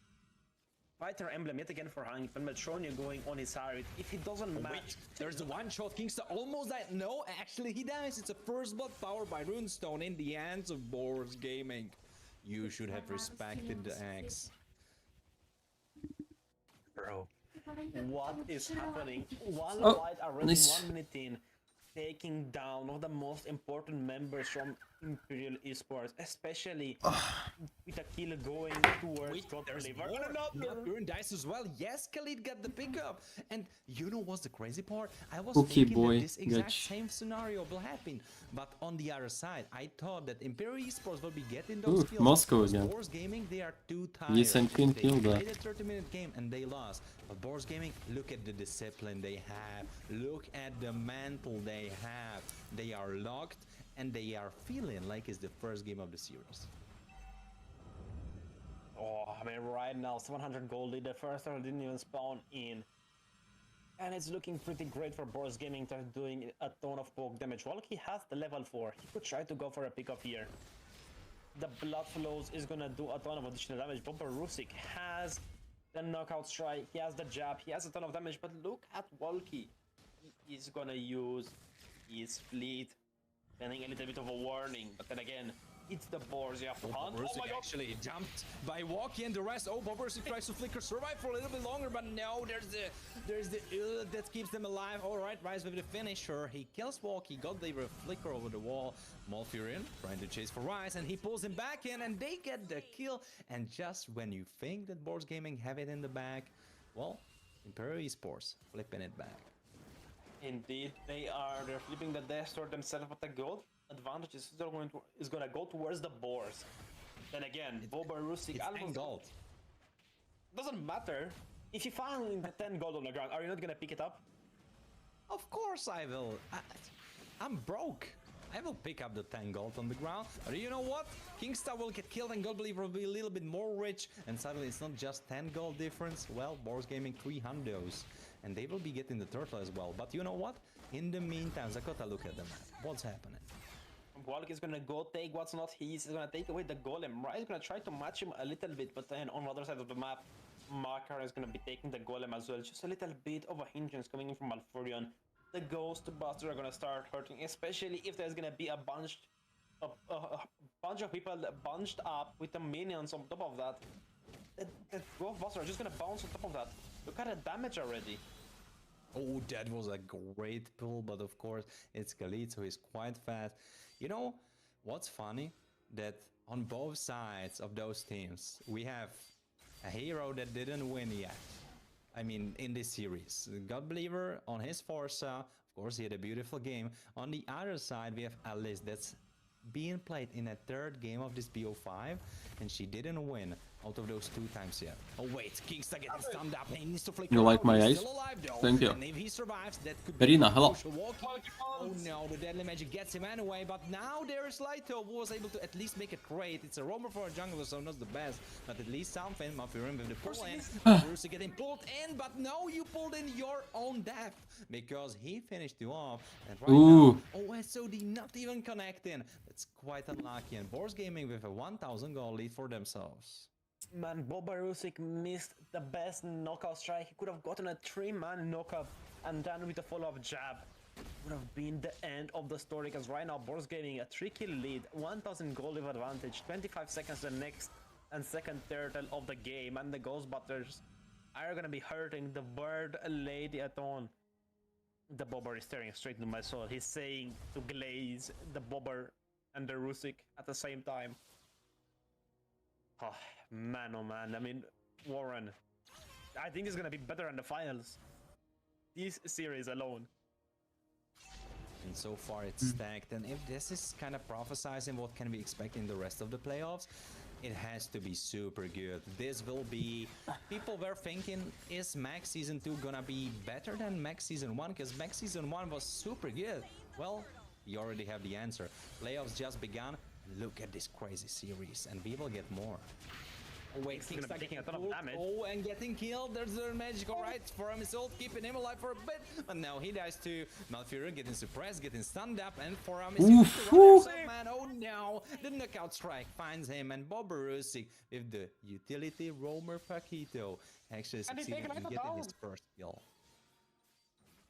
Fighter emblem yet again for Hank, and Meltronia going on his side. If he doesn't match... Wait, there's the one shot. Kingsta almost died. No, actually he dies. It's a first blood powered by Runestone in the hands of Boars Gaming. You should have respected the axe. Bro, what is happening? One fight already, nice. 1 minute in, taking down one of the most important members from Imperial Esports, especially with a kill going towards Burn dice as well. Yes, Khalid got the pickup. And you know what's the crazy part? I was Cookie thinking boy. that this exact same scenario will happen. But on the other side, I thought that Imperial Esports will be getting those kills. Moscow again. Boars Gaming, they are too tired. Yes, and Queen killed that. They played a 30-minute game and they lost. But Boars Gaming, look at the discipline they have. Look at the mantle they have. They are locked. And they are feeling like it's the first game of the series. Oh, I mean, right now, 700 gold lead. The first turtle didn't even spawn in. And it's looking pretty great for Boars Gaming. They're doing a ton of poke damage. While he has the level 4, he could try to go for a pickup here. The Blood Flows is gonna do a ton of additional damage. Boba Rusik has the knockout strike, he has the jab, he has a ton of damage. But look at Walkie. He is gonna use his fleet, sending a little bit of a warning, but then again, it's the Boars. You have to hunt. Oh my God. Actually jumped by Walkie and the rest. Oh, Bobarsic tries to flicker, survive for a little bit longer, but no, there's the that keeps them alive. All right, Rise with the finisher. He kills Walkie, got the flicker over the wall. Malfurion trying to chase for Rise, and he pulls him back in, and they get the kill. And just when you think that Boars Gaming have it in the bag, well, Imperial Esports flipping it back. Indeed, they're flipping the Death Sword themselves, but the gold advantage is gonna go towards the Boars. Then again, Boba Rusik almost gold. Doesn't matter. If you find the 10 gold on the ground, are you not gonna pick it up? Of course I will. I'm broke. I will pick up the 10 gold on the ground. But you know what? Kingsta will get killed and Godbeliever will be a little bit more rich. And suddenly it's not just 10 gold difference. Well, Boars Gaming 3 hundos. And they will be getting the turtle as well. But you know what? In the meantime, Zakota, look at the map. What's happening? Walk is gonna go take what's not his. He's gonna take away the golem. Rai is gonna try to match him a little bit. But then on the other side of the map, Makar is gonna be taking the golem as well. Just a little bit of a hindrance coming in from Malfurion. The Ghost Busters are gonna start hurting, especially if there's gonna be a bunch a bunch of people bunched up with the minions on top of that. That Growth Buster are just gonna bounce on top of that. Look at the damage already. Oh, that was a great pull, but of course it's Khalid, so he's quite fast. You know what's funny? That on both sides of those teams, we have a hero that didn't win yet. I mean, in this series. God Believer on his Forza, of course he had a beautiful game. On the other side, we have Alice that's being played in a third game of this BO5, and she didn't win out of those 2 times yet. Oh wait, Kingsta getting stunned up, and he needs to flick. You like my He's eyes? still alive, though. Thank you. And if he survives, that could Verina, be hello. Oh no, the Deadly Magic gets him anyway, but now there is Laito, who was able to at least make it great. It's a roamer for a jungler, so not the best, but at least something. Malfurion with the pull in, Bruce getting pulled in, but no, you pulled in your own death, because he finished you off, and right now, oh, SOD not even connecting. That's quite unlucky, and Boars Gaming with a 1000 goal lead for themselves. Man, Bobarusik missed the best knockout strike. He could have gotten a 3-man knockup, and then with a follow-up jab would have been the end of the story, because right now Boars Gaming a 3-kill lead, 1000 goal lead advantage, 25 seconds the next and second turtle of the game, and the Ghostbusters are gonna be hurting the bird lady at on. The Bobber is staring straight into my soul. He's saying to glaze the Bobber and the Rusik at the same time. Oh man, I mean, Warren, I think it's gonna be better in the finals. This series alone. And so far it's stacked, and if this is kind of prophesizing what can we expect in the rest of the playoffs, it has to be super good. This will be... People were thinking, is Max Season 2 gonna be better than Max Season 1? Because Max Season 1 was super good. Well, you already have the answer. Playoffs just begun. Look at this crazy series, and we will get more. Oh wait, he's gonna be taking a ton of damage. Oh, and getting killed. There's the magic, alright, for him is ult, keeping him alive for a bit. But now he dies too. Malfurion getting suppressed, getting stunned up, and for him is man. Oh no, the knockout strike finds him, and Bobarusik with the utility roamer Paquito actually succeeded in getting his first kill.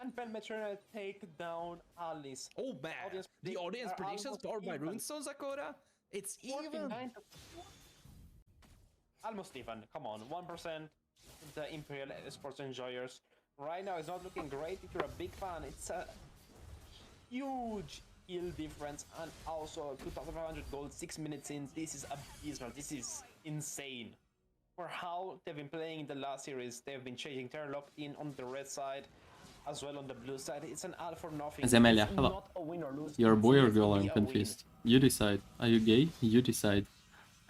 And Pelmetrina take down Alice. Oh man, the audience predictions powered by Runestone Sakura. It's even. Almost even. Come on, 1%. The Imperial Sports enjoyers. Right now, it's not looking great. If you're a big fan, it's a huge kill difference, and also 2,500 gold 6 minutes in. This is abysmal. This is insane. For how they've been playing in the last series, they've been changing. They're locked in on the red side, as well on the blue side. It's an all for nothing. Zemelia, hello. You're a boy or girl? I'm confused. You decide. Are you gay? You decide.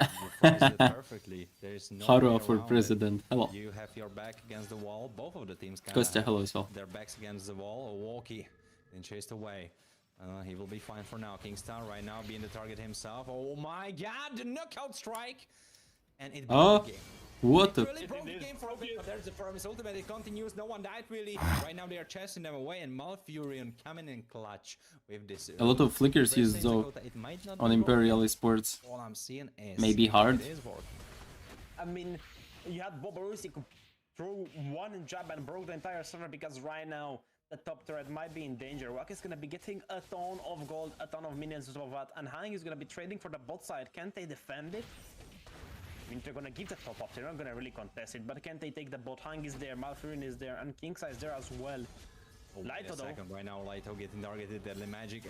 You phrased it perfectly. There is no Haru way for around president. it. Hello. You have your back against the wall. Both of the teams Kostya, hello as well. their backs against the wall. Walkie then chased away. He will be fine for now. Kingstar right now being the target himself. Oh my god, the knockout strike! And it broke the game. What it really broke the game for a bit, but there's the Firmis ultimate. It continues. No one died really. Right now they are chasing them away, and Malfurion coming in clutch with this. A lot of flickers used though on Imperial Esports. All I'm seeing is maybe hard. I mean, you had Bobarusik throw one jab and broke the entire server, because right now the top turret might be in danger. Wak is gonna be getting a ton of gold, a ton of minions on top of that, and Hang is gonna be trading for the bot side. Can't they defend it? I mean, they're gonna give the top up, they're not gonna really contest it, but can't they take the bot? Hang is there, Malfurion is there, and Kingsa is there as well. Oh, Laito though. Right now, Laito getting targeted, Deadly Magic.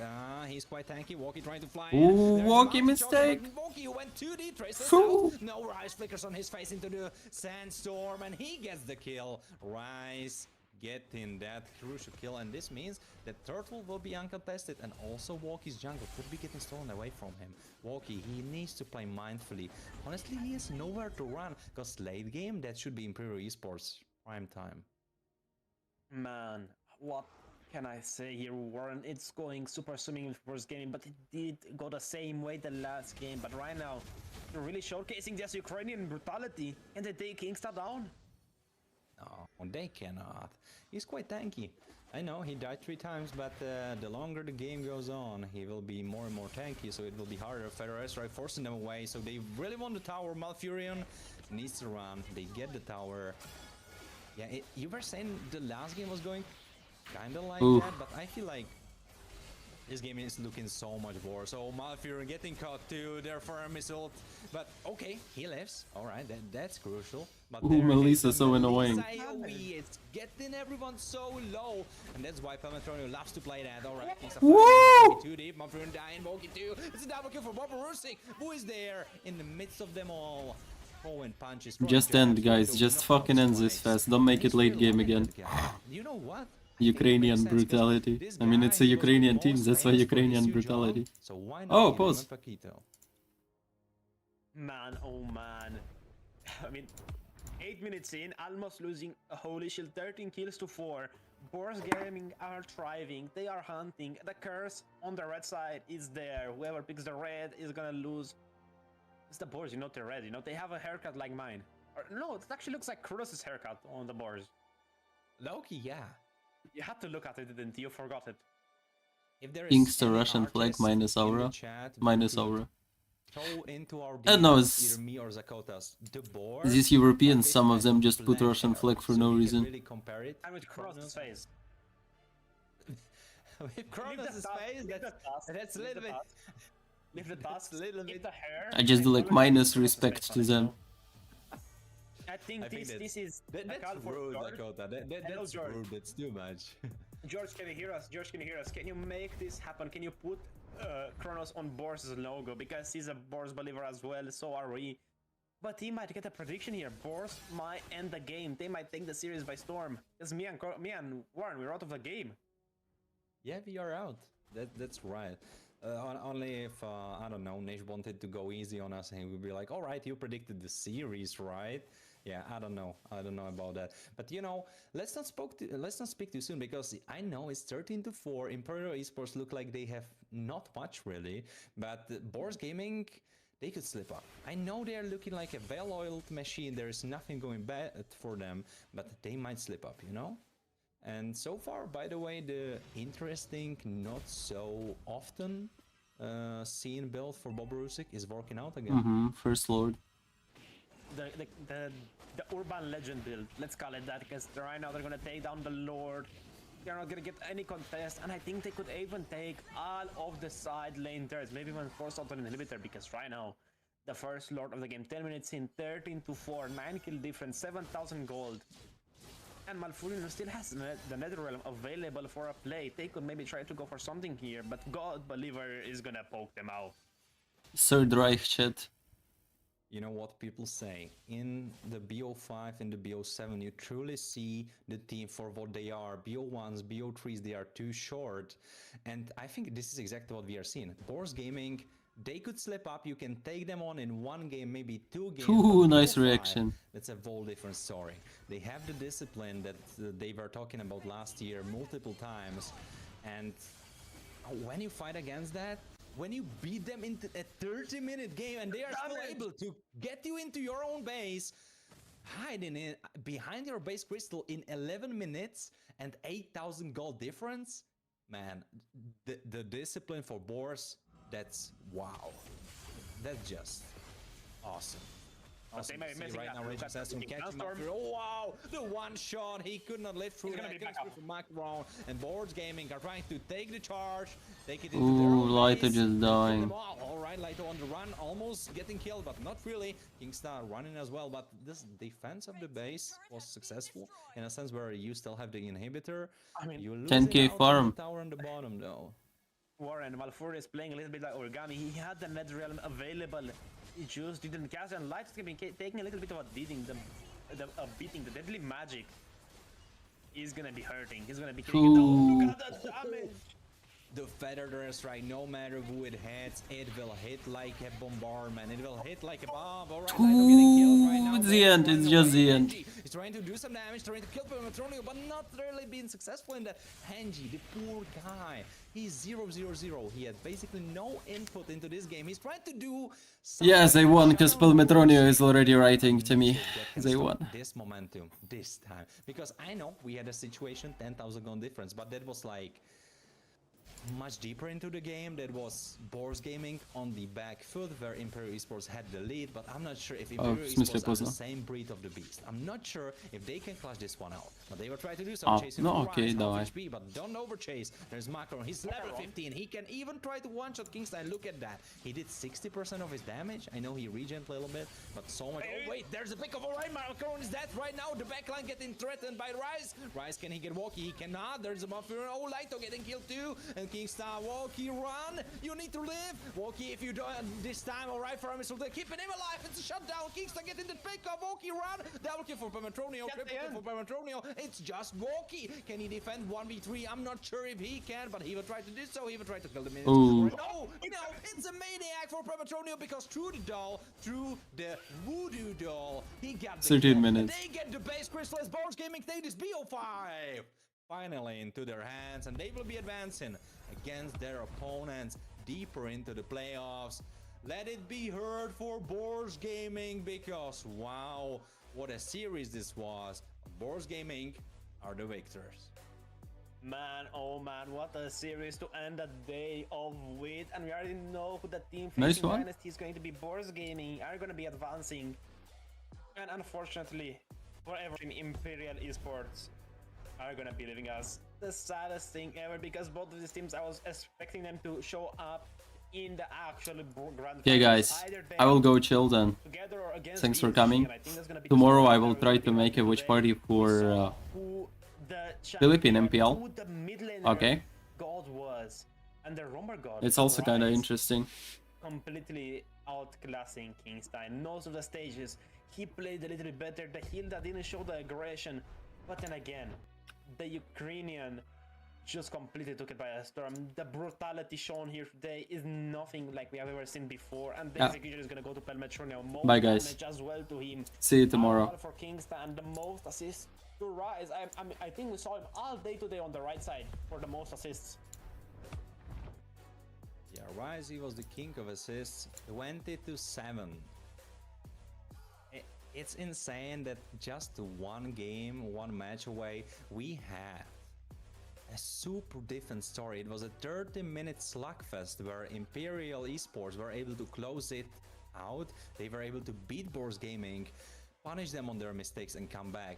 He's quite tanky. Walkie trying to fly. Ooh, Walkie mistake. Walkie went 2D, traces out. No, Rise flickers on his face into the sandstorm, and he gets the kill. Rise getting that crucial kill, and this means that Turtle will be uncontested, and also Walkie's jungle could be getting stolen away from him. Walkie, he needs to play mindfully. Honestly, he has nowhere to run, because late game, that should be Imperial Esports prime time. Man, what can I say here, Warren? It's going super swimming for first game, but it did go the same way the last game. But right now, they're really showcasing this Ukrainian brutality. Can they take Kingsta down? No, they cannot. He's quite tanky. I know he died 3 times, but the longer the game goes on, he will be more and more tanky, so it will be harder. Federal Strike forcing them away, so they really want the tower. Malfurion needs to run. They get the tower. Yeah, you were saying the last game was going kind of like that, but I feel like This game is looking so much worse. So Malfurion getting caught too, their farm result. But okay, he lives. Alright, that's crucial. But Ooh, Melissa so annoying. It's getting everyone so low. And that's why Palmetronio loves to play that. Alright, Woo! too deep. Malfurion dying, Boki too. It's a double kill for Boborusik, who is there in the midst of them all. Throwing punches. Just end, guys. Just fucking end this fast. Don't make it late game again. You know what? Ukrainian brutality. I mean, it's a Ukrainian team, that's why Ukrainian brutality. Oh, pause. Man, oh man. I mean, 8 minutes in, almost losing a holy shield, 13 kills to 4. Boars Gaming are thriving, they are hunting. The curse on the red side is there. Whoever picks the red is gonna lose. It's the Boars, not the red, they have a haircut like mine. Or, no, it actually looks like Kronos' haircut on the Boars. Loki, yeah. You had to look at it, didn't you? You forgot it. If there King's the Russian flag minus aura. Minus aura. No, it's... either me or Zakotas. The Boars, These Europeans, some of them just put Russian flag for no reason. Really compare it. And with Kronos' face. With Kronos' face, that's a little bit... Leave the dust, little bit the hair. I just do like minus respect to them. I think this is that's rude, Dakota. That's rude. That's too much. George, can you hear us? George, can you hear us? Can you make this happen? Can you put Kronos on Boars' logo? Because he's a Boars believer as well, so are we. But he might get a prediction here. Boars might end the game. They might take the series by storm. Because me and Warren, we're out of the game. Yeah, we are out. That's right. Only if, I don't know, Nish wanted to go easy on us and he would be like, alright, you predicted the series, right? Yeah, I don't know about that. But let's not speak too soon, because I know it's 13-4. Imperial Esports look like they have not much really, but Boars Gaming, they could slip up. I know they're looking like a well-oiled machine. There is nothing going bad for them, but they might slip up, And so far, by the way, the interesting, not so often seen build for Boborusik is working out again. First Lord. The urban legend build, let's call it that, because right now they're gonna take down the Lord. They're not gonna get any contest, and I think they could even take all of the side lane turrets, maybe even force out an inhibitor, because right now the first Lord of the game, 10 minutes in, 13-4, 9 kill difference, 7,000 gold. And Malfurion still has the Netherrealm available for a play. They could maybe try to go for something here, but God Believer is gonna poke them out. Third Reich chat. You know what people say, in the BO5 and the BO7 you truly see the team for what they are. BO1s, BO3s, they are too short. And I think this is exactly what we are seeing. Boars Gaming, they could slip up, you can take them on in one game, maybe 2 games. Ooh, nice reaction. That's a whole different story. They have the discipline that they were talking about last year multiple times. And when you fight against that, when you beat them into a 30-minute game and they are still able to get you into your own base, hiding in behind your base crystal in 11 minutes and 8,000 gold difference, man, the discipline for Boars, that's wow. That's just awesome. Awesome. They may Right now, Rage Assassin catching Malfurion. Oh wow, the one shot, he could not live through that. From Macron, and Boards Gaming are trying to take the charge, take it into their own Laito base, just dying. Alright, Laito on the run, almost getting killed, but not really. Kingstar running as well, but this defense of the base was successful in a sense where you still have the inhibitor. I mean, you lose 10k farm. The tower on the bottom though. Warren, Malfurion is playing a little bit like Origami. He had the Netherrealm available. He just didn't cast, and Light is taking a little bit of a beating. The deadly magic is gonna be hurting. He's gonna be killing it. Oh, look at the damage! The Feather Strike, no matter who it hits, it will hit like a bombardment. It will hit like a bomb. Alright, Light getting killed right now. It's the end. It's just the end. He's trying to do some damage, trying to kill Palmetronio, but not really being successful in that. Hanji, the poor guy. He's 0-0-0. He had basically no input into this game. He's trying to do something. Yes, they won because Palmetronio is already writing to me. They won. This momentum, this time. Because I know we had a situation, 10,000 gold difference, but that was like much deeper into the game. That was Boars Gaming on the back foot, where Imperial Esports had the lead, but I'm not sure if Imperial Esports are the same breed of the beast. I'm not sure if they can clutch this one out. But they will try to do some chasing for Rise, half HP, but don't overchase. There's Macron, he's level 15. He can even try to one-shot Kingston. Look at that. He did 60% of his damage. I know he regened a little bit, but so much. Oh wait, there's a pick of Orion. Macron is dead right now. The backline getting threatened by Rise. Rise, can he get walkie? He cannot. There's a Muffin. Oh, Lighto getting killed too. And Kingstar, walkie, run. You need to live. Walkie, if you don't this time, alright for him, so they're keeping him alive. It's a shutdown. Kingstar getting the pick of walkie, run. Double kill for Pamatronio. Triple kill for Pamatronio. It's just walkie. Can he defend 1v3? I'm not sure if he can, but he will try to do so. He will try to kill the minions. No, it's a maniac for Pamatronio because through the doll, through the voodoo doll, he got the 13 minutes. They get the base crystal as Boars Gaming take this BO5 finally into their hands, and they will be advancing against their opponents deeper into the playoffs. Let it be heard for Boars Gaming, because wow, what a series this was. Boars Gaming are the victors. Man, oh man, what a series to end a day of with. And we already know who the team nice facing one. Dynasty is going to be. Boars Gaming are going to be advancing. And unfortunately, forever in Imperial Esports are going to be leaving us. The saddest thing ever, because both of these teams, I was expecting them to show up in the actual grand Okay guys, I will go chill then. Thanks for coming. Tomorrow I will try to make a watch party for Philippine MPL. Okay. It's also kind of interesting. Completely outclassing Kingston. Most of the stages, he played a little bit better. The Hilda didn't show the aggression. But then again, the Ukrainian just completely took it by a storm. The brutality shown here today is nothing like we have ever seen before. And the execution is going to go to Pelmetronio. Bye guys. As well to him. See you tomorrow. For Kingston, the most assists to Rise. I think we saw him all day today on the right side for the most assists. Yeah, Rise, he was the king of assists. 20-7. It's insane that just one game, one match away, we had a super different story. It was a 30-minute slugfest where Imperial Esports were able to close it out. They were able to beat Boars Gaming, punish them on their mistakes and come back.